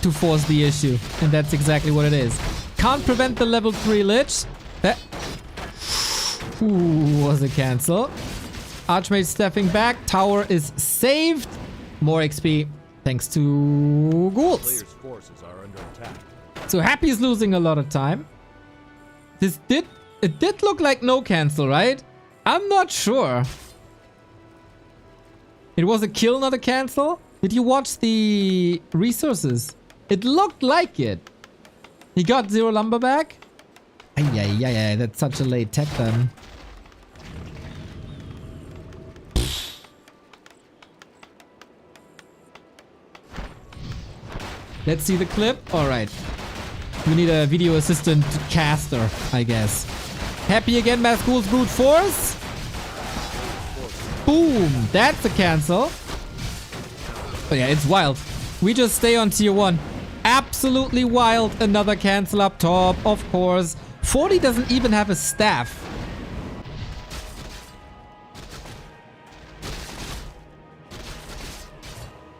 To force the issue. And that's exactly what it is. Can't prevent the level 3 lich. That was a cancel. Archmage stepping back. Tower is saved. More XP thanks to ghouls. Players' forces are under attack. So Happy is losing a lot of time. It did look like no cancel, right? I'm not sure. It was a kill, not a cancel? Did you watch the resources? It looked like it. He got 0 lumber back. Ay, that's such a late tech then. Let's see the clip. All right. We need a video assistant caster, I guess. Happy again, Mass Ghouls brute force. Boom. That's a cancel. Oh yeah, it's wild. We just stay on tier 1. Absolutely wild. Another cancel up top, of course. 40 doesn't even have a staff.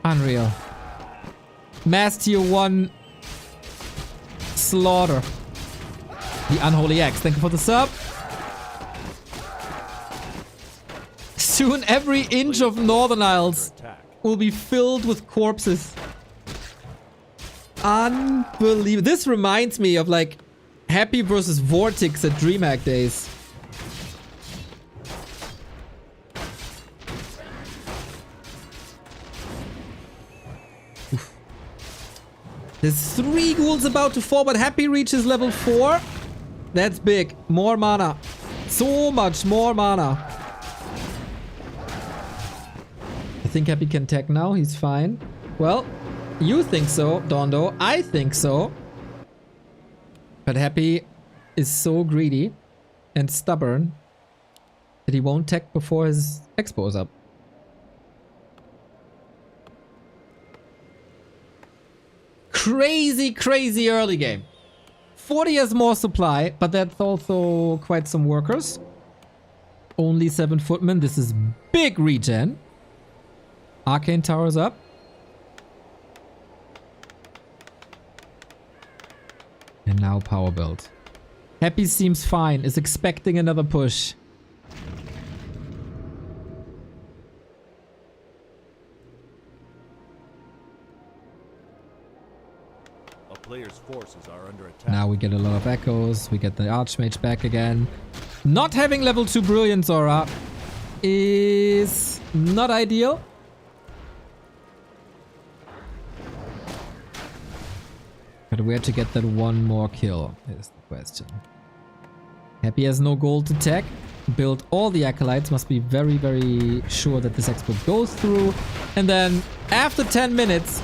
Unreal. Mass tier 1 slaughter. The Unholy Axe. Thank you for the sub. Soon every inch of Northern Isles will be filled with corpses. Unbelievable. This reminds me of like Happy versus Vortex at DreamHack days. Oof. There's 3 ghouls about to fall, but Happy reaches level 4. That's big. More mana. So much more mana. I think Happy can tech now. He's fine. Well, you think so, Dondo. I think so. But Happy is so greedy and stubborn that he won't tech before his expo is up. Crazy, crazy early game. 40 has more supply, but that's also quite some workers. Only 7 footmen. This is big regen. Arcane Tower's up. And now power build. Happy seems fine, is expecting another push. A player's forces are under attack. Now we get a lot of echoes. We get the Archmage back again. Not having level 2 Brilliance Aura is not ideal. But where to get that one more kill is the question. Happy has no gold to tech. Build all the acolytes. Must be very, very sure that this expo goes through. And then after 10 minutes,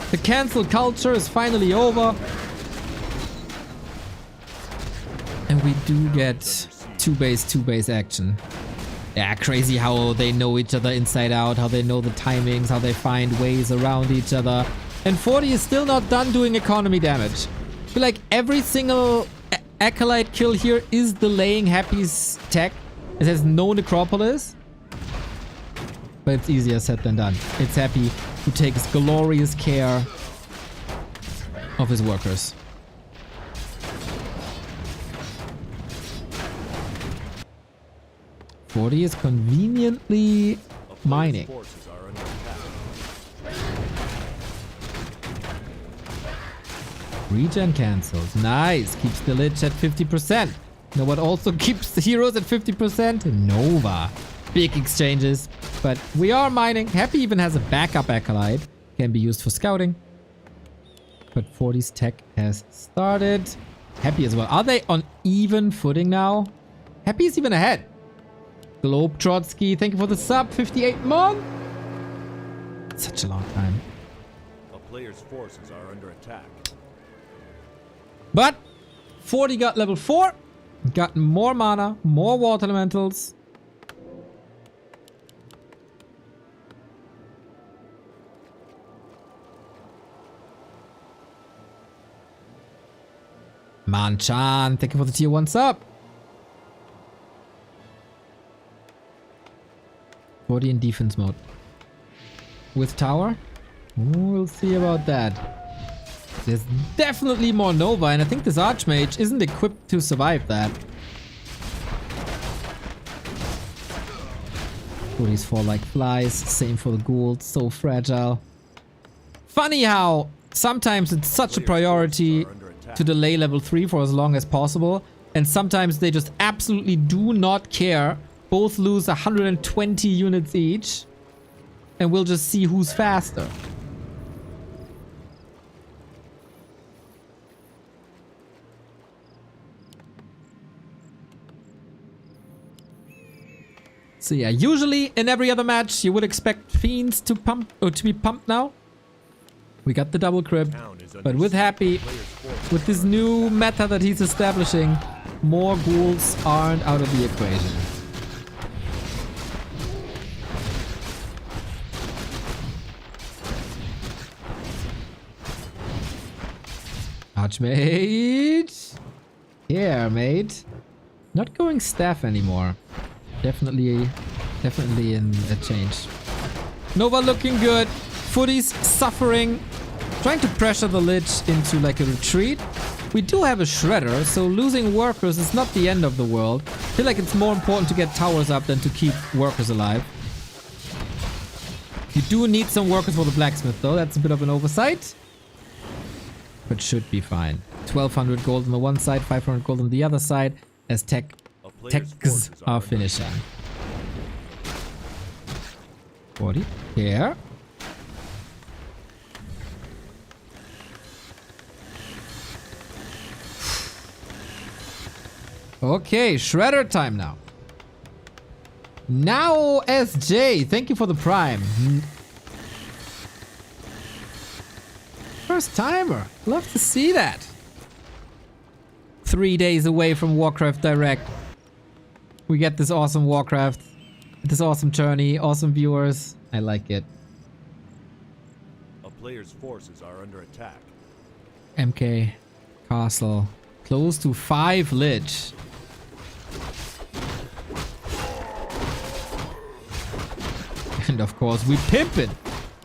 the cancel culture is finally over. And we do get 2 base action. Yeah, crazy how they know each other inside out, how they know the timings, how they find ways around each other. And 40 is still not done doing economy damage. I feel like every single acolyte kill here is delaying Happy's tech. It has no necropolis. But it's easier said than done. It's Happy who takes glorious care of his workers. 40 is conveniently A player's mining. forces are under attack. Regen cancels. Nice. Keeps the Lich at 50%. You know what also keeps the heroes at 50%? Nova. Big exchanges. But we are mining. Happy even has a backup acolyte. Can be used for scouting. But 40's tech has started. Happy as well. Are they on even footing now? Happy is even ahead. Globe Trotsky, thank you for the sub. 58 months. Such a long time. A player's forces are under attack. But 40 got level 4. Got more mana, more water elementals. Manchan, thank you for the tier 1 sub. 40 in defense mode. With tower? We'll see about that. There's definitely more Nova, and I think this Archmage isn't equipped to survive that. 40s fall like flies, same for the ghouls, so fragile. Funny how sometimes it's such a priority to delay level 3 for as long as possible, and sometimes they just absolutely do not care. Both lose 120 units each, and we'll just see who's faster. So yeah, usually in every other match you would expect Fiends to pump or to be pumped now. We got the double crib, but with Happy, with this new meta that he's establishing, more ghouls aren't out of the equation. Archmage. Here, mate. Not going staff anymore. Definitely in a change. Nova looking good. Footy's suffering. Trying to pressure the Lich into like a retreat. We do have a Shredder, so losing workers is not the end of the world. I feel like it's more important to get towers up than to keep workers alive. You do need some workers for the blacksmith though. That's a bit of an oversight. But should be fine. 1200 gold on the one side, 500 gold on the other side. As techs are finishing. 40. Here. Okay, Shredder time now. Now SJ, thank you for the prime. First timer. Love to see that. 3 days away from Warcraft Direct. We get this awesome Warcraft. This awesome journey, awesome viewers. I like it. A player's forces are under attack. MK Castle. Close to 5 Lich. And of course we pimp it.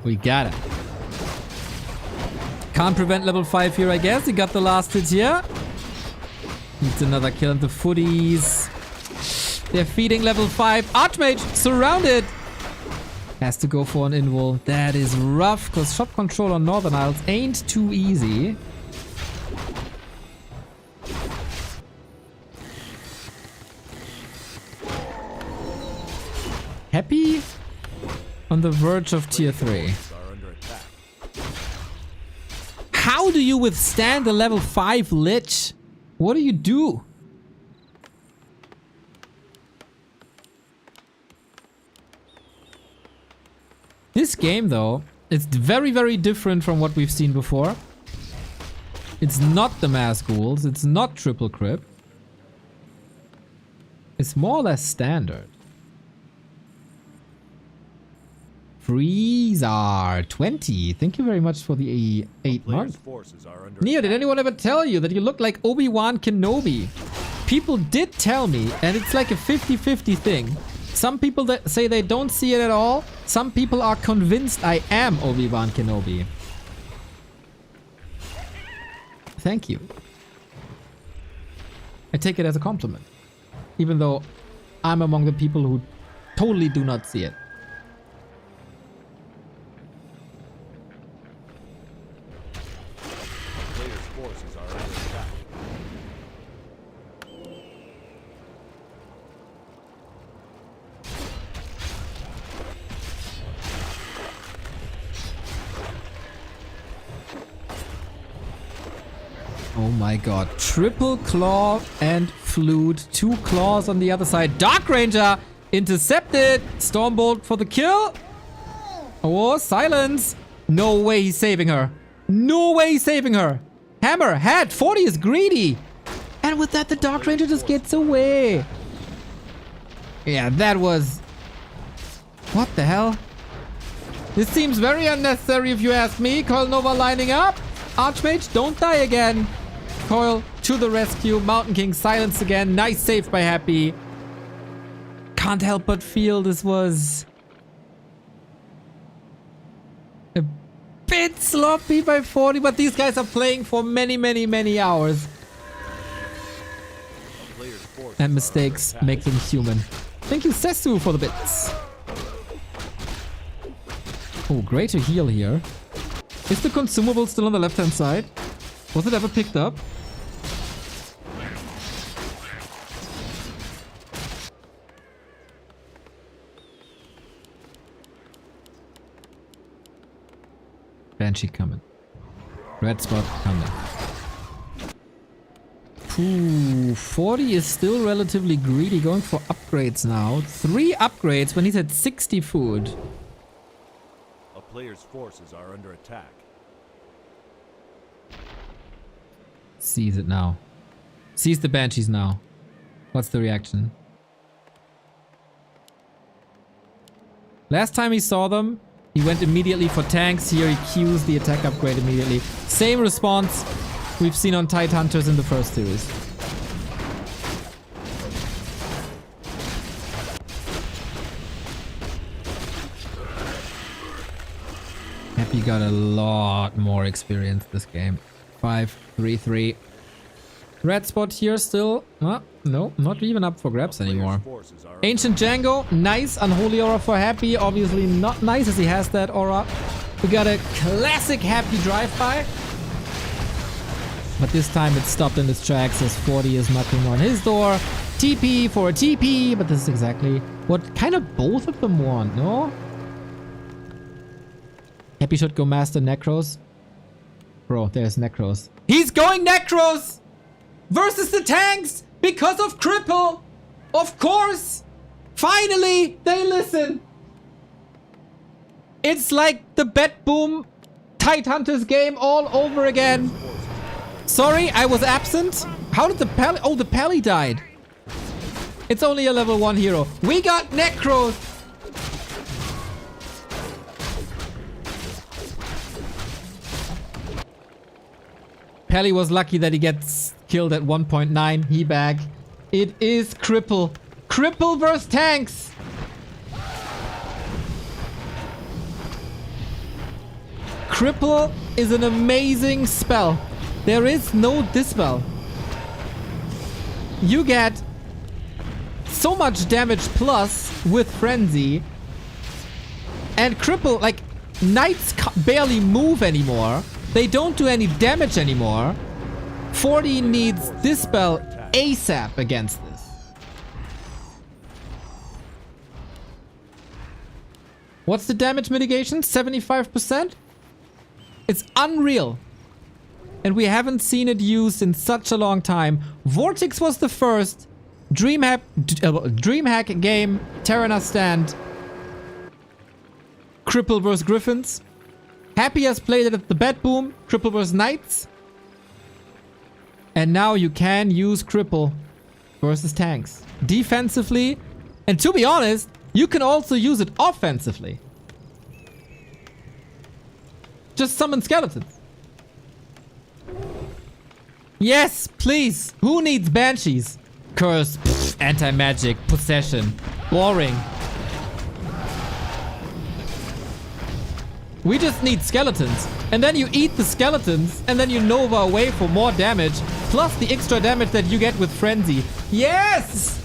We got it. Can't prevent level 5 here, I guess. He got the last hit here. Needs another kill on the Footies. They're feeding level 5. Archmage surrounded. Has to go for an invul. That is rough, because shop control on Northern Isles ain't too easy. Happy on the verge of tier 3. How do you withstand the level 5 Lich? What do you do? This game though, it's very, very different from what we've seen before. It's not the mass ghouls, it's not triple crypt. It's more or less standard. Freezer 20. Thank you very much for the 8 months. Neo, did anyone ever tell you that you look like Obi-Wan Kenobi? People did tell me, and it's like a 50-50 thing. Some people that say they don't see it at all. Some people are convinced I am Obi-Wan Kenobi. Thank you. I take it as a compliment. Even though I'm among the people who totally do not see it. Players' forces are under attack. Oh my god. Triple claw and flute. 2 claws on the other side. Dark Ranger intercepted. Stormbolt for the kill. Oh, silence. No way he's saving her. No way he's saving her. Hammer, head. 40 is greedy. And with that, the Dark Ranger just gets away. Yeah, that was... What the hell? This seems very unnecessary if you ask me. Coil Nova lining up. Archmage, don't die again. Coil to the rescue. Mountain King silenced again. Nice save by Happy. Can't help but feel this was a bit sloppy by 40, but these guys are playing for many, many, many hours. Players' forces And are mistakes under make them human. Thank you, Sesu, for the bits. Oh, great to heal here. Is the consumable still on the left-hand side? Was it ever picked up? Banshee coming. Red spot coming. Ooh, 40 is still relatively greedy, going for upgrades now. 3 upgrades when he's at 60 food. A player's forces are under attack. Sees it now. Sees the Banshees now. What's the reaction? Last time he saw them, he went immediately for tanks. Here he queues the attack upgrade immediately. Same response we've seen on Tide Hunters in the first series. Happy got a lot more experience this game. 5-3-3. Red spot here still. No, not even up for grabs anymore. Forces are Ancient Django, nice. Unholy Aura for Happy. Obviously not nice as he has that aura. We got a classic Happy drive-by. But this time it stopped in its tracks as 40 is knocking on his door. TP for a TP, but this is exactly what kind of both of them want, no? Happy should go Master Necros. Bro, there's Necros. He's going Necros! Versus the tanks! Because of Cripple! Of course! Finally, they listen! It's like the Bet Boom Tide Hunters game all over again. Sorry, I was absent. How did the Pally... Oh, the Pally died. It's only a level 1 hero. We got Necros! Pally was lucky that he gets killed at 1.9. He bag. It is Cripple. Cripple versus tanks. Cripple is an amazing spell. There is no dispel. You get so much damage plus with Frenzy. And Cripple, like, Knights barely move anymore. They don't do any damage anymore. 40 needs Dispel ASAP against this. What's the damage mitigation? 75%? It's unreal. And we haven't seen it used in such a long time. Vortex was the first. Dreamhack game. Terrana stand. Cripple vs Griffins. Happy has played it at the Bet Boom. Cripple vs Knights. And now you can use Cripple versus tanks. Defensively. And to be honest, you can also use it offensively. Just summon skeletons. Yes, please. Who needs banshees? Curse, anti-magic, possession. Boring. We just need skeletons. And then you eat the skeletons, and then you Nova away for more damage, plus the extra damage that you get with Frenzy. Yes!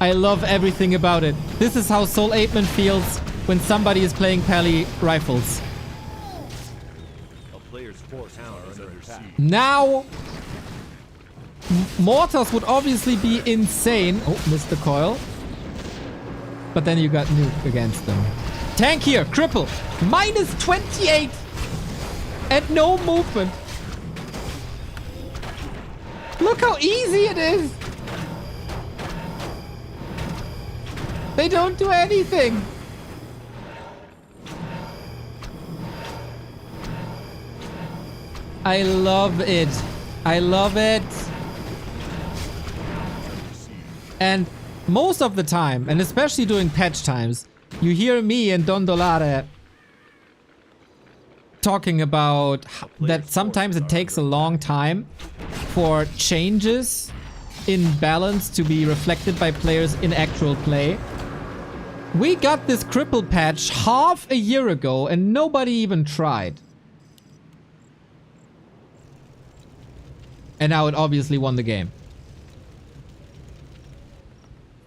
I love everything about it. This is how Soul Apeman feels when somebody is playing Pally rifles. A player's force town is under siege. Now, mortars would obviously be insane. Oh, missed the coil. But then you got nuke against them. Tank here, cripple. Minus 28. And no movement. Look how easy it is. They don't do anything. I love it. I love it. And most of the time, and especially during patch times, you hear me and Don Dolare talking about that sometimes it takes a long time for changes in balance to be reflected by players in actual play. We got this cripple patch half a year ago and nobody even tried. And now it obviously won the game.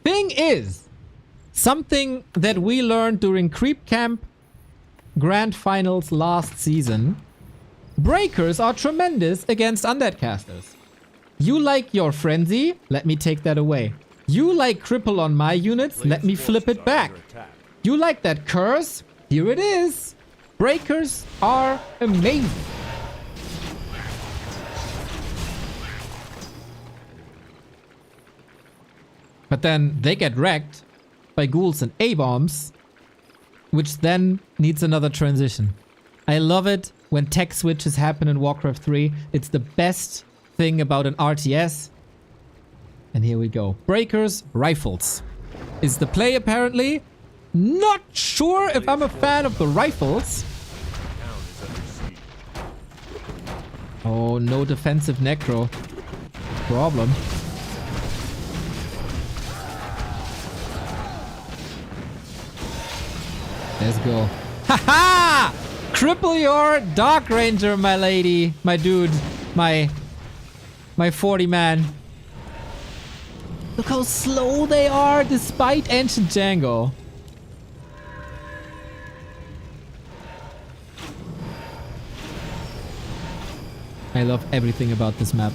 Thing is, something that we learned during Creep Camp Grand Finals last season, breakers are tremendous against undead casters. You like your frenzy? Let me take that away. You like cripple on my units? Let me flip it back. You like that curse? Here it is. Breakers are amazing. But then they get wrecked by ghouls and A-bombs, which then needs another transition. I love it when tech switches happen in Warcraft 3. It's the best thing about an RTS. And here we go. Breakers, rifles. Is the play apparently? Not sure if I'm a fan of the rifles. Oh, no defensive necro. Problem. Let's go. Haha! Cripple your Dark Ranger, my lady. My dude. My 40 man. Look how slow they are despite Ancient Django. I love everything about this map.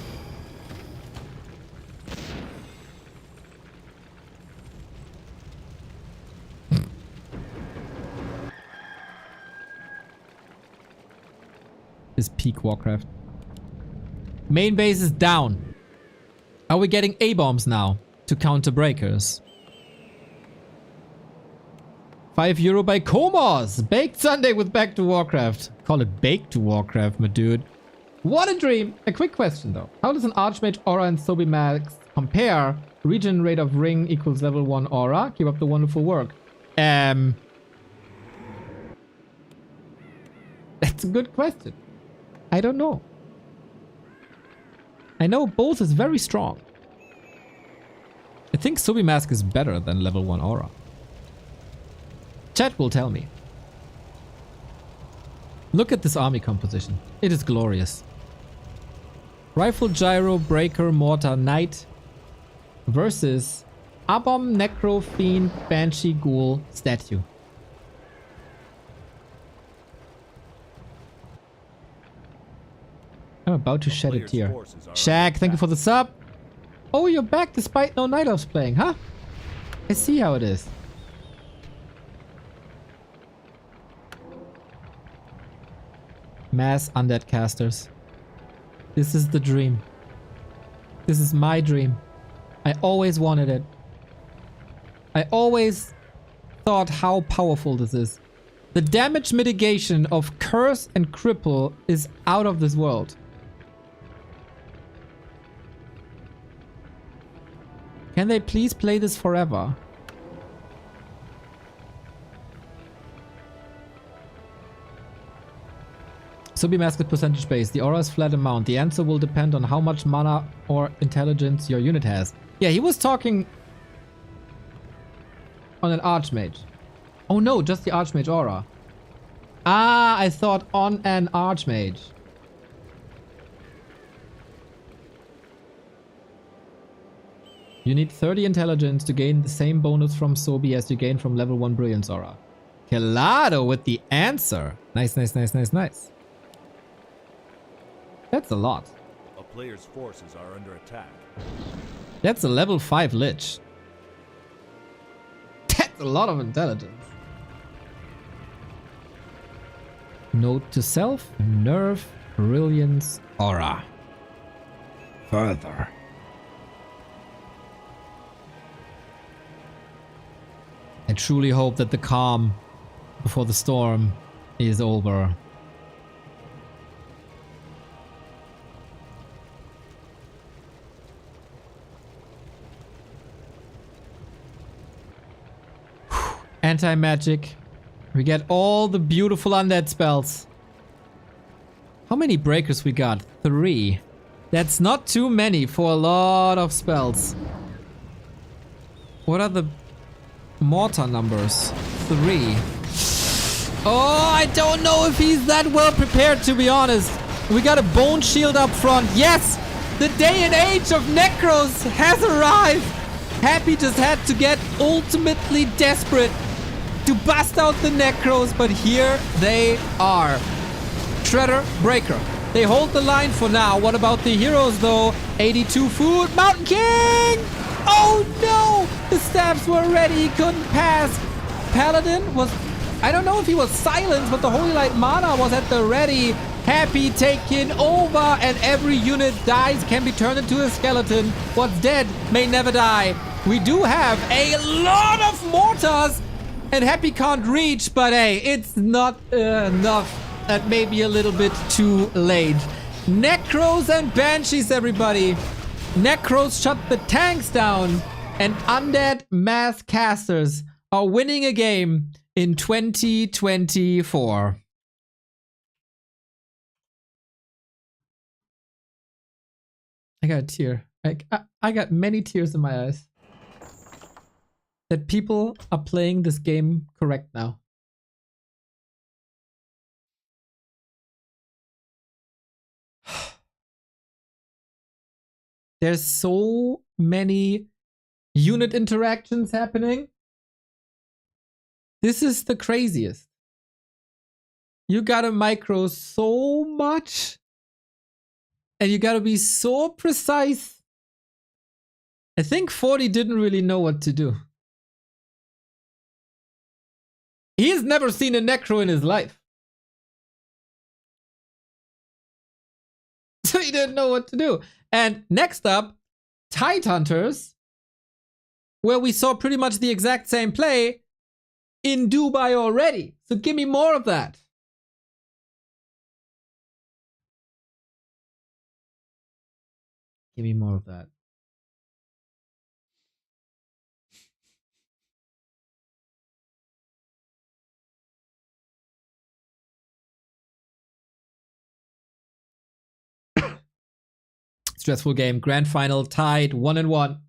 Is peak Warcraft. Main base is down. Are we getting A-bombs now to counter breakers? €5 by Komos. Baked Sunday with Back to Warcraft. Call it Baked to Warcraft, my dude. What a dream. A quick question though. How does an Archmage Aura and Sobi Max compare? Regen rate of ring equals level 1 Aura. Keep up the wonderful work. That's a good question. I don't know. I know both is very strong. I think Sobi Mask is better than level 1 Aura. Chat will tell me. Look at this army composition. It is glorious. Rifle, Gyro, Breaker, Mortar, Knight versus Abom, Necro, Fiend, Banshee, Ghoul, Statue. I'm about to shed a tear. Shaq, thank you for the sub. Oh, you're back despite no Night Elves playing, huh? I see how it is. Mass undead casters. This is the dream. This is my dream. I always wanted it. I always thought how powerful this is. The damage mitigation of Curse and Cripple is out of this world. Can they please play this forever? Sobi Mask is percentage based. The aura is flat amount. The answer will depend on how much mana or intelligence your unit has. Yeah, he was talking on an Archmage. Oh no, just the Archmage aura. Ah, I thought on an Archmage. You need 30 intelligence to gain the same bonus from Sobi as you gain from level 1 Brilliance Aura. Kelado with the answer. Nice, nice, nice, nice, nice. That's a lot. A player's forces are under attack. That's a level 5 Lich. That's a lot of intelligence. Note to self, nerf, brilliance, aura. Further. I truly hope that the calm before the storm is over. Anti-magic. We get all the beautiful undead spells. How many breakers we got? 3. That's not too many for a lot of spells. What are the mortar numbers? 3. Oh, I don't know if he's that well prepared, to be honest. We got a bone shield up front. Yes! The day and age of Necros has arrived! Happy just had to get ultimately desperate to bust out the Necros, but here they are. Shredder, Breaker. They hold the line for now. What about the heroes, though? 82 food. Mountain King! Oh, no! The staffs were ready. He couldn't pass. Paladin was... I don't know if he was silenced, but the Holy Light Mana was at the ready. Happy taking over, and every unit dies can be turned into a skeleton. What's dead may never die. We do have a lot of mortars, and Happy can't reach, but hey, it's not enough. That may be a little bit too late. Necros and Banshees, everybody. Necros shut the tanks down, and undead mass casters are winning a game in 2024. I got a tear. I got many tears in my eyes. That people are playing this game correct now. There's so many unit interactions happening. This is the craziest. You gotta micro so much. And you gotta be so precise. I think 40 didn't really know what to do. He's never seen a Necro in his life. So he didn't know what to do. And next up, Tide Hunters, where we saw pretty much the exact same play in Dubai already. So give me more of that. Give me more of that. Stressful game. Grand final tied 1-1.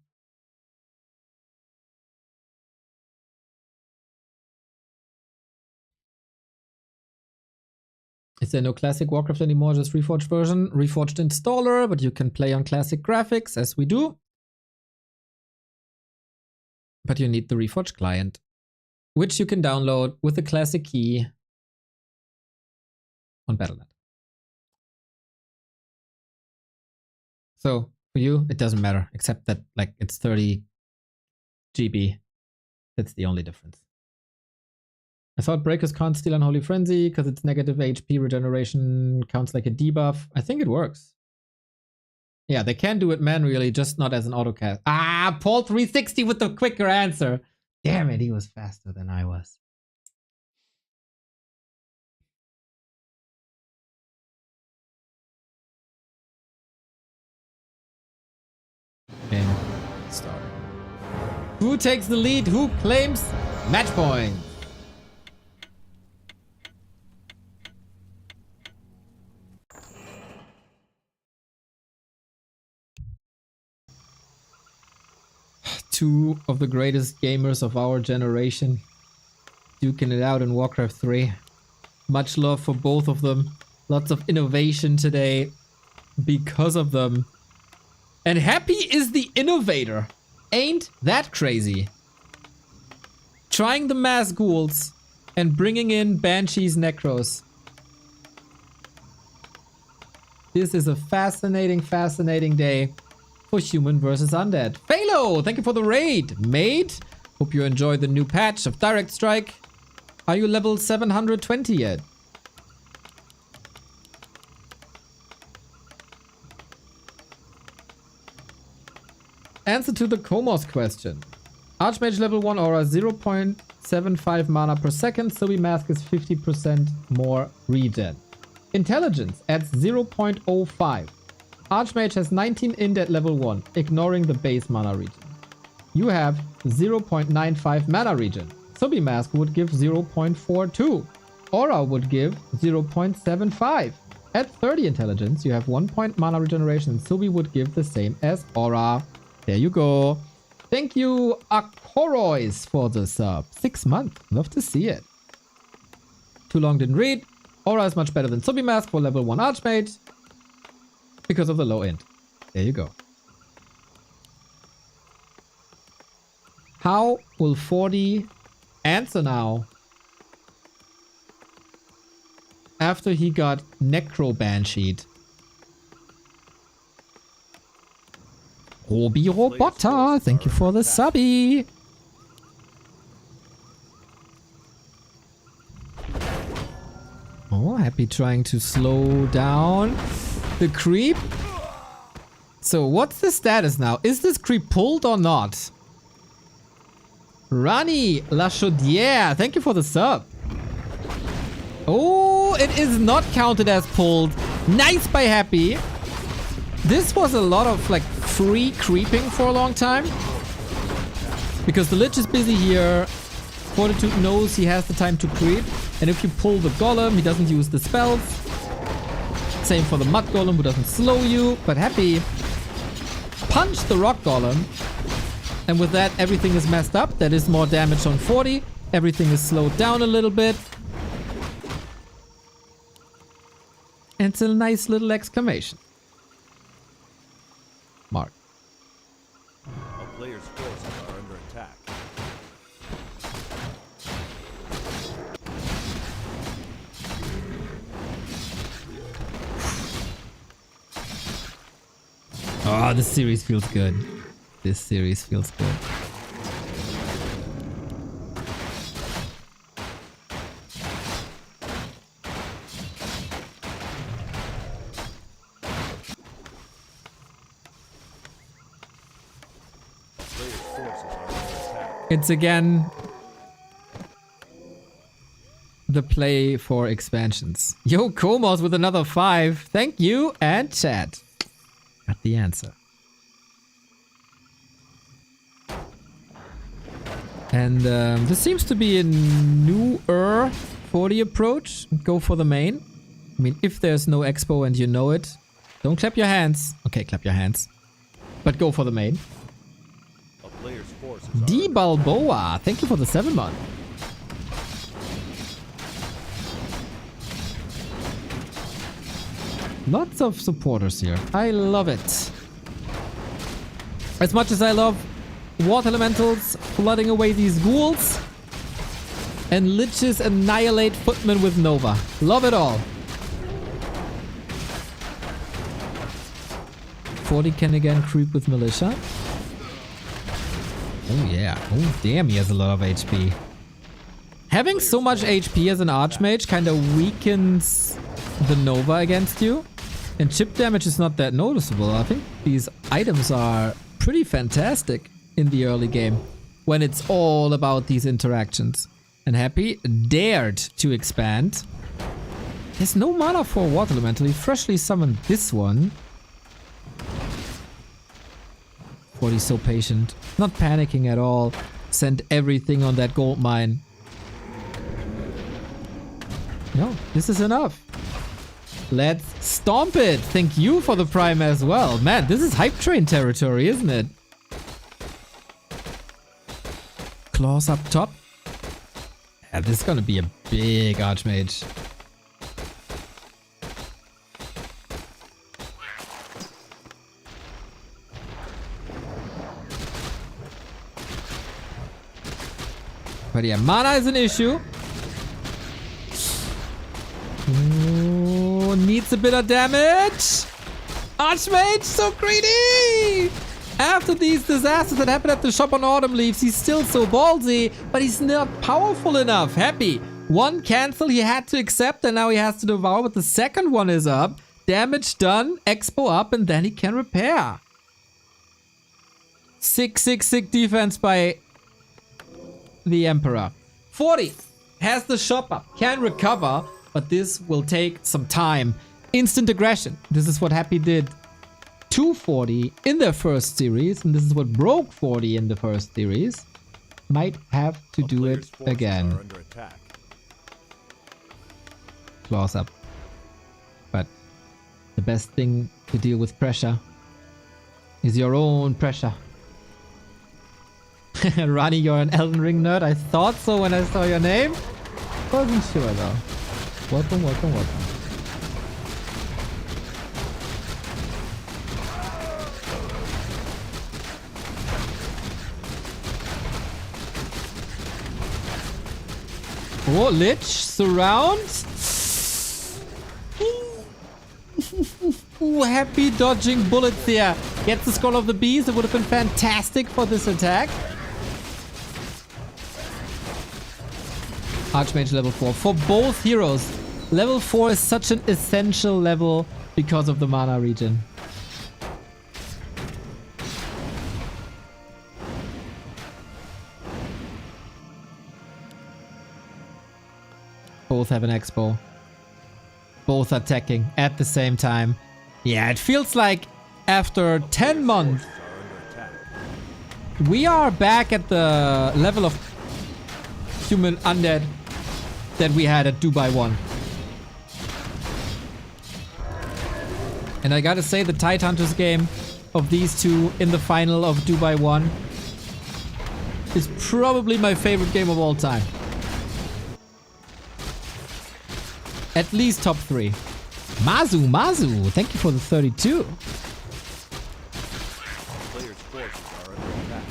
Is there no classic Warcraft anymore? Just Reforged version? Reforged installer, but you can play on classic graphics as we do. But you need the Reforged client, which you can download with the classic key on Battle.net. So for you, it doesn't matter, except that like it's 30 GB. That's the only difference. I thought Breakers can't steal Unholy Frenzy because it's negative HP regeneration counts like a debuff. I think it works. Yeah, they can do it manually, just not as an autocast. Ah, Paul 360 with the quicker answer. Damn it, he was faster than I was. Game start. Who takes the lead? Who claims match point? Two of the greatest gamers of our generation duking it out in Warcraft 3. Much love for both of them. Lots of innovation today because of them. And Happy is the innovator. ain't that crazy. Trying the mass ghouls and bringing in banshees necros. This is a fascinating, fascinating day for human versus undead. Phalo, thank you for the raid. Mate, hope you enjoyed the new patch of Direct Strike. Are you level 720 yet? Answer to the Komos question. Archmage level 1 aura 0.75 mana per second, Sobi Mask is 50% more regen. Intelligence adds 0.05. Archmage has 19 int at level 1, ignoring the base mana regen. You have 0.95 mana regen. Sobi Mask would give 0.42. Aura would give 0.75. At 30 intelligence, you have 1 point mana regeneration and Sobi would give the same as Aura. There you go. Thank you, Akorois, for the sub. 6 months. Love to see it. Too long didn't read. Aura is much better than Sobi Mask for level 1 Archmage because of the low int. There you go. How will 40 answer now after he got Necro Bansheed? Robi Robota, thank you for the subby. Oh, Happy trying to slow down the creep. So what's the status now? Is this creep pulled or not? Rani La Chaudière, thank you for the sub. Oh, it is not counted as pulled. Nice by Happy. This was a lot of like free creeping for a long time. Because the Lich is busy here. Fortitude knows he has the time to creep. And if you pull the Golem, he doesn't use the spells. Same for the Mud Golem, who doesn't slow you. But Happy punch the Rock Golem. And with that, everything is messed up. That is more damage on 40. Everything is slowed down a little bit. And it's a nice little exclamation mark. A player's forces are under attack. Oh, this series feels good. This series feels good. It's again the play for expansions. Yo, Komos with another 5. Thank you, and chat. Got the answer. And this seems to be a newer 40 approach. Go for the main. I mean, if there's no expo and you know it, don't clap your hands. Okay, clap your hands. But go for the main. A player's forces D Balboa, thank you for the 7 month. Lots of supporters here. I love it. As much as I love water elementals flooding away these ghouls and liches annihilate footmen with Nova. Love it all. 40 can again creep with militia. Oh yeah. Oh damn, he has a lot of HP. Having so much HP as an Archmage kind of weakens the Nova against you. And chip damage is not that noticeable. I think these items are pretty fantastic in the early game when it's all about these interactions. And Happy dared to expand. There's no mana for Water Elemental. He freshly summoned this one. 40's so patient. Not panicking at all. Sent everything on that gold mine. No, this is enough. Let's stomp it. Thank you for the prime as well. Man, this is hype train territory, isn't it? Claws up top. Yeah, this is gonna be a big Archmage. But yeah, mana is an issue. Ooh, needs a bit of damage. Archmage, so greedy! After these disasters that happened at the shop on Autumn Leaves, he's still so ballsy, but he's not powerful enough. Happy. One cancel he had to accept, and now he has to devour, but the second one is up. Damage done, expo up, and then he can repair. Sick defense by the Emperor. 40 has the shop up, can recover, but this will take some time. Instant aggression. This is what Happy did to 40 in their first series, and this is what broke 40 in the first series. Might have to do it again. Claws up. But the best thing to deal with pressure is your own pressure. Rani, you're an Elden Ring nerd. I thought so when I saw your name. Wasn't sure though. Welcome. Oh, Lich surrounds. Ooh, Happy dodging bullets there. Gets the Skull of the Beast. It would have been fantastic for this attack. Archmage level 4. For both heroes, level 4 is such an essential level because of the mana regen. Both have an expo. Both attacking at the same time. Yeah, it feels like after 10 months, we are back at the level of human undead that we had at Dubai 1. And I gotta say, the Tidehunters game of these two in the final of Dubai 1 is probably my favorite game of all time. At least top 3. Mazu, thank you for the 32. Players' forces are under attack.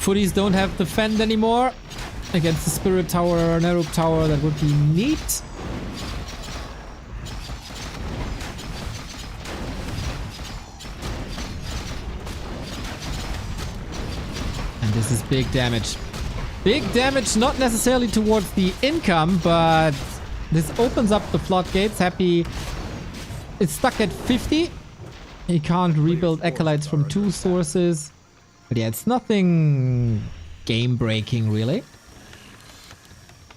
Footies don't have the fend anymore. Against the Spirit Tower or Nerub Tower, that would be neat. And this is big damage. Big damage, not necessarily towards the income, but this opens up the floodgates. Happy is stuck at 50. He can't rebuild Acolytes from 2 sources. But yeah, it's nothing game-breaking, really.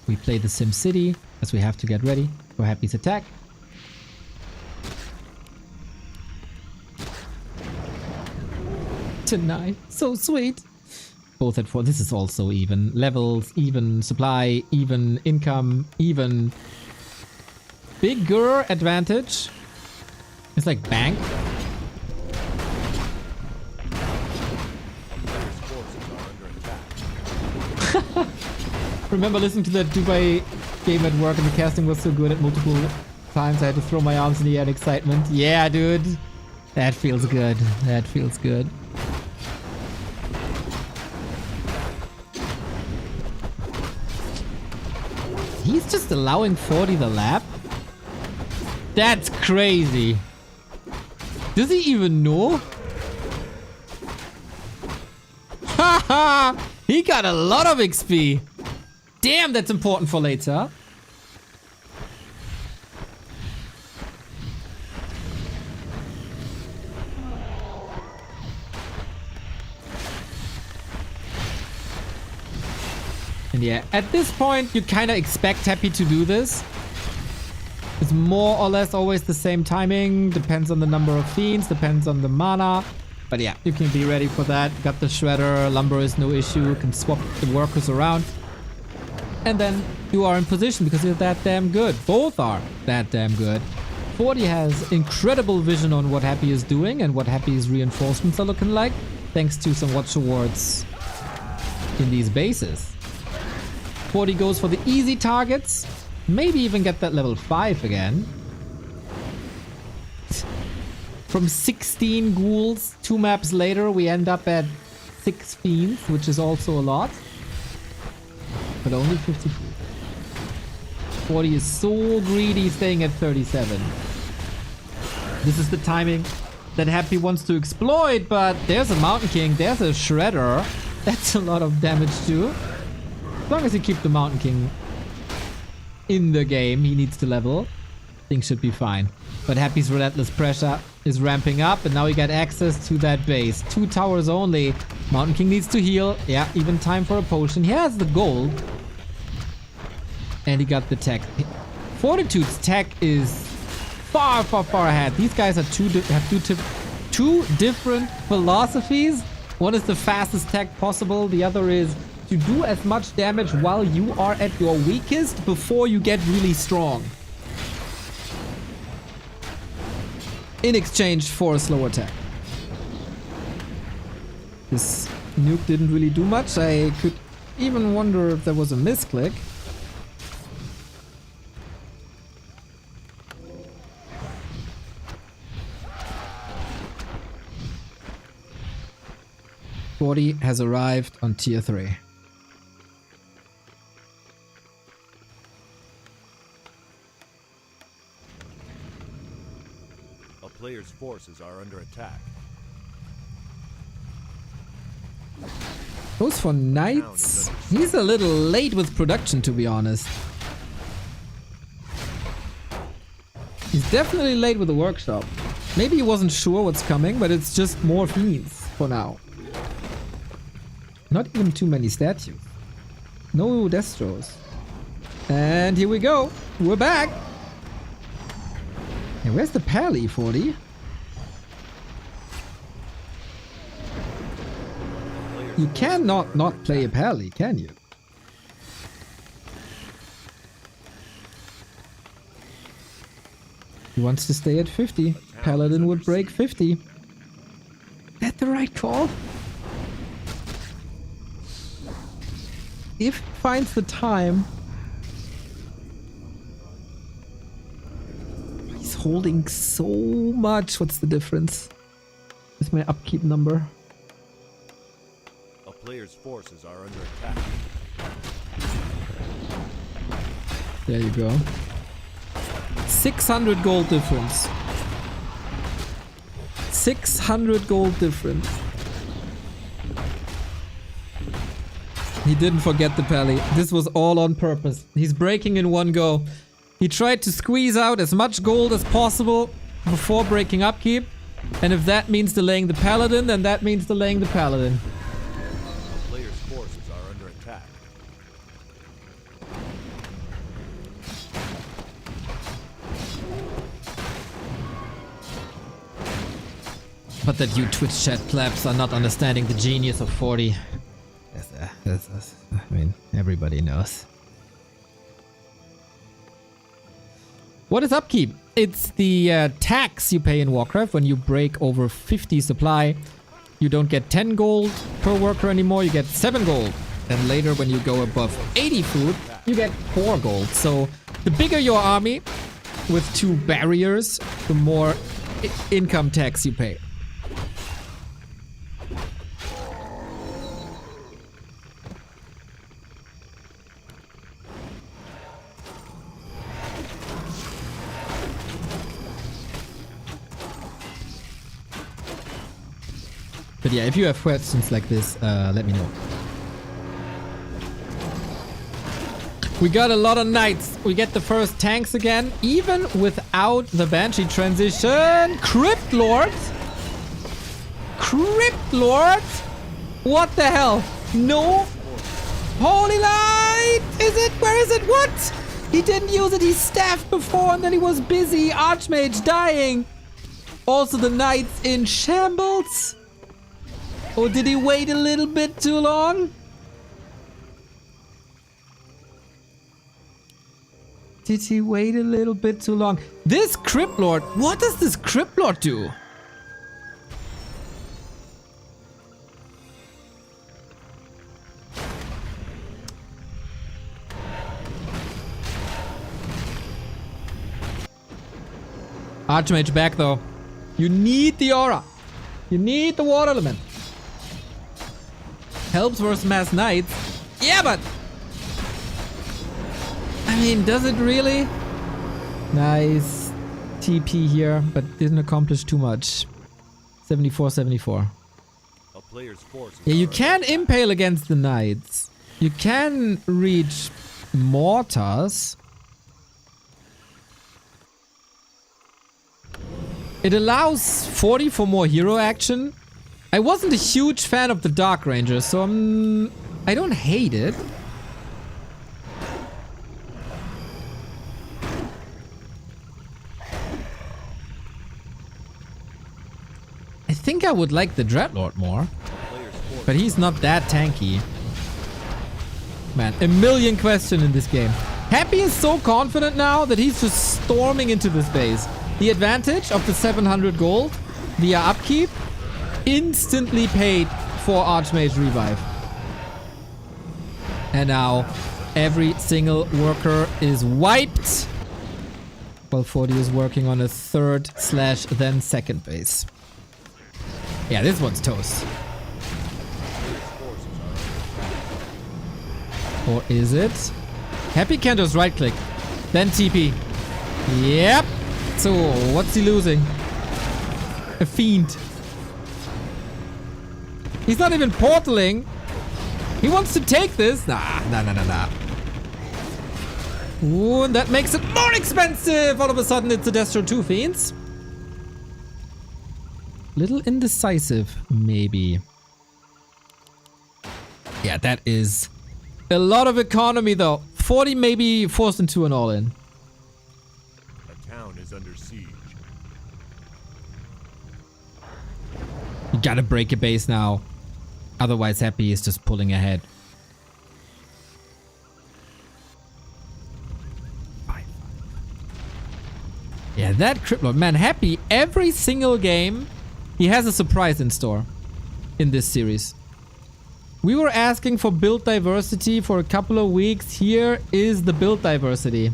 We play the Sim City, as we have to get ready for Happy's attack. Tonight, so sweet. Both at 4. This is also even. Levels, even. Supply, even. Income, even. Bigger advantage. It's like bank. Remember listening to that Dubai game at work and the casting was so good at multiple times I had to throw my arms in the air in excitement. Yeah, dude. That feels good. That feels good. He's just allowing 40 the lap? That's crazy. Does he even know? Haha! He got a lot of XP. Damn, that's important for later. And yeah, at this point, you kind of expect Happy to do this. It's more or less always the same timing. Depends on the number of fiends, depends on the mana. But yeah, you can be ready for that. Got the Shredder, Lumber is no issue. Can swap the workers around. And then you are in position because you're that damn good. Both are that damn good. 40 has incredible vision on what Happy is doing and what Happy's reinforcements are looking like. Thanks to some watch awards in these bases. 40 goes for the easy targets. Maybe even get that level 5 again. From 16 ghouls, 2 maps later, we end up at 6 fiends, which is also a lot. But only 50 food. 40 is so greedy, staying at 37. This is the timing that Happy wants to exploit, but there's a Mountain King, there's a Shredder. That's a lot of damage too. As long as you keep the Mountain King in the game, he needs to level. Things should be fine. But Happy's relentless pressure is ramping up, and now he got access to that base. 2 towers only. Mountain King needs to heal. Yeah, even time for a potion. He has the gold. And he got the tech. Fortitude's tech is far, far, far ahead. These guys are two different philosophies. One is the fastest tech possible. The other is to do as much damage while you are at your weakest before you get really strong. In exchange for a slow attack. This nuke didn't really do much. I could even wonder if there was a misclick. Has arrived on tier 3. A player's forces are under attack. Goes for knights. He's a little late with production, to be honest. He's definitely late with the workshop. Maybe he wasn't sure what's coming, but it's just more fiends for now. Not even too many statues. No Destros. And here we go. We're back. Hey, where's the Pally, 40? You cannot not play a Pally, can you? He wants to stay at 50. Paladin would break 50. Is that the right call? If he finds the time. He's holding so much. What's the difference? What's my upkeep number? A player's forces are under attack. There you go. 600 gold difference. 600 gold difference. He didn't forget the Pally. This was all on purpose. He's breaking in one go. He tried to squeeze out as much gold as possible before breaking upkeep. And if that means delaying the Paladin, then that means delaying the Paladin. The player's forces are under attack. But that you Twitch chat plebs are not understanding the genius of 40. I mean, everybody knows. What is upkeep? It's the tax you pay in Warcraft when you break over 50 supply. You don't get 10 gold per worker anymore, you get 7 gold. And later when you go above 80 food, you get 4 gold. So the bigger your army with 2 barriers, the more income tax you pay. But yeah, if you have questions like this, let me know. We got a lot of knights. We get the first tanks again, even without the Banshee transition. Crypt Lords? Crypt Lords? What the hell? No? Holy light! Is it? Where is it? What? He didn't use it. He staffed before and then he was busy. Archmage dying. Also the knights in shambles. Or did he wait a little bit too long? Did he wait a little bit too long? This Crypt Lord, what does this Crypt Lord do? Archmage back though. You need the aura. You need the water element. Helps versus Mass Knights. Yeah, but... I mean, does it really? Nice TP here, but didn't accomplish too much. 74-74. A player's forces Yeah, you are can impale against the Knights. You can reach Mortars. It allows 40 for more hero action. I wasn't a huge fan of the Dark Ranger, so I don't hate it. I think I would like the Dreadlord more, but he's not that tanky. Man, a million questions in this game. Happy is so confident now that he's just storming into this base. The advantage of the 700 gold via upkeep instantly paid for Archmage Revive. And now every single worker is wiped while 40 is working on a third / then second base. Yeah, this one's toast. Or is it? Happy can just right click, then TP. Yep. So, what's he losing? A fiend. He's not even portaling. He wants to take this. Nah. Ooh, and that makes it more expensive. All of a sudden, it's a Destro 2 fiends. Little indecisive, maybe. Yeah, that is a lot of economy, though. 40 maybe forced into an all-in. A town is under siege. You gotta break a base now. Otherwise, Happy is just pulling ahead. Yeah, that Criplord. Man, Happy, every single game, he has a surprise in store in this series. We were asking for build diversity for a couple of weeks. Here is the build diversity.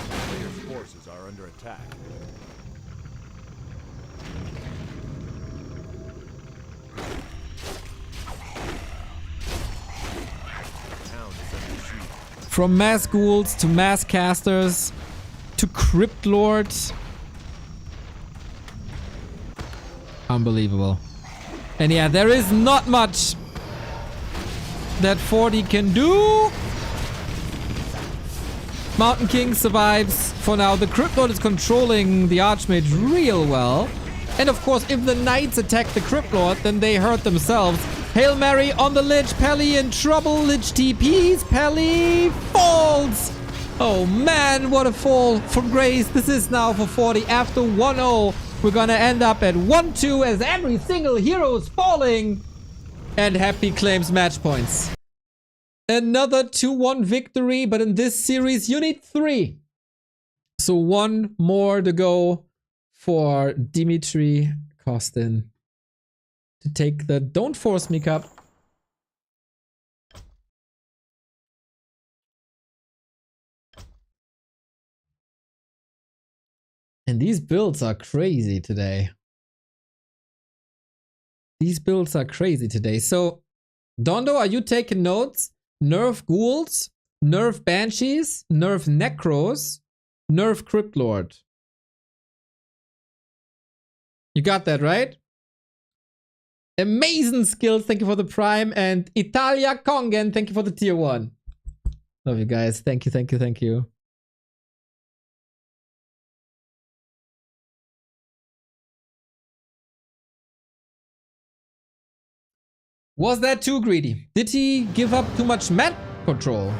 Players' forces are under attack. The town is under siege. From mass ghouls to mass casters to crypt lords. Unbelievable. And yeah, there is not much that 40 can do. Mountain King survives for now. The Crypt Lord is controlling the Archmage real well. And of course, if the Knights attack the Crypt Lord, then they hurt themselves. Hail Mary on the Lich. Pelly in trouble. Lich TPs. Pelly falls. Oh man, what a fall from grace. This is now for 40 after 1-0. We're gonna end up at 1-2 as every single hero is falling. And Happy claims match points. Another 2-1 victory, but in this series you need 3. So 1 more to go for Dimitri Kostin to take the Don't Force Me Cup. And these builds are crazy today. These builds are crazy today. So, Dondo, are you taking notes? Nerf Ghouls, Nerf Banshees, Nerf Necros, Nerf Crypt Lord. You got that, right? Amazing skills. Thank you for the Prime. And Italia Kongen, thank you for the tier 1. Love you guys. Thank you, thank you, thank you. Was that too greedy? Did he give up too much map control?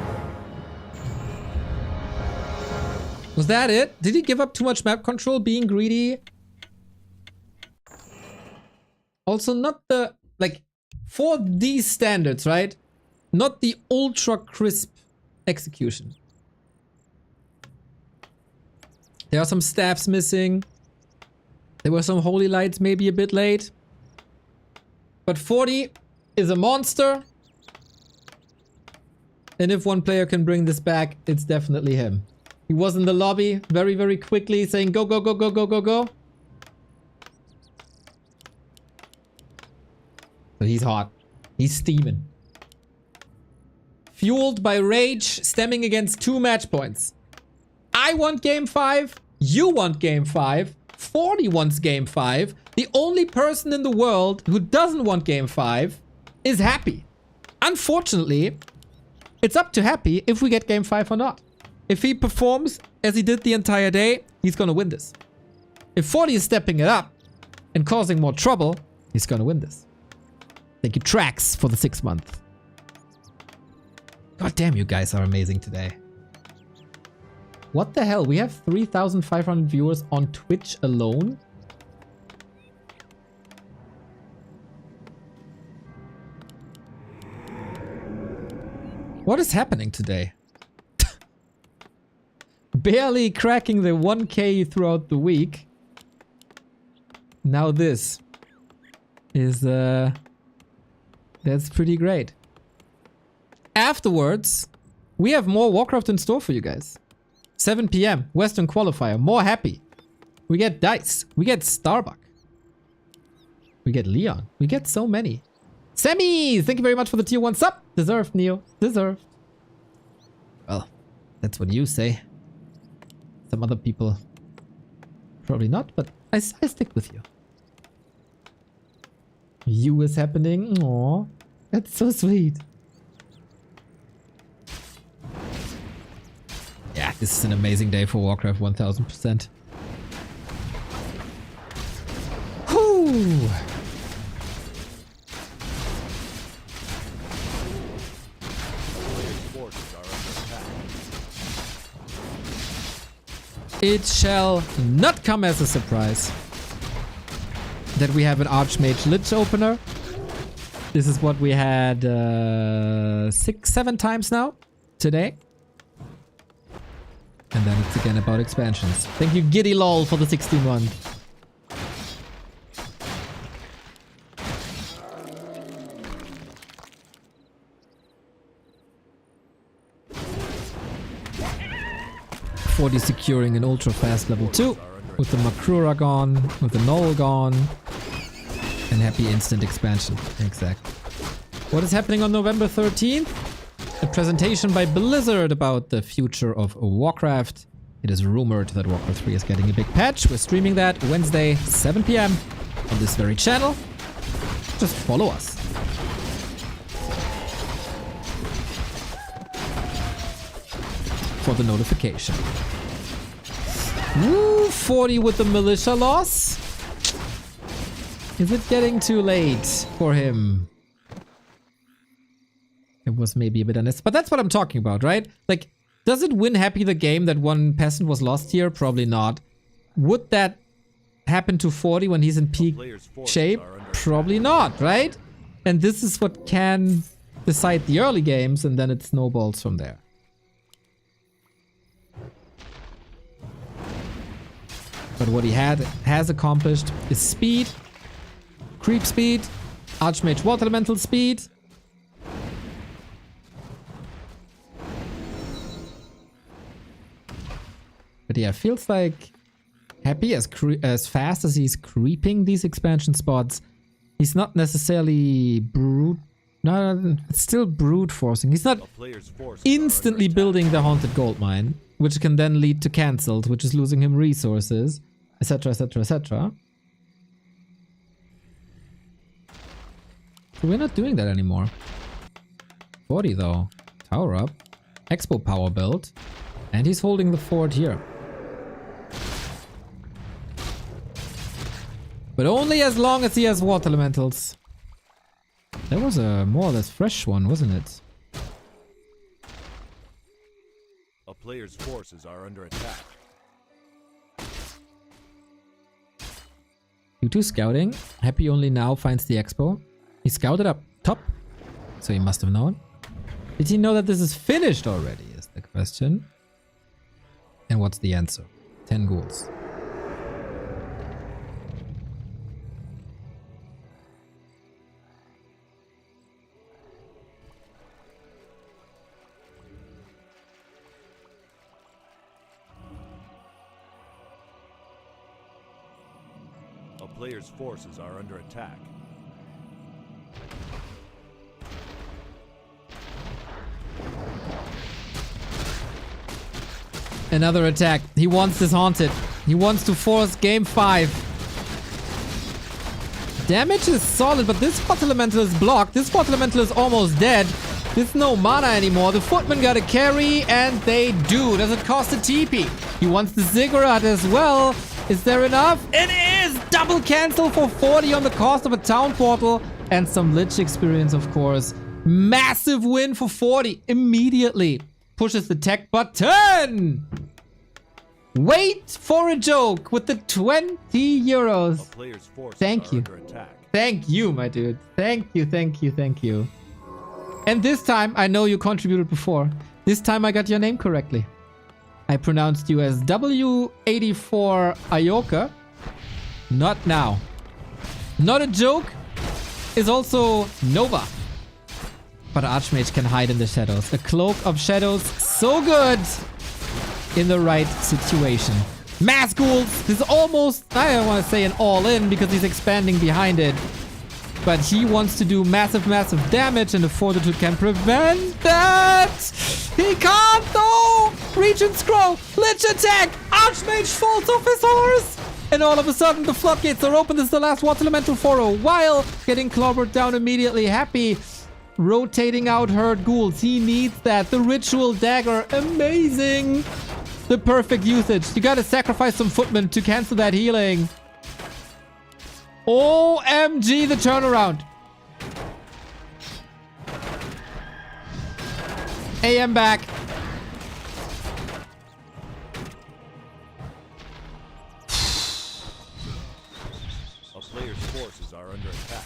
Was that it? Did he give up too much map control being greedy? Also not the, like, for these standards, right? Not the ultra crisp execution. There are some staffs missing. There were some holy lights maybe a bit late. But 40 is a monster. And if one player can bring this back, it's definitely him. He was in the lobby very, very quickly saying go, go, go, go, go, go, go. So he's hot. He's steaming. Fueled by rage stemming against 2 match points. I want game 5. You want game 5. 40 wants game 5. The only person in the world who doesn't want game 5 is Happy. Unfortunately, it's up to Happy if we get game 5 or not. If he performs as he did the entire day, he's gonna win this. If 40 is stepping it up and causing more trouble, he's gonna win this. Thank you, Trax, for the 6 month. God damn, you guys are amazing today. What the hell? We have 3,500 viewers on Twitch alone? What is happening today? Barely cracking the 1K throughout the week. Now this is, that's pretty great. Afterwards, we have more Warcraft in store for you guys. 7 PM, Western Qualifier, more Happy. We get Dice, we get Starbuck. We get Leon, we get so many. Sammy, thank you very much for the tier 1 sub. Deserved, Neo, deserved. Well, that's what you say. Some other people, probably not, but I stick with you. You is happening, aww, that's so sweet. Yeah, this is an amazing day for Warcraft, 1000%. Whoo! It shall not come as a surprise that we have an Archmage Lich opener. This is what we had 6-7 times now today. And then it's again about expansions. Thank you, Giddy Lol, for the 16-1. Securing an ultra fast level 2 with the Makrura gone, with the Null gone, and Happy instant expansion. Exactly. What is happening on November 13th? A presentation by Blizzard about the future of Warcraft. It is rumored that Warcraft 3 is getting a big patch. We're streaming that Wednesday, 7 PM on this very channel. Just follow us. For the notification. Woo, 40 with the militia loss. Is it getting too late for him? It was maybe a bit honest, but that's what I'm talking about, right? Like, does it win Happy the game that one peasant was lost here? Probably not. Would that happen to 40 when he's in peak shape? Probably not, right? And this is what can decide the early games, and then it snowballs from there. But what he has accomplished is speed, creep speed, Archmage Water Elemental speed. But yeah, feels like Happy as fast as he's creeping these expansion spots, he's not necessarily brute. No, it's still brute forcing. He's not instantly building the Haunted Gold Mine, which can then lead to cancelled, which is losing him resources, etc, etc, etc. We're not doing that anymore. 40 though. Tower up. Expo power build. And he's holding the fort here. But only as long as he has water elementals. That was a more or less fresh one, wasn't it? A player's forces are under attack. U2 scouting. Happy only now finds the expo. He scouted up top, so he must have known. Did he know that this is finished already, is the question. And what's the answer? 10 ghouls. player's forces are under attack. Another attack. He wants this haunted. He wants to force game 5. Damage is solid, but this Water Elemental is blocked. This Water Elemental is almost dead. There's no mana anymore. The Footman got a carry, and they do. Does it cost a TP? He wants the Ziggurat as well. Is there enough? It is! Double cancel for 40 on the cost of a town portal. And some Lich experience, of course. Massive win for 40 immediately. Pushes the tech button. Wait for a joke with the 20 euros. A player's forces Thank are you. under attack. Thank you, my dude. Thank you, thank you, thank you. And this time, I know you contributed before. This time I got your name correctly. I pronounced you as W84 Ayoka. Not now. Not a joke is also Nova. But Archmage can hide in the shadows. A cloak of shadows, so good in the right situation. Mass ghouls. This is almost, I don't want to say an all-in because he's expanding behind it. But he wants to do massive, massive damage, and the Fortitude can prevent that. He can't though. Regent Scroll. Lich attack. Archmage falls off his horse. And all of a sudden the floodgates are open. This is the last Water Elemental for a while. Getting clobbered down immediately. Happy. Rotating out herd ghouls. He needs that. The Ritual Dagger. Amazing. The perfect usage. You gotta sacrifice some footmen to cancel that healing. OMG, the turnaround. AM back. A player's forces are under attack.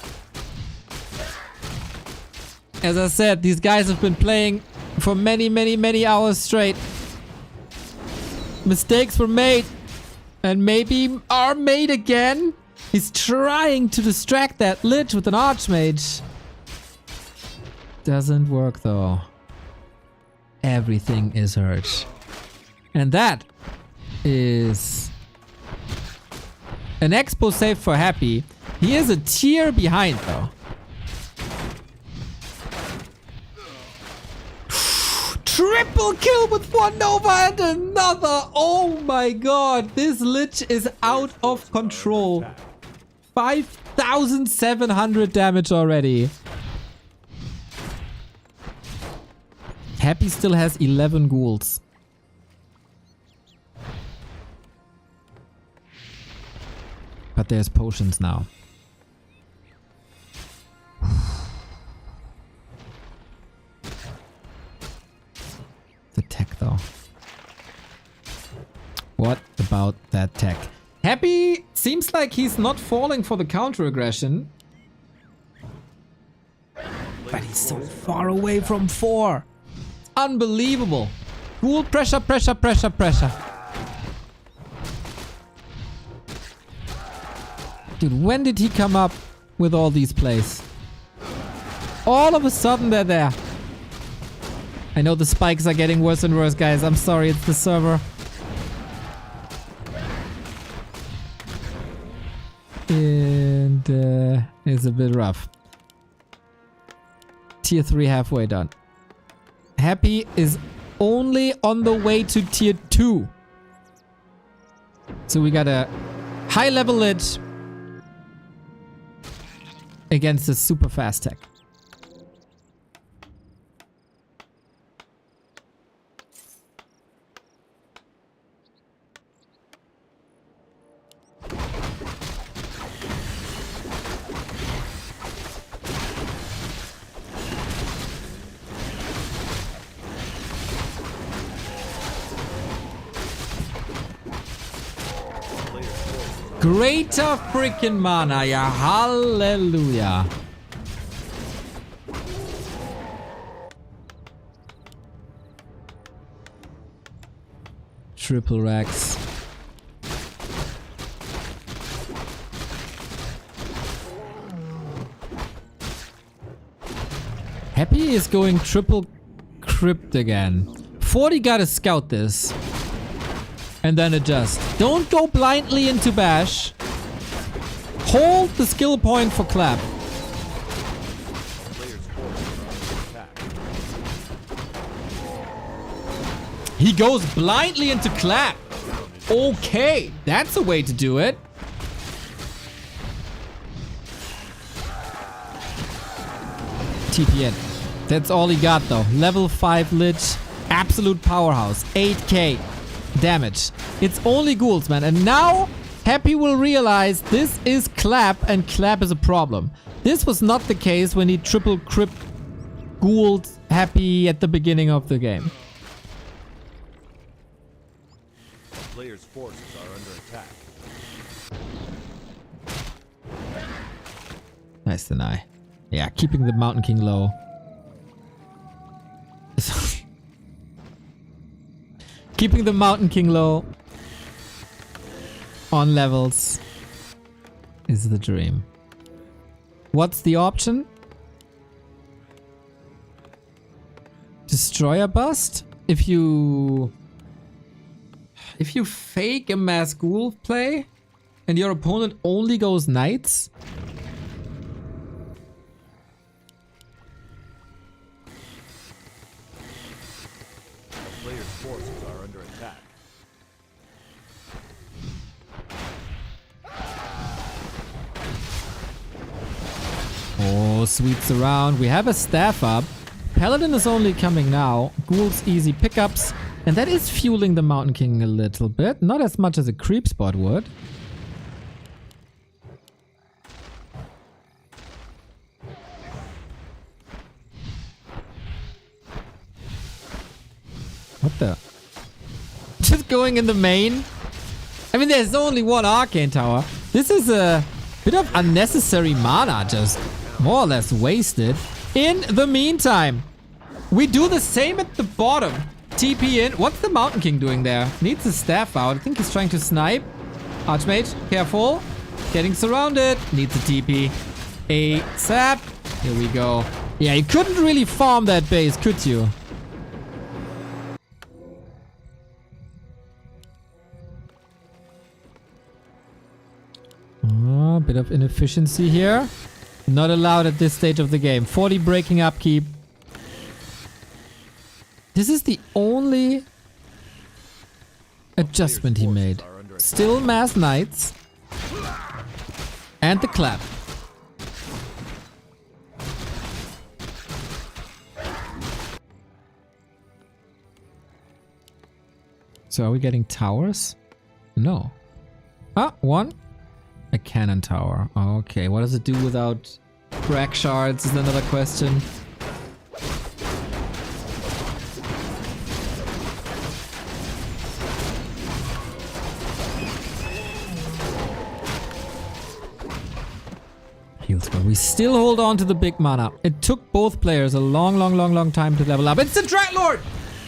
As I said, these guys have been playing for many, many, many hours straight. Mistakes were made. And maybe are made again. He's trying to distract that Lich with an Archmage. Doesn't work though. Everything is hurt. And that is an expo save for Happy. He is a tier behind though. Triple kill with one Nova and another. Oh my god. This Lich is out of control. 5,700 damage already. Happy still has 11 ghouls. But there's potions now. The tech though. What about that tech? Happy seems like he's not falling for the counter aggression. But he's so far away from 4. Unbelievable. Ghoul pressure, pressure, pressure, pressure. Dude, when did he come up with all these plays? All of a sudden they're there. I know the spikes are getting worse and worse, guys. I'm sorry, it's the server. And it's a bit rough. Tier 3 halfway done. Happy is only on the way to tier 2. So we got a high level Lich against a super fast tech. Greater freaking mana, yeah, hallelujah. Triple racks. Happy is going triple crypt again. 40 gotta scout this. And then adjust. Don't go blindly into bash. hold the skill point for Clap. Player's forces are under attack. He goes blindly into Clap. Okay, that's a way to do it. TPN. That's all he got though. Level 5 Lich. Absolute powerhouse. 8k damage. It's only ghouls, man. And now Happy will realize this is Clap and Clap is a problem. This was not the case when he triple crypt ghouled Happy at the beginning of the game. Player's forces are under attack. Nice deny. Yeah, keeping the Mountain King low. Keeping the Mountain King low on levels is the dream. What's the option? Destroyer bust? If you fake a mass ghoul play and your opponent only goes knights, Player's forces are under attack. oh, sweeps around. We have a staff up. Paladin is only coming now. Ghouls easy pickups. And that is fueling the Mountain King a little bit. Not as much as a creep spot would. What the? Just going in the main? I mean, there's only one Arcane Tower. This is a bit of unnecessary mana, just more or less wasted. In the meantime, we do the same at the bottom. TP in. What's the Mountain King doing there? Needs his staff out. I think he's trying to snipe. Archmage, careful. Getting surrounded. Needs a TP. ASAP. Here we go. Yeah, you couldn't really farm that base, could you? Oh, a bit of inefficiency here. Not allowed at this stage of the game. 40 breaking upkeep. This is the only adjustment he made. Still mass knights. And the clap. So are we getting towers? No. Ah, one. A cannon tower. Okay, what does it do without crack shards is another question. Heals, but we still hold on to the big mana. It took both players a long time to level up. It's the Dreadlord!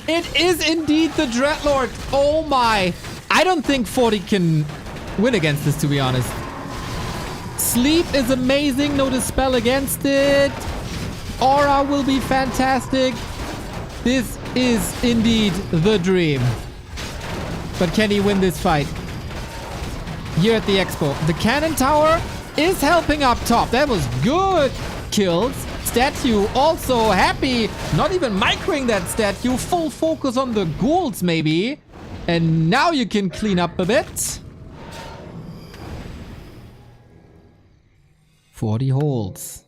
It is indeed the Dreadlord! Oh my! I don't think 40 can win against this, to be honest. Sleep is amazing, no dispel against it. Aura will be fantastic. This is indeed the dream. But can he win this fight? Here at the expo. The cannon tower is helping up top. That was good kills. Statue also happy. Not even microing that statue. Full focus on the ghouls maybe. And now you can clean up a bit. 40 holds.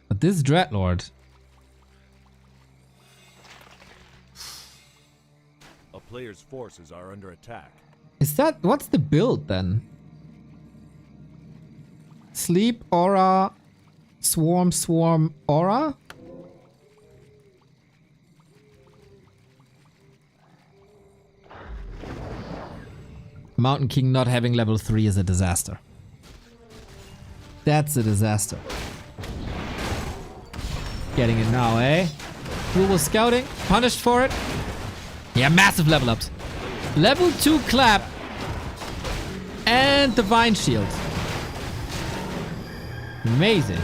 But this Dreadlord. A player's forces are under attack. Is that... what's the build then? Sleep, aura, swarm, aura? Mountain King not having level 3 is a disaster. That's a disaster. Getting it now, eh? Who was scouting? Punished for it? Yeah, massive level ups. Level 2 clap. And Divine Shield. Amazing.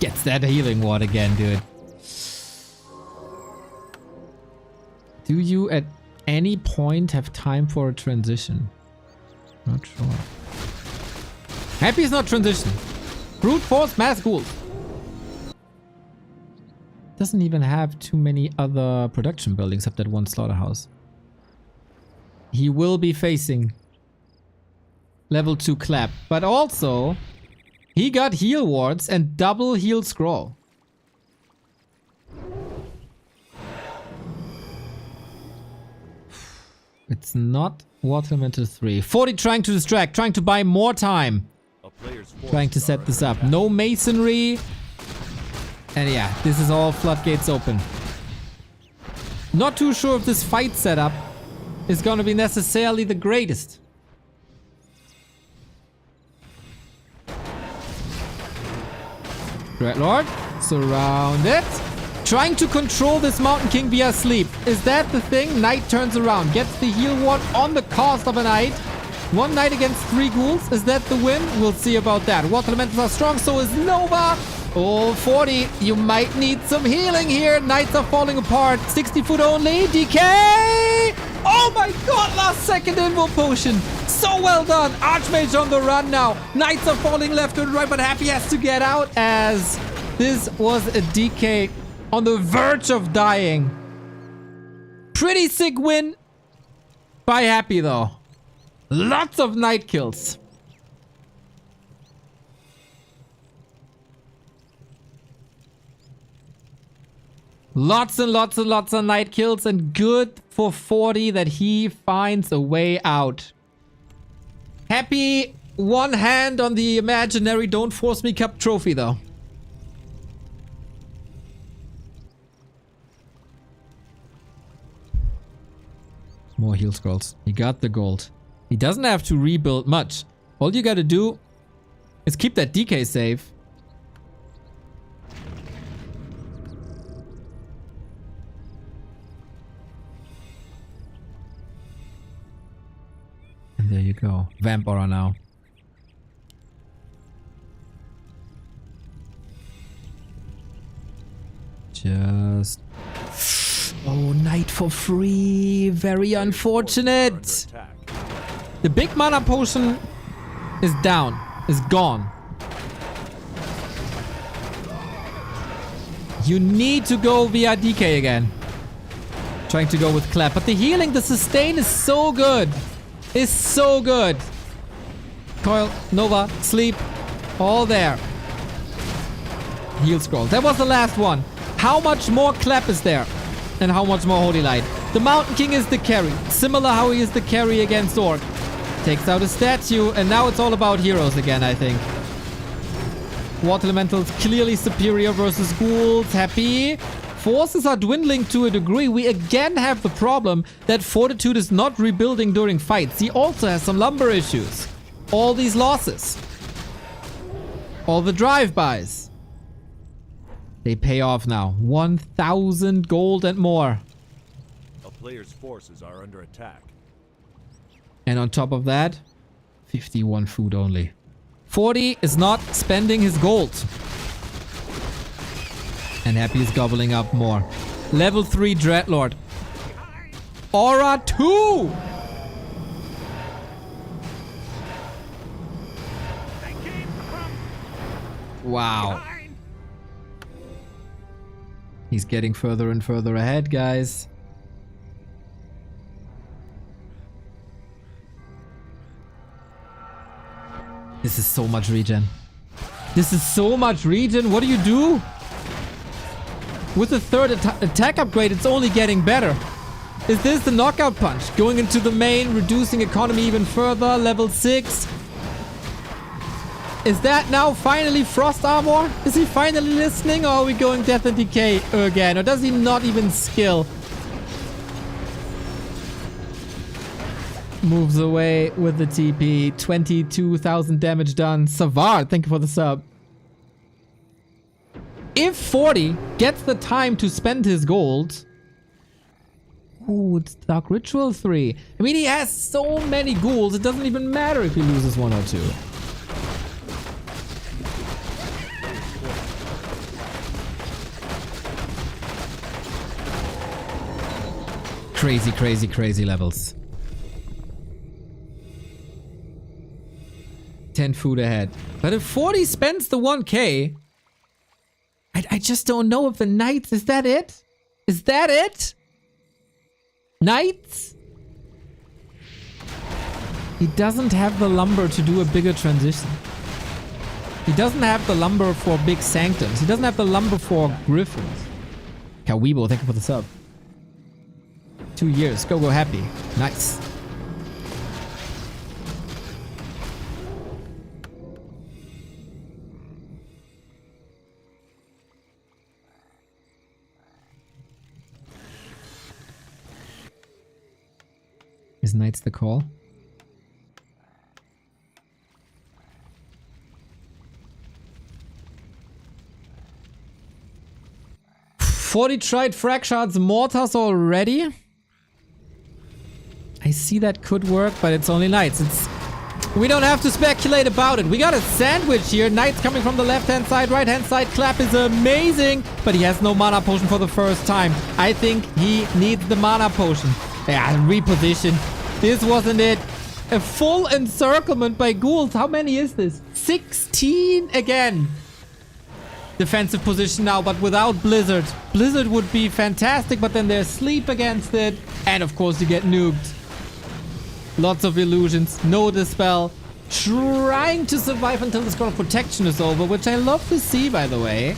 Gets that healing ward again, dude. Do you at any point have time for a transition? Not sure. Happy is not transition. Brute force mass ghouls. Doesn't even have too many other production buildings except that one slaughterhouse. He will be facing level 2 clap, but also he got heal wards and double heal scroll. It's not Water Elemental 3. 40 trying to distract, trying to buy more time. Trying to set this up. No masonry. And yeah, this is all floodgates open. Not too sure if this fight setup is going to be necessarily the greatest. Dreadlord, surrounded. Trying to control this Mountain King via sleep. Is that the thing? Knight turns around. Gets the heal ward on the cost of a knight. One knight against 3 ghouls. Is that the win? We'll see about that. Water elementals are strong, so is Nova. Oh, 40. You might need some healing here. Knights are falling apart. 60 foot only. DK! Oh my god, last second invo potion. So well done. Archmage on the run now. Knights are falling left and right, but Happy has to get out as this was a DK on the verge of dying. Pretty sick win by Happy though. Lots of knight kills. Lots and lots and lots of knight kills, and good for 40 that he finds a way out. Happy one hand on the imaginary Don't Force Me Cup trophy though. More heal scrolls. He got the gold. He doesn't have to rebuild much. All you gotta do is keep that DK safe. And there you go. Vamp aura now. Just... Oh, knight for free. Very unfortunate. The big mana potion is down. Is gone. You need to go via DK again. Trying to go with clap. But the healing, the sustain is so good. Is so good. Coil, Nova, sleep. All there. Heal scroll. That was the last one. How much more clap is there? And how much more Holy Light? The Mountain King is the carry. Similar how he is the carry against Orc. Takes out a statue, and now it's all about heroes again, I think. Water Elementals clearly superior versus Ghouls. Happy. Forces are dwindling to a degree. We again have the problem that Fortitude is not rebuilding during fights. He also has some lumber issues. All these losses. All the drive-bys. They pay off now. 1,000 gold and more. A player's forces are under attack. And on top of that, 51 food only. 40 is not spending his gold. And Happy is gobbling up more. Level 3 Dreadlord. Aura 2! Wow. He's getting further and further ahead, guys. This is so much regen. This is so much regen. What do you do? With the third attack upgrade, it's only getting better. Is this the knockout punch? Going into the main, reducing economy even further. Level 6. Is that now finally Frost Armor? Is he finally listening, or are we going Death and Decay again? Or does he not even skill? Moves away with the TP. 22,000 damage done. Savard, thank you for the sub. If 40 gets the time to spend his gold... Ooh, it's Dark Ritual 3. I mean, he has so many ghouls, it doesn't even matter if he loses 1 or 2. crazy, crazy, crazy levels. 10 food ahead. But if 40 spends the 1k, I just don't know if the knights... Is that it? Is that it? Knights? He doesn't have the lumber to do a bigger transition. He doesn't have the lumber for big sanctums. He doesn't have the lumber for griffins. Kawibo, thank you for the sub. 2 years. Go happy. Nice. Is Knights the call? Forty tried frag shards mortars already. I see that could work, but it's only Knights. We don't have to speculate about it. We got a sandwich here. Knights coming from the left-hand side, right-hand side. Clap is amazing, but he has no mana potion for the first time. I think he needs the mana potion. Yeah, reposition. This wasn't it. A full encirclement by ghouls. How many is this? 16 again. Defensive position now, but without Blizzard. Blizzard would be fantastic, but then there's sleep against it. And of course you get nuked. Lots of illusions. No dispel. Trying to survive until the Scroll of Protection is over, which I love to see, by the way.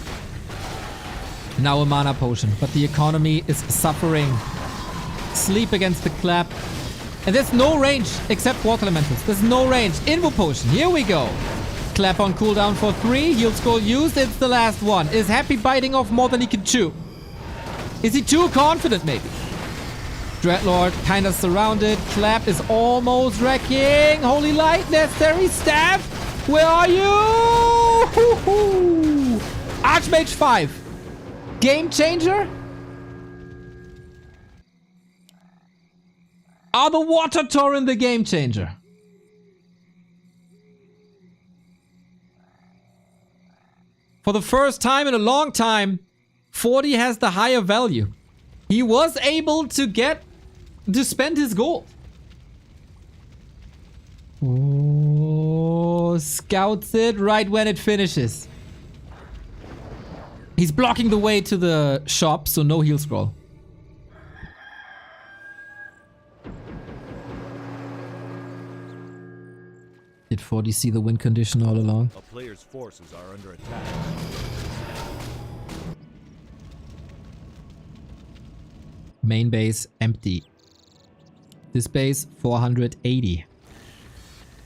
Now a mana potion, but the economy is suffering. Sleep against the clap. And there's no range except Water Elementals. There's no range. Invo potion. Here we go. Clap on cooldown for 3. Heal scroll used. It's the last one. Is Happy biting off more than he can chew? Is he too confident maybe? Dreadlord kind of surrounded. Clap is almost wrecking. Holy Light. Necessary staff. Where are you? Hoo-hoo. Archmage 5. Game changer? Are the Water Torrent the game changer? For the first time in a long time, 40 has the higher value. He was able to spend his gold. Oh, scouts it right when it finishes. He's blocking the way to the shop, so no heal scroll. Did 40 see the win condition all along? A player's forces are under attack. Main base empty. This base 480.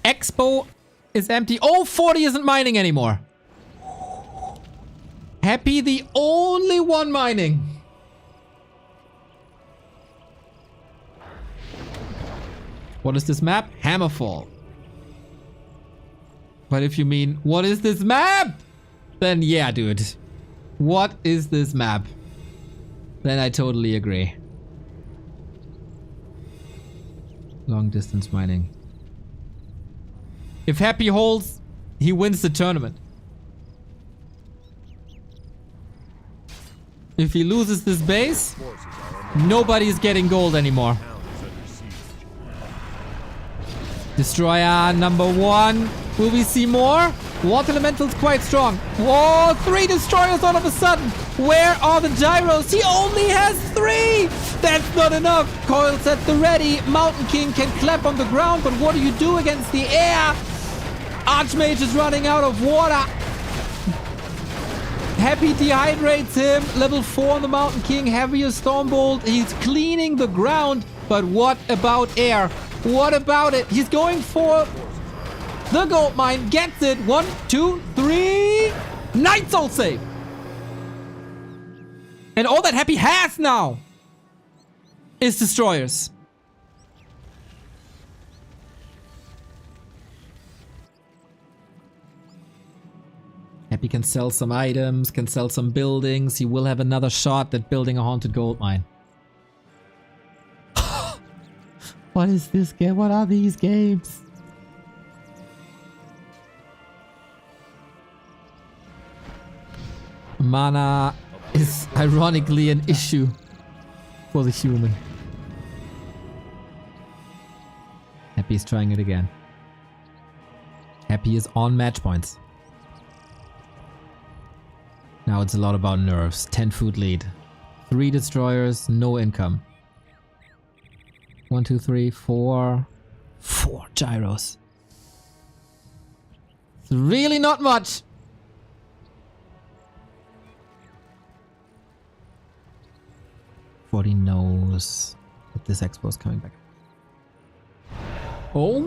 Expo is empty. Oh, 40 isn't mining anymore. Happy the only one mining. What is this map? Hammerfall. But if you mean, what is this map? Then yeah, dude. What is this map? Then I totally agree. Long distance mining. If Happy holds, he wins the tournament. If he loses this base, nobody's getting gold anymore. Destroyer number 1. Will we see more? Water Elemental's quite strong. Whoa, 3 destroyers all of a sudden. Where are the gyros? He only has 3. That's not enough. Coils at the ready. Mountain King can clap on the ground, but what do you do against the air? Archmage is running out of water. Happy dehydrates him. Level 4 on the Mountain King. Heavier Stormbolt. He's cleaning the ground. But what about air? What about it? He's going for the gold mine. Gets it. 1, 2, 3. Night Soul save. And all that Happy has now is destroyers. Happy can sell some items, can sell some buildings. He will have another shot at building a haunted gold mine. What is this game? What are these games? Mana is ironically an issue for the human. Happy's trying it again. Happy is on match points. Now it's a lot about nerves. 10 food lead. 3 destroyers, no income. 1, 2, 3, 4. 4 gyros. It's really not much. Forty knows that this expo is coming back. Oh,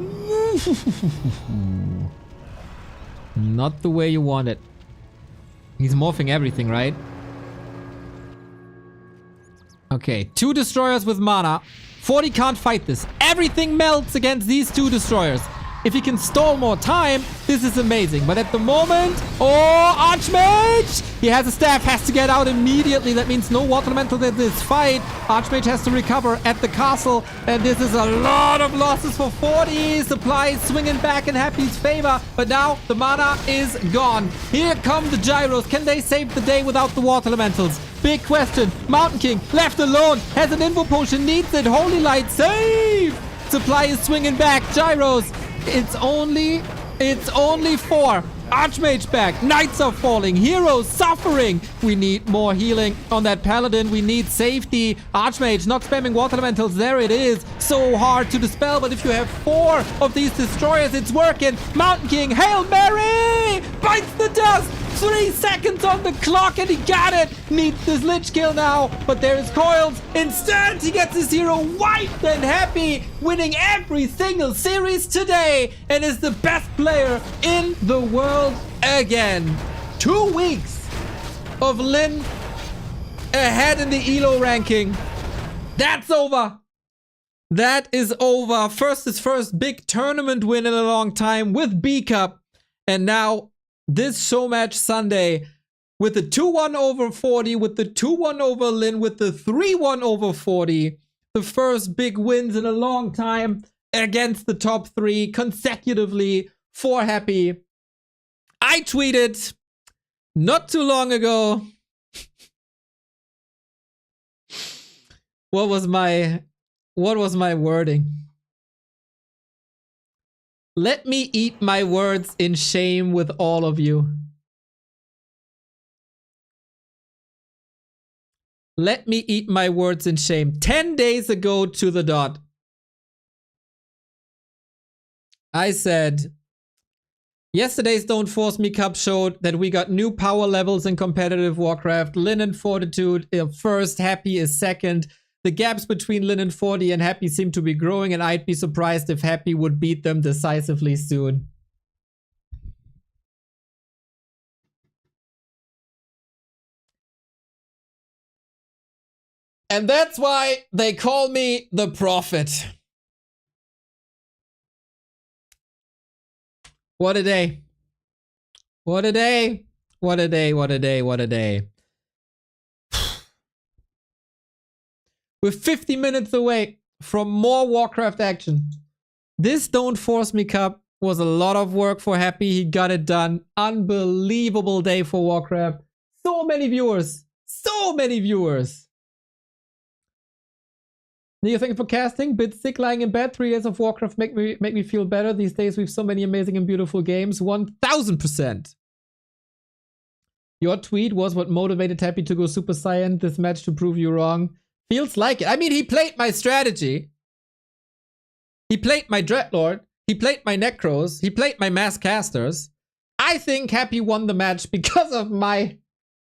not the way you want it. He's morphing everything, right? Okay, 2 destroyers with mana. 40 can't fight this. Everything melts against these 2 destroyers. If he can stall more time, this is amazing. But at the moment, oh, Archmage! He has a staff, has to get out immediately. That means no water elemental in this fight. Archmage has to recover at the castle. And this is a lot of losses for 40. Supplies swinging back in Happy's favor. But now the mana is gone. Here come the gyros. Can they save the day without the water elementals? Big question. Mountain King, left alone, has an info potion, needs it. Holy Light, save! Supply is swinging back. Gyros. It's only 4. Archmage back. Knights are falling. Heroes suffering. We need more healing on that paladin. We need safety. Archmage not spamming water elementals. There it is. So hard to dispel, but if you have 4 of these destroyers, it's working. Mountain King, Hail Mary! Bites the dust. 3 seconds on the clock and he got it. Needs this Lich kill now, but there is Coils. Instead, he gets his hero wiped and Happy, winning every single series today and is the best player in the world again. 2 weeks of Lin ahead in the ELO ranking. That's over. That is over. First is first big tournament win in a long time with B Cup. And now this show match Sunday with the 2-1 over 40, with the 2-1 over Lin, with the 3-1 over 40. The first big wins in a long time against the top 3 consecutively for Happy. I tweeted not too long ago. What was my wording? Let me eat my words in shame with all of you. Let me eat my words in shame. 10 days ago to the dot, I said, yesterday's Don't Force Me Cup showed that we got new power levels in competitive Warcraft. Lin and Fortitude first, Happy is second. The gaps between Lin and 40 and Happy seem to be growing, and I'd be surprised if Happy would beat them decisively soon. And that's why they call me the Prophet. What a day. What a day. What a day, what a day, what a day. We're 50 minutes away from more Warcraft action. This Don't Force Me Cup was a lot of work for Happy. He got it done. Unbelievable day for Warcraft. So many viewers. So many viewers. Neo, thank you for casting. Bit sick lying in bed. 3 years of Warcraft make me feel better. These days we have so many amazing and beautiful games. 1000%. Your tweet was what motivated Happy to go Super Saiyan this match to prove you wrong. Feels like it. I mean, he played my strategy. He played my Dreadlord. He played my Necros. He played my Mass Casters. I think Happy won the match because of my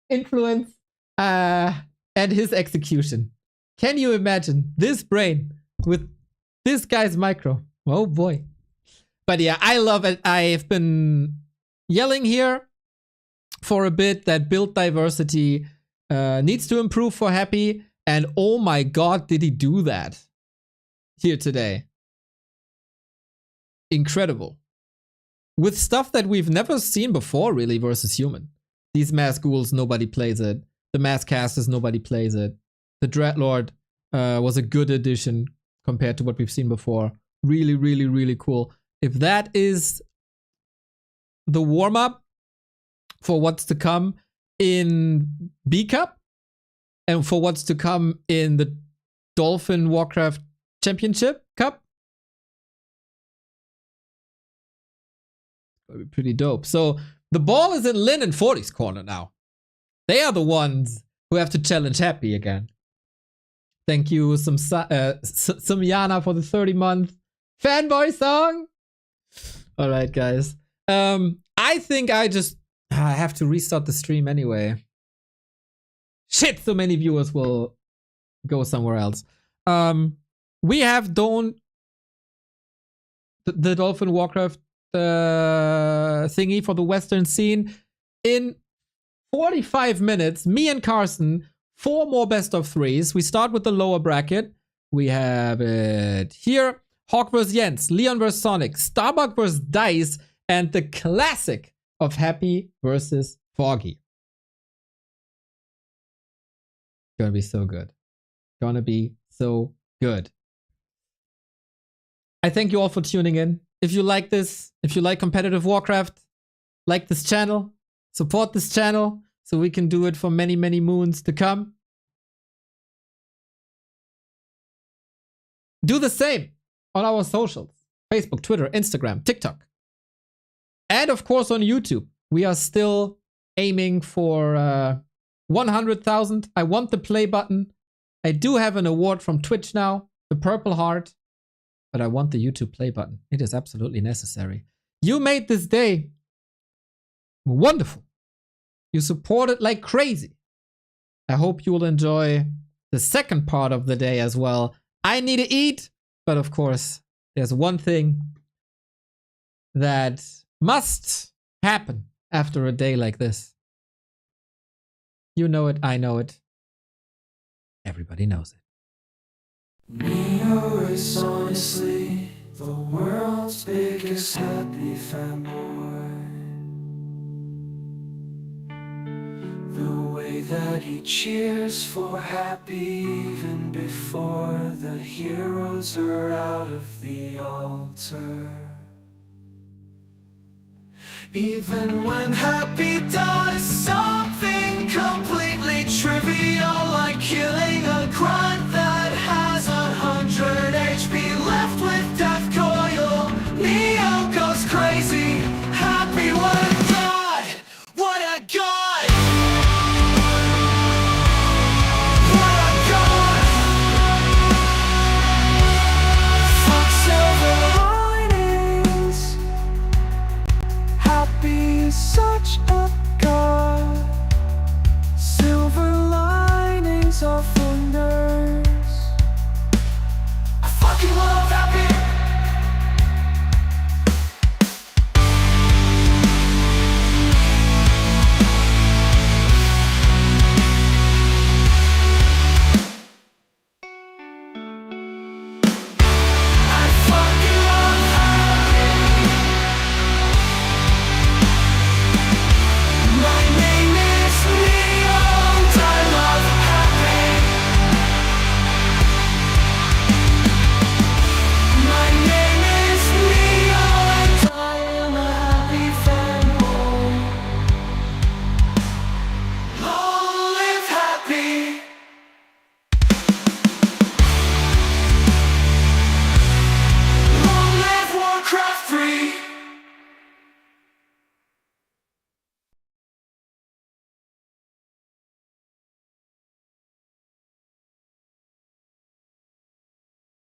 influence and his execution. Can you imagine this brain with this guy's micro? Oh boy. But yeah, I love it. I've been yelling here for a bit that build diversity needs to improve for Happy. And oh my god, did he do that here today. Incredible. With stuff that we've never seen before, really, versus human. These Mass Ghouls, nobody plays it. The Mass Casters, nobody plays it. The Dreadlord was a good addition compared to what we've seen before. Really, really, really cool. If that is the warm-up for what's to come in B Cup, and for what's to come in the Dolphin Warcraft Championship Cup, Gonna be pretty dope. So the ball is in Lin and 40's corner now. They are the ones who have to challenge Happy again. Thank you, Sumyana, for the 30-month fanboy song. All right, guys. I think I have to restart the stream anyway. Shit, so many viewers will go somewhere else. We have the Dolphin Warcraft thingy for the Western scene. In 45 minutes, me and Carson, 4 more best of 3s. We start with the lower bracket. We have it here. Hawk vs. Jens, Leon vs. Sonic, Starbuck vs. Dice, and the classic of Happy versus Foggy. Gonna be so good. Gonna be so good. I thank you all for tuning in. If you like this, if you like competitive Warcraft, like this channel, support this channel so we can do it for many, many moons to come. Do the same on our socials. Facebook, Twitter, Instagram, TikTok. And of course on YouTube. We are still aiming for 100,000. I want the play button. I do have an award from Twitch now, the Purple Heart. But I want the YouTube play button. It is absolutely necessary. You made this day wonderful. You supported like crazy. I hope you will enjoy the second part of the day as well. I need to eat, but of course, there's one thing that must happen after a day like this. You know it, I know it. Everybody knows it. Neo is honestly the world's biggest happy fanboy. The way that he cheers for Happy even before the heroes are out of the altar. Even when Happy